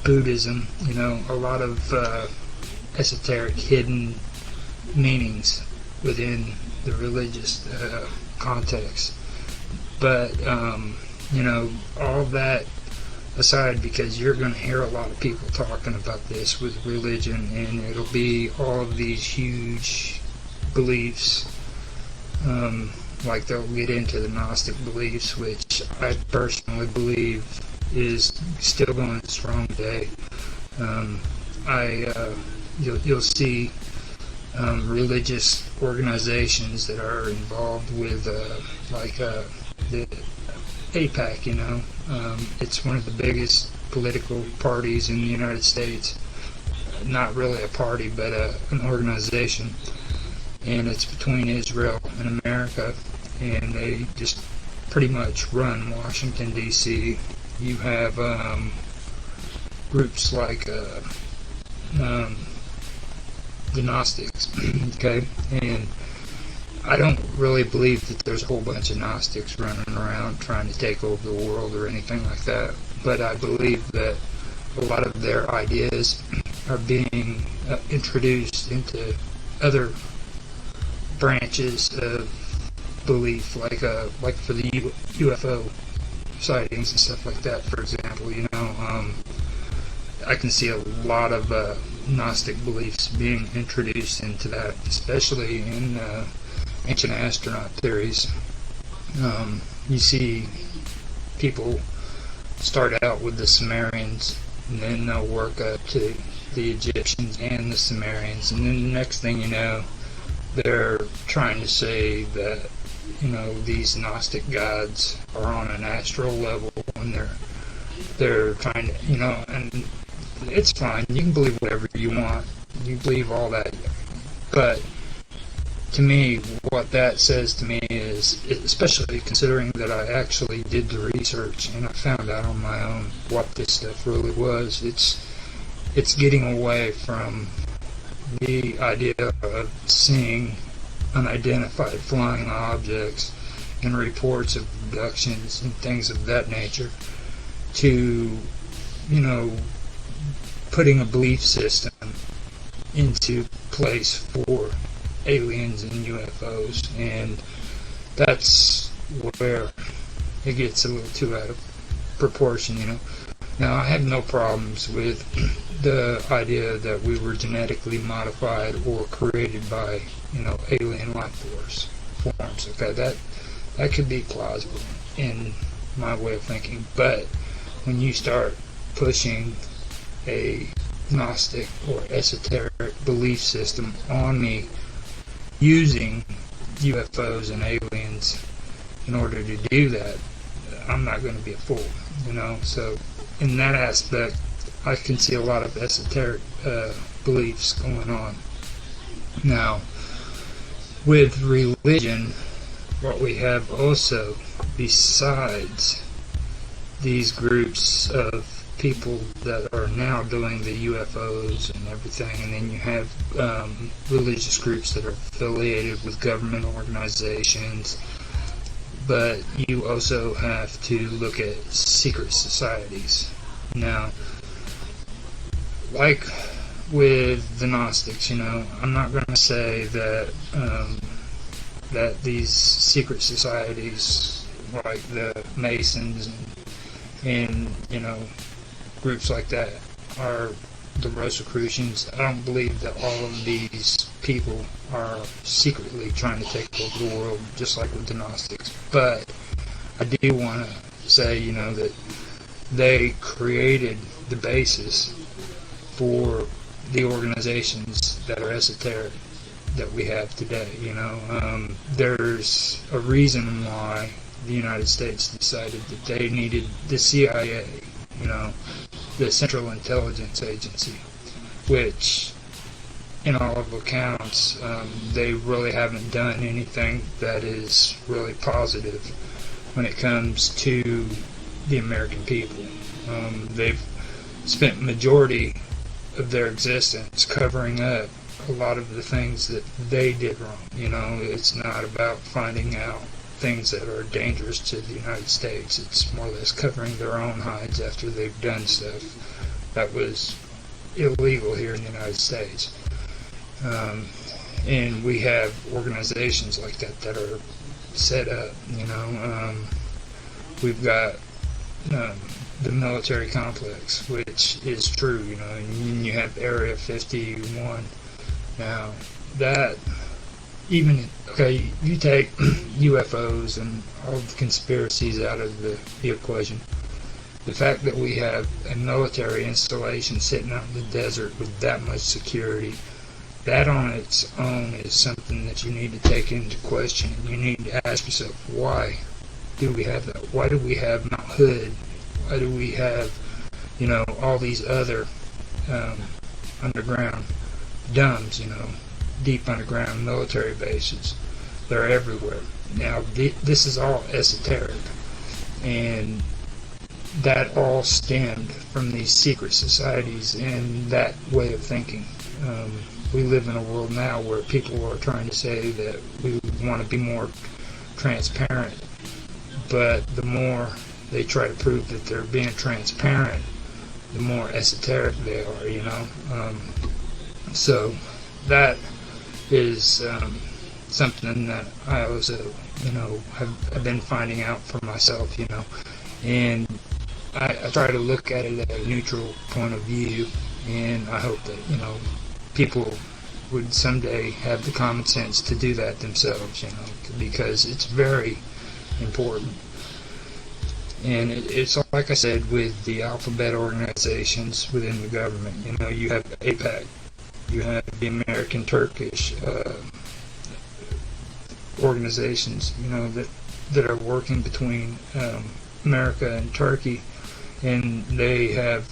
Buddhism, a lot of esoteric hidden meanings within the religious context. But, all that aside, because you're going to hear a lot of people talking about this with religion, and it'll be all of these huge beliefs, like they'll get into the Gnostic beliefs, which I personally believe is still going strong today. You'll see religious organizations that are involved with the APAC, it's one of the biggest political parties in the United States. Not really a party, but an organization. And it's between Israel and America. And they just pretty much run Washington, D.C. You have groups like the Gnostics, okay? And I don't really believe that there's a whole bunch of Gnostics running around trying to take over the world or anything like that. But I believe that a lot of their ideas are being introduced into other branches of belief, like for the UFO sightings and stuff like that, for example. I can see a lot of Gnostic beliefs being introduced into that, especially in ancient astronaut theories. You see people start out with the Sumerians, and then they'll work up to the Egyptians and the Sumerians, and then the next thing you know, they're trying to say that these Gnostic gods are on an astral level, and they're trying to, and it's fine. You can believe whatever you want. You believe all that, but to me, what that says to me is, especially considering that I actually did the research and I found out on my own what this stuff really was, it's getting away from the idea of seeing unidentified flying objects and reports of abductions and things of that nature to, you know, putting a belief system into place for aliens and UFOs, and that's where it gets a little too out of proportion, you know. Now, I have no problems with the idea that we were genetically modified or created by, you know, alien life forms. Okay, that could be plausible in my way of thinking, but when you start pushing a Gnostic or esoteric belief system on me using UFOs and aliens in order to do that, I'm not going to be a fool, you know. So in that aspect, I can see a lot of esoteric beliefs going on. Now, with religion, what we have also, besides these groups of people that are now doing the UFOs and everything, and then you have religious groups that are affiliated with government organizations, but you also have to look at secret societies. Now, like with the Gnostics, you know, I'm not going to say that that these secret societies, like the Masons and you know, groups like that, are the Rosicrucians. I don't believe that all of these people are secretly trying to take over the world, just like with the Gnostics. But I do want to say, you know, that they created the basis for the organizations that are esoteric that we have today. You know, there's a reason why the United States decided that they needed the CIA, you know, the Central Intelligence Agency, which, in all of accounts, they really haven't done anything that is really positive when it comes to the American people. They've spent majority of their existence covering up a lot of the things that they did wrong. You know, it's not about finding out things that are dangerous to the United States. It's more or less covering their own hides after they've done stuff that was illegal here in the United States. And we have organizations like that that are set up, you know. We've got the military complex, which is true, you know, and you have Area 51. Now, that, even, okay, you take UFOs and all the conspiracies out of the equation. The fact that we have a military installation sitting out in the desert with that much security, that on its own is something that you need to take into question. You need to ask yourself, why do we have that? Why do we have Mount Hood? Why do we have, you know, all these other underground DUMBs, you know, deep underground military bases? They're everywhere. Now, this is all esoteric, and that all stemmed from these secret societies and that way of thinking. We live in a world now where people are trying to say that we want to be more transparent, but the more they try to prove that they're being transparent, the more esoteric they are, you know. So that is something that I also, you know, have been finding out for myself, you know, and I try to look at it at a neutral point of view, and I hope that, you know, people would someday have the common sense to do that themselves, you know, because it's very important. And it's like I said, with the alphabet organizations within the government, you know, you have APAC, you have the American Turkish organizations, you know, that are working between America and Turkey, and they have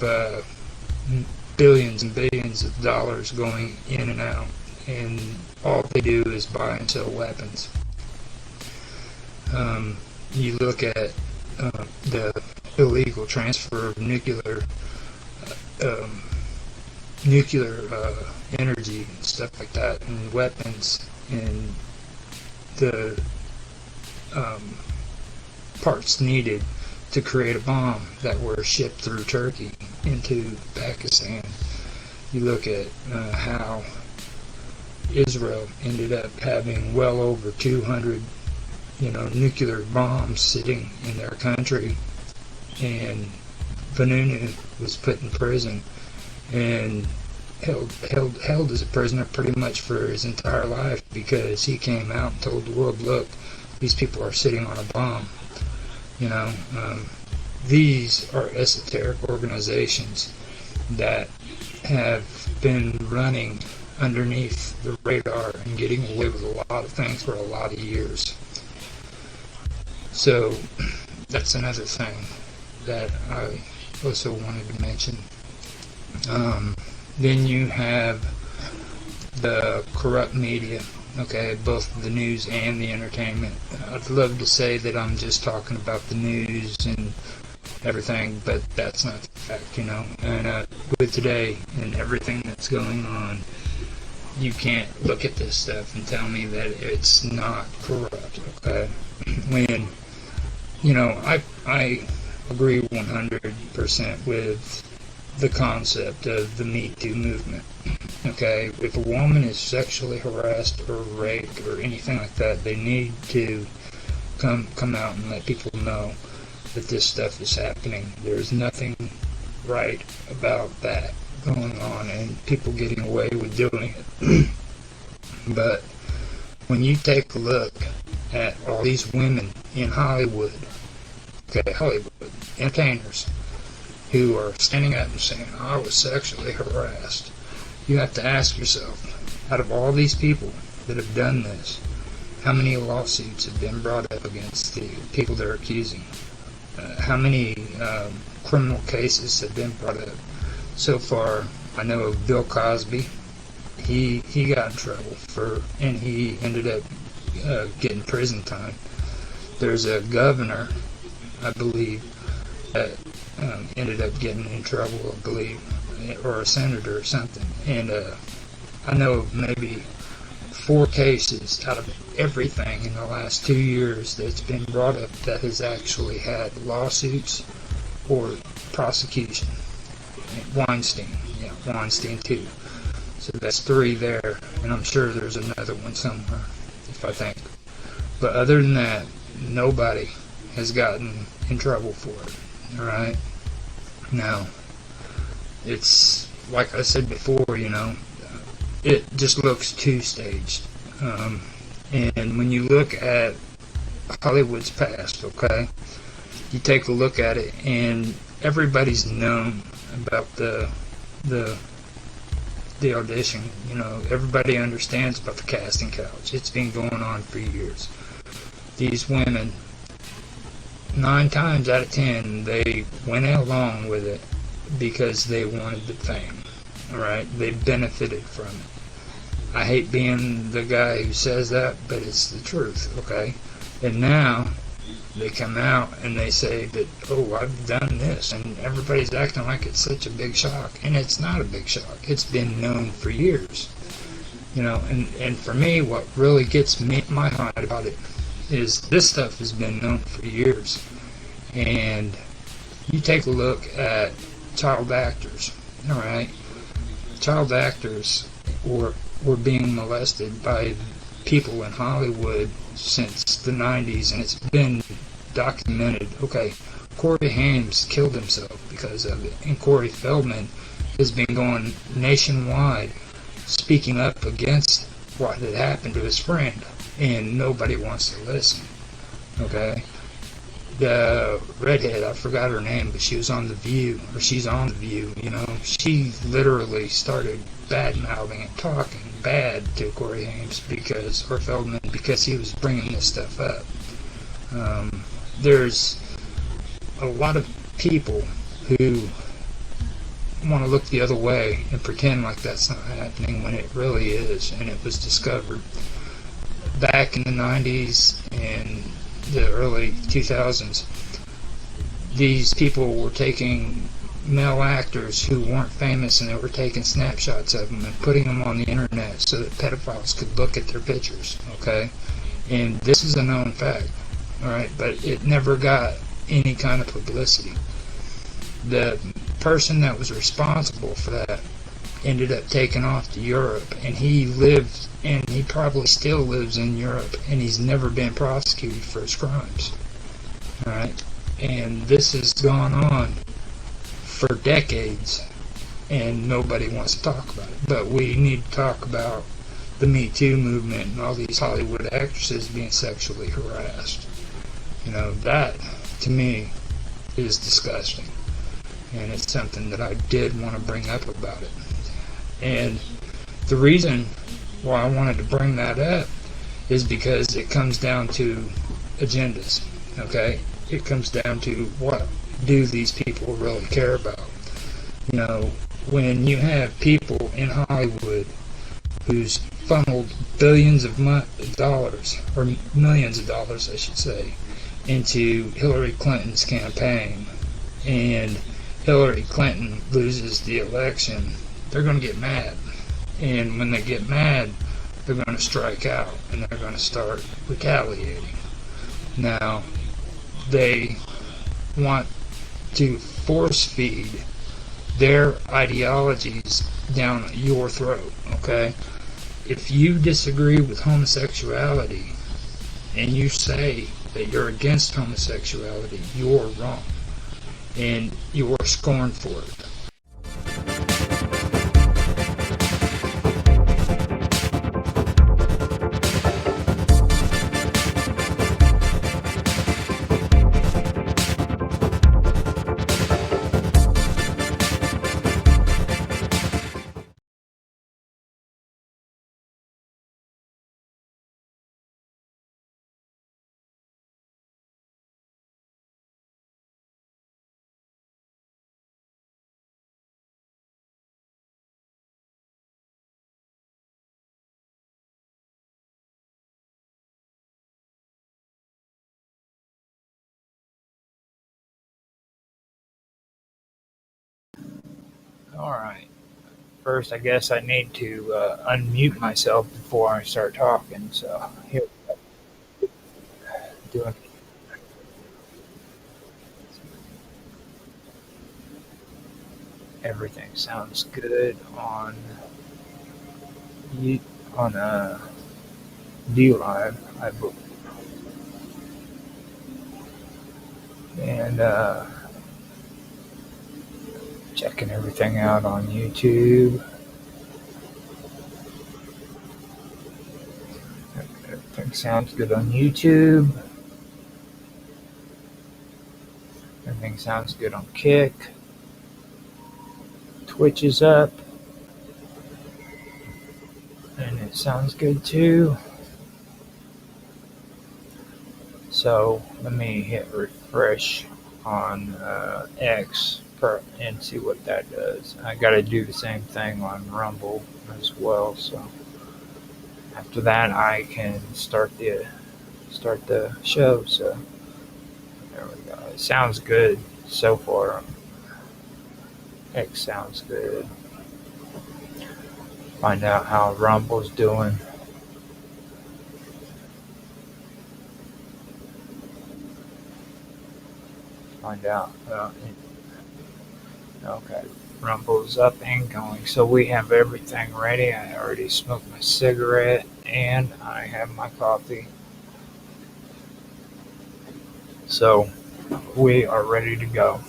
billions and billions of dollars going in and out, and all they do is buy and sell weapons. You look at the illegal transfer of nuclear energy and stuff like that, and weapons, and the um, parts needed to create a bomb that were shipped through Turkey into Pakistan. You look at how Israel ended up having well over 200, nuclear bombs sitting in their country, and Vanunu was put in prison and held as a prisoner pretty much for his entire life because he came out and told the world, look, these people are sitting on a bomb. These are esoteric organizations that have been running underneath the radar and getting away with a lot of things for a lot of years. So that's another thing that I also wanted to mention. Then you have the corrupt media, okay, both the news and the entertainment. I'd love to say that I'm just talking about the news and everything, but that's not the fact, And with today and everything that's going on, you can't look at this stuff and tell me that it's not corrupt, okay? When, I agree 100% with the concept of the Me Too movement, okay? If a woman is sexually harassed or raped or anything like that, they need to come out and let people know that this stuff is happening. There's nothing right about that going on and people getting away with doing it. But when you take a look at all these women in Hollywood, entertainers, who are standing up and saying, I was sexually harassed, you have to ask yourself, out of all these people that have done this, how many lawsuits have been brought up against the people they're accusing? How many criminal cases have been brought up? So far, I know of Bill Cosby. He got in trouble and he ended up getting prison time. There's a governor, I believe, that ended up getting in trouble, I believe, or a senator or something. And I know of maybe 4 cases out of everything in the last 2 years that's been brought up that has actually had lawsuits or prosecution. Weinstein too. So that's 3 there, and I'm sure there's another one somewhere, if I think. But other than that, nobody has gotten in trouble for it. Alright? Now, it's, like I said before, it just looks two-staged. And when you look at Hollywood's past, okay, you take a look at it, and everybody's known about the audition. Everybody understands about the casting couch. It's been going on for years. These women, 9 times out of 10, they went along with it because they wanted the fame. Alright? They benefited from it. I hate being the guy who says that, but it's the truth, okay? And now they come out and they say that, oh, I've done this, and everybody's acting like it's such a big shock. And it's not a big shock. It's been known for years. And for me, what really gets my heart about it is this stuff has been known for years. And you take a look at child actors, alright? Child actors were being molested by people in Hollywood since the 90s, and it's been documented. Okay, Corey Haim killed himself because of it, and Corey Feldman has been going nationwide speaking up against what had happened to his friend, and nobody wants to listen. Okay, the redhead, I forgot her name, but she was on The View, or she's on The View, she literally started bad-mouthing and talking bad to Corey Haim or Feldman because he was bringing this stuff up. There's a lot of people who want to look the other way and pretend like that's not happening when it really is, and it was discovered back in the 90s and the early 2000s. These people were taking male actors who weren't famous, and they were taking snapshots of them and putting them on the internet so that pedophiles could look at their pictures, okay? And this is a known fact, all right, but it never got any kind of publicity. The person that was responsible for that ended up taking off to Europe, and he lived, and he probably still lives in Europe, and he's never been prosecuted for his crimes. All right, and this has gone on for decades, and nobody wants to talk about it. But we need to talk about the Me Too movement and all these Hollywood actresses being sexually harassed. That to me is disgusting, and it's something that I did want to bring up about it. And the reason why I wanted to bring that up is because it comes down to agendas, okay? It comes down to what do these people really care about? When you have people in Hollywood who's funneled billions of dollars, or millions of dollars, I should say, into Hillary Clinton's campaign, and Hillary Clinton loses the election, they're going to get mad. And when they get mad, they're going to strike out, and they're going to start retaliating. Now, they want to force feed their ideologies down your throat, okay? If you disagree with homosexuality and you say that you're against homosexuality, you're wrong, and you're scorned for it. All right. First, I guess I need to unmute myself before I start talking. So here, doing everything sounds good on you on D Live, I believe, and checking everything out on YouTube. Everything sounds good on YouTube. Everything sounds good on Kick. Twitch is up, and it sounds good too. So let me hit refresh on X and see what that does. I got to do the same thing on Rumble as well. So after that, I can start the show. So there we go. It sounds good so far. X sounds good. Find out how Rumble's doing. Find out. Okay, Rumble's up and going. So we have everything ready. I already smoked my cigarette and I have my coffee. So we are ready to go.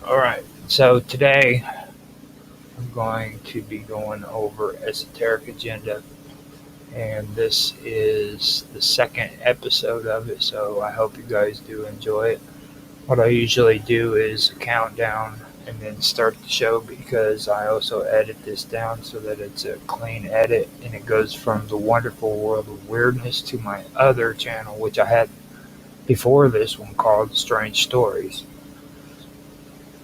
All right. So today I'm going to be going over Esoteric Agenda, and this is the second episode of it. So I hope you guys do enjoy it. What I usually do is count down and then start the show, because I also edit this down so that it's a clean edit, and it goes from the Wonderful World of Weirdness to my other channel, which I had before this one, called Strange Stories.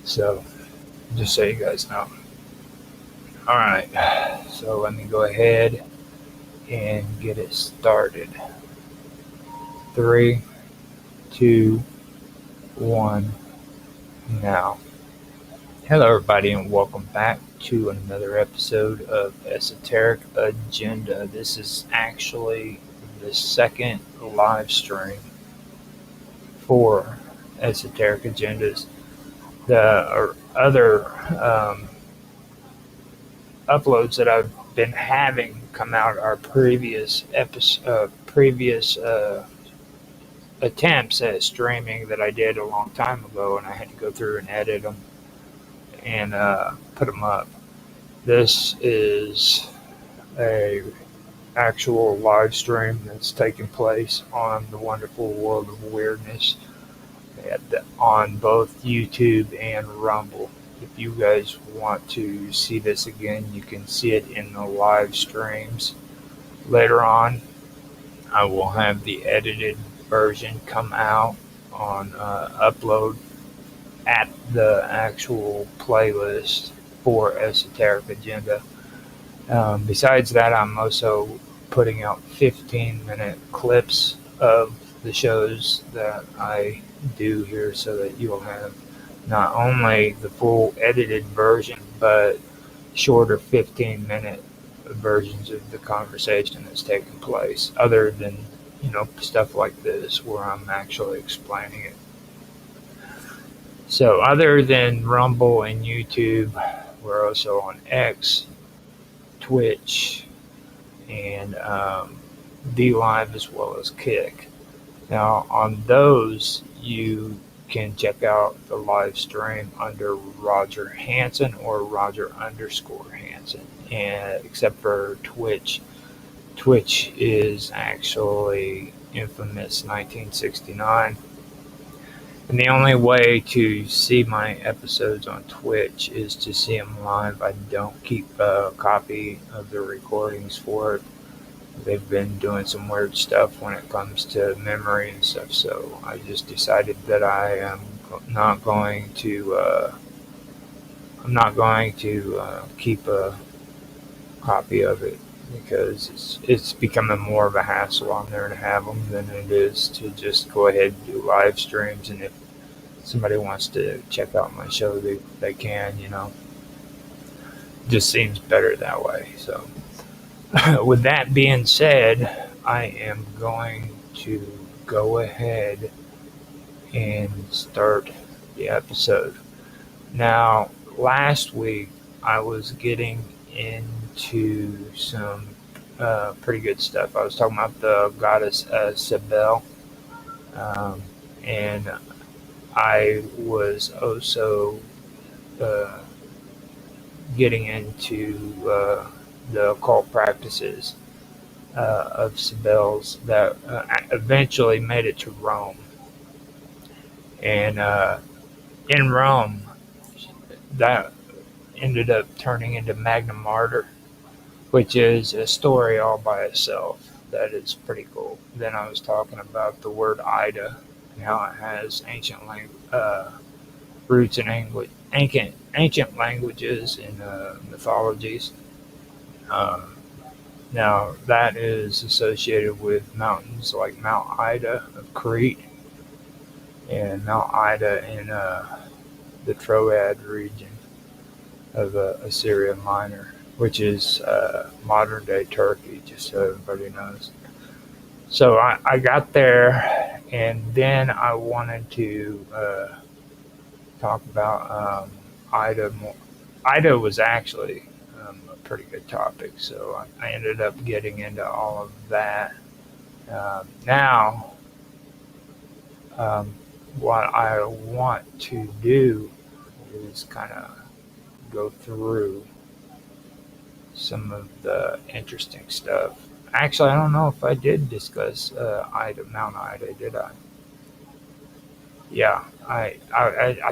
So just so you guys know. All right, so let me go ahead and get it started. 3, 2, 1, now. Hello, everybody, and welcome back to another episode of Esoteric Agenda. This is actually the second live stream for Esoteric Agendas. The other uploads that I've been having come out are previous attempts at streaming that I did a long time ago, and I had to go through and edit them and put them up. This is a actual live stream that's taking place on the Wonderful World of Weirdness on both YouTube and Rumble. If you guys want to see this again, you can see it in the live streams. Later on, I will have the edited version come out on upload at the actual playlist for Esoteric Agenda. Besides that, I'm also putting out 15-minute clips of the shows that I do here so that you'll have not only the full edited version, but shorter 15-minute versions of the conversation that's taking place, other than, stuff like this where I'm actually explaining it. So other than Rumble and YouTube, we're also on X, Twitch, and DLive, as well as Kick. Now on those, you can check out the live stream under Roger Hanson or Roger_Hanson, and except for Twitch. Twitch is actually Infamous 1969. And the only way to see my episodes on Twitch is to see them live. I don't keep a copy of the recordings for it. They've been doing some weird stuff when it comes to memory and stuff, so I just decided that I am not going to keep a copy of it, because it's becoming more of a hassle on there to have them than it is to just go ahead and do live streams. And if somebody wants to check out my show, they can, It just seems better that way. So with that being said, I am going to go ahead and start the episode. Now, last week I was getting into some pretty good stuff. I was talking about the goddess Cybele, and I was also getting into the occult practices of Cybele's that eventually made it to Rome. And in Rome, that ended up turning into Magna Martyr, which is a story all by itself that is pretty cool. Then I was talking about the word Ida and how it has ancient roots in ancient languages and mythologies. Now, that is associated with mountains like Mount Ida of Crete and Mount Ida in the Troad region of Assyria Minor, which is modern-day Turkey, just so everybody knows. So I got there, and then I wanted to talk about Ida more. Ida was actually a pretty good topic, so I ended up getting into all of that. Now, what I want to do is kind of go through some of the interesting stuff. Actually, I don't know if I did discuss Mount Ida, did I? Yeah, I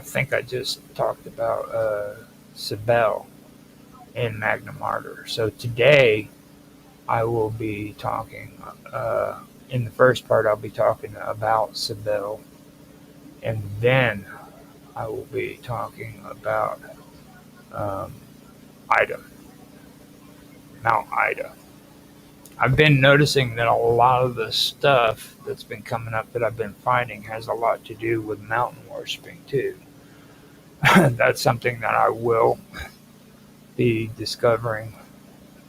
think I just talked about Cybele and Magna Martyr. So today I will be talking, in the first part I'll be talking about Cybele, and then I will be talking about Ida, Mount Ida. I've been noticing that a lot of the stuff that's been coming up that I've been finding has a lot to do with mountain worshiping too. That's something that I will be discovering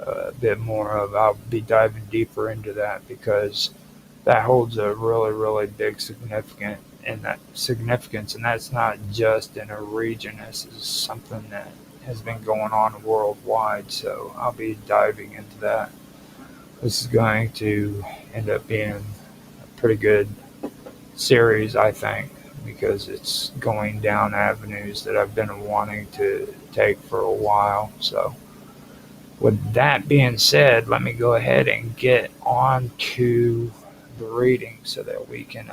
a bit more of. I'll be diving deeper into that because that holds a really, really big significance, and that's not just in a region. This is something that has been going on worldwide. So I'll be diving into that. This is going to end up being a pretty good series, I think, because it's going down avenues that I've been wanting to take for a while. So, with that being said, let me go ahead and get on to the reading so that we can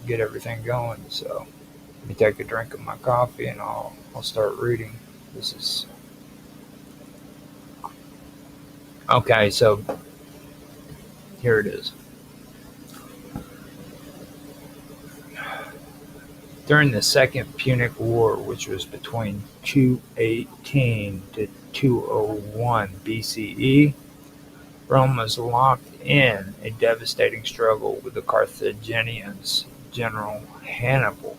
get everything going. So, let me take a drink of my coffee and I'll start reading. This is okay. So here it is. During the Second Punic War, which was between 218 to 201 BCE, Rome was locked in a devastating struggle with the Carthaginians' general Hannibal,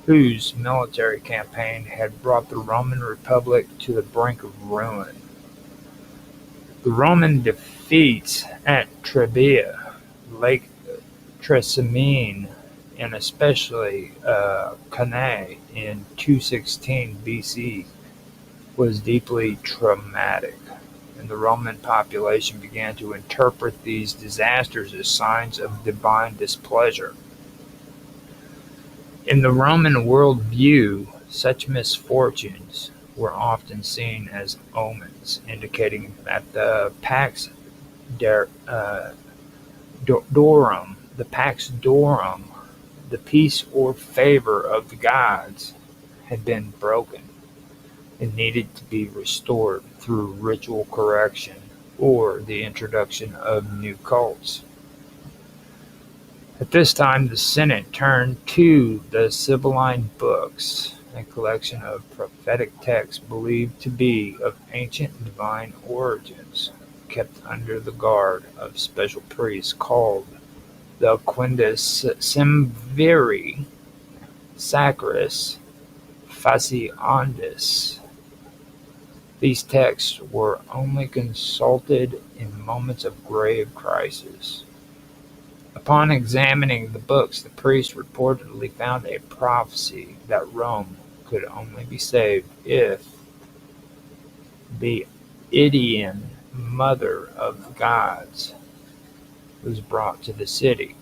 whose military campaign had brought the Roman Republic to the brink of ruin. The Roman defeats at Trebia, Lake Trasimene, and especially Cannae in 216 BC was deeply traumatic, and the Roman population began to interpret these disasters as signs of divine displeasure. In the Roman worldview, such misfortunes were often seen as omens, indicating that the Pax Dorum, the peace or favor of the gods, had been broken and needed to be restored through ritual correction or the introduction of new cults. At this time, the Senate turned to the Sibylline Books, a collection of prophetic texts believed to be of ancient divine origins, kept under the guard of special priests called the Quindus Semviri Sacris Faciandis. These texts were only consulted in moments of grave crisis. Upon examining the books, the priest reportedly found a prophecy that Rome could only be saved if the Idaean mother of the gods was brought to the city.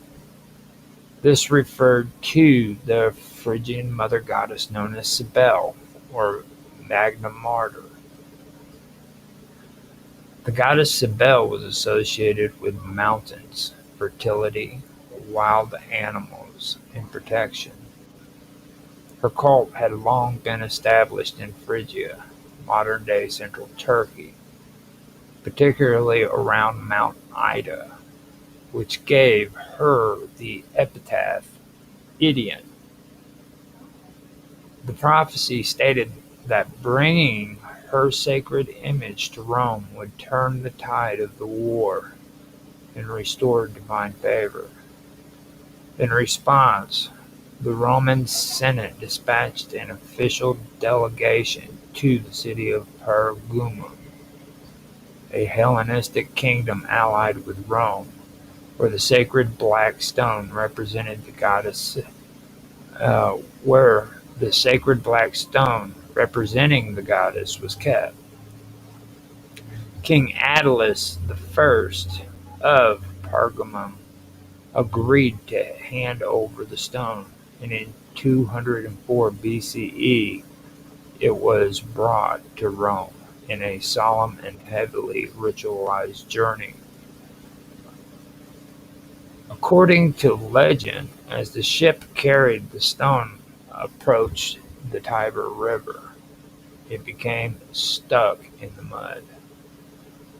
This referred to the Phrygian mother goddess known as Cybele, or Magna Mater. The goddess Cybele was associated with mountains, fertility, wild animals, and protection. Her cult had long been established in Phrygia, modern-day central Turkey, particularly around Mount Ida, which gave her the epithet Idaean. The prophecy stated that bringing her sacred image to Rome would turn the tide of the war and restore divine favor. In response, the Roman Senate dispatched an official delegation to the city of Pergamum, a Hellenistic kingdom allied with Rome, where the sacred black stone represented the goddess, where the sacred black stone representing the goddess was kept. King Attalus I of Pergamum agreed to hand over the stone, and in 204 BCE it was brought to Rome in a solemn and heavily ritualized journey. According to legend, as the ship carried the stone approached the Tiber River, it became stuck in the mud.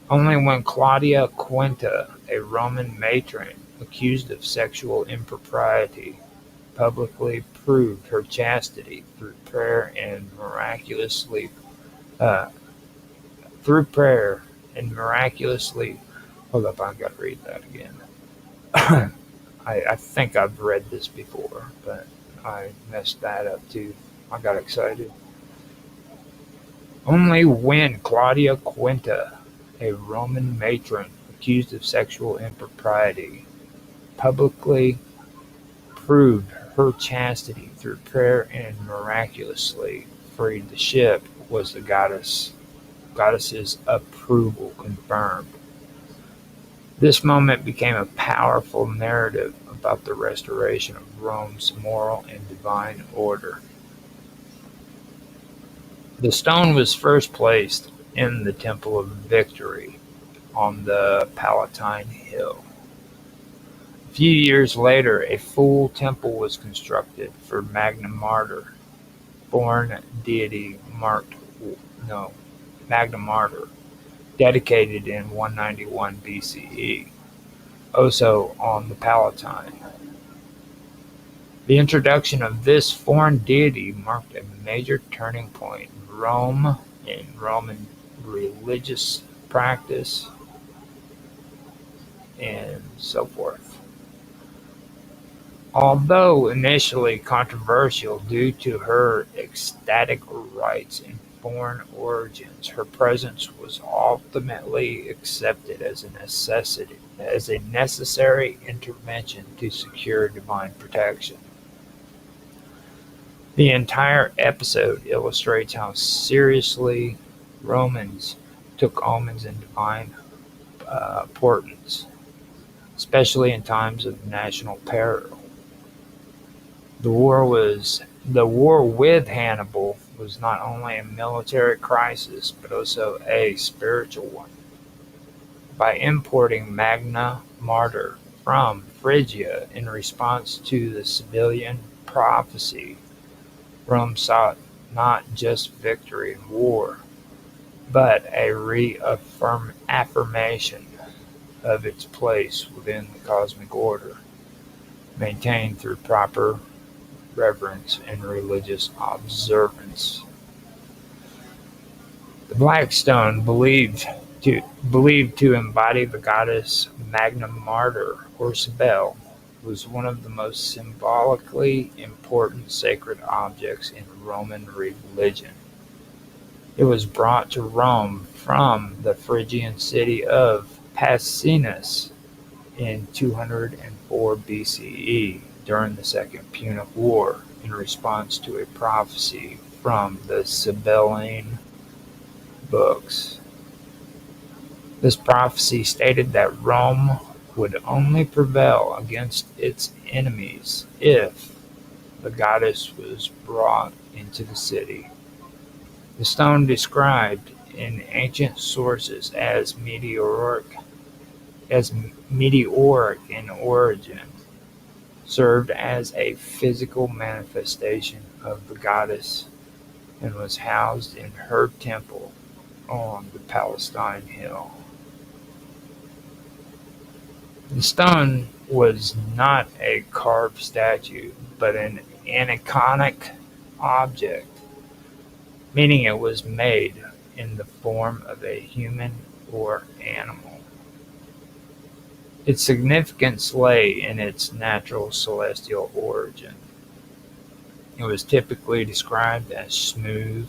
Only when Claudia Quinta, a Roman matron accused of sexual impropriety, publicly proved her chastity uh, through prayer and miraculously. Hold up, I've got to read that again. I think I've read this before, but I messed that up too. I got excited. Only when Claudia Quinta, a Roman matron accused of sexual impropriety, publicly proved her chastity through prayer and miraculously freed the ship was the goddess's approval confirmed. This moment became a powerful narrative about the restoration of Rome's moral and divine order. The stone was first placed in the Temple of Victory on the Palatine Hill. A few years later, a full temple was constructed for Magna Mater, foreign deity no, Magna Mater, dedicated in 191 BCE, also on the Palatine. The introduction of this foreign deity marked a major turning point in Roman religious practice and so forth. Although initially controversial due to her ecstatic rites and foreign origins, her presence was ultimately accepted as a necessary intervention to secure divine protection. The entire episode illustrates how seriously Romans took omens and divine portents, especially in times of national peril. The war with Hannibal was not only a military crisis, but also a spiritual one. By importing Magna Mater from Phrygia in response to the Sibylline prophecy, Rome sought not just victory in war, but a reaffirmation of its place within the cosmic order, maintained through proper reverence and religious observance. The Black Stone, believed to embody the goddess Magna Mater or Cybele, was one of the most symbolically important sacred objects in Roman religion. It was brought to Rome from the Phrygian city of Pacinus in 204 BCE during the Second Punic War in response to a prophecy from the Sibylline books. This prophecy stated that Rome would only prevail against its enemies if the goddess was brought into the city. The stone, described in ancient sources as meteoric in origin, served as a physical manifestation of the goddess and was housed in her temple on the Palatine Hill. The stone was not a carved statue, but an aniconic object, meaning it was made in the form of a human or animal. Its significance lay in its natural celestial origin. It was typically described as smooth,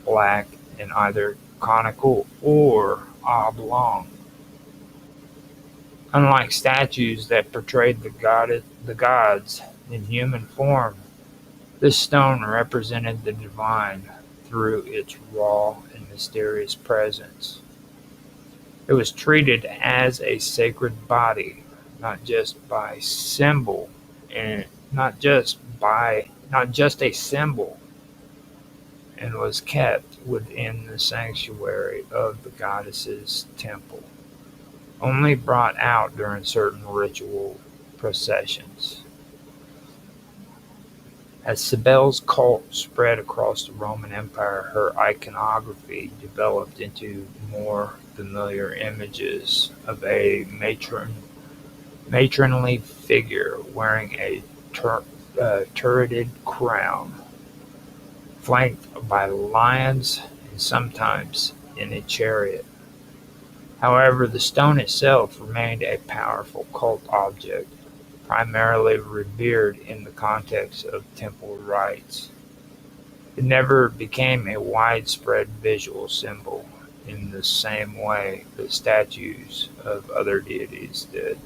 black, and either conical or oblong. Unlike statues that portrayed the gods in human form, this stone represented the divine through its raw and mysterious presence. It was treated as a sacred body, not just by symbol, and not just a symbol, and was kept within the sanctuary of the goddess's temple, only brought out during certain ritual processions. As Cybele's cult spread across the Roman Empire, her iconography developed into more familiar images of a matronly figure wearing a turreted crown, flanked by lions and sometimes in a chariot. However, the stone itself remained a powerful cult object, primarily revered in the context of temple rites. It never became a widespread visual symbol in the same way that statues of other deities did.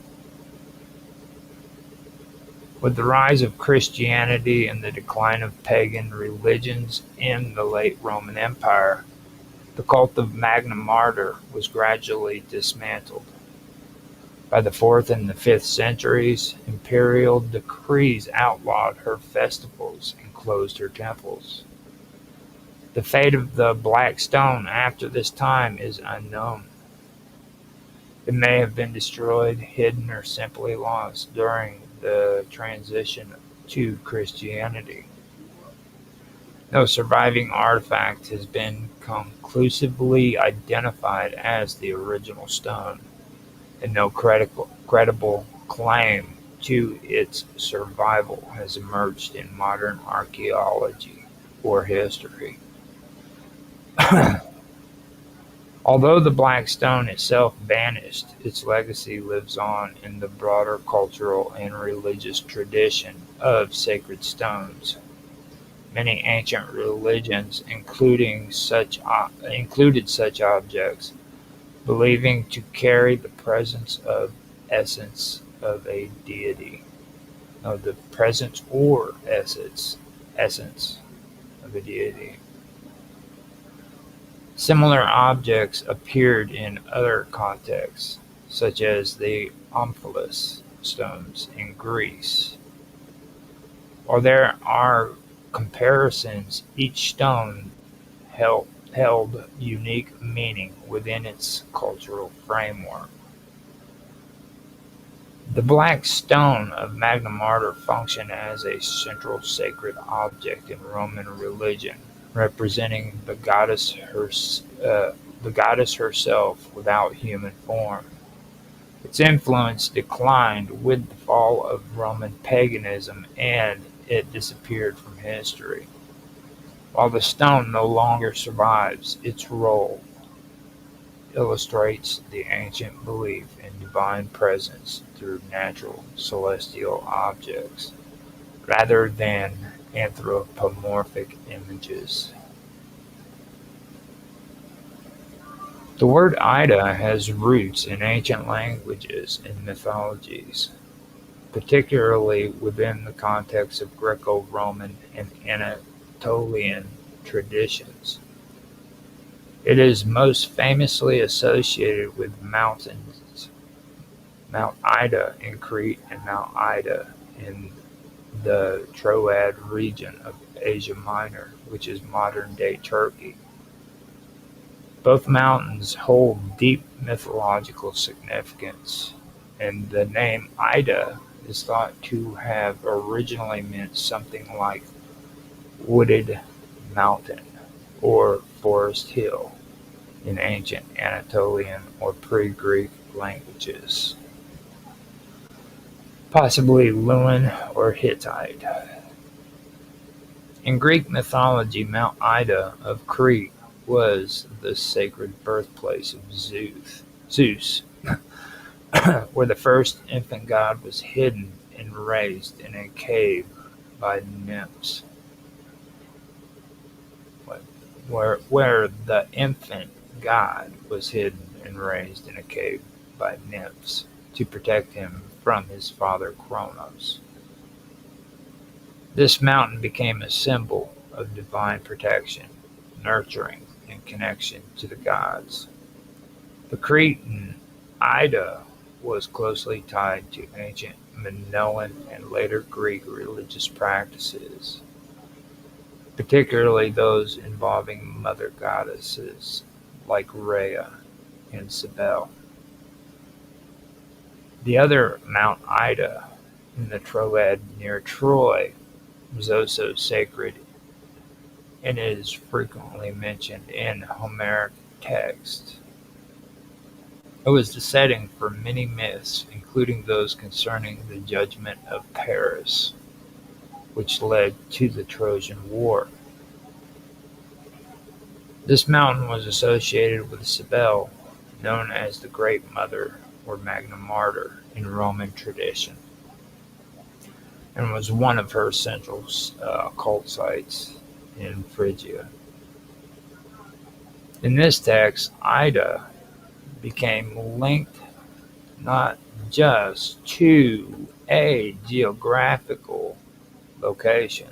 With the rise of Christianity and the decline of pagan religions in the late Roman Empire, the cult of Magna Martyr was gradually dismantled. By the 4th and the 5th centuries, imperial decrees outlawed her festivals and closed her temples. The fate of the Black Stone after this time is unknown. It may have been destroyed, hidden, or simply lost during the transition to Christianity. No surviving artifact has been conclusively identified as the original stone, and no credible claim to its survival has emerged in modern archaeology or history. Although the Black Stone itself vanished, its legacy lives on in the broader cultural and religious tradition of sacred stones. Many ancient religions included such objects, believing to carry the presence of essence of a deity, of the presence or essence of a deity. Similar objects appeared in other contexts, such as the Omphalos stones in Greece. While there are comparisons, each stone held unique meaning within its cultural framework. The Black Stone of Magna Martyr functioned as a central sacred object in Roman religion, representing the goddess herself without human form. Its influence declined with the fall of Roman paganism and it disappeared from history. While the stone no longer survives, its role illustrates the ancient belief in divine presence through natural celestial objects, rather than anthropomorphic images. The word Ida has roots in ancient languages and mythologies, particularly within the context of Greco-Roman and Anatolian traditions. It is most famously associated with mountains, Mount Ida in Crete and Mount Ida in the Troad region of Asia Minor, which is modern-day Turkey. Both mountains hold deep mythological significance, and the name Ida is thought to have originally meant something like wooded mountain or forest hill in ancient Anatolian or pre-Greek languages, possibly Luwian or Hittite. In Greek mythology, Mount Ida of Crete was the sacred birthplace of Zeus, where the first infant god was hidden and raised in a cave by nymphs. Where the infant god was hidden and raised in a cave by nymphs to protect him from his father Kronos. This mountain became a symbol of divine protection, nurturing, and connection to the gods. The Cretan Ida was closely tied to ancient Minoan and later Greek religious practices, particularly those involving mother goddesses like Rhea and Cybele. The other Mount Ida in the Troad near Troy was also sacred and is frequently mentioned in Homeric texts. It was the setting for many myths, including those concerning the judgment of Paris, which led to the Trojan War. This mountain was associated with Cybele, known as the Great Mother or Magna Martyr in Roman tradition, and was one of her central cult sites. in Phrygia. In this text, Ida became linked not just to a geographical location,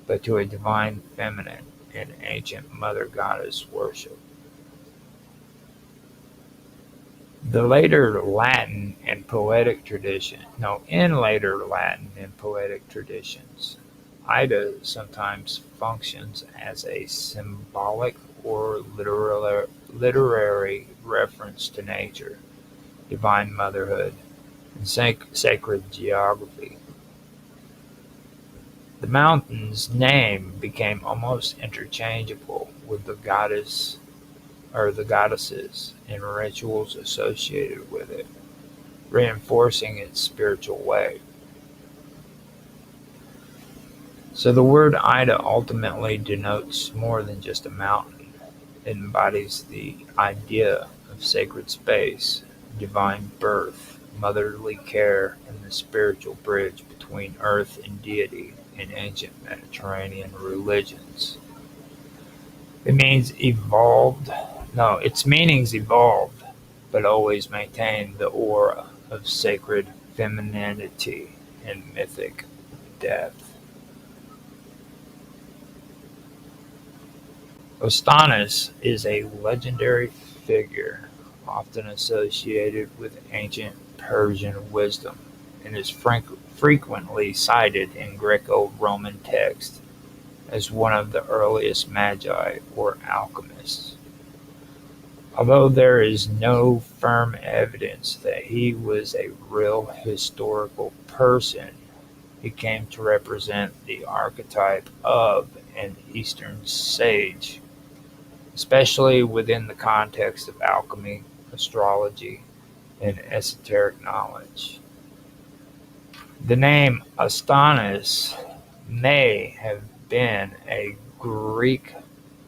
but to a divine feminine in ancient mother goddess worship. The later Latin and poetic tradition, no, in later Latin and poetic traditions, Ida sometimes functions as a symbolic or literary reference to nature, divine motherhood, and sacred geography. The mountain's name became almost interchangeable with the goddess or the goddesses and rituals associated with it, reinforcing its spiritual weight. So the word Ida ultimately denotes more than just a mountain. It embodies the idea of sacred space, divine birth, motherly care, and the spiritual bridge between earth and deity in ancient Mediterranean religions. It means evolved, no, its meanings evolved, but always maintained the aura of sacred femininity and mythic depth. Ostanis is a legendary figure often associated with ancient Persian wisdom and is frequently cited in Greco-Roman texts as one of the earliest magi or alchemists. Although there is no firm evidence that he was a real historical person, he came to represent the archetype of an Eastern sage, especially within the context of alchemy, astrology, and esoteric knowledge. The name Astonis may have been a Greek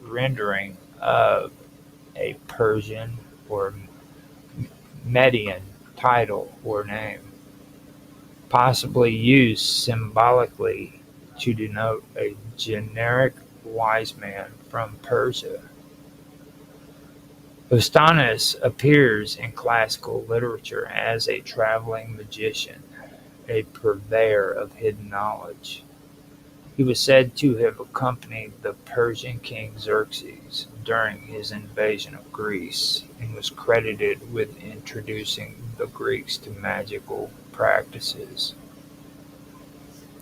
rendering of a Persian or Median title or name, possibly used symbolically to denote a generic wise man from Persia. Ostanis appears in classical literature as a traveling magician, a purveyor of hidden knowledge. He was said to have accompanied the Persian king Xerxes during his invasion of Greece and was credited with introducing the Greeks to magical practices.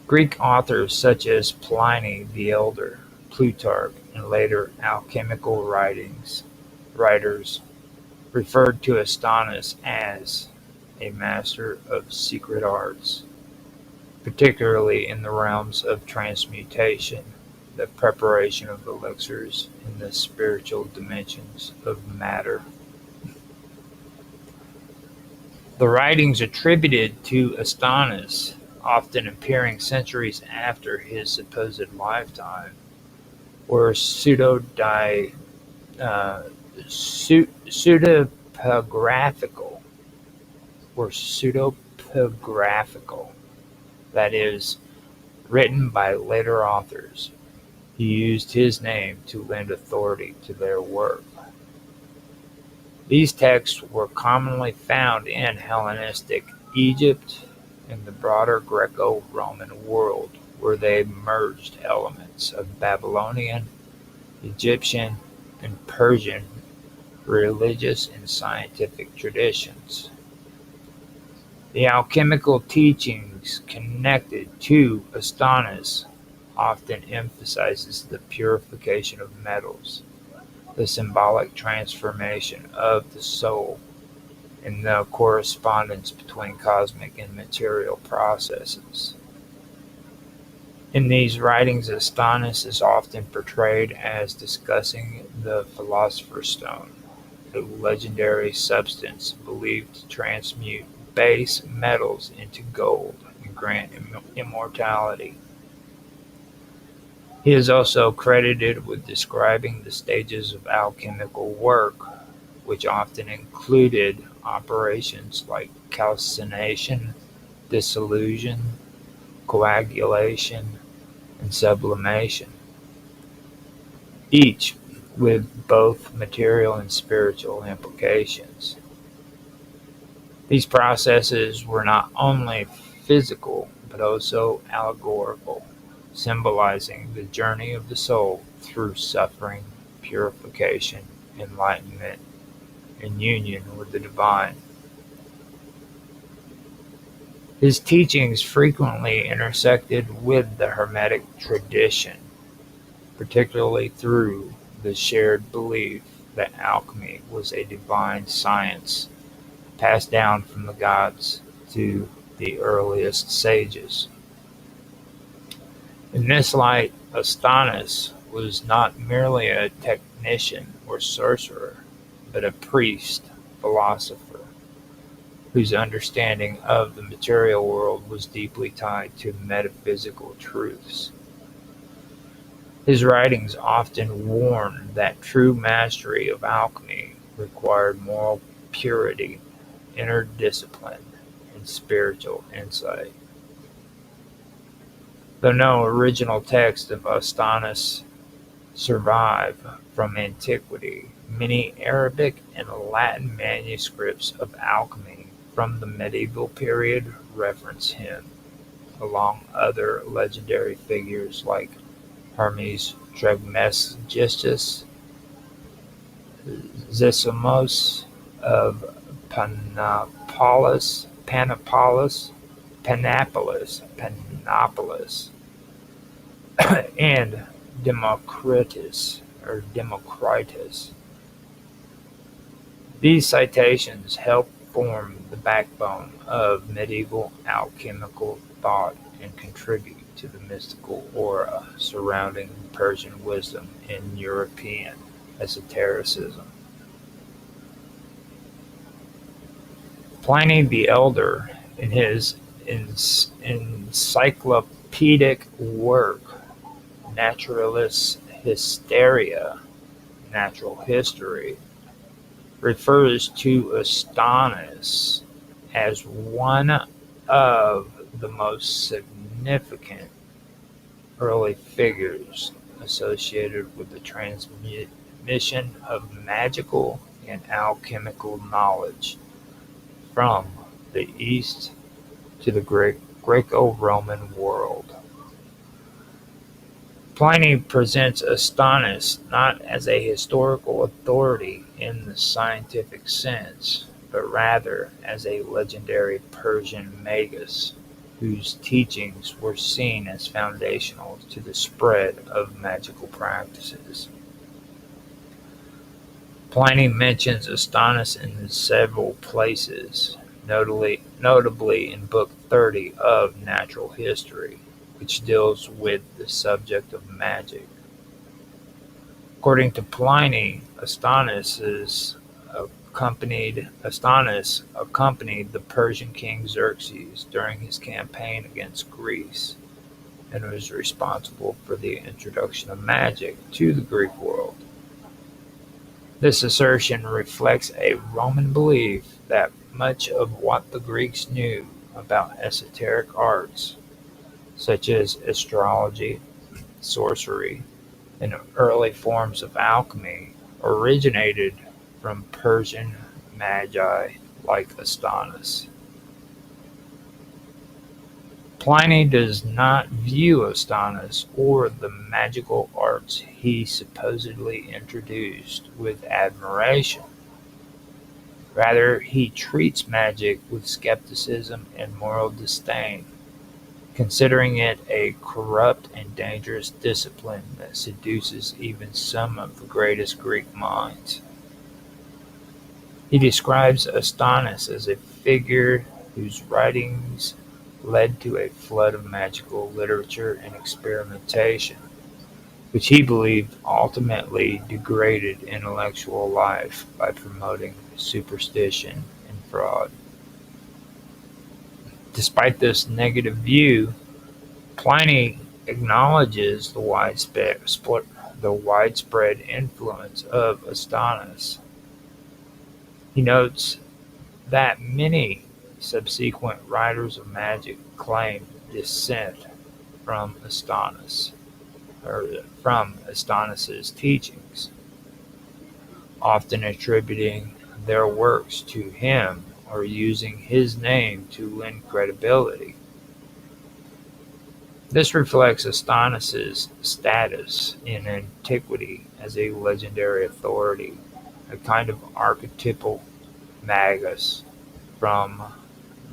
Greek authors such as Pliny the Elder, Plutarch, and later alchemical writers referred to Astonis as a master of secret arts, particularly in the realms of transmutation, the preparation of elixirs, and the spiritual dimensions of matter. The writings attributed to Astonis, often appearing centuries after his supposed lifetime, were uh, pseudepigraphical, pseudepigraphical, that is, written by later authors. He used his name to lend authority to their work. These texts were commonly found in Hellenistic Egypt and the broader Greco-Roman world, where they merged elements of Babylonian, Egyptian, and Persian religious and scientific traditions. The alchemical teachings connected to Astonis often emphasizes the purification of metals, the symbolic transformation of the soul, and the correspondence between cosmic and material processes. In these writings, Astonis is often portrayed as discussing the Philosopher's Stone, a legendary substance believed to transmute base metals into gold and grant immortality. He is also credited with describing the stages of alchemical work, which often included operations like calcination, dissolution, coagulation, and sublimation. each with both material and spiritual implications. These processes were not only physical but also allegorical, symbolizing the journey of the soul through suffering, purification, enlightenment, and union with the divine. His teachings frequently intersected with the Hermetic tradition, particularly through the shared belief that alchemy was a divine science passed down from the gods to the earliest sages. In this light, Astonis was not merely a technician or sorcerer, but a priest, philosopher, whose understanding of the material world was deeply tied to metaphysical truths. His writings often warned that true mastery of alchemy required moral purity, inner discipline, and spiritual insight. Though no original text of Astonis survive from antiquity, many Arabic and Latin manuscripts of alchemy from the medieval period reference him, along other legendary figures like Hermes Trismegistus, Zosimus of Panopolis, and Democritus. These citations help form the backbone of medieval alchemical thought and contribute to the mystical aura surrounding Persian wisdom and European esotericism. Pliny the Elder, in his encyclopedic work Naturalis Hysteria, Natural History, refers to Astonis as one of the most significant early figures associated with the transmission of magical and alchemical knowledge from the East to the Greco-Roman world. Pliny presents Astonis not as a historical authority in the scientific sense, but rather as a legendary Persian magus whose teachings were seen as foundational to the spread of magical practices. Pliny mentions Astonis in several places, notably in Book 30 of Natural History, which deals with the subject of magic. According to Pliny, Astonis accompanied the Persian king Xerxes during his campaign against Greece and was responsible for the introduction of magic to the Greek world. This assertion reflects a Roman belief that much of what the Greeks knew about esoteric arts, such as astrology, sorcery, and early forms of alchemy, originated from Persian magi like Astonis. Pliny does not view Astonis or the magical arts he supposedly introduced with admiration. Rather, he treats magic with skepticism and moral disdain, considering it a corrupt and dangerous discipline that seduces even some of the greatest Greek minds. He describes Astonis as a figure whose writings led to a flood of magical literature and experimentation, which he believed ultimately degraded intellectual life by promoting superstition and fraud. Despite this negative view, Pliny acknowledges the widespread influence of Astonis. He notes that many subsequent writers of magic claim descent from Astonis, from Astonis's teachings, often attributing their works to him or using his name to lend credibility. This reflects Astonis's status in antiquity as a legendary authority, a kind of archetypal magus from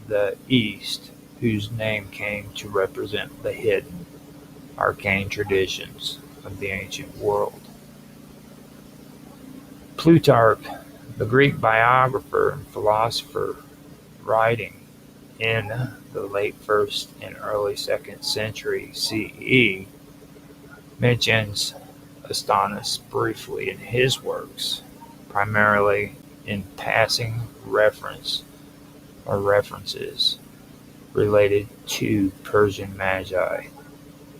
the East whose name came to represent the hidden, arcane traditions of the ancient world. Plutarch, the Greek biographer and philosopher, writing in the late 1st and early 2nd century CE, mentions Astonis briefly in his works, primarily in passing references related to Persian magi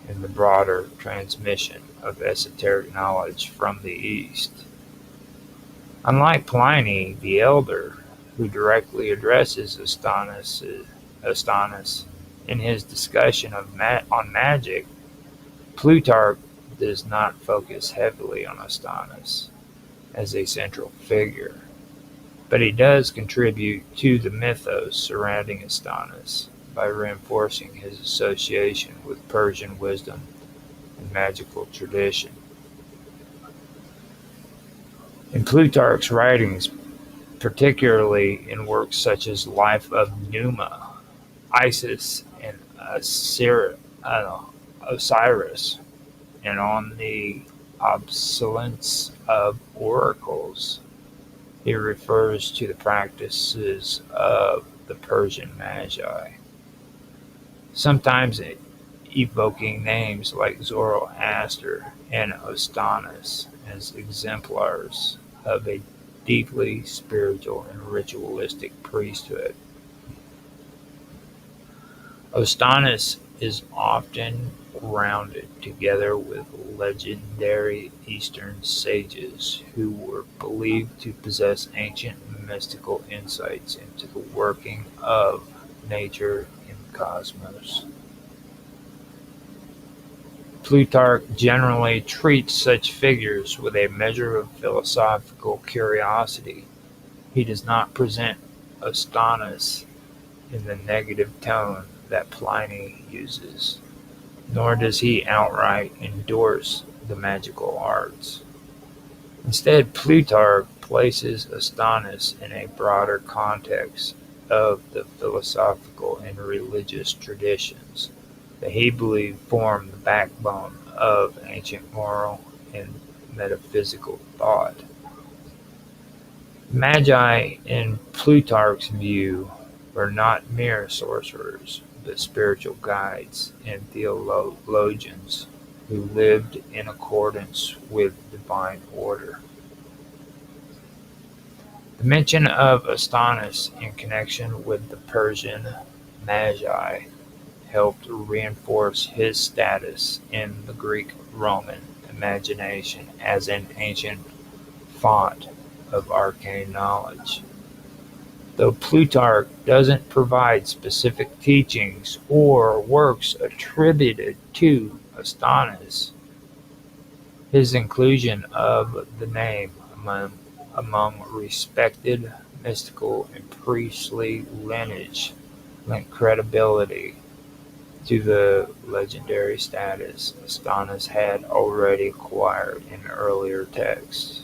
and the broader transmission of esoteric knowledge from the East. Unlike Pliny the Elder, who directly addresses Astonis in his discussion on magic, Plutarch does not focus heavily on Astonis as a central figure, but he does contribute to the mythos surrounding Astonis by reinforcing his association with Persian wisdom and magical tradition. In Plutarch's writings, particularly in works such as Life of Numa, Isis, and Osiris, and on the obsolescence of oracles, he refers to the practices of the Persian magi, sometimes evoking names like Zoroaster and Ostanis as exemplars of a deeply spiritual and ritualistic priesthood. Ostanis is often grounded together with legendary Eastern sages who were believed to possess ancient mystical insights into the working of nature and the cosmos. Plutarch generally treats such figures with a measure of philosophical curiosity. He does not present Ostanis in the negative tone that Pliny uses, nor does he outright endorse the magical arts. Instead, Plutarch places Astonis in a broader context of the philosophical and religious traditions that he believed form the backbone of ancient moral and metaphysical thought. Magi, in Plutarch's view, were not mere sorcerers, but spiritual guides and theologians who lived in accordance with divine order. The mention of Astonis in connection with the Persian magi helped reinforce his status in the Greek-Roman imagination as an ancient font of arcane knowledge. Though Plutarch doesn't provide specific teachings or works attributed to Astonis, his inclusion of the name among respected mystical and priestly lineage lent credibility to the legendary status Astonis had already acquired in earlier texts.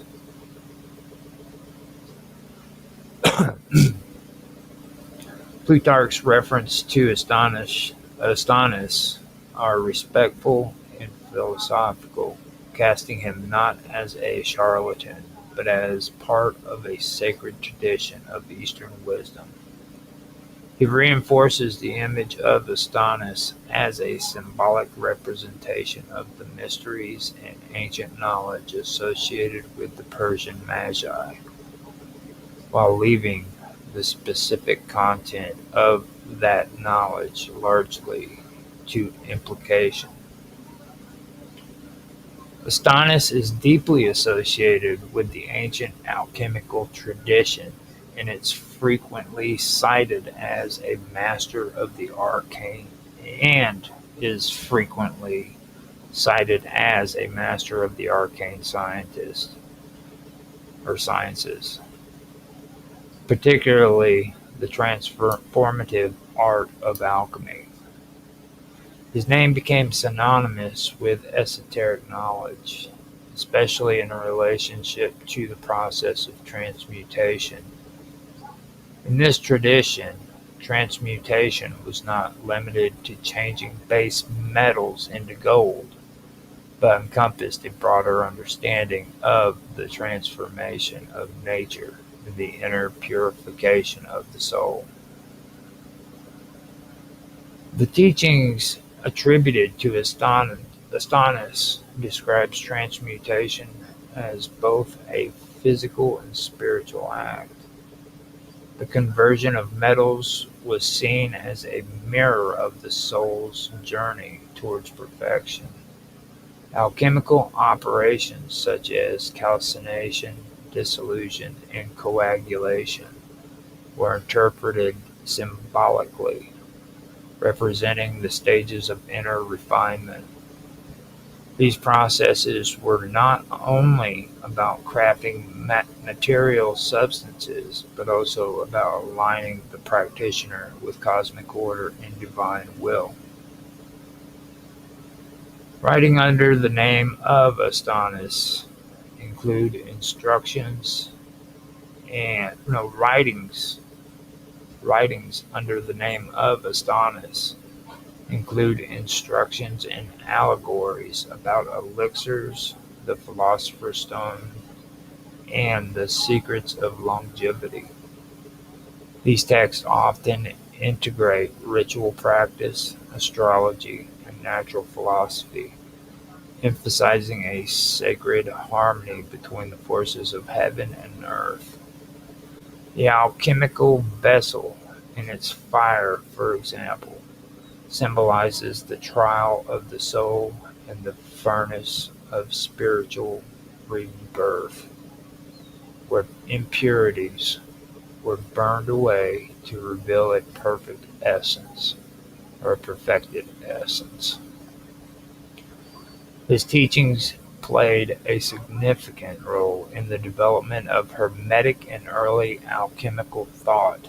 Plutarch's reference to Astonis are respectful and philosophical, casting him not as a charlatan, but as part of a sacred tradition of Eastern wisdom. He reinforces the image of Astonis as a symbolic representation of the mysteries and ancient knowledge associated with the Persian magi, while leaving the specific content of that knowledge largely to implication. Astonis is deeply associated with the ancient alchemical tradition, and it's frequently cited as a master of the arcane, and is frequently cited as a master of the arcane scientist or sciences, particularly the transformative art of alchemy. His name became synonymous with esoteric knowledge, especially in relationship to the process of transmutation. In this tradition, transmutation was not limited to changing base metals into gold, but encompassed a broader understanding of the transformation of nature and the inner purification of the soul. The teachings attributed to Astonis describes transmutation as both a physical and spiritual act. The conversion of metals was seen as a mirror of the soul's journey towards perfection. Alchemical operations such as calcination, dissolution, and coagulation were interpreted symbolically, representing the stages of inner refinement. These processes were not only about crafting material substances, but also about aligning the practitioner with cosmic order and divine will. Writing under the name of Astonis include instructions and no writings under the name of Astonis include instructions and allegories about elixirs, the philosopher's stone, and the secrets of longevity. These texts often integrate ritual practice, astrology, and natural philosophy, emphasizing a sacred harmony between the forces of heaven and earth. The alchemical vessel and its fire, for example, symbolizes the trial of the soul and the furnace of spiritual rebirth, where impurities were burned away to reveal a perfect essence or a perfected essence. His teachings played a significant role in the development of Hermetic and early alchemical thought,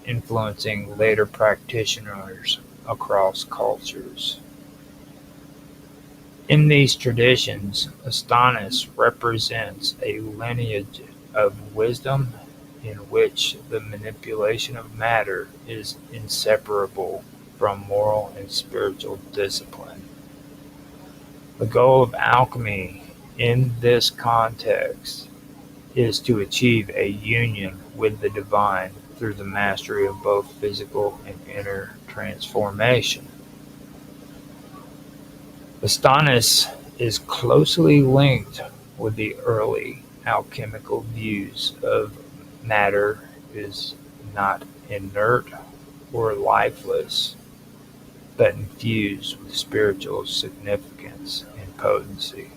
influencing later practitioners across cultures. In these traditions, Astonis represents a lineage of wisdom in which the manipulation of matter is inseparable from moral and spiritual discipline. The goal of alchemy in this context is to achieve a union with the divine through the mastery of both physical and inner transformation. Astonis is closely linked with the early alchemical views of matter is not inert or lifeless, but infused with spiritual significance and potency.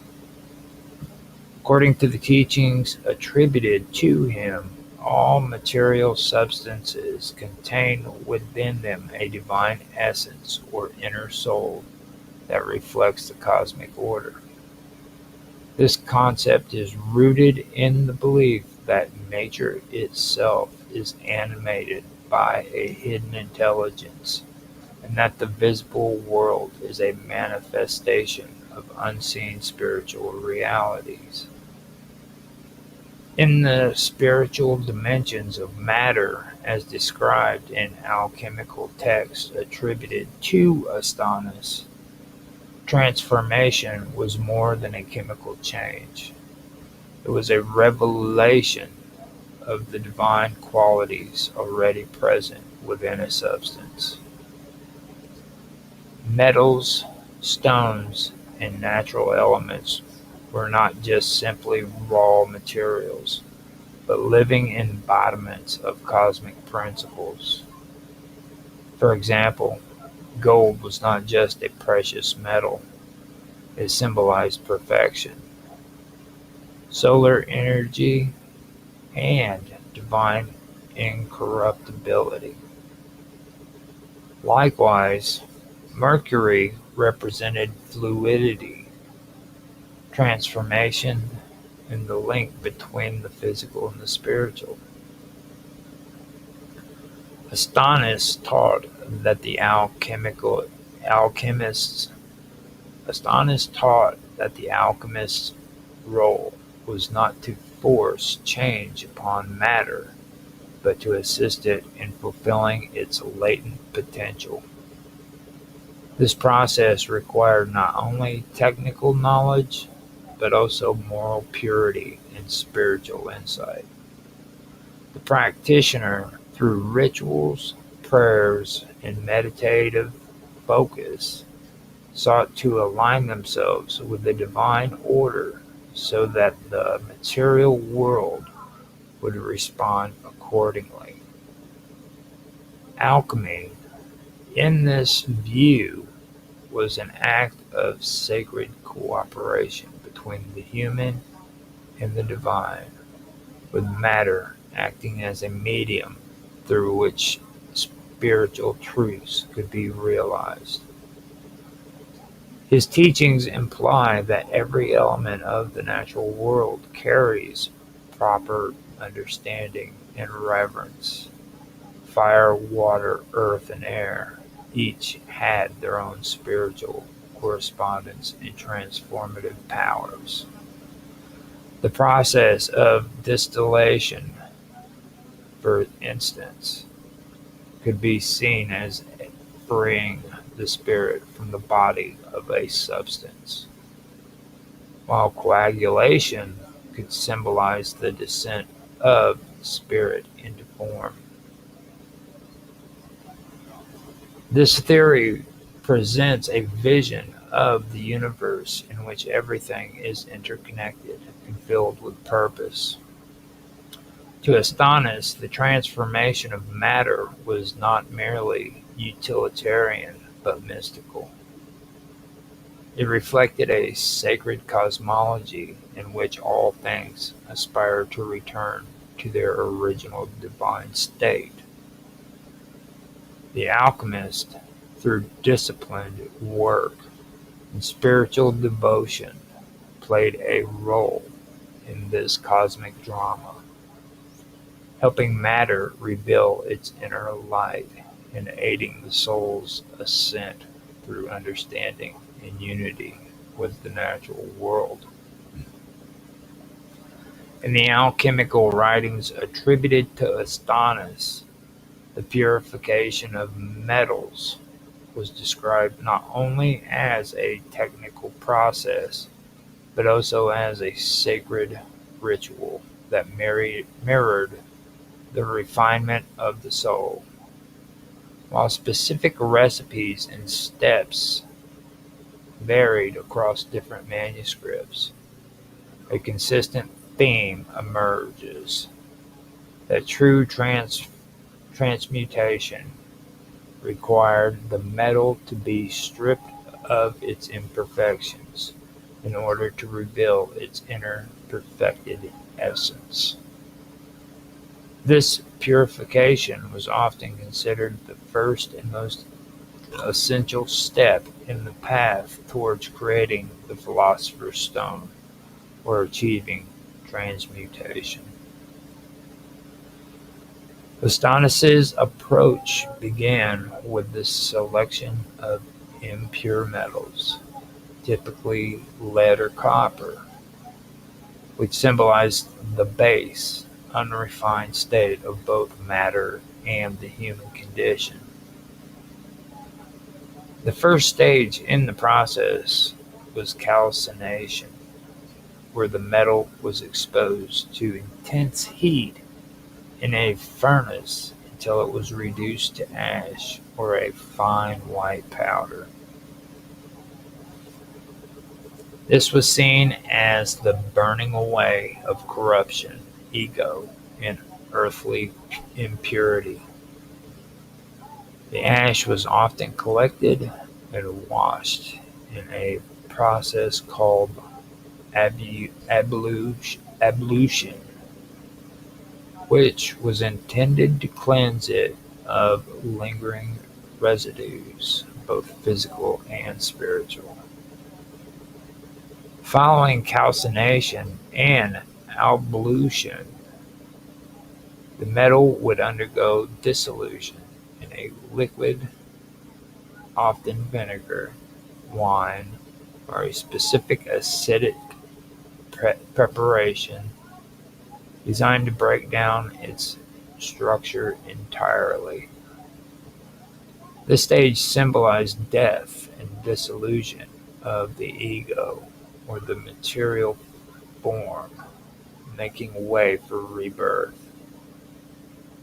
According to the teachings attributed to him, all material substances contain within them a divine essence or inner soul that reflects the cosmic order. This concept is rooted in the belief that nature itself is animated by a hidden intelligence, and that the visible world is a manifestation of unseen spiritual realities. In the spiritual dimensions of matter, as described in alchemical texts attributed to Astonis, transformation was more than a chemical change. It was a revelation of the divine qualities already present within a substance. Metals, stones, and natural elements were not just simply raw materials, but living embodiments of cosmic principles. For example, gold was not just a precious metal, it symbolized perfection, solar energy, and divine incorruptibility. Likewise, Mercury represented fluidity, transformation, and the link between the physical and the spiritual. Astonis taught that the alchemists Astonis taught that the alchemist's role was not to force change upon matter, but to assist it in fulfilling its latent potential. This process required not only technical knowledge, but also moral purity and spiritual insight. The practitioner, through rituals, prayers, and meditative focus, sought to align themselves with the divine order so that the material world would respond accordingly. Alchemy, in this view, was an act of sacred cooperation between the human and the divine, with matter acting as a medium through which spiritual truths could be realized. His teachings imply that every element of the natural world carries proper understanding and reverence. Fire, water, earth, and air each had their own spiritual correspondence and transformative powers. The process of distillation, for instance, could be seen as freeing the spirit from the body of a substance, while coagulation could symbolize the descent of the spirit into form. This theory presents a vision of the universe in which everything is interconnected and filled with purpose. To Astonis, the transformation of matter was not merely utilitarian but mystical. It reflected a sacred cosmology in which all things aspire to return to their original divine state. The alchemist, through disciplined work and spiritual devotion, played a role in this cosmic drama, helping matter reveal its inner light and aiding the soul's ascent through understanding and unity with the natural world. In the alchemical writings attributed to Astonis, the purification of metals was described not only as a technical process, but also as a sacred ritual that mirrored the refinement of the soul. While specific recipes and steps varied across different manuscripts, a consistent theme emerges that true transmutation required the metal to be stripped of its imperfections in order to reveal its inner perfected essence. This purification was often considered the first and most essential step in the path towards creating the philosopher's stone or achieving transmutation. Astonis's approach began with the selection of impure metals, typically lead or copper, which symbolized the base, unrefined state of both matter and the human condition. The first stage in the process was calcination, where the metal was exposed to intense heat in a furnace until it was reduced to ash or a fine white powder. This was seen as the burning away of corruption, ego, and earthly impurity. The ash was often collected and washed in a process called ablution, which was intended to cleanse it of lingering residues both physical and spiritual. Following calcination and ablution, the metal would undergo dissolution in a liquid, often vinegar, wine, or a specific acidic preparation designed to break down its structure entirely. This stage symbolized death and dissolution of the ego, or the material form, making way for rebirth.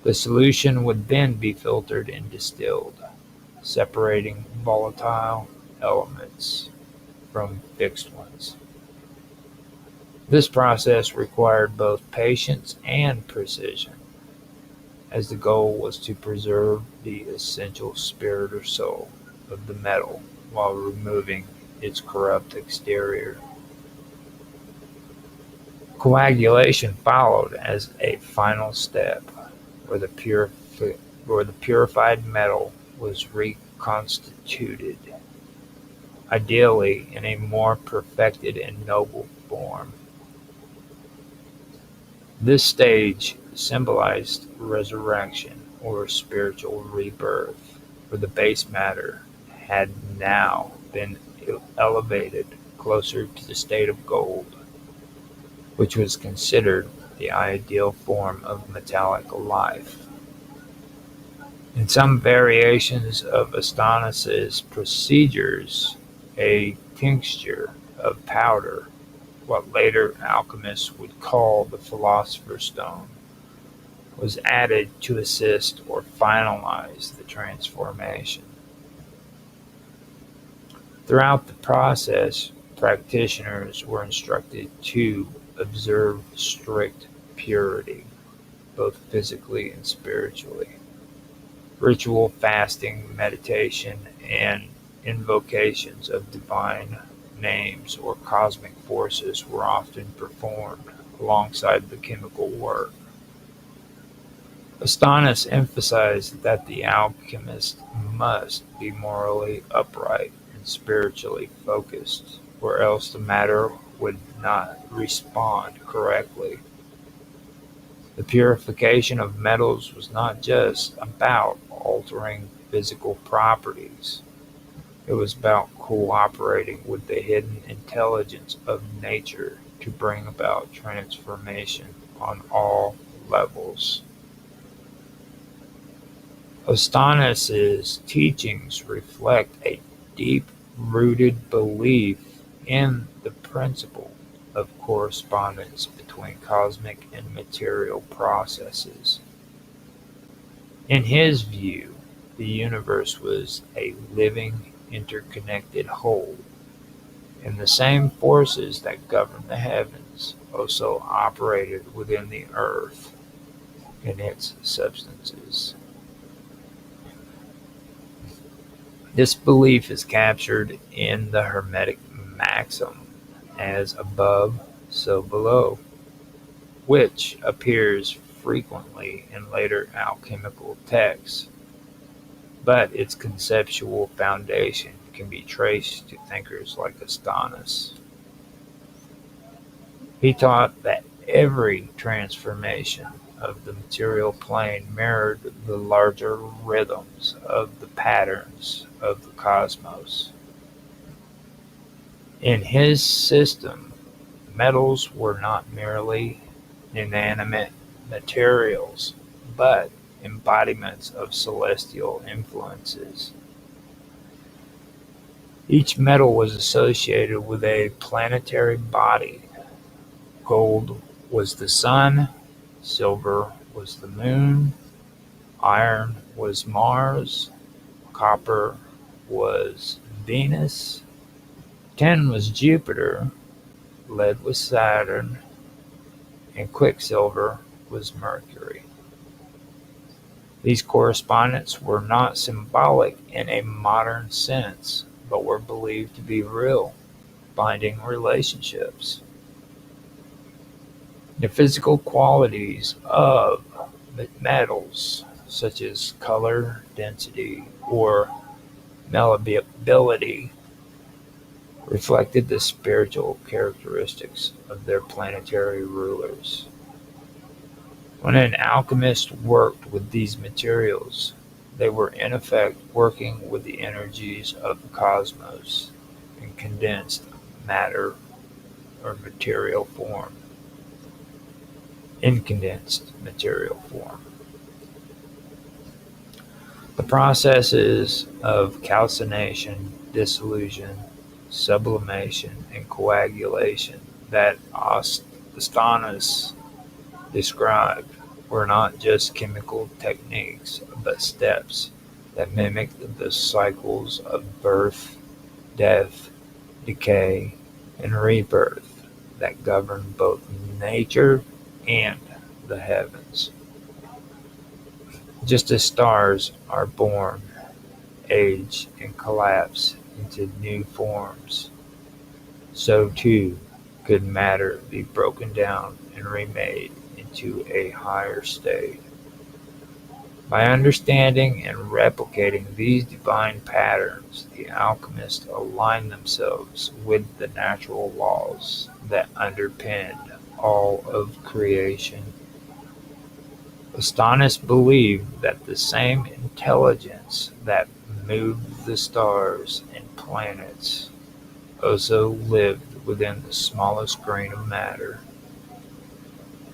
The solution would then be filtered and distilled, separating volatile elements from fixed ones. This process required both patience and precision, as the goal was to preserve the essential spirit or soul of the metal while removing its corrupt exterior. Coagulation followed as a final step, where the purified metal was reconstituted, ideally in a more perfected and noble form. This stage symbolized resurrection or spiritual rebirth, where the base matter had now been elevated closer to the state of gold, which was considered the ideal form of metallic life. In some variations of Astonis's procedures, a tincture of powder, what later alchemists would call the Philosopher's Stone, was added to assist or finalize the transformation. Throughout the process, practitioners were instructed to observe strict purity, both physically and spiritually. Ritual fasting, meditation, and invocations of divine names or cosmic forces were often performed alongside the chemical work. Astonis emphasized that the alchemist must be morally upright and spiritually focused, or else the matter would not respond correctly. The purification of metals was not just about altering physical properties. It was about cooperating with the hidden intelligence of nature to bring about transformation on all levels. Astonis's teachings reflect a deep-rooted belief in the principle of correspondence between cosmic and material processes. In his view, the universe was a living, interconnected whole, and the same forces that govern the heavens also operated within the earth and its substances. This belief is captured in the Hermetic maxim, as above, so below, which appears frequently in later alchemical texts, but its conceptual foundation can be traced to thinkers like Astonis. He taught that every transformation of the material plane mirrored the larger rhythms of the patterns of the cosmos. In his system, metals were not merely inanimate materials, but embodiments of celestial influences. Each metal was associated with a planetary body. Gold was the sun, silver was the moon, iron was Mars, copper was Venus, tin was Jupiter, lead was Saturn, and quicksilver was Mercury. These correspondents were not symbolic in a modern sense, but were believed to be real, binding relationships. The physical qualities of metals, such as color, density, or malleability reflected the spiritual characteristics of their planetary rulers. When an alchemist worked with these materials, they were in effect working with the energies of the cosmos in condensed matter or material form. In condensed material form. The processes of calcination, dissolution, sublimation, and coagulation that Astonis described were not just chemical techniques, but steps that mimicked the cycles of birth, death, decay, and rebirth that govern both nature and the heavens. Just as stars are born, age, and collapse into new forms, so too could matter be broken down and remade into a higher state. By understanding and replicating these divine patterns, the alchemists aligned themselves with the natural laws that underpinned all of creation. Astonis believed that the same intelligence that moved the stars and planets also lived within the smallest grain of matter.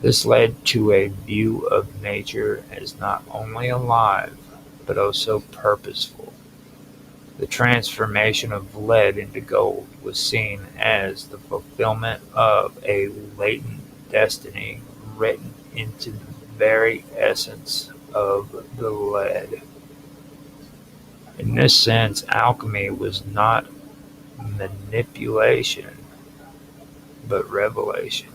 This led to a view of nature as not only alive, but also purposeful. The transformation of lead into gold was seen as the fulfillment of a latent destiny written into the very essence of the lead. In this sense, alchemy was not manipulation, but revelation,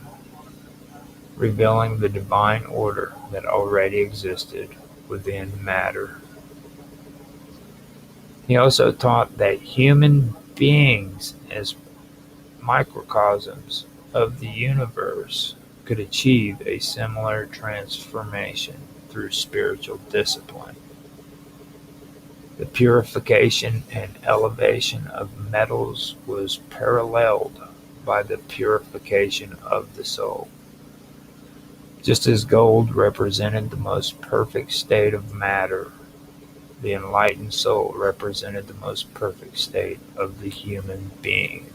revealing the divine order that already existed within matter. He also taught that human beings, as microcosms of the universe, could achieve a similar transformation through spiritual discipline. The purification and elevation of metals was paralleled by the purification of the soul. Just as gold represented the most perfect state of matter, the enlightened soul represented the most perfect state of the human being.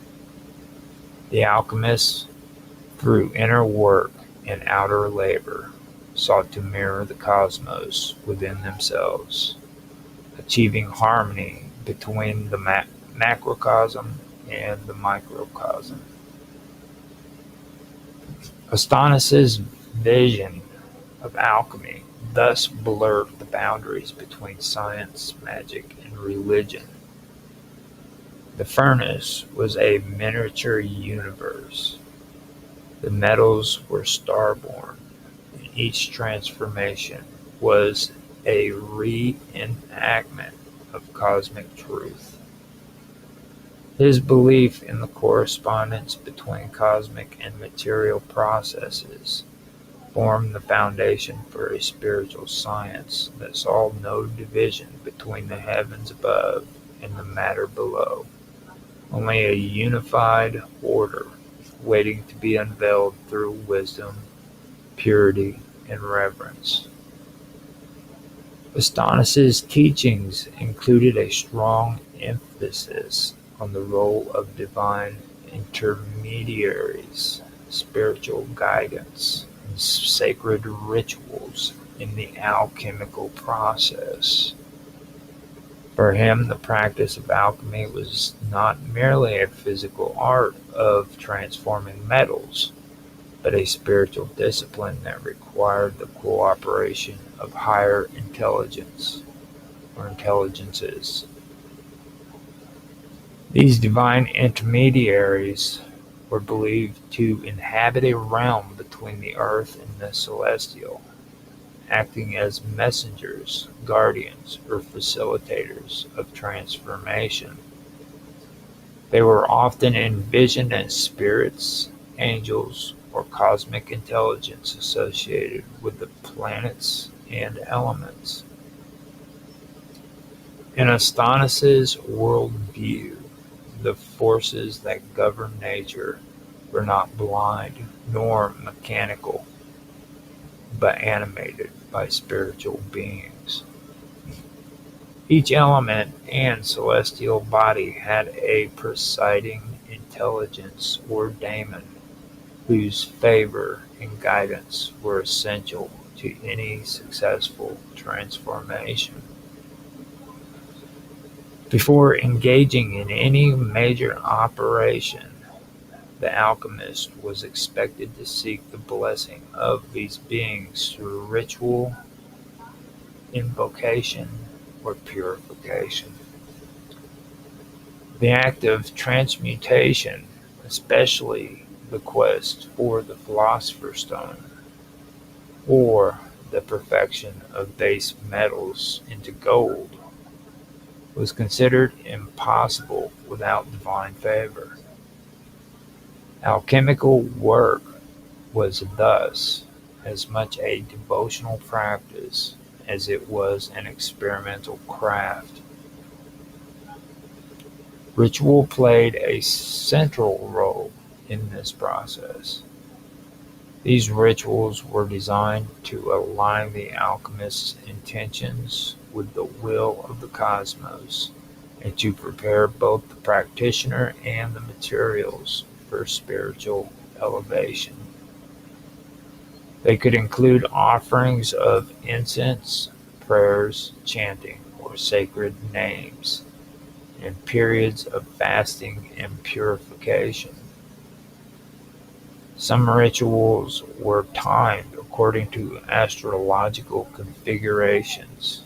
The alchemists, through inner work and outer labor, sought to mirror the cosmos within themselves, achieving harmony between the macrocosm and the microcosm. Astonis's vision of alchemy thus blurred the boundaries between science, magic, and religion. The furnace was a miniature universe. The metals were starborn, and each transformation was a reenactment of cosmic truth. His belief in the correspondence between cosmic and material processes formed the foundation for a spiritual science that saw no division between the heavens above and the matter below, only a unified order waiting to be unveiled through wisdom, purity, and reverence. Astonis's teachings included a strong emphasis on the role of divine intermediaries, spiritual guidance, and sacred rituals in the alchemical process. For him, the practice of alchemy was not merely a physical art of transforming metals, but a spiritual discipline that required the cooperation of higher intelligence or intelligences. These divine intermediaries were believed to inhabit a realm between the earth and the celestial, acting as messengers, guardians, or facilitators of transformation. They were often envisioned as spirits, angels, or cosmic intelligence associated with the planets and elements. In Astonis's worldview, the forces that govern nature were not blind nor mechanical, but animated by spiritual beings. Each element and celestial body had a presiding intelligence or daemon, whose favor and guidance were essential to any successful transformation. Before engaging in any major operation, the alchemist was expected to seek the blessing of these beings through ritual, invocation, or purification. The act of transmutation, especially the quest for the Philosopher's Stone, or the perfection of base metals into gold, was considered impossible without divine favor. Alchemical work was thus as much a devotional practice as it was an experimental craft. Ritual played a central role in this process. These rituals were designed to align the alchemist's intentions with the will of the cosmos, and to prepare both the practitioner and the materials for spiritual elevation. They could include offerings of incense, prayers, chanting, or sacred names, and periods of fasting and purification. Some rituals were timed according to astrological configurations,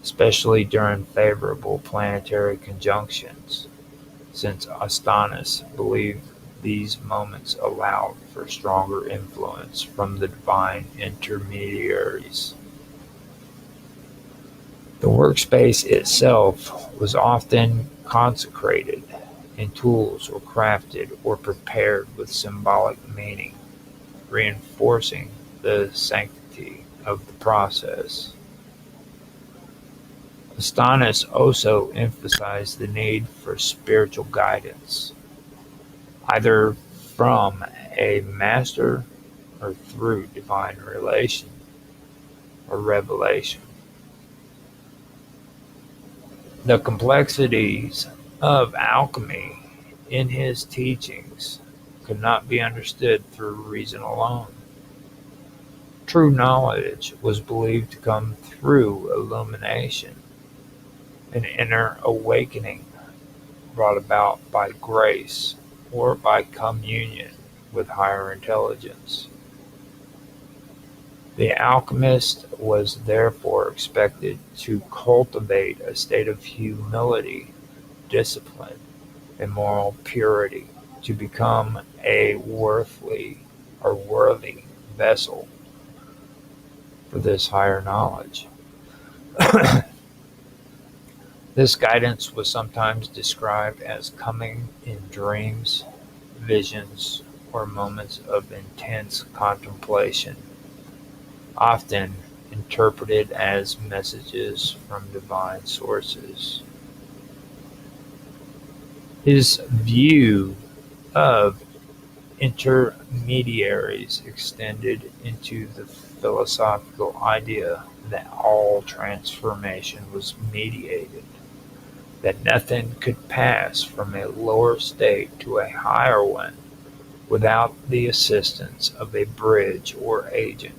especially during favorable planetary conjunctions, since Astonis believed these moments allowed for stronger influence from the divine intermediaries. The workspace itself was often consecrated, and tools were crafted or prepared with symbolic meaning, reinforcing the sanctity of the process. Astonis also emphasized the need for spiritual guidance, either from a master or through divine relation or revelation. The complexities of alchemy in his teachings could not be understood through reason alone. True knowledge was believed to come through illumination, an inner awakening brought about by grace or by communion with higher intelligence. The alchemist was therefore expected to cultivate a state of humility, discipline, and moral purity to become a worthy vessel for this higher knowledge. This guidance was sometimes described as coming in dreams, visions, or moments of intense contemplation, often interpreted as messages from divine sources. His view of intermediaries extended into the philosophical idea that all transformation was mediated, that nothing could pass from a lower state to a higher one without the assistance of a bridge or agent.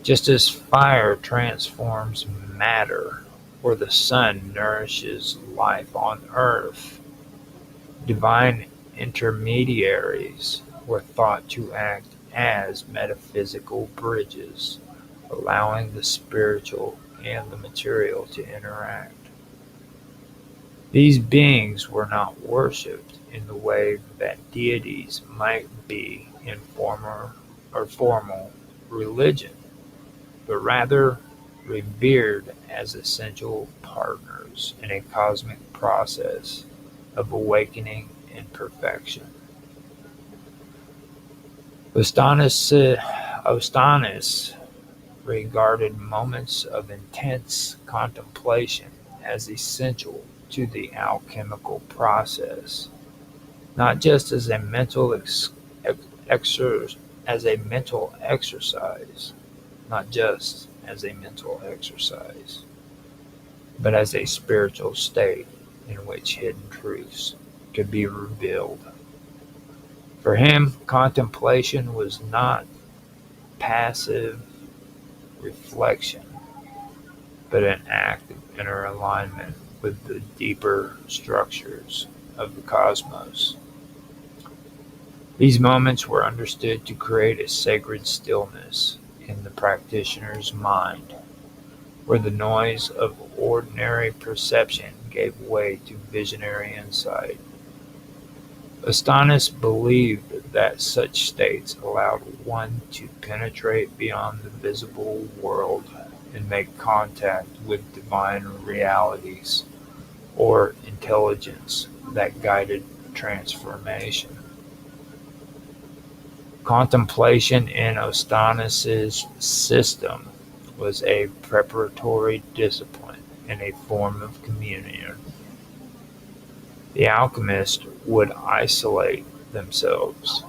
Just as fire transforms matter, or the sun nourishes life on earth, divine intermediaries were thought to act as metaphysical bridges, allowing the spiritual and the material to interact. These beings were not worshipped in the way that deities might be in formal religion, but rather revered as essential partners in a cosmic process of awakening and perfection. Ostanis regarded moments of intense contemplation as essential to the alchemical process, not just as a as a mental exercise, not just as a mental exercise, but as a spiritual state in which hidden truths could be revealed. For him, contemplation was not passive reflection, but an act of inner alignment with the deeper structures of the cosmos. These moments were understood to create a sacred stillness in the practitioner's mind, where the noise of ordinary perception gave way to visionary insight. Astonis believed that such states allowed one to penetrate beyond the visible world and make contact with divine realities or intelligence that guided transformation. Contemplation in Astonis's system was a preparatory discipline and a form of communion. The alchemists would isolate themselves,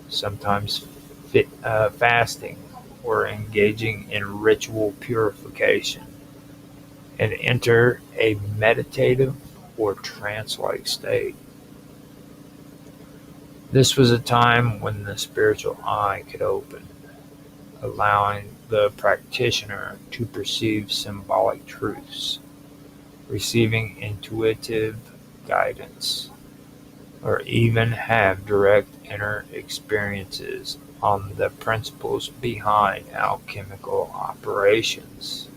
sometimes fasting or engaging in ritual purification, and enter a meditative or trance-like state. This was a time when the spiritual eye could open, allowing the practitioner to perceive symbolic truths, receiving intuitive guidance, or even have direct inner experiences on the principles behind alchemical operations.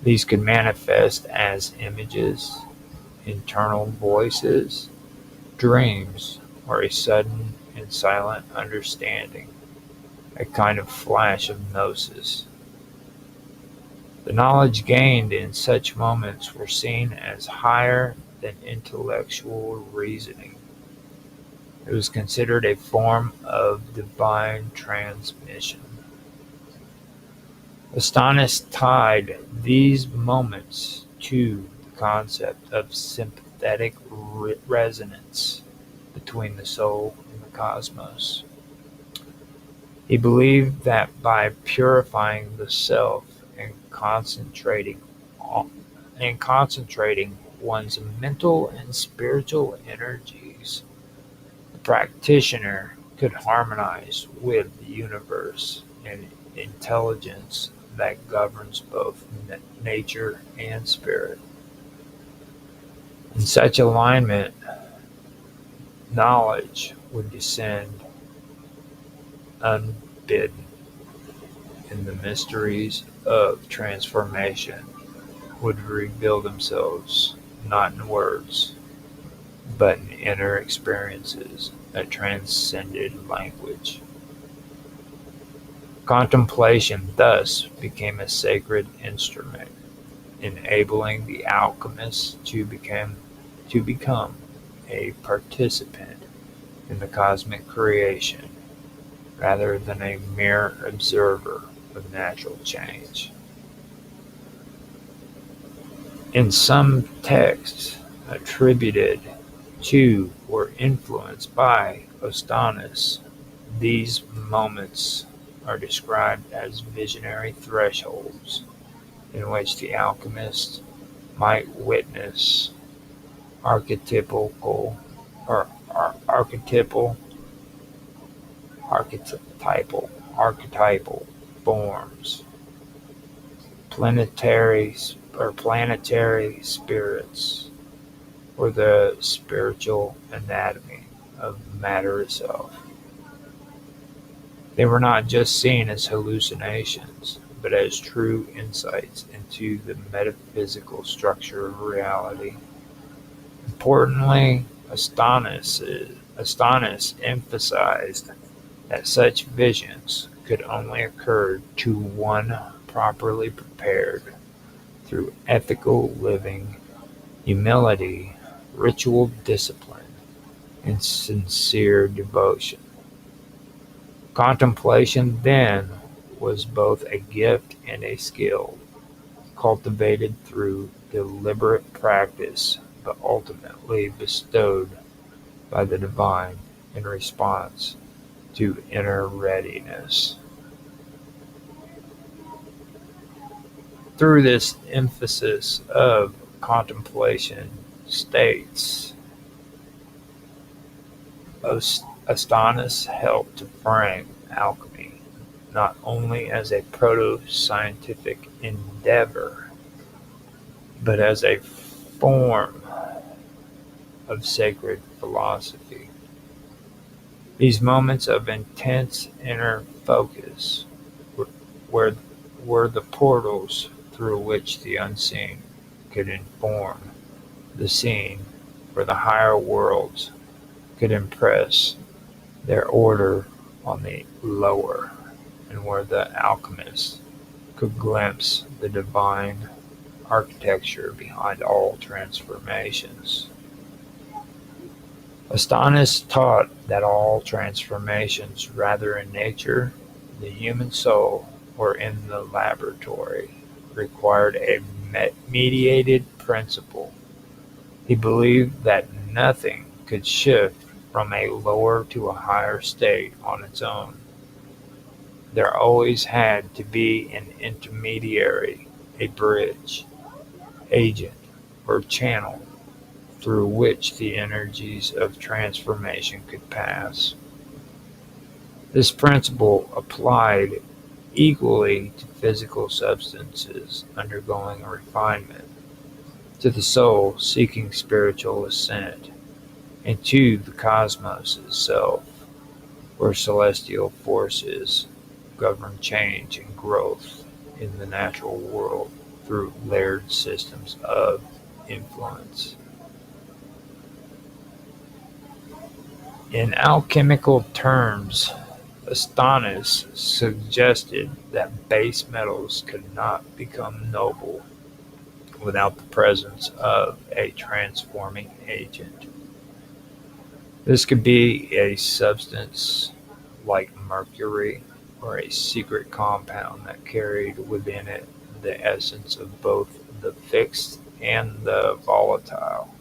These could manifest as images, internal voices, dreams, or a sudden and silent understanding, a kind of flash of gnosis. The knowledge gained in such moments were seen as higher than intellectual reasoning. It was considered a form of divine transmission. Astonis tied these moments to the concept of sympathetic resonance between the soul and the cosmos. He believed that by purifying the self and concentrating one's mental and spiritual energies, the practitioner could harmonize with the universe and intelligence that governs both nature and spirit. In such alignment, knowledge would descend unbidden, and the mysteries of transformation would reveal themselves not in words, but in inner experiences that transcended language. Contemplation thus became a sacred instrument, enabling the alchemist to become a participant in the cosmic creation rather than a mere observer of natural change. In some texts attributed to or influenced by Astonis, these moments are described as visionary thresholds in which the alchemist might witness archetypal or archetypal forms, planetary spirits, or the spiritual anatomy of matter itself. They were not just seen as hallucinations, but as true insights into the metaphysical structure of reality. Importantly, Astonis emphasized that such visions could only occur to one properly prepared through ethical living, humility, ritual discipline, and sincere devotion. Contemplation, then, was both a gift and a skill, cultivated through deliberate practice, but ultimately bestowed by the divine in response to inner readiness. Through this emphasis of contemplation states, Astonis helped to frame alchemy not only as a proto-scientific endeavor, but as a form of sacred philosophy. These moments of intense inner focus were, were the portals through which the unseen could inform the seen, where the higher worlds could impress their order on the lower, and where the alchemists could glimpse the divine architecture behind all transformations. Astonis taught that all transformations, rather in nature, the human soul, or in the laboratory, required a mediated principle. He believed that nothing could shift from a lower to a higher state on its own. There always had to be an intermediary, a bridge, agent, or channel through which the energies of transformation could pass. This principle applied equally to physical substances undergoing refinement, to the soul seeking spiritual ascent, and to the cosmos itself, where celestial forces govern change and growth in the natural world through layered systems of influence. In alchemical terms, Astonis suggested that base metals could not become noble without the presence of a transforming agent. This could be a substance like mercury, or a secret compound that carried within it the essence of both the fixed and the volatile,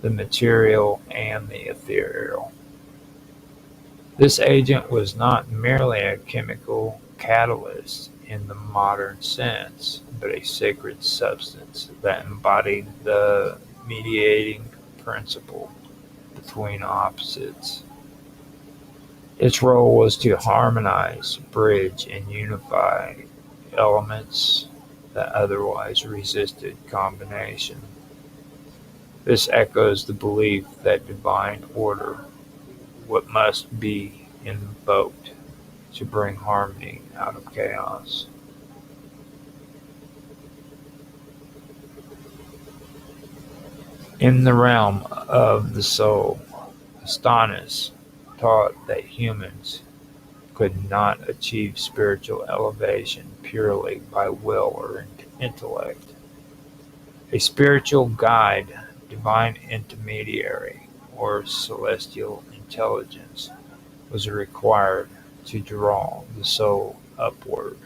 the material and the ethereal. This agent was not merely a chemical catalyst in the modern sense, but a sacred substance that embodied the mediating principle between opposites. Its role was to harmonize, bridge, and unify elements that otherwise resisted combination. This echoes the belief that divine order what must be invoked to bring harmony out of chaos. In the realm of the soul, Astonis taught that humans could not achieve spiritual elevation purely by will or intellect. A spiritual guide, divine intermediary, or celestial intelligence was required to draw the soul upward.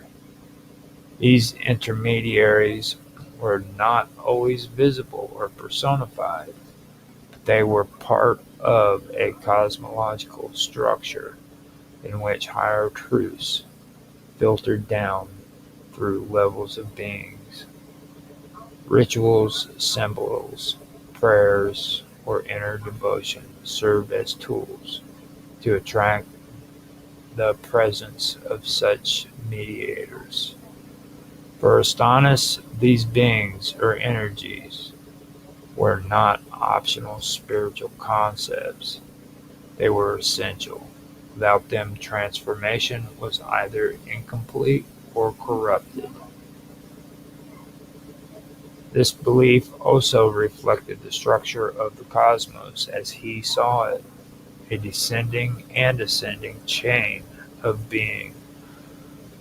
These intermediaries were not always visible or personified, but they were part of a cosmological structure in which higher truths filtered down through levels of beings. Rituals, symbols, prayers, or inner devotion served as tools to attract the presence of such mediators. For Astonis, these beings or energies were not optional spiritual concepts, they were essential. Without them, transformation was either incomplete or corrupted. This belief also reflected the structure of the cosmos as he saw it, a descending and ascending chain of being,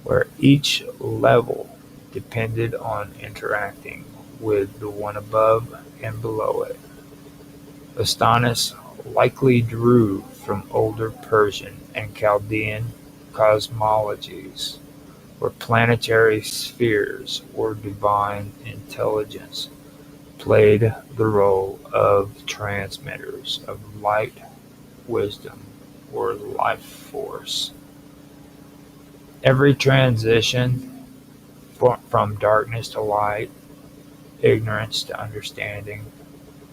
where each level depended on interacting with the one above and below it. Astonis likely drew from older Persian and Chaldean cosmologies, where planetary spheres or divine intelligence played the role of transmitters of light, wisdom, or life force. Every transition from darkness to light, ignorance to understanding,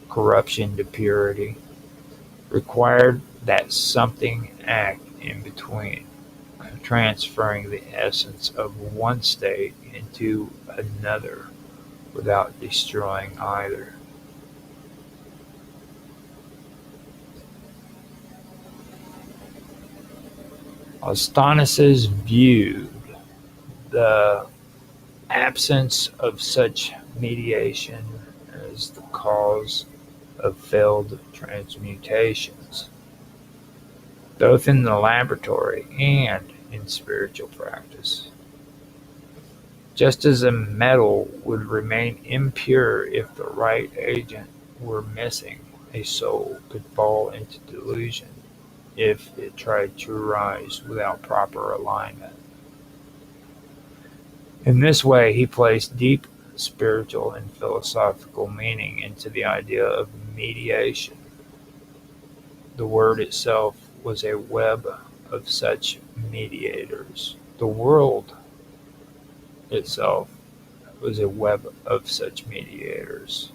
corruption to purity, required that something act in between, transferring the essence of one state into another without destroying either. Astonishes viewed the absence of such mediation as the cause of failed transmutations, both in the laboratory and in spiritual practice. Just as a metal would remain impure if the right agent were missing, a soul could fall into delusion if it tried to rise without proper alignment. In this way, he placed deep spiritual and philosophical meaning into the idea of mediation. The word itself was a web of such mediators. The world itself was a web of such mediators,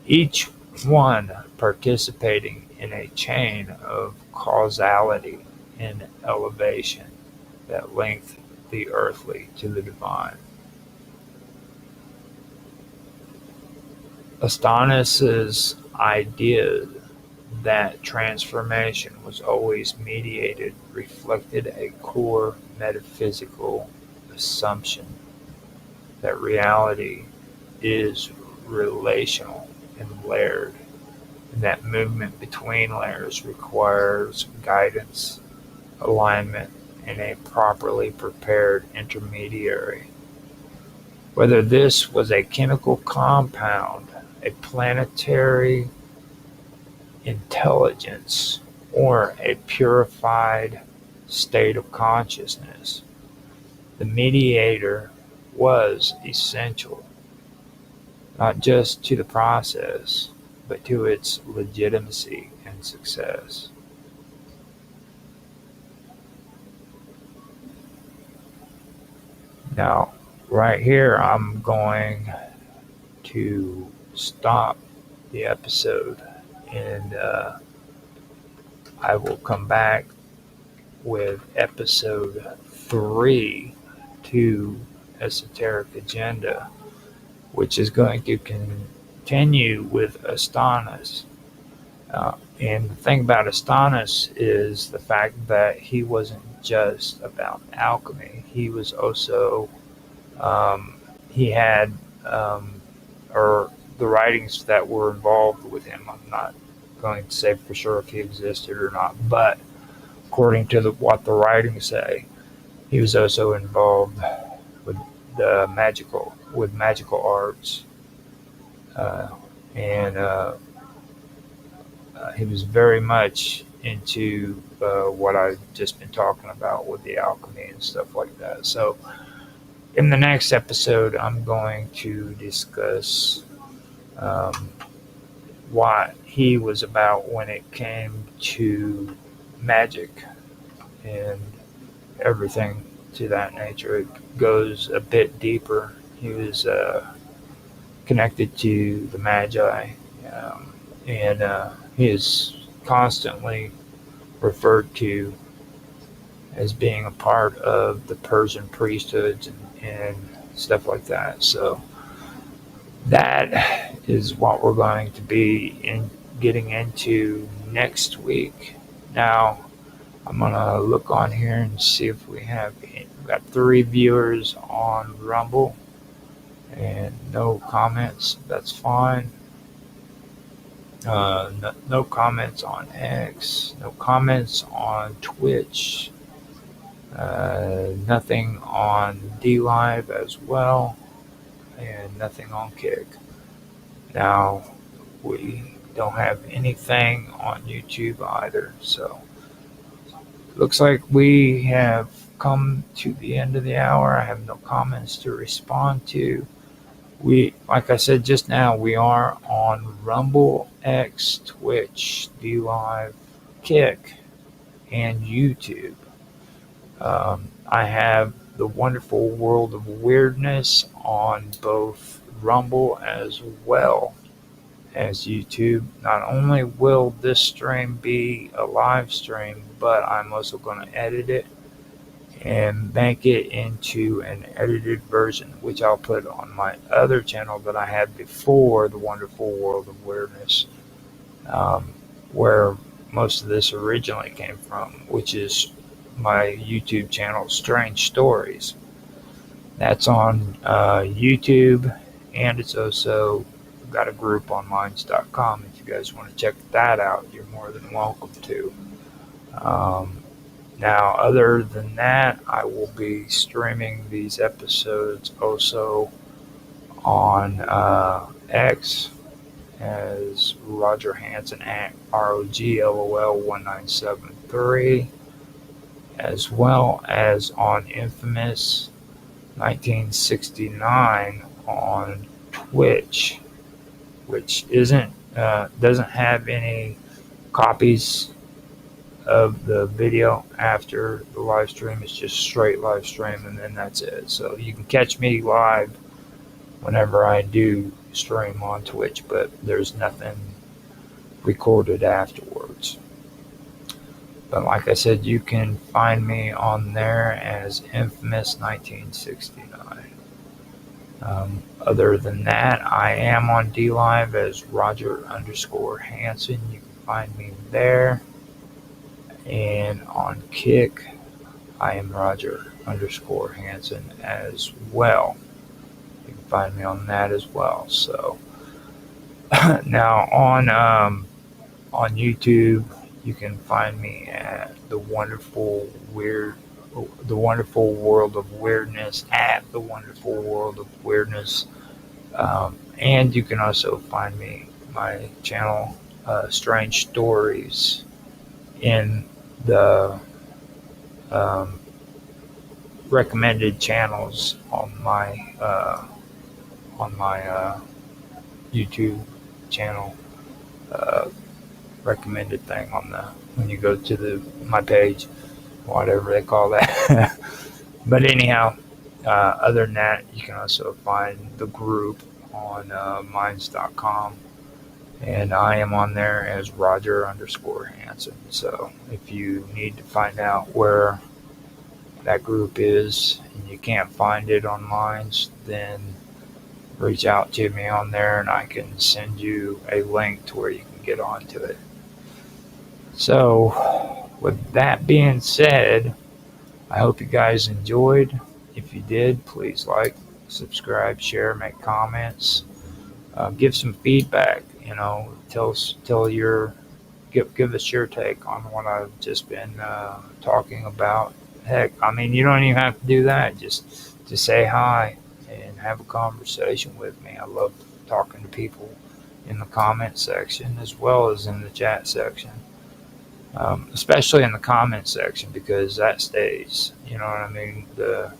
each one participating in a chain of causality and elevation that linked the earthly to the divine. Astonishes idea that transformation was always mediated reflected a core metaphysical assumption that reality is relational and layered, and that movement between layers requires guidance, alignment, and a properly prepared intermediary. Whether this was a chemical compound, a planetary intelligence, or a purified state of consciousness, the mediator was essential, not just to the process, but to its legitimacy and success. Now, right here, I'm going to stop the episode and I will come back with episode 3 to Esoteric Agenda, which is going to continue with Astonis. And the thing about Astonis is the fact that he wasn't just about alchemy. He was also, he had, or the writings that were involved with him. I'm not going to say for sure if he existed or not, but according to what the writings say, he was also involved with magical arts, and he was very much into what I've just been talking about with the alchemy and stuff like that. So, in the next episode, I'm going to discuss what he was about when it came to magic and everything to that nature. It goes a bit deeper. He was connected to the Magi, and he is constantly referred to as being a part of the Persian priesthoods and stuff like that. So that is what we're going to be getting into next week. Now, I'm gonna look on here and see if we've got 3 viewers on Rumble and no comments. That's fine. No comments on X. No comments on Twitch. Nothing on DLive as well, and nothing on Kick. Now, we don't have anything on YouTube either, so looks like we have come to the end of the hour. I have no comments to respond to. Like I said just now, we are on Rumble, X, Twitch, D Live, Kick, and YouTube. I have the Wonderful World of Weirdness on both Rumble as well as YouTube. Not only will this stream be a live stream, but I'm also going to edit it and make it into an edited version, which I'll put on my other channel that I had before, The Wonderful World of Weirdness, where most of this originally came from, which is my YouTube channel, Strange Stories. That's on YouTube, and it's also got a group on minds.com. If you guys want to check that out, you're more than welcome to. Now, other than that, I will be streaming these episodes also on X as Roger Hanson at ROGLOL1973, as well as on Infamous 1969 on Twitch, which doesn't have any copies of the video after the live stream. It's just straight live stream, and then that's it. So you can catch me live whenever I do stream on Twitch, but there's nothing recorded afterwards. But like I said, you can find me on there as Infamous 1969. Other than that, I am on DLive as Roger_Hanson. You can find me there. And on Kick, I am Roger_Hanson as well. You can find me on that as well. So now on YouTube, you can find me at the Wonderful World of Weirdness, at the Wonderful World of Weirdness, and you can also find my channel, Strange Stories, in the recommended channels on my YouTube channel, recommended thing on when you go to my page, whatever they call that. But anyhow, other than that, you can also find the group on minds.com. And I am on there as Roger_Hanson. So if you need to find out where that group is and you can't find it on Minds, then reach out to me on there and I can send you a link to where you can get onto it. So with that being said, I hope you guys enjoyed. If you did, please like, subscribe, share, make comments, give some feedback. Give us your take on what I've just been talking about. Heck, I mean, you don't even have to do that. Just say hi and have a conversation with me. I love talking to people in the comment section as well as in the chat section. Especially in the comment section, because that stays. You know what I mean? The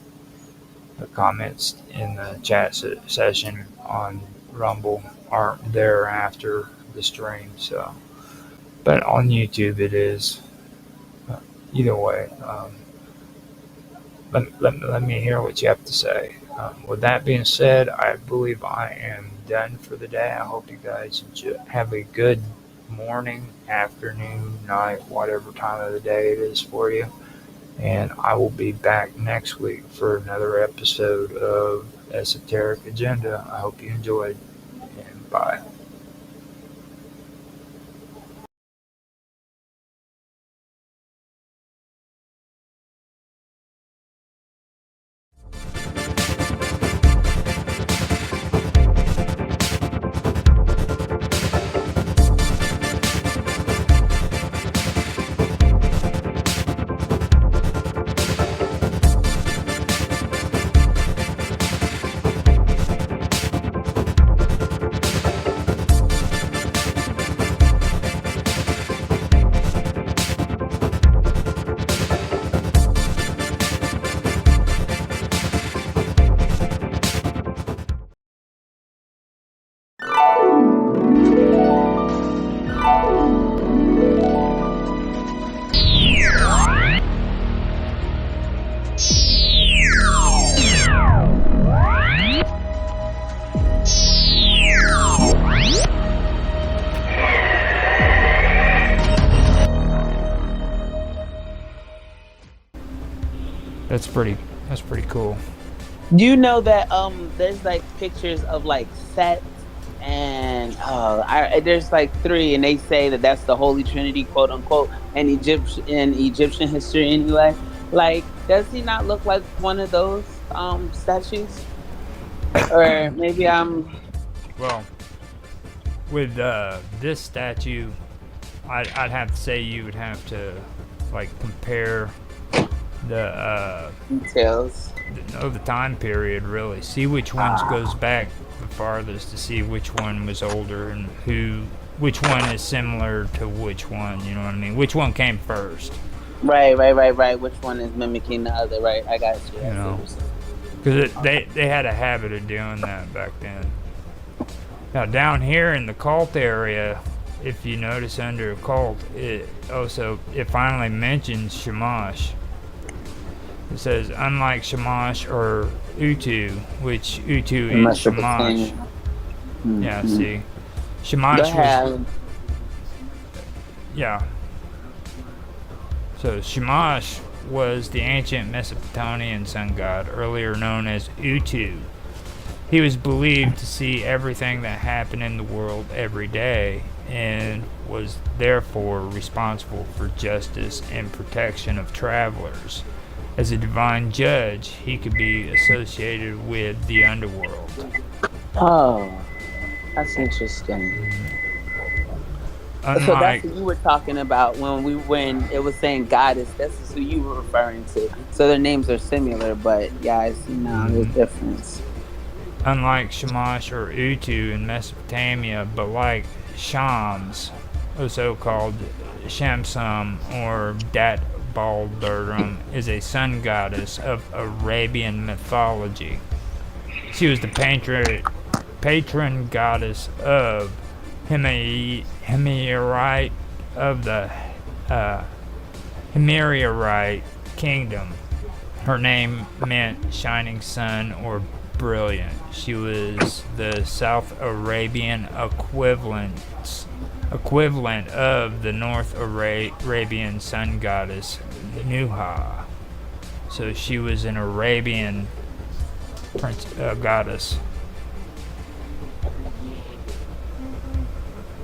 comments in the chat session on Rumble aren't there after the stream. So, but on YouTube it is. Either way, let me hear what you have to say. With that being said, I believe I am done for the day. I hope you guys have a good morning, afternoon, night, whatever time of the day it is for you. And I will be back next week for another episode of Esoteric Agenda. I hope you enjoyed, and bye. That's pretty. That's pretty cool. You know that there's like pictures of like Set and there's like three, and they say that that's the Holy Trinity, quote unquote, in Egyptian history anyway. Like, does he not look like one of those statues? Or maybe I'm Well, with this statue, I'd have to say you would have to like compare the details. the time period, really see which ones goes back the farthest to see which one was older and which one is similar to which one. You know what I mean? Which one came first? Right. Which one is mimicking the other? Right, I got you. You know, because they had a habit of doing that back then. Now down here in the cult area, if you notice under occult, it finally mentions Shamash. It says, unlike Shamash or Utu, which Utu is Shamash. Mm-hmm. Yeah, see. Shamash was... Yeah. So Shamash was the ancient Mesopotamian sun god, earlier known as Utu. He was believed to see everything that happened in the world every day and was therefore responsible for justice and protection of travelers. As a divine judge, he could be associated with the underworld. Oh, that's interesting. So that's what you were talking about when it was saying goddess. That's who you were referring to. So their names are similar, but yeah, I see now there's difference. Unlike Shamash or Utu in Mesopotamia, but like Shams, also called Shamsum or Dat Baldurum, is a sun goddess of Arabian mythology. She was the patron goddess of Himyarite of the Himyarite kingdom. Her name meant shining sun or brilliant. She was the South Arabian equivalent of the North Arabian sun goddess Nuha. So she was an Arabian goddess.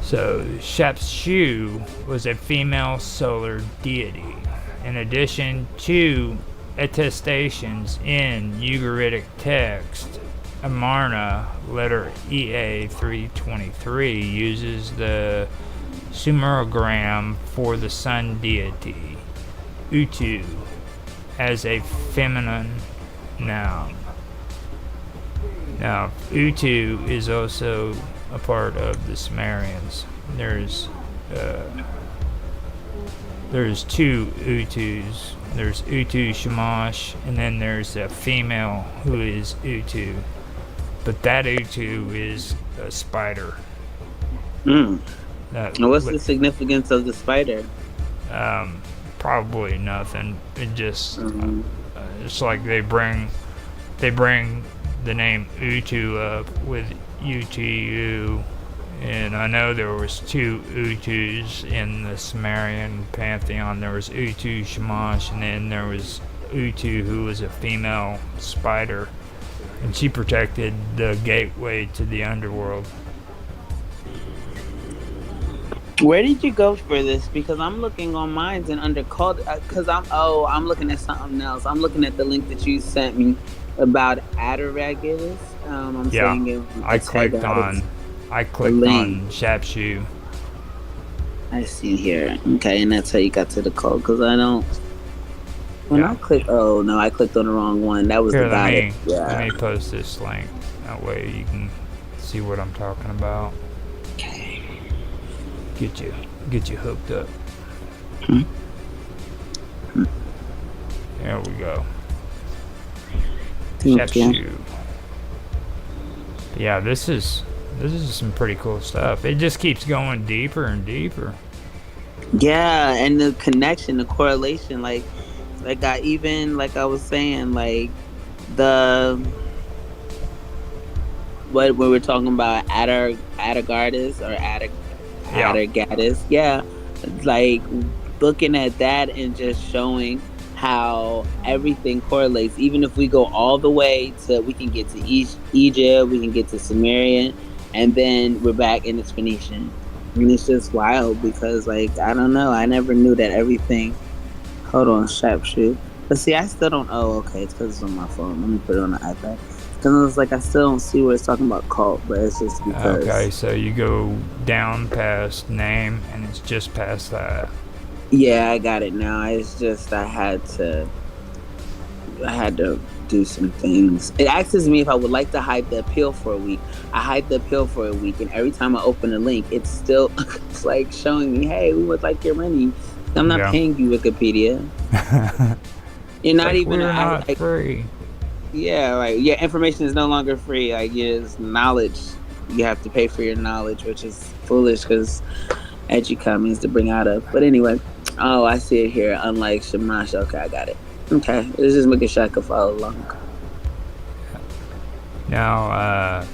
So Shapshu was a female solar deity. In addition to attestations in Ugaritic text, Amarna, letter EA 323, uses the Sumerogram for the sun deity, Utu, as a feminine noun. Now, Utu is also a part of the Sumerians. There's two Utus. There's Utu Shamash, and then there's a female who is Utu. But that Utu is a spider. What's the significance of the spider? Probably nothing. It just it's like they bring the name Utu up with UTU, and I know there was two Utus in the Sumerian pantheon. There was Utu Shamash, and then there was Utu, who was a female spider, and she protected the gateway to the underworld. Where did you go for this? Because I'm looking on mines and under cult. Because I'm looking at something else. I'm looking at the link that you sent me about Adoragus. I clicked on Shapshu. I see here. Okay, and that's how you got to the code. Because I don't. I clicked. Oh no, I clicked on the wrong one. That was Here, the guy. Let me post this link. That way you can see what I'm talking about. Okay. Get you hooked up. There we go. Shapshu. Yeah, this is some pretty cool stuff. It just keeps going deeper and deeper. Yeah, and the connection, the correlation, like I was saying, like what we were talking about, Atargatis or Atargatis. Yeah, like looking at that and just showing how everything correlates. Even if we go all the way to, we can get to Egypt, we can get to Sumerian, and then we're back in it's Phoenician. And it's just wild because, like, I don't know. I never knew that everything. Hold on, sharpshoot. But see, I still don't. Oh, okay. It's because it's on my phone. Let me put it on the iPad. Because I was like, I still don't see where it's talking about cult, but it's just because. Okay, so you go down past name, and it's just past that. Yeah, I got it now. It's just I had to do some things. It asks me if I would like to hide the appeal for a week. I hide the appeal for a week, and every time I open a link, it's still it's like showing me, hey, we would like your money. I'm not paying you, Wikipedia. You're not like, even. We're not free. Yeah, like information is no longer free. Like it's knowledge. You have to pay for your knowledge, which is foolish because educom means to bring out of. But anyway, oh, I see it here. Unlike Shamash. Okay, I got it. Okay, let's just making sure I can follow along. Now,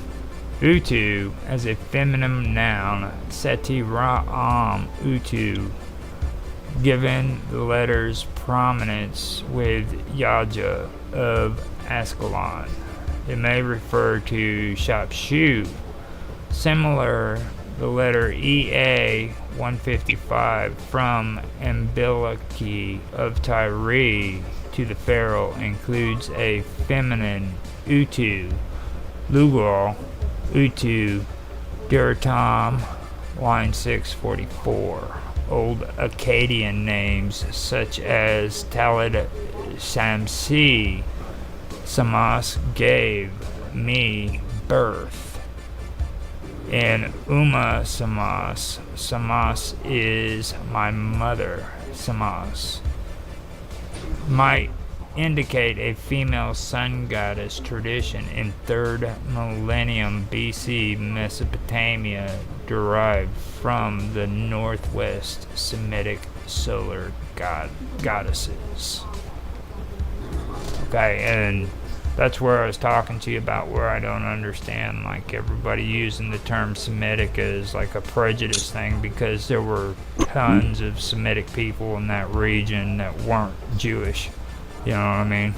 Utu as a feminine noun, Seti Ra'am Utu, given the letter's prominence with Yaja of Ascalon. It may refer to Shapshu. Similar, the letter EA 155 from Ambilaki of Tyre to the Pharaoh includes a feminine Utu. Lugal, Utu, Duratam, line 644. Old Akkadian names such as Talad Shamsi, Samas gave me birth. And Uma Samas, Samas is my mother, Samas, might indicate a female sun goddess tradition in 3rd millennium BC Mesopotamia derived from the northwest Semitic solar goddesses. Okay, and that's where I was talking to you about where I don't understand, like, everybody using the term Semitic as like a prejudice thing, because there were tons of Semitic people in that region that weren't Jewish. You know what I mean?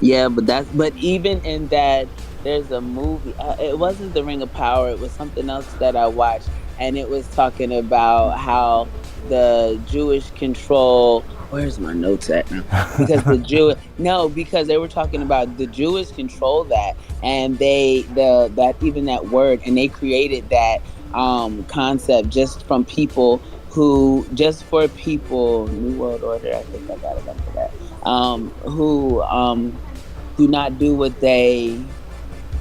Yeah, but even in that, there's a movie. It wasn't The Ring of Power. It was something else that I watched, and it was talking about how the Jewish control. Where's my notes at now? Because because they were talking about the Jewish control that, and that even that word, and they created that concept just for people New World Order. I think I got it under that. Who do not do what they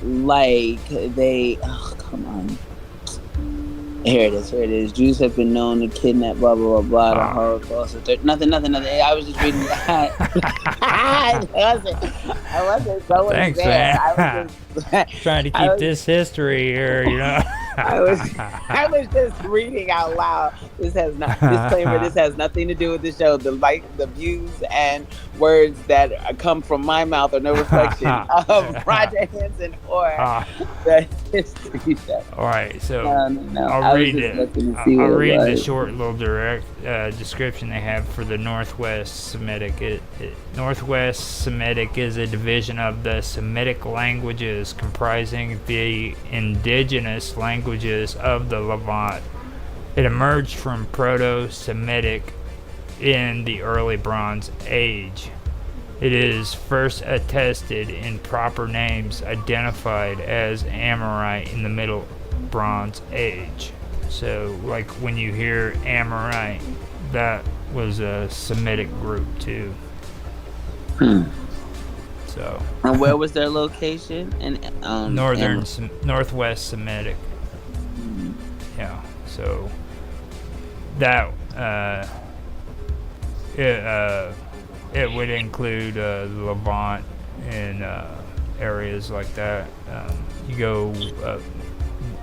like. Come on. Here it is. Jews have been known to kidnap, blah, blah, blah, blah, the Holocaust. Nothing. I was just reading that. I wasn't going Thanks, there. man. I was just, trying to keep this history here, you know. I was just reading out loud. Disclaimer, this has nothing to do with the show. The views and words that come from my mouth are no reflection of Roger Hanson or the history show. All right, so no. I'll read it. I'll read the short little direct description they have for the Northwest Semitic. Northwest Semitic is a division of the Semitic languages comprising the indigenous languages of the Levant. It emerged from Proto-Semitic in the early Bronze Age. It is first attested in proper names identified as Amorite in the Middle Bronze Age. So, like when you hear Amorite, that was a Semitic group too. So. And where was their location? In Northwest Semitic. Yeah. So that it would include the Levant and areas like that. You go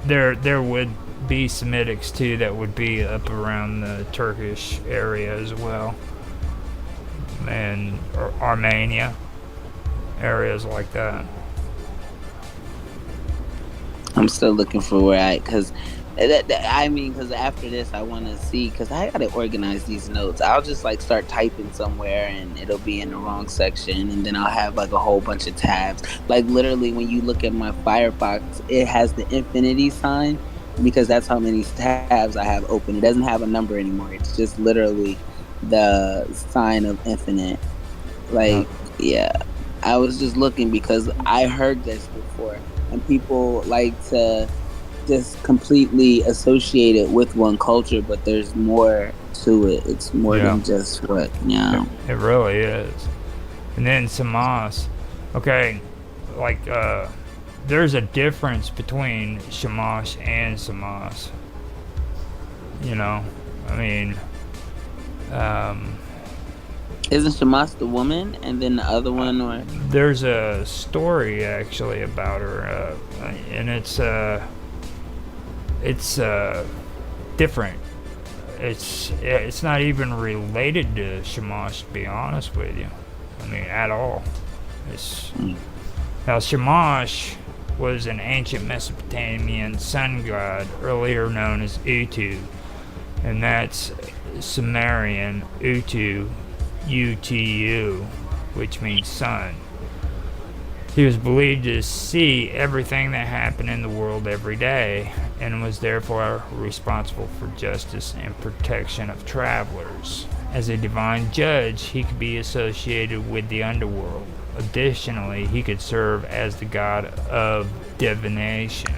there would be Semitics too that would be up around the Turkish area as well, and Armenia, areas like that. I'm still looking for where because because after this, I want to see, because I got to organize these notes. I'll just like start typing somewhere and it'll be in the wrong section. And then I'll have like a whole bunch of tabs. Like literally, when you look at my Firefox, it has the infinity sign because that's how many tabs I have open. It doesn't have a number anymore. It's just literally the sign of infinite. Uh, Like, yeah. I was just looking because I heard this before, and people like to just completely associate it with one culture, but there's more to it. It's more yeah, than just what, it really is. And then Samas. Okay, like there's a difference between Shamash and Samas. You know, I mean, um, Isn't Shamas the woman, and then the other one, or there's a story actually about her, and it's different. It's not even related to Shamash, to be honest with you. I mean, at all. It's Now Shamash was an ancient Mesopotamian sun god, earlier known as Utu, and that's Sumerian Utu, UTU, which means sun. He was believed to see everything that happened in the world every day, and was therefore responsible for justice and protection of travelers. As a divine judge, he could be associated with the underworld. Additionally, he could serve as the god of divination,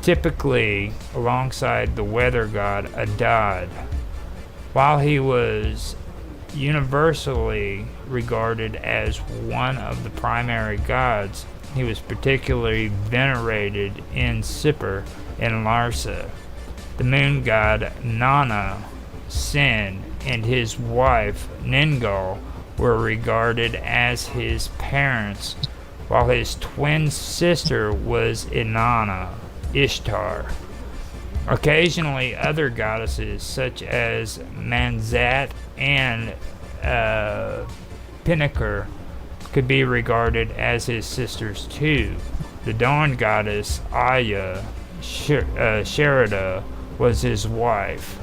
typically alongside the weather god Adad. While he was universally regarded as one of the primary gods, he was particularly venerated in Sippar and Larsa. The moon god Nana, Sin, and his wife Ningal were regarded as his parents, while his twin sister was Inanna, Ishtar. Occasionally, other goddesses such as Manzat and Pinnaker could be regarded as his sisters too. The dawn goddess Aya Sherida was his wife,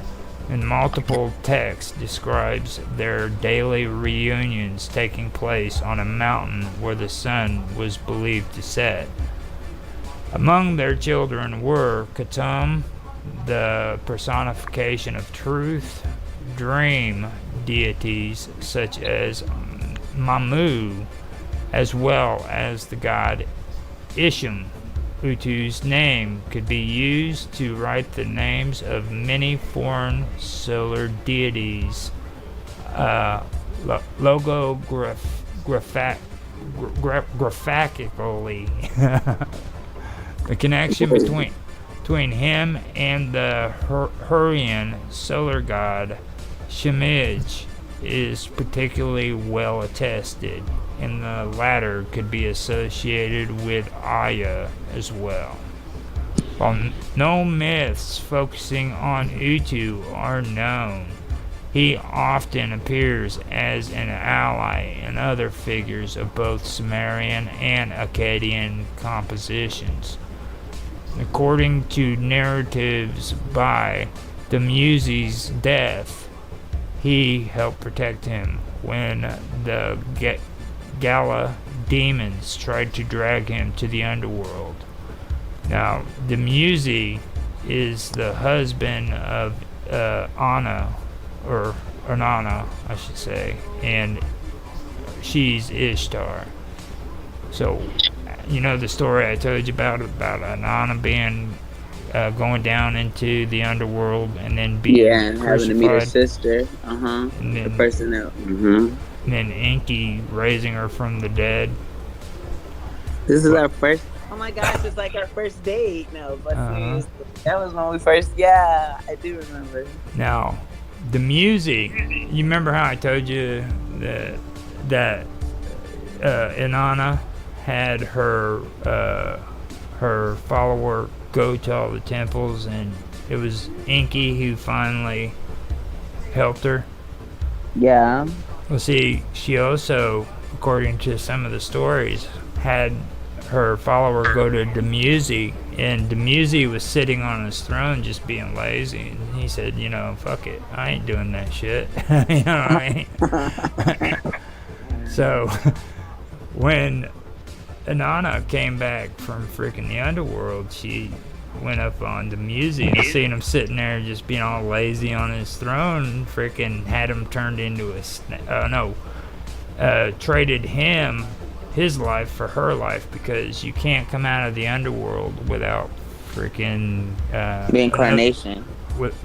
and multiple texts describes their daily reunions taking place on a mountain where the sun was believed to set. Among their children were Katum, the personification of truth, dream deities such as Mamu, as well as the god Isham. Utu's name could be used to write the names of many foreign solar deities. Graphically, the connection between him and the Hurrian solar god Shemij is particularly well attested, and the latter could be associated with Aya as well. While no myths focusing on Utu are known, he often appears as an ally in other figures of both Sumerian and Akkadian compositions. According to narratives by the Muses' death, he helped protect him when the Gala demons tried to drag him to the underworld. Now, the Musi is the husband of Anna, or Nana, I should say, and she's Ishtar. So, you know the story I told you about Anna being going down into the underworld and then being and having to meet her crucified, sister, and the then person that. and then Enki raising her from the dead. This is our first. Oh my gosh, it's like our first date. No, but seriously, that was when we first. Yeah, I do remember. Now, the music. You remember how I told you that Inanna had her follower go to all the temples, and it was Enki who finally helped her. Yeah. Well, see, she also, according to some of the stories, had her follower go to Demuzi, and Demuzi was sitting on his throne just being lazy, and he said, you know, fuck it, I ain't doing that shit. You know what I mean? So when Inanna came back from freaking the underworld, she went up on Demuzi and seen him sitting there just being all lazy on his throne, and freaking had him turned into a traded his life for her life, because you can't come out of the underworld without freaking Reincarnation.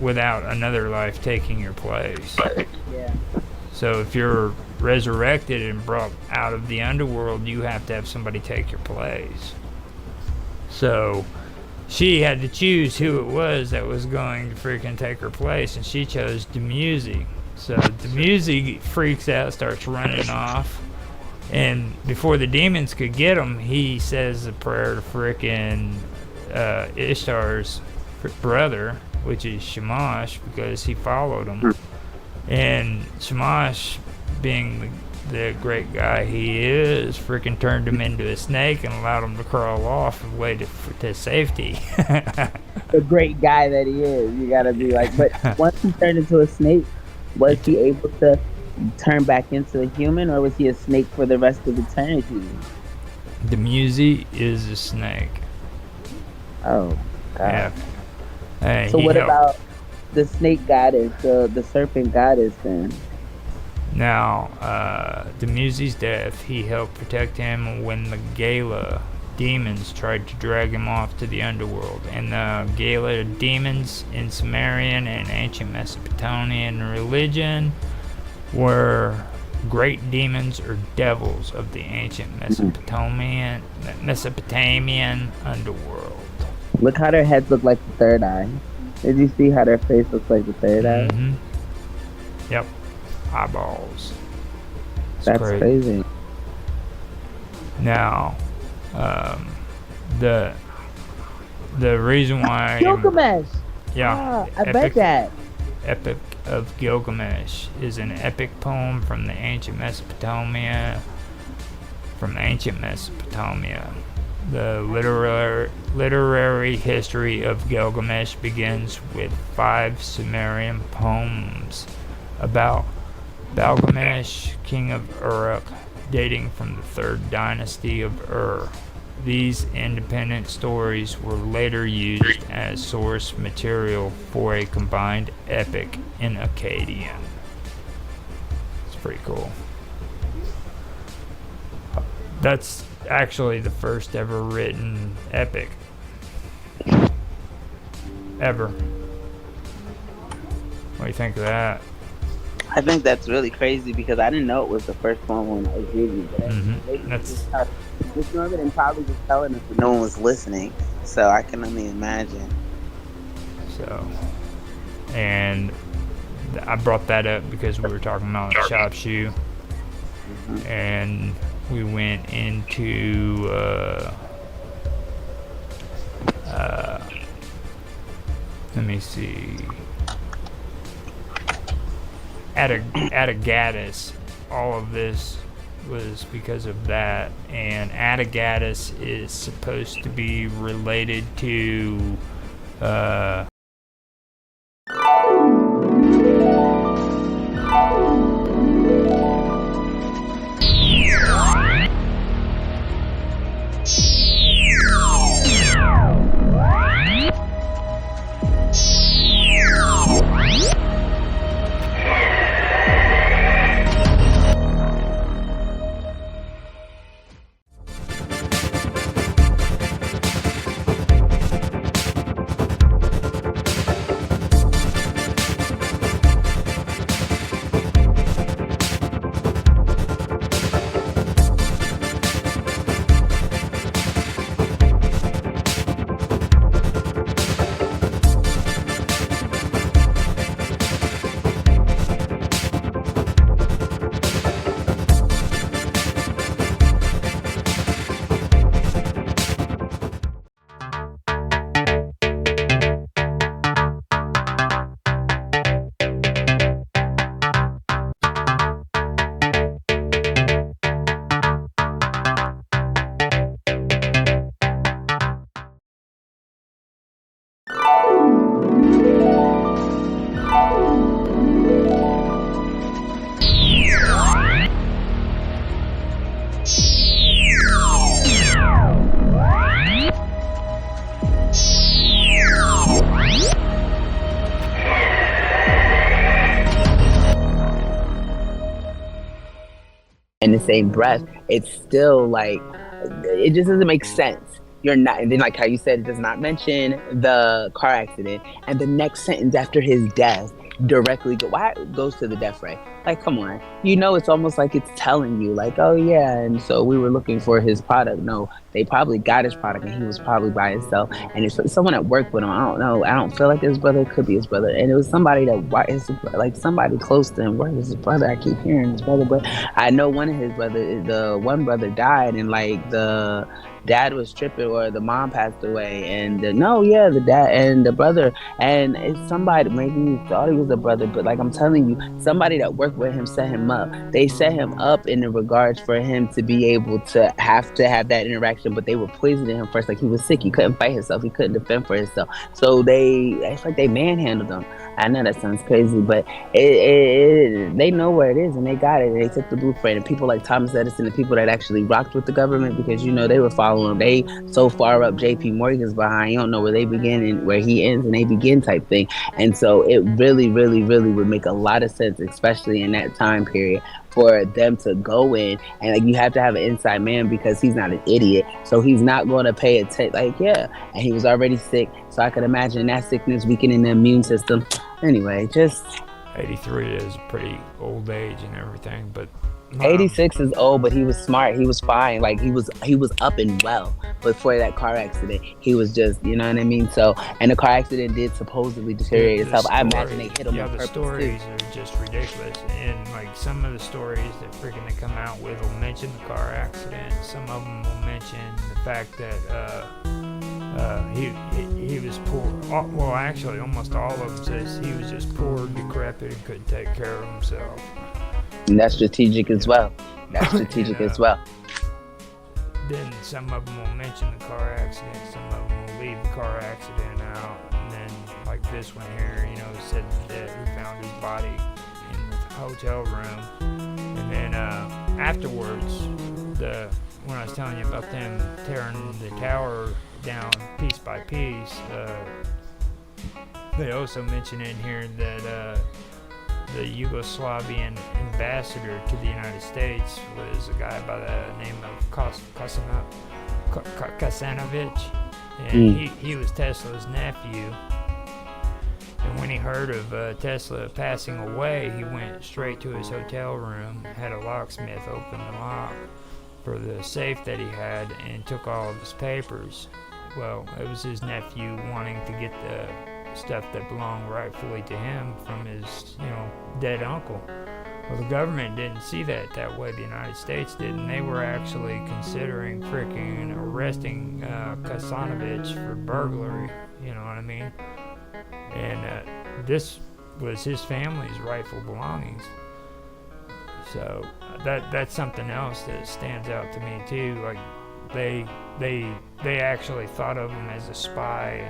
without another life taking your place. Yeah. So if you're resurrected and brought out of the underworld, you have to have somebody take your place. So she had to choose who it was that was going to freaking take her place, and she chose Demuzi. So Demuzi freaks out, starts running off, and before the demons could get him, he says a prayer to frickin' Ishtar's brother, which is Shamash, because he followed him. And Shamash, being the great guy he is, freaking turned him into a snake and allowed him to crawl off and way to safety. The great guy that he is, you gotta be like. But once he turned into a snake, was he able to turn back into a human, or was he a snake for the rest of eternity? Demuzi is a snake. Oh, God. Yeah. Hey, so what about the snake goddess, the serpent goddess then? Now, Demuzi's death, he helped protect him when the Gala demons tried to drag him off to the underworld. And the Gala demons in Sumerian and ancient Mesopotamian religion were great demons or devils of the ancient Mesopotamian underworld. Look how their heads look like the third eye. Did you see how their face looks like the third eye? Yep. Eyeballs. That's crazy. Now, the reason why Gilgamesh. Yeah, I bet that. Epic of Gilgamesh is an epic poem from ancient Mesopotamia. The literary history of Gilgamesh begins with 5 Sumerian poems about Gilgamesh, king of Uruk, dating from the 3rd dynasty of Ur. These independent stories were later used as source material for a combined epic in Akkadian. It's pretty cool. That's actually the first ever written epic. Ever. What do you think of that? I think that's really crazy because I didn't know it was the first one when I was reading it. That's Miss Norman and probably just telling us that no one was listening, so I can only imagine. So, and I brought that up because we were talking about Shop Shoe, and we went into let me see. Attagaddis. All of this was because of that, and Attagaddis is supposed to be related to in the same breath, it's still like it just doesn't make sense. You're not, and then like how you said, it does not mention the car accident, and the next sentence after his death directly why goes to the death ray. Like, come on, it's almost like it's telling you, like, oh yeah, and so we were looking for his product. No, they probably got his product, and he was probably by himself. And it's someone that worked with him. I don't know. I don't feel like his brother. It could be his brother, and it was somebody that is like somebody close to him. Where is his brother? I keep hearing his brother, but I know one of his brothers. The one brother died, and like the dad was tripping, or the mom passed away, and no, yeah, the dad and the brother, and it's somebody, maybe you thought he was a brother, but like I'm telling you, somebody that worked with him set him up. They set him up in the regards for him to be able to have that interaction, but they were poisoning him first. Like, he was sick, he couldn't fight himself, he couldn't defend for himself, so it's like they manhandled him. I know that sounds crazy, but they know where it is, and they got it, and they took the blueprint. And people like Thomas Edison, the people that actually rocked with the government, because they were following him. They so far up JP Morgan's behind, you don't know where they begin and where he ends and they begin, type thing. And so it really, really, really would make a lot of sense, especially in that time period, for them to go in, and like, you have to have an inside man, because he's not an idiot, so he's not going to pay attention. Like, yeah, and he was already sick, so I could imagine that sickness weakening the immune system. Anyway, just 83 is a pretty old age and everything, but 86 is old, but he was smart. He was fine. Like, he was up and well before that car accident. He was just, you know what I mean? So, and the car accident did supposedly deteriorate itself. I imagine they hit him on purpose. The stories are just ridiculous, and like some of the stories that freaking they come out with will mention the car accident. Some of them will mention the fact that he was poor. Well, actually, almost all of them says he was just poor, decrepit, and couldn't take care of himself. And that's strategic as well. That's strategic as well. Then some of them will mention the car accident. Some of them will leave the car accident out. And then, like this one here, said that he found his body in the hotel room. And then afterwards, when I was telling you about them tearing the tower down piece by piece, they also mention in here that the Yugoslavian ambassador to the United States was a guy by the name of Kasanovic, and he was Tesla's nephew. And when he heard of Tesla passing away, he went straight to his hotel room, had a locksmith open the lock for the safe that he had, and took all of his papers. Well, it was his nephew wanting to get the stuff that belonged rightfully to him from his, dead uncle. Well, the government didn't see that way. The United States did, and they were actually considering freaking arresting Kasanovic for burglary. You know what I mean? And this was his family's rightful belongings. So that's something else that stands out to me too. Like, they actually thought of him as a spy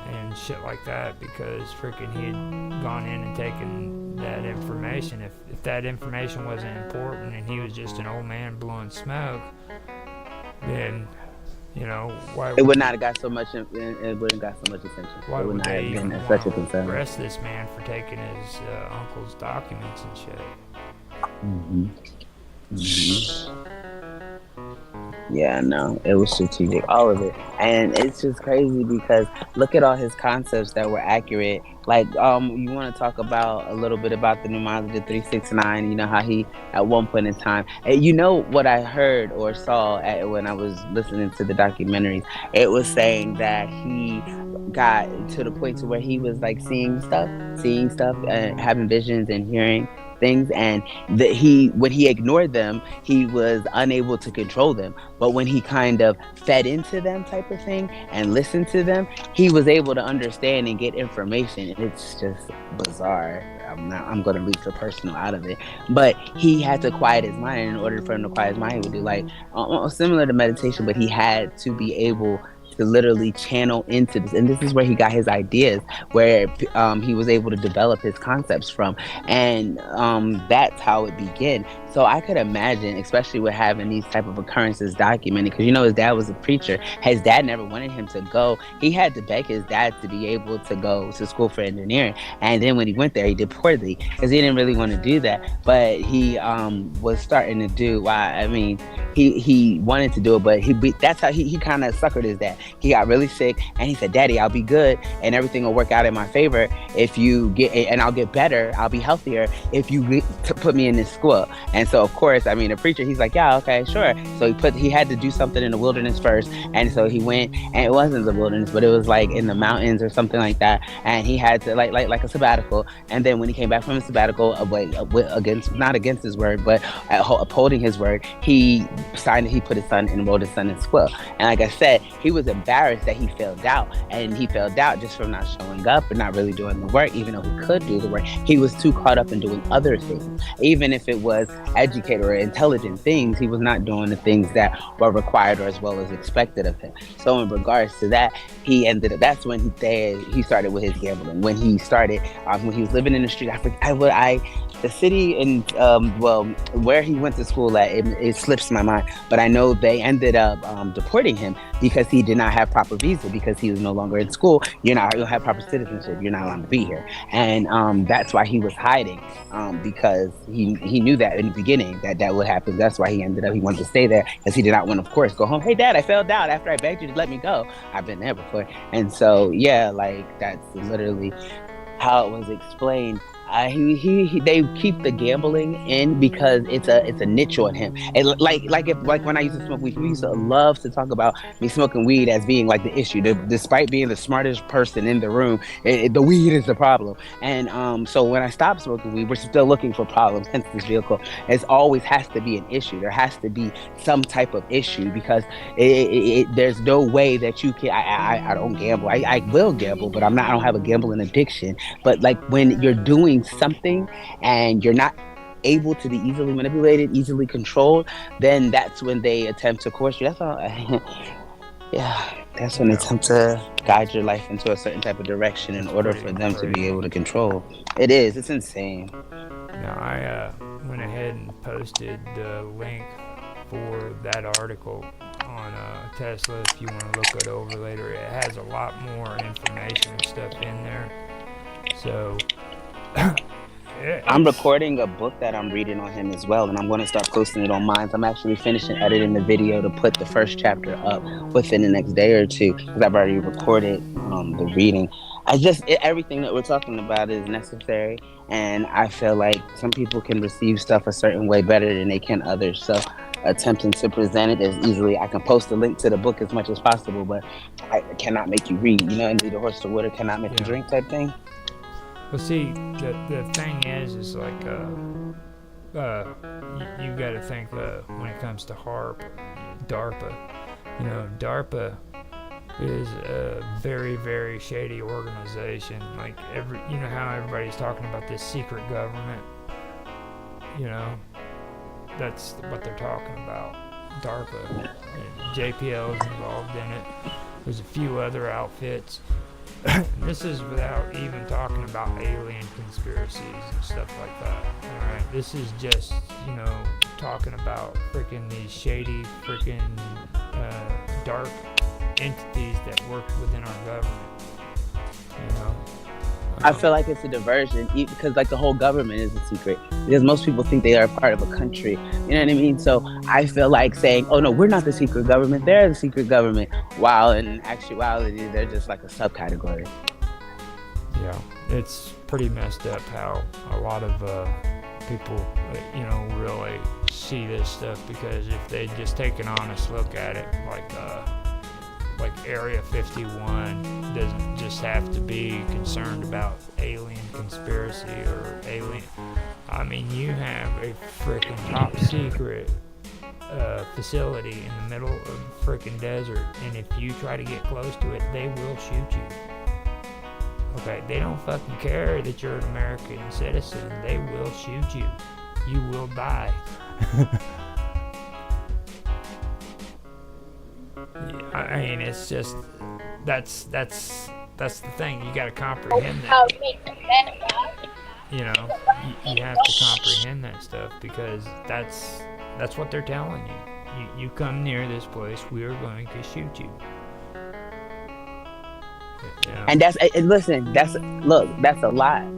and shit like that, because freaking he had gone in and taken that information. If that information wasn't important and he was just an old man blowing smoke, then why it would not have got so much. It wouldn't have got so much attention. Why would they even such a concern? Arrest this man for taking his uncle's documents and shit? Mm-hmm. Yeah, no, it was strategic, all of it. And it's just crazy because look at all his concepts that were accurate. Like, you want to talk about a little bit about the pneumology 369, how he, at one point in time, what I heard or saw when I was listening to the documentaries, it was saying that he got to the point to where he was like seeing stuff and having visions and hearing things, and that when he ignored them, he was unable to control them. But when he kind of fed into them, type of thing, and listened to them, he was able to understand and get information. It's just bizarre. I'm going to leave the personal out of it, but he had to quiet his mind. In order for him to quiet his mind, he would do like similar to meditation, but he had to be able to literally channel into this. And this is where he got his ideas, where he was able to develop his concepts from. And that's how it began. So I could imagine, especially with having these type of occurrences documented, because his dad was a preacher. His dad never wanted him to go. He had to beg his dad to be able to go to school for engineering. And then when he went there, he did poorly because he didn't really want to do that. But he was starting to do. I mean, he wanted to do it, but that's how he kind of suckered his dad. He got really sick, and he said, "Daddy, I'll be good, and everything will work out in my favor if you get, and I'll get better. I'll be healthier if you put me in this school." And so, of course, I mean, the preacher, he's like, "Yeah, okay, sure." So he had to do something in the wilderness first, and so he went, and it wasn't the wilderness, but it was like in the mountains or something like that, and he had to like a sabbatical. And then when he came back from his sabbatical, not against his word, but upholding his word, he put his son, enrolled his son in school. And like I said, he was embarrassed that he failed out, and he failed out just from not showing up and not really doing the work, even though he could do the work. He was too caught up in doing other things. Even if it was educated or intelligent things, he was not doing the things that were required or as well as expected of him. So in regards to that, that's when he started with his gambling. When he started, when he was living in the street, the city and where he went to school at, it slips my mind, but I know they ended up deporting him because he did not have proper visa, because he was no longer in school. You don't have proper citizenship, you're not allowed to be here. And that's why he was hiding, because he knew that in the beginning that would happen. That's why he wanted to stay there, because he did not want to, of course, go home. "Hey, Dad, I failed out after I begged you to let me go." I've been there before. And so yeah, like that's literally how it was explained. They keep the gambling in because it's a niche on him. And like when I used to smoke weed, we used to love to talk about me smoking weed as being like the issue. Despite being the smartest person in the room, the weed is the problem. And so when I stopped smoking weed, we're still looking for problems. Hence this vehicle. It always has to be an issue. There has to be some type of issue, because there's no way that you can. I don't gamble. I will gamble, but I don't have a gambling addiction. But like when you're doing something and you're not able to be easily manipulated, easily controlled, then that's when they attempt to coerce you. That's all. Yeah, that's when they attempt to guide your life into a certain type of direction in order for them to be able to control. It's insane. Now, I went ahead and posted the link for that article on Tesla if you want to look it over later. It has a lot more information and stuff in there. So I'm recording a book that I'm reading on him as well, and I'm going to start posting it on mine. I'm actually finishing editing the video to put the first chapter up within the next day or two, because I've already recorded the reading. Everything that we're talking about is necessary, and I feel like some people can receive stuff a certain way better than they can others. So attempting to present it as easily, I can post a link to the book as much as possible, but I cannot make you read. And lead a horse to water cannot make you drink type thing. Well, see, the thing is like you got to think when it comes to DARPA. DARPA is a very, very shady organization. Like how everybody's talking about this secret government. That's what they're talking about. DARPA. And JPL is involved in it. There's a few other outfits. This is without even talking about alien conspiracies and stuff like that. Alright, this is just, talking about freaking these shady, freaking dark entities that work within our government. I feel like it's a diversion, because like the whole government is a secret, because most people think they are part of a country. You know what I mean? So I feel like saying, "Oh no, we're not the secret government, they're the secret government," while in actuality they're just like a subcategory. Yeah, it's pretty messed up how a lot of people, really see this stuff, because if they just take an honest look at it, like Area 51 doesn't just have to be concerned about alien conspiracy or alien. I mean, you have a freaking top secret facility in the middle of the freaking desert, and if you try to get close to it, they will shoot you. Okay, they don't fucking care that you're an American citizen. They will shoot you. You will die. mean, it's just that's the thing. You got to comprehend that. You know, you have to comprehend that stuff because that's what they're telling you. You come near this place, we are going to shoot you. And listen, that's a lot.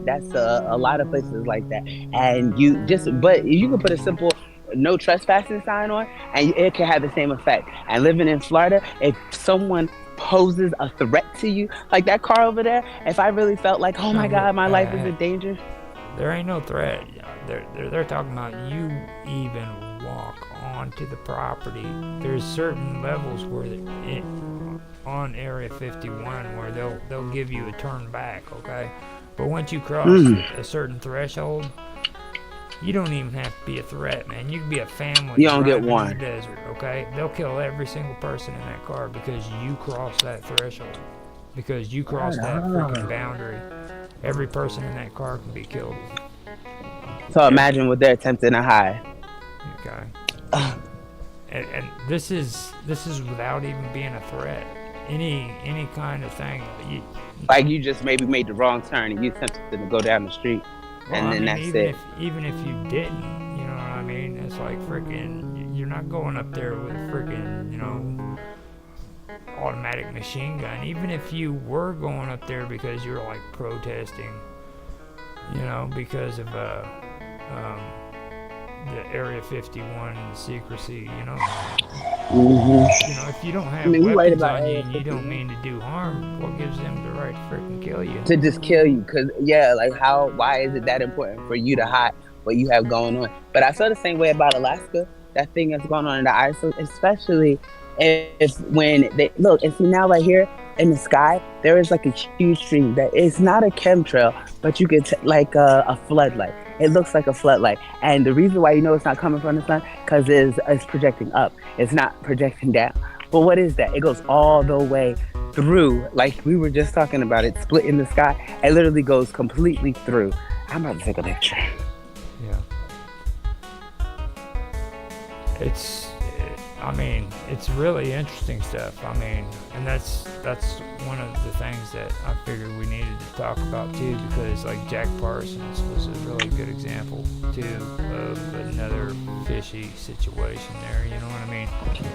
That's a lot of places like that. And but you can put a simple no trespassing sign on, and it can have the same effect. And living in Florida, if someone poses a threat to you, like that car over there, if I really felt like, oh my God, my life is in danger. There ain't no threat. They're talking about you even walk onto the property. There's certain levels where on Area 51 where they'll give you a turn back, okay? But once you cross a certain threshold, you don't even have to be a threat, man. You can be a family. You don't get one. In the desert, okay? They'll kill every single person in that car because you crossed that threshold. Because you crossed that freaking boundary. Every person in that car can be killed. So imagine what they're attempting to hide. Okay. And this is without even being a threat. Any kind of thing. Like you just maybe made the wrong turn and you attempted to go down the street, and then that's it. Even if you didn't, you know what I mean? It's like freaking, you're not going up there with freaking, automatic machine gun. Even if you were going up there because you're like protesting, because of the Area 51 and secrecy, if you don't have weapons on you and you don't mean to do harm, what gives them the right to freaking kill you? To just kill you, because why is it that important for you to hide what you have going on? But I feel the same way about Alaska. That thing that's going on in the ice, especially if when they look and see now right here in the sky, there is like a huge stream that is not a chemtrail, but you get like a floodlight. It looks like a floodlight, and the reason why it's not coming from the sun because it's projecting up. It's not projecting down. But what is that? It goes all the way through, like we were just talking about it, split in the sky. It literally goes completely through. I'm about to take a picture. Yeah. It's really interesting stuff. And that's one of the things that I figured we needed to talk about too, because like Jack Parsons was a really good example too of another fishy situation there, you know what I mean?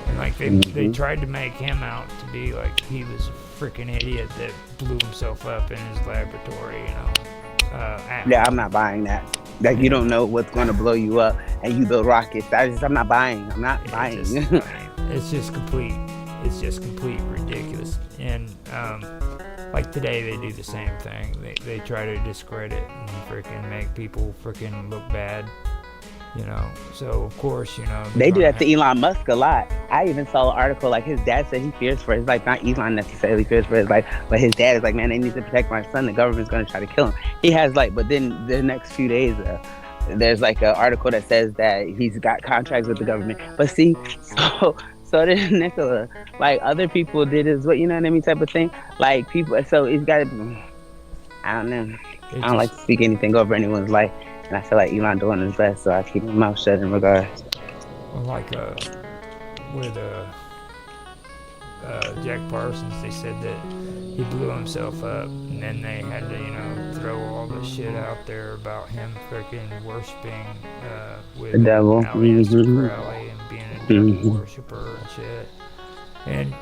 And like they tried to make him out to be like he was a freaking idiot that blew himself up in his laboratory, Yeah, I'm not buying that. Like you don't know what's going to blow you up, and you build rockets. I'm not buying. I'm not buying. It's just complete ridiculous. And like today, they do the same thing. They try to discredit and freaking make people freaking look bad. So of course, they do that to Elon Musk a lot. I even saw an article like his dad said he fears for his life. Not Elon necessarily fears for his life, but his dad is like, man, they need to protect my son. The government's going to try to kill him. He has but then the next few days, there's like an article that says that he's got contracts with the government. But see, so did Nicola. Like other people did as well, you know what I mean, type of thing. Like people, so it's got to. I don't know. I don't like to speak anything over anyone's life. And I feel like Elon doing his best, so I keep my mouth shut in regards. Well, like with Jack Parsons, they said that he blew himself up, and then they had to, throw all the shit out there about him freaking worshiping with the devil, Crowley, and being a devil worshiper and shit. And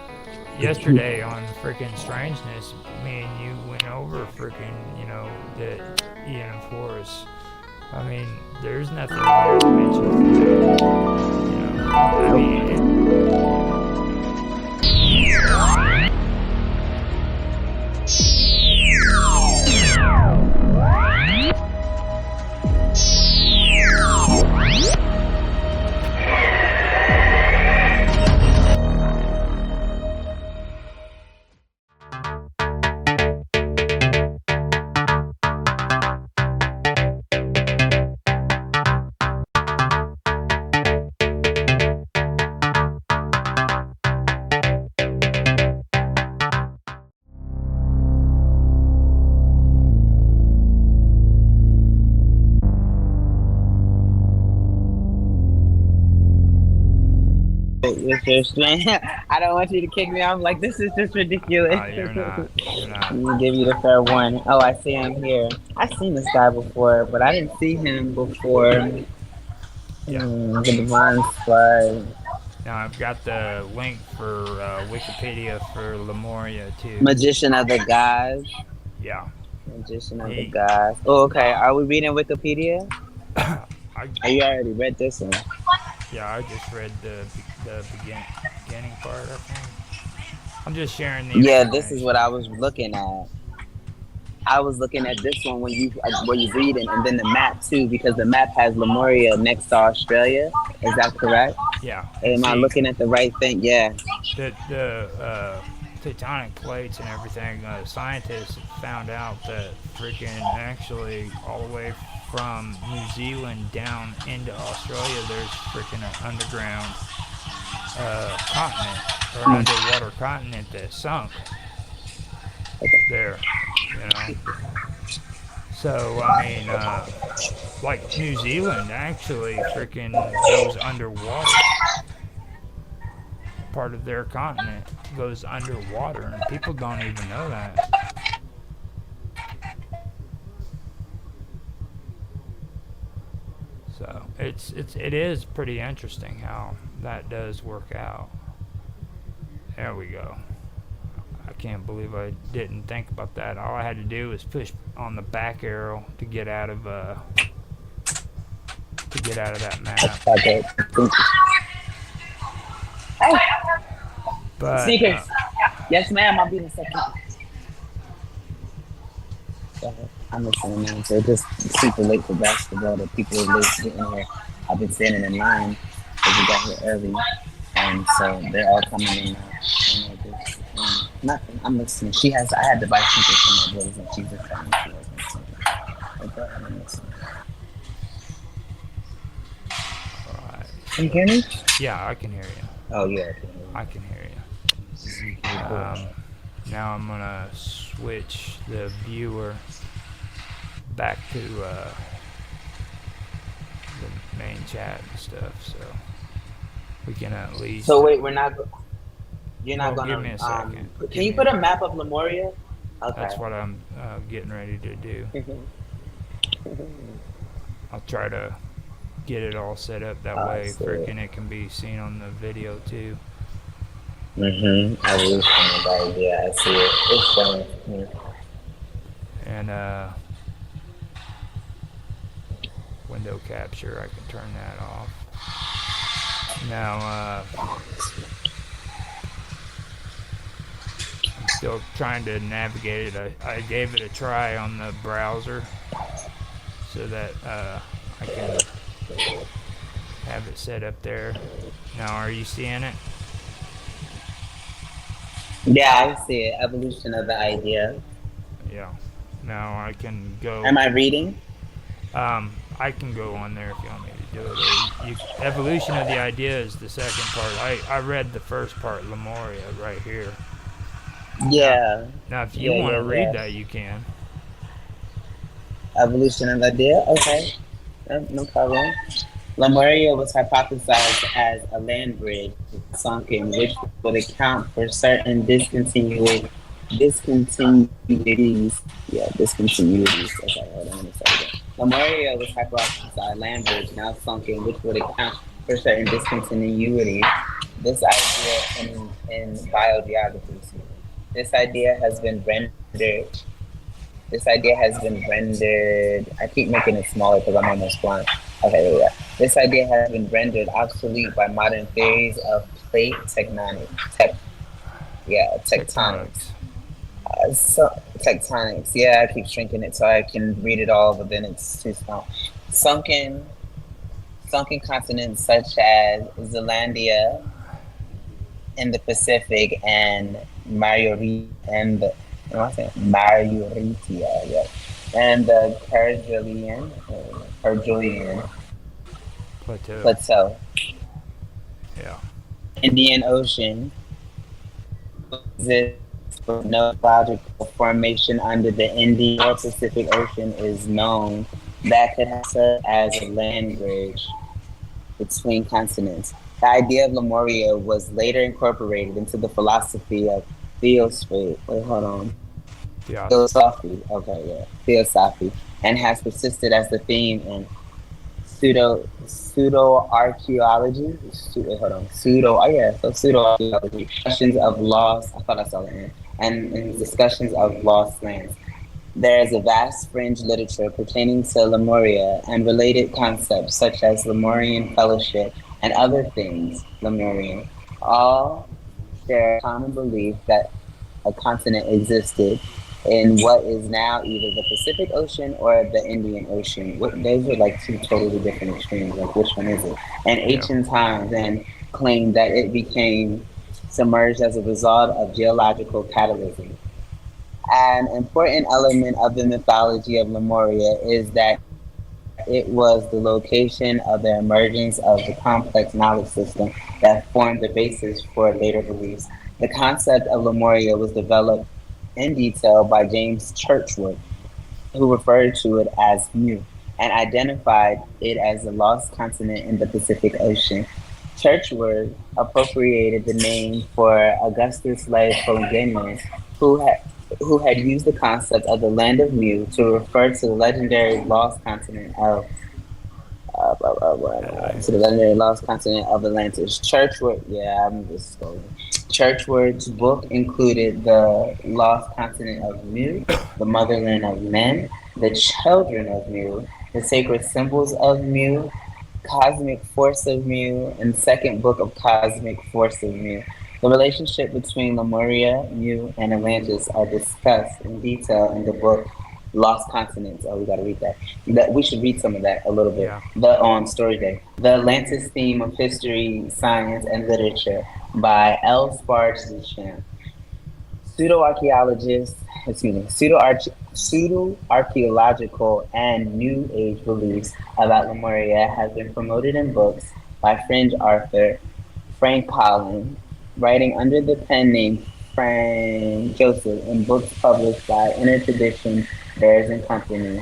yesterday on freaking Strangeness, me and you went over freaking, that Ian Forrest. There's nothing there to with your strength. I don't want you to kick me. I'm like, this is just ridiculous. You're not. You're not. Let me give you the fair warning. Oh, I see him here. I've seen this guy before, but I didn't see him before. Yeah. The Divine Scribe. Now I've got the link for Wikipedia for Lemuria too. Magician of the Gods. Yeah. Magician of the Gods. Oh, okay. Are we reading Wikipedia? Oh, you already read this one. Yeah, I just read the beginning part, I think. I'm just sharing the Yeah, this is what I was looking at. I was looking at this one when you read it, and then the map too, because the map has Lemuria next to Australia. Is that correct? Yeah. Am I looking at the right thing? Yeah. The tectonic plates and everything, scientists have found out that freaking actually all the way from New Zealand down into Australia, there's freaking an underground continent or underwater continent that sunk there, you know. So I mean, like New Zealand actually freaking goes underwater. Part of their continent goes underwater, and people don't even know that. So it is pretty interesting how that does work out. There we go. I can't believe I didn't think about that. All I had to do was push on the back arrow to get out of that map. Okay. Hey. But Sneakers. Yes, ma'am. I'll be in a second. I'm listening now. So it's just super late for basketball. The people are late getting here. I've been standing in line because we got here early, and so they're all coming in now. Nothing. I'm listening. I had to buy sneakers for my boys, and she's just telling me she wasn't listening. But go ahead and listen. Alright. Can you hear me? Yeah, I can hear you. Oh yeah. I can hear you. Now I'm gonna switch the viewer back to the main chat and stuff, so we can at least. So wait, we're not. You're not gonna. Give me a second. Can you put a map of Lemuria? Okay. That's what I'm getting ready to do. I'll try to get it all set up that way, freaking it can be seen on the video too. I was thinking about it. Yeah, I see it. It's showing. And window capture, I can turn that off. Now I'm still trying to navigate it. I gave it a try on the browser so that I can have it set up there. Now, are you seeing it? Yeah, I see it. Evolution of the idea. Yeah. Now I can go. Am I reading? I can go on there if you want me to do it. Evolution of the idea is the second part. I read the first part, Lemuria, right here. Yeah. Now if you want to read that, you can. Evolution of the idea? Okay. No problem. Lemuria was hypothesized as a land bridge sunken, which would account for certain discontinuities. Yeah, discontinuities. Okay, hold on a second. Lemuria was hypothesized as a land bridge now sunken, which would account for certain discontinuities. This idea in biogeography. This idea has been rendered. I keep making it smaller because I'm almost blind. Okay, there we go. This idea has been rendered obsolete by modern theories of plate tectonics. Tectonics. Yeah, I keep shrinking it so I can read it all, but then it's too small. Sunken continents such as Zealandia in the Pacific and Mauritia, and the Kerguelen Plateau. Yeah. Indian Ocean exists, but no logical formation under the Indian or Pacific Ocean is known that could have served as a land bridge between continents. The idea of Lemuria was later incorporated into the philosophy of theosophy. Wait, hold on. Theosophy. Theosophy. Okay, yeah, theosophy, and has persisted as the theme in pseudo archaeology. Wait, hold on. Pseudo. Oh yeah, so pseudo archaeology. Discussions of lost. I thought I saw it. And in discussions of lost lands. There is a vast fringe literature pertaining to Lemuria and related concepts such as Lemurian fellowship and other things Lemurian. All share a common belief that a continent existed in what is now either the Pacific Ocean or the Indian Ocean. Those are like two totally different extremes. Like, which one is it? And Yeah. ancient times, and claimed that it became submerged as a result of geological catalysm. An important element of the mythology of Lemuria is that it was the location of the emergence of the complex knowledge system that formed the basis for later beliefs. The concept of Lemuria was developed in detail by James Churchward, who referred to it as Mu and identified it as a lost continent in the Pacific Ocean. Churchward appropriated the name for Augustus Slave Polygamous, who had who had used the concept of the land of Mu to refer to the legendary lost continent of to the Atlantis. legendary lost continent of Atlantis. Churchward, yeah, I'm just scrolling. Churchward's book included the lost continent of Mu, the motherland of men, the children of Mu, the sacred symbols of Mu, Cosmic Force of Mu, and second book of Cosmic Force of Mu. The relationship between Lemuria, Mu, and Atlantis are discussed in detail in the book Lost Continents. Oh, we gotta read that. We should read some of that a little bit. Yeah. The on Story Day. The Atlantis Theme of History, Science, and Literature by L. Sparge Duchamp. Pseudo-archaeologists, excuse me, pseudo-archaeological and New Age beliefs about Lemuria have been promoted in books by Fringe author Frank Collin, writing under the pen name Frank Joseph in books published by Inner Tradition, Bears and Company.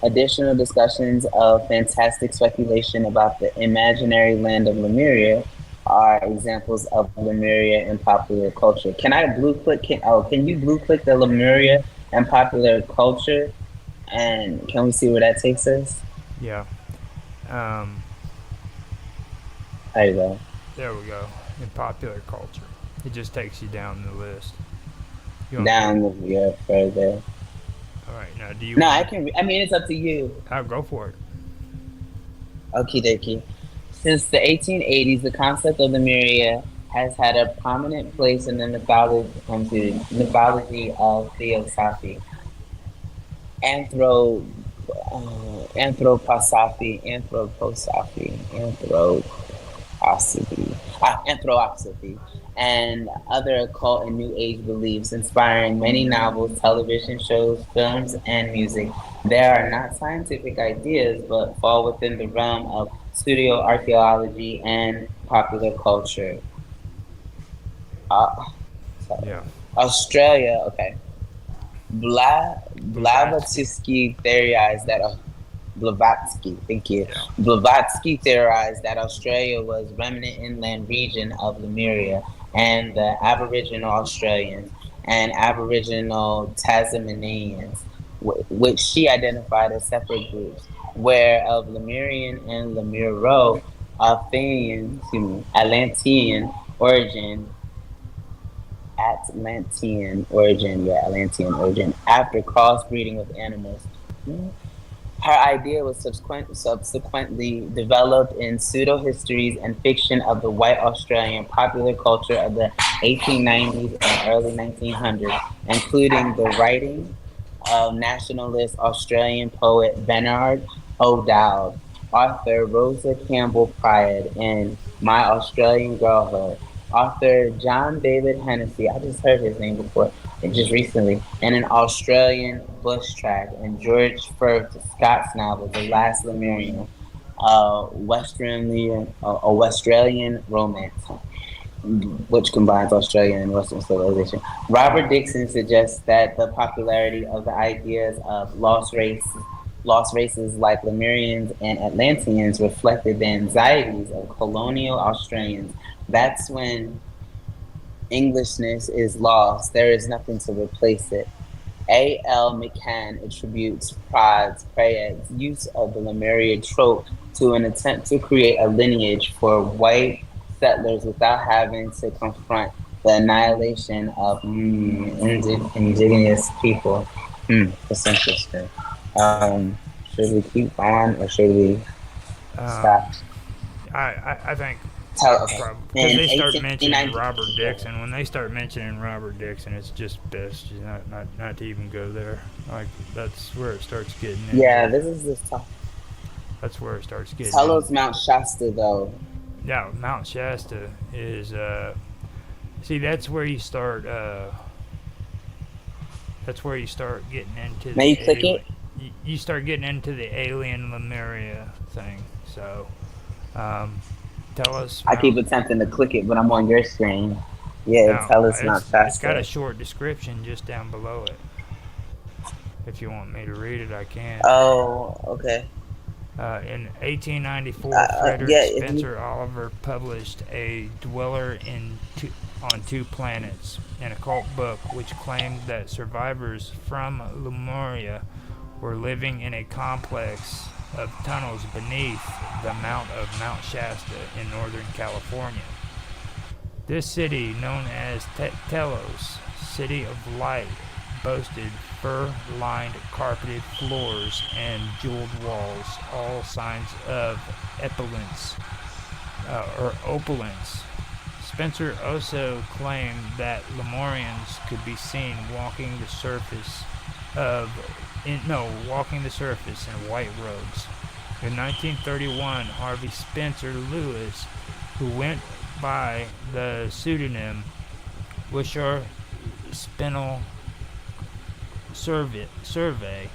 Additional discussions of fantastic speculation about the imaginary land of Lemuria are examples of Lemuria in popular culture. Can I blue click? Can you blue click the Lemuria and popular culture? And can we see where that takes us? Yeah. Um, There you go. there we go. In popular culture, it just takes you down the list. You want me? Down the yeah, further. All right. Now, do you No, I want? can. I mean, it's up to you. I'll go for it. Okie dokie. Since the 1880s, the concept of Lemuria has had a prominent place in the mythology of theosophy, anthro, anthroposophy, and other occult and New Age beliefs, inspiring many novels, television shows, films, and music. There are not scientific ideas, but fall within the realm of studio archaeology and popular culture. Uh, Yeah. Australia, okay. Blavatsky. Blavatsky theorized that Blavatsky, thank you. Yeah. Blavatsky theorized that Australia was remnant inland region of Lemuria and the Aboriginal Australians and Aboriginal Tasmanians, which she identified as separate groups, where of Lemurian and Lemuro Atlantean origin Atlantean origin, after crossbreeding with animals. Her idea was subsequently developed in pseudo histories and fiction of the white Australian popular culture of the 1890s and early 1900s, including the writing of nationalist Australian poet Bernard O'Dowd, author Rosa Campbell Pride in My Australian Girlhood, author John David Hennessy, I just heard his name before, and just recently, and an Australian bush track, and George Firth Scott's novel, The Last Lemurian, a Westralian romance, which combines Australian and Western civilization. Robert Dixon suggests that the popularity of the ideas of lost race Lost races like Lemurians and Atlanteans reflected the anxieties of colonial Australians. That's when Englishness is lost. There is nothing to replace it. A. L. McCann attributes Praed's use of the Lemuria trope to an attempt to create a lineage for white settlers without having to confront the annihilation of indigenous people. That's interesting. Should we keep on or should we stop? Um, I think Okay. probably because In they start mentioning 1890, Robert Dixon. When they start mentioning Robert Dixon, it's just best not to even go there. Like that's where it starts getting yeah, into. this is the stuff. That's where it starts getting Tell us in. Mount Shasta though. Yeah, Mount Shasta is see that's where you start that's where you start getting into May the you click it? alien. You start getting into the alien Lemuria thing. So, um, tell us I keep Mount. attempting to click it, but I'm on your screen. Yeah, Now tell us Mount it's got a Shasta. short description just down below it. If you want me to read it, I can. Oh, okay. In 1894, Frederick Yeah, if you. Spencer Oliver published A Dweller on Two Planets, an occult book which claimed that survivors from Lemuria were living in a complex of tunnels beneath the mount of Mount Shasta in Northern California. This city, known as Telos, City of Light, boasted fur-lined carpeted floors and jeweled walls, all signs of opulence. Spencer also claimed that Lemurians could be seen walking the surface in white robes. In 1931, Harvey Spencer Lewis, who went by the pseudonym Wishar Spinel Survey,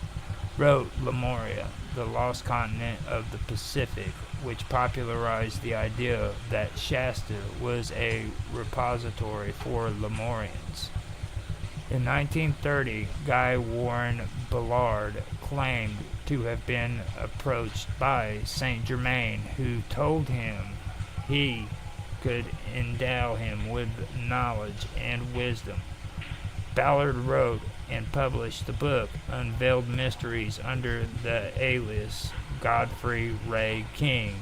wrote Lemuria, the lost continent of the Pacific, which popularized the idea that Shasta was a repository for Lemurians. In 1930, Guy Warren Ballard claimed to have been approached by Saint Germain, who told him he could endow him with knowledge and wisdom. Ballard wrote and published the book Unveiled Mysteries under the alias Godfrey Ray King,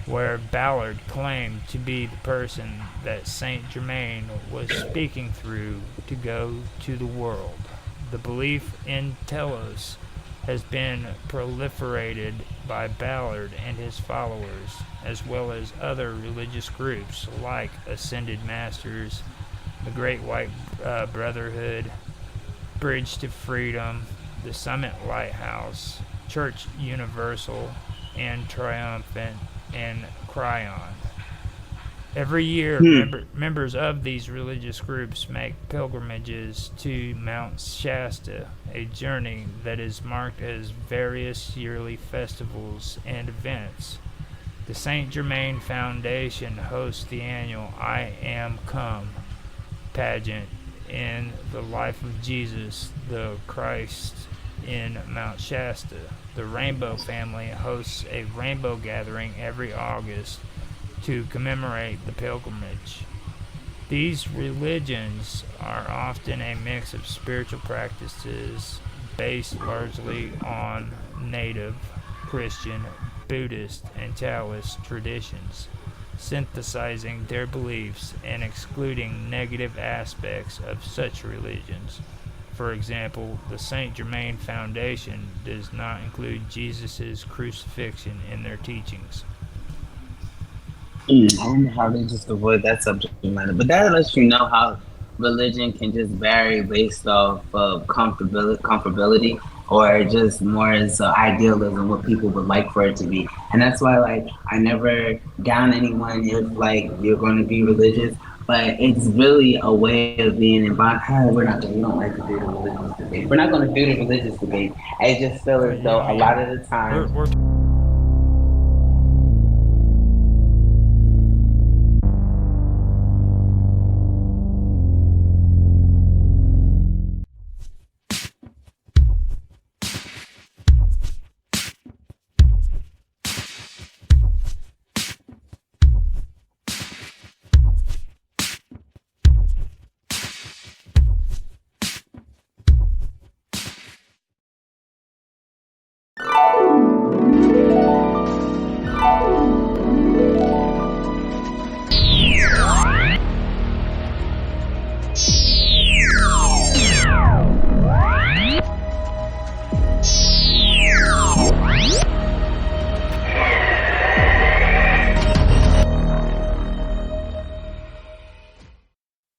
where Ballard claimed to be the person that Saint Germain was speaking through to go to the world. The belief in Telos has been proliferated by Ballard and his followers, as well as other religious groups like Ascended Masters, the Great White Brotherhood, Bridge to Freedom, the Summit Lighthouse, Church Universal, and Triumphant, and Cryon. Every year, members of these religious groups make pilgrimages to Mount Shasta, a journey that is marked as various yearly festivals and events. The Saint Germain Foundation hosts the annual I Am Come pageant in the life of Jesus the Christ in Mount Shasta. The Rainbow family hosts a rainbow gathering every August to commemorate the pilgrimage. These religions are often a mix of spiritual practices based largely on native Christian, Buddhist, and Taoist traditions, synthesizing their beliefs and excluding negative aspects of such religions. For example, the Saint Germain Foundation does not include Jesus' crucifixion in their teachings. I don't know how they just avoid that subject matter, but that lets you know how religion can just vary based off of comfortability, or just more as idealism, what people would like for it to be. And that's why, like, I never down anyone if like you're going to be religious, but it's really a way of being in bond. We don't like to do the religious debate. We're not going to do the religious debate. I just feel as though a lot of the time. We're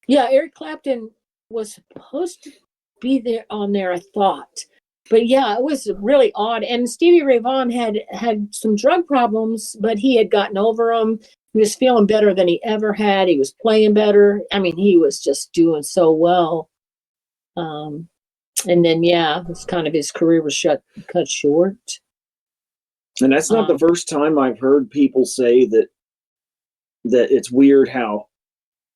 Yeah, Eric Clapton was supposed to be there on there, I thought. But yeah, it was really odd. And Stevie Ray Vaughan had some drug problems, but he had gotten over them. He was feeling better than he ever had. He was playing better. I mean, he was just doing so well. And then, yeah, it's kind of his career was cut short. And that's not the first time I've heard people say that it's weird how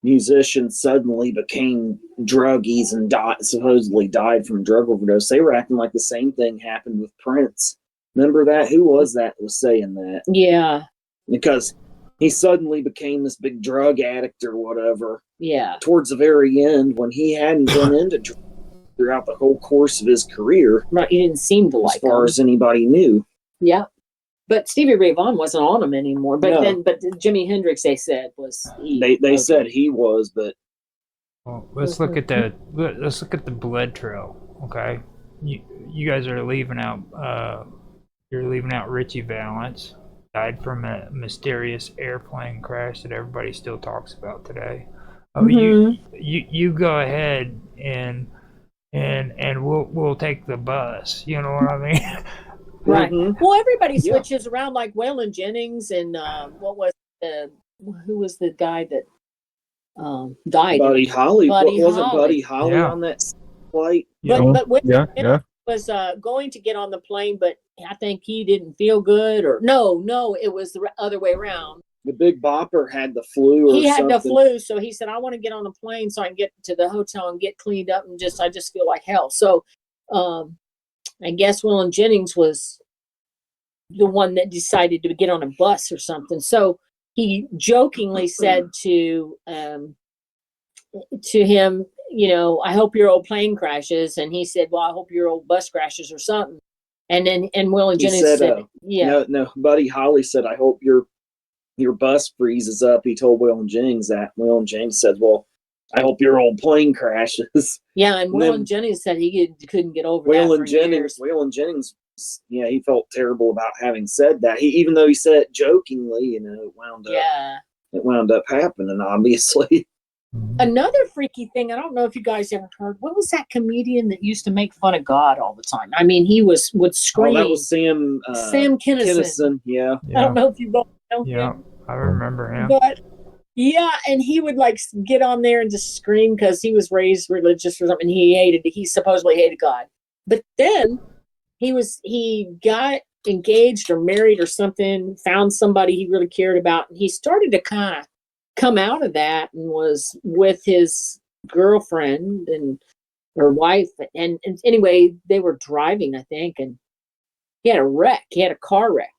musicians suddenly became druggies and supposedly died from drug overdose. They were acting like the same thing happened with Prince. Remember that? Who was that was saying that? Yeah. Because he suddenly became this big drug addict or whatever. Yeah. Towards the very end, when he hadn't been into drugs throughout the whole course of his career. Right. He didn't seem to like as far as anybody knew. Yeah. But Stevie Ray Vaughan wasn't on him anymore. But No. but Jimi Hendrix, they said, was they said he was, but well, let's look at the blood trail. Okay, you guys are leaving out. You're leaving out Richie Valens, died from a mysterious airplane crash that everybody still talks about today. You go ahead and we'll take the bus. You know what I mean? Right. Well, everybody switches around, like Waylon Jennings and who was the guy that died? Buddy Holly. Wasn't Holly. Buddy Holly on that flight? But Waylon yeah. was going to get on the plane, but I think he didn't feel good, or no, it was the other way around. The Big Bopper had the flu. He had the flu, so he said, "I want to get on the plane so I can get to the hotel and get cleaned up, and I just feel like hell." So, I guess Waylon Jennings was the one that decided to get on a bus or something. So he jokingly said to him, "I hope your old plane crashes." And he said, "Well, I hope your old bus crashes or something." And Waylon Jennings said, "Yeah, no." Buddy Holly said, "I hope your bus freezes up." He told Waylon Jennings that. Waylon Jennings said, "Well, I hope your old plane crashes." Yeah, and Waylon Jennings said he couldn't get over that for years. Waylon Jennings, he felt terrible about having said that. Even though he said it jokingly, it wound up happening, obviously. Another freaky thing, I don't know if you guys ever heard, what was that comedian that used to make fun of God all the time? I mean, he would scream. Oh, that was Sam Kinison. Yeah. I don't know if you both know him. Yeah, I remember him. But yeah, and he would get on there and just scream because he was raised religious or something. He supposedly hated God. But then he got engaged or married or something, found somebody he really cared about, and he started to kind of come out of that and was with his girlfriend and her wife. And anyway, they were driving, I think, and he had a wreck. He had a car wreck.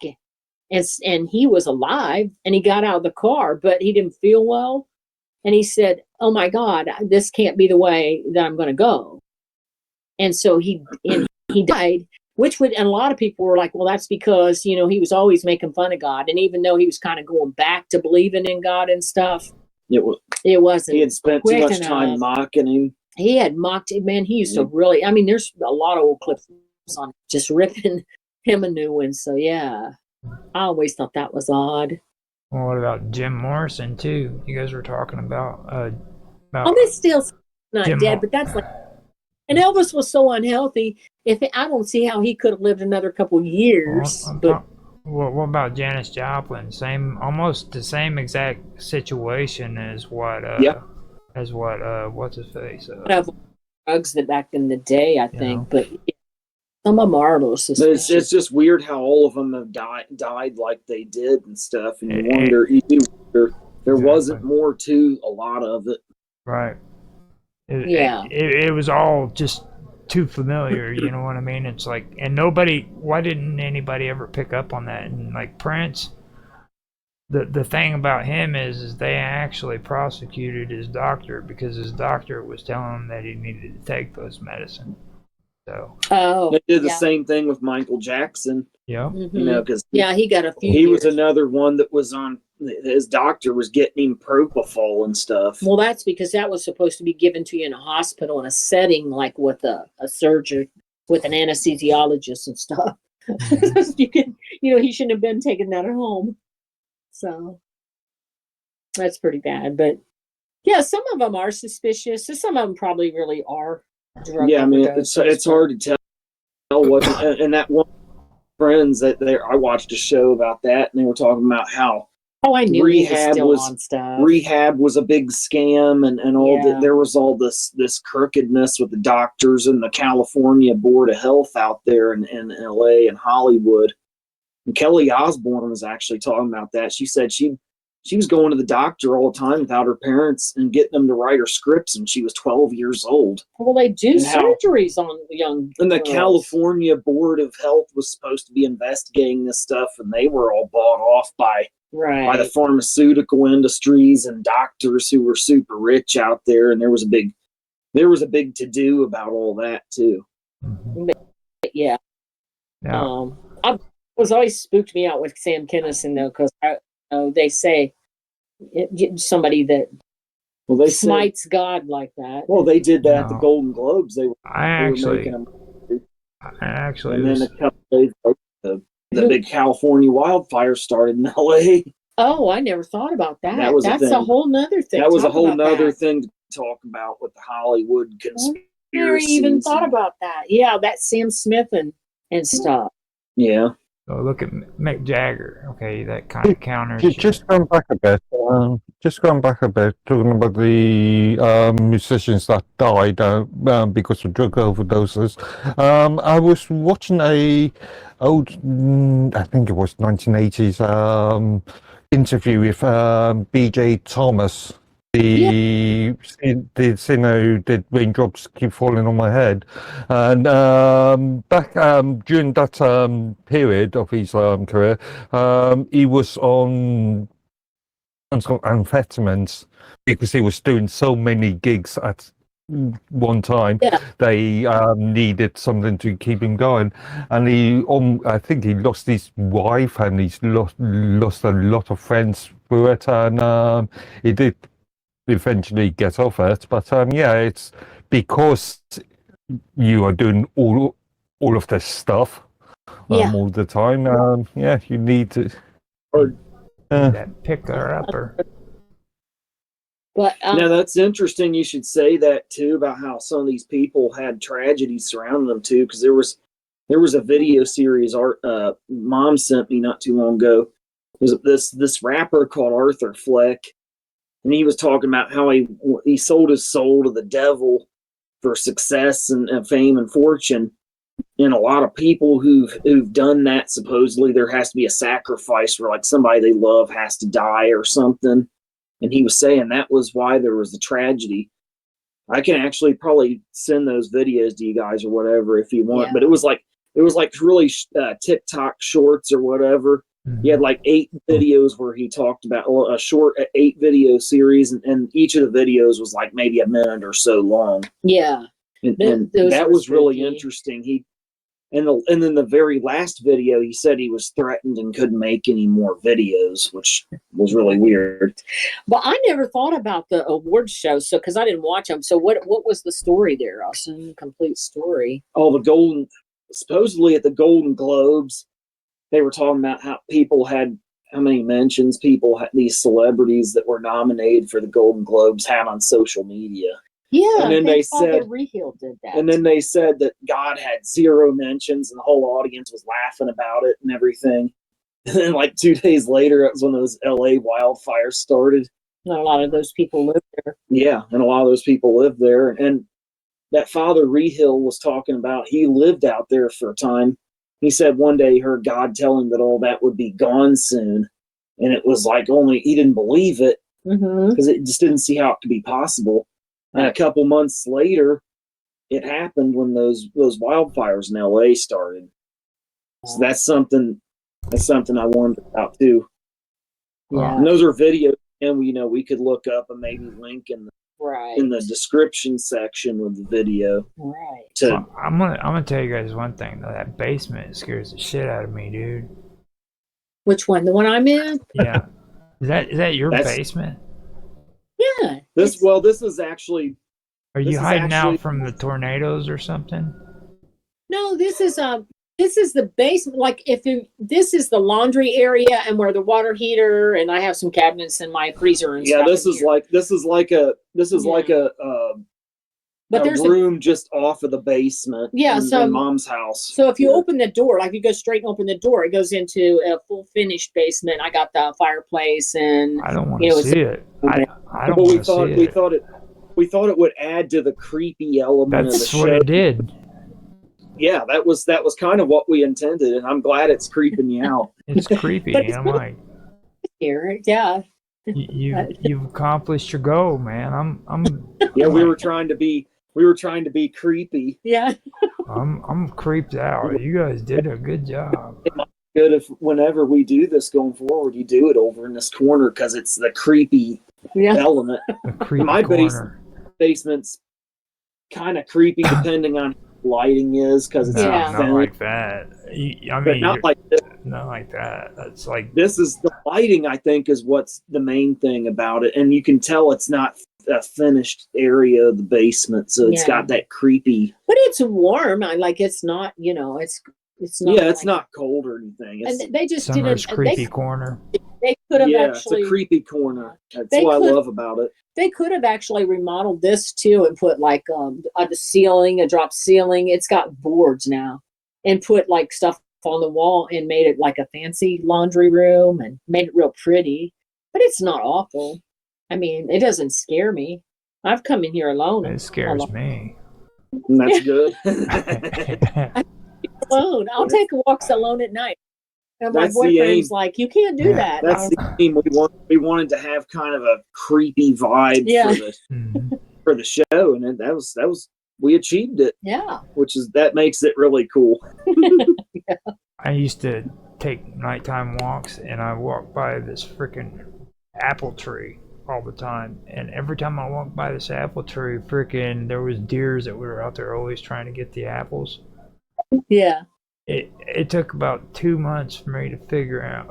And he was alive, and he got out of the car, but he didn't feel well. And he said, "Oh my God, this can't be the way that I'm going to go." And so he died, and a lot of people were like, well, that's because, he was always making fun of God. And even though he was kind of going back to believing in God and stuff, it wasn't. He had spent too much time mocking him. He had mocked him, man. He used to really, there's a lot of old clips on just ripping him a new one. So yeah. I always thought that was odd. Well, what about Jim Morrison too? You guys were talking about. They still not Jim dead, but that's like. And Elvis was so unhealthy. I don't see how he could have lived another couple of years. What about Janis Joplin? Almost the same exact situation as what. What's his face? Drugs that back in the day, I think, but. Some of them are a little suspicious. It's just weird how all of them have died like they did and stuff, and you wonder there wasn't more to a lot of it. Right. It was all just too familiar, you know what I mean? It's like, and why didn't anybody ever pick up on that? And like Prince, the thing about him is they actually prosecuted his doctor because his doctor was telling him that he needed to take those medicines. So they did the same thing with Michael Jackson. Yeah, because he got a few. He was another one that was on. His doctor was getting him propofol and stuff. Well, that's because that was supposed to be given to you in a hospital in a setting like with a surgery with an anesthesiologist and stuff. You can, he shouldn't have been taking that at home. So that's pretty bad, but. Yeah, some of them are suspicious. So some of them probably really are drug Yeah, I mean, overdoses. it's hard to tell what. And that one friends that I watched a show about that, and they were talking about how Oh, I knew he was rehab still was on stuff. rehab was a big scam, and all Yeah. that. There was all this crookedness with the doctors and the California Board of Health out there in LA and Hollywood. And Kelly Osbourne was actually talking about that. She said she was going to the doctor all the time without her parents and getting them to write her scripts, and she was 12 years old. Well, they do And how- surgeries on young And the girls. California Board of Health was supposed to be investigating this stuff, and they were all bought off by the Right. pharmaceutical industries and doctors who were super rich out there. And there was a big to do about all that too. Yeah. Now, I was always spooked me out with Sam Kinison though, because they say somebody that Well, they said, smites God like that. well, they did that at the No. Golden Globes. They were I making them, actually, and then this, a couple days later, the big California wildfire started in LA. Oh, I never thought about that. That was a That's a thing. whole nother thing. That was a Talk whole about nother that. thing to talk about with the Hollywood I conspiracy. never even thought about that. Yeah, that's Sam Smith and stuff. Yeah. oh, look at Mick Jagger. Okay, that kind of counters. Just going back a bit, talking about the musicians that died because of drug overdoses. I was watching a old, I think it was 1980s interview with B.J. Thomas, the singer who did Raindrops Keep Falling on My Head, and back during that period of his career, he was on some amphetamines because he was doing so many gigs at one time. Yeah. They needed something to keep him going, and I think he lost his wife and he's lost a lot of friends through it, and he did eventually get off it. But yeah, it's because you are doing all of this stuff all the time. Yeah, you need to. that picker upper. But Now that's interesting. You should say that too about how some of these people had tragedies surrounding them too, because there was a video series Mom sent me not too long ago. It was this rapper called Arthur Fleck, and he was talking about how he sold his soul to the devil for success and fame and fortune. And a lot of people who've done that, supposedly there has to be a sacrifice where like somebody they love has to die or something. And he was saying that was why there was a tragedy. I can actually probably send those videos to you guys or whatever if you want. Yeah. But it was like really TikTok shorts or whatever. He had like 8 videos where he talked about a short 8 video series, and each of the videos was like maybe a minute or so long. yeah, And those that were was really spooky. interesting. And then the very last video, he said he was threatened and couldn't make any more videos, which was really weird. but I never thought about the award show, so because I didn't watch them. So what was the story there, Austin? Complete story. Oh, supposedly at the Golden Globes, they were talking about how many mentions these celebrities that were nominated for the Golden Globes had on social media. Yeah, And then they Father said- Rehill did that. And then they said that God had 0 mentions, and the whole audience was laughing about it and everything. And then, like 2 days later, it was when those LA wildfires started. Not a lot of those people live there. Yeah, and a lot of those people live there. And that Father Rehill was talking about, he lived out there for a time. He said one day he heard God tell him that all that would be gone soon. And it was like he didn't believe it Mm-hmm. because it just didn't see how it could be possible. And a couple months later, it happened when those wildfires in LA started. So that's something I wondered about too. Yeah, And those are videos, and we could look up and maybe link in right. the description section of the video. Right. To I'm gonna tell you guys one thing though. That basement scares the shit out of me, dude. Which one? The one I'm in? Yeah. Is that your That's- basement? Yeah. this is actually Are this you is hiding actually- out from the tornadoes or something? No, this is this is the basement. Like this is the laundry area and where the water heater, and I have some cabinets in my freezer and Yeah, stuff. this is like a but there's room just off of the basement. Yeah, in Mom's house. So if you open the door, like you go straight and open the door, it goes into a full finished basement. I got the fireplace, and I don't want to see it. I don't want to see it. We thought it would add to the creepy element of the show. That's what it did. Yeah, that was kind of what we intended, and I'm glad it's creeping you out. It's creepy. I'm like, here, yeah. You've accomplished your goal, man. I'm. Yeah, we were trying to be creepy. Yeah. I'm creeped out. You guys did a good job. It might be good if whenever we do this going forward, you do it over in this corner because it's the creepy element. The creepy My corner. basement's kind of creepy depending on lighting is because it's not like that. I mean, not like this. Not like that. That's like this is the lighting. I think is what's the main thing about it, and you can tell it's not a finished area of the basement, so it's got that creepy. But it's warm. It's not. It's not. Yeah, it's not cold or anything. It's, and they just Summer's didn't. creepy corner. They could have it's actually. a creepy corner. That's what I love about it. They could have actually remodeled this too and put like a ceiling, a drop ceiling. It's got boards now, and put like stuff on the wall and made it like a fancy laundry room and made it real pretty. But it's not awful. I mean, it doesn't scare me. I've come in here alone. It scares me. And that's good. Alone. I'll take walks alone at night. And my boyfriend's like, you can't do that. That's the aim. We wanted to have kind of a creepy vibe for the show, and that was we achieved it. Yeah. That makes it really cool. I used to take nighttime walks, and I walked by this freaking apple tree all the time. And every time I walked by this apple tree, freaking there was deers that were out there always trying to get the apples. Yeah. It took about 2 months for me to figure out,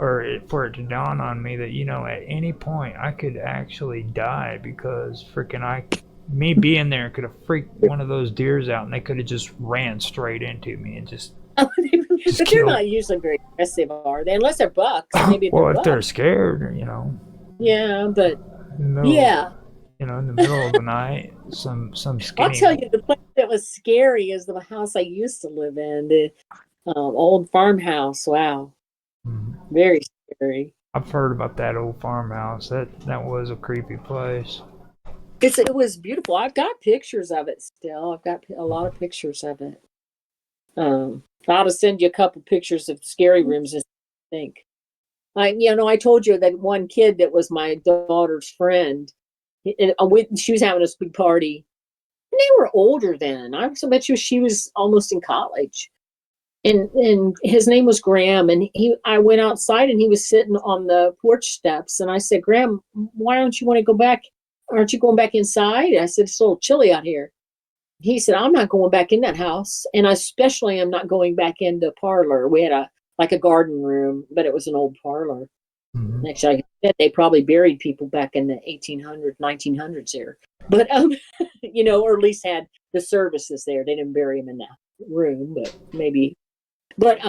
for it to dawn on me that, at any point I could actually die because freaking me being there could have freaked one of those deers out, and they could have just ran straight into me and just but they're not usually very aggressive, are they? Unless they're bucks. Maybe they're scared, Yeah, but in the middle of the night, some skinny. I'll tell you, the place that was scary is the house I used to live in, the old farmhouse. Wow, very scary. I've heard about that old farmhouse. That was a creepy place. It was beautiful. I've got pictures of it still. I've got a lot of pictures of it. I'll just send you a couple pictures of scary rooms. I think. I told you that one kid that was my daughter's friend. She was having a big party, and they were older then. I bet you she was almost in college, and his name was Graham. And I went outside, and he was sitting on the porch steps, and I said, "Graham, why don't you want to go back? Aren't you going back inside?" I said, "It's a little chilly out here." He said, "I'm not going back in that house, and I especially am not going back in the parlor." We had a garden room, but it was an old parlor. Mm-hmm. Actually, I bet they probably buried people back in the 1800s, 1900s here. But, or at least had the services there. They didn't bury them in that room, but maybe. But,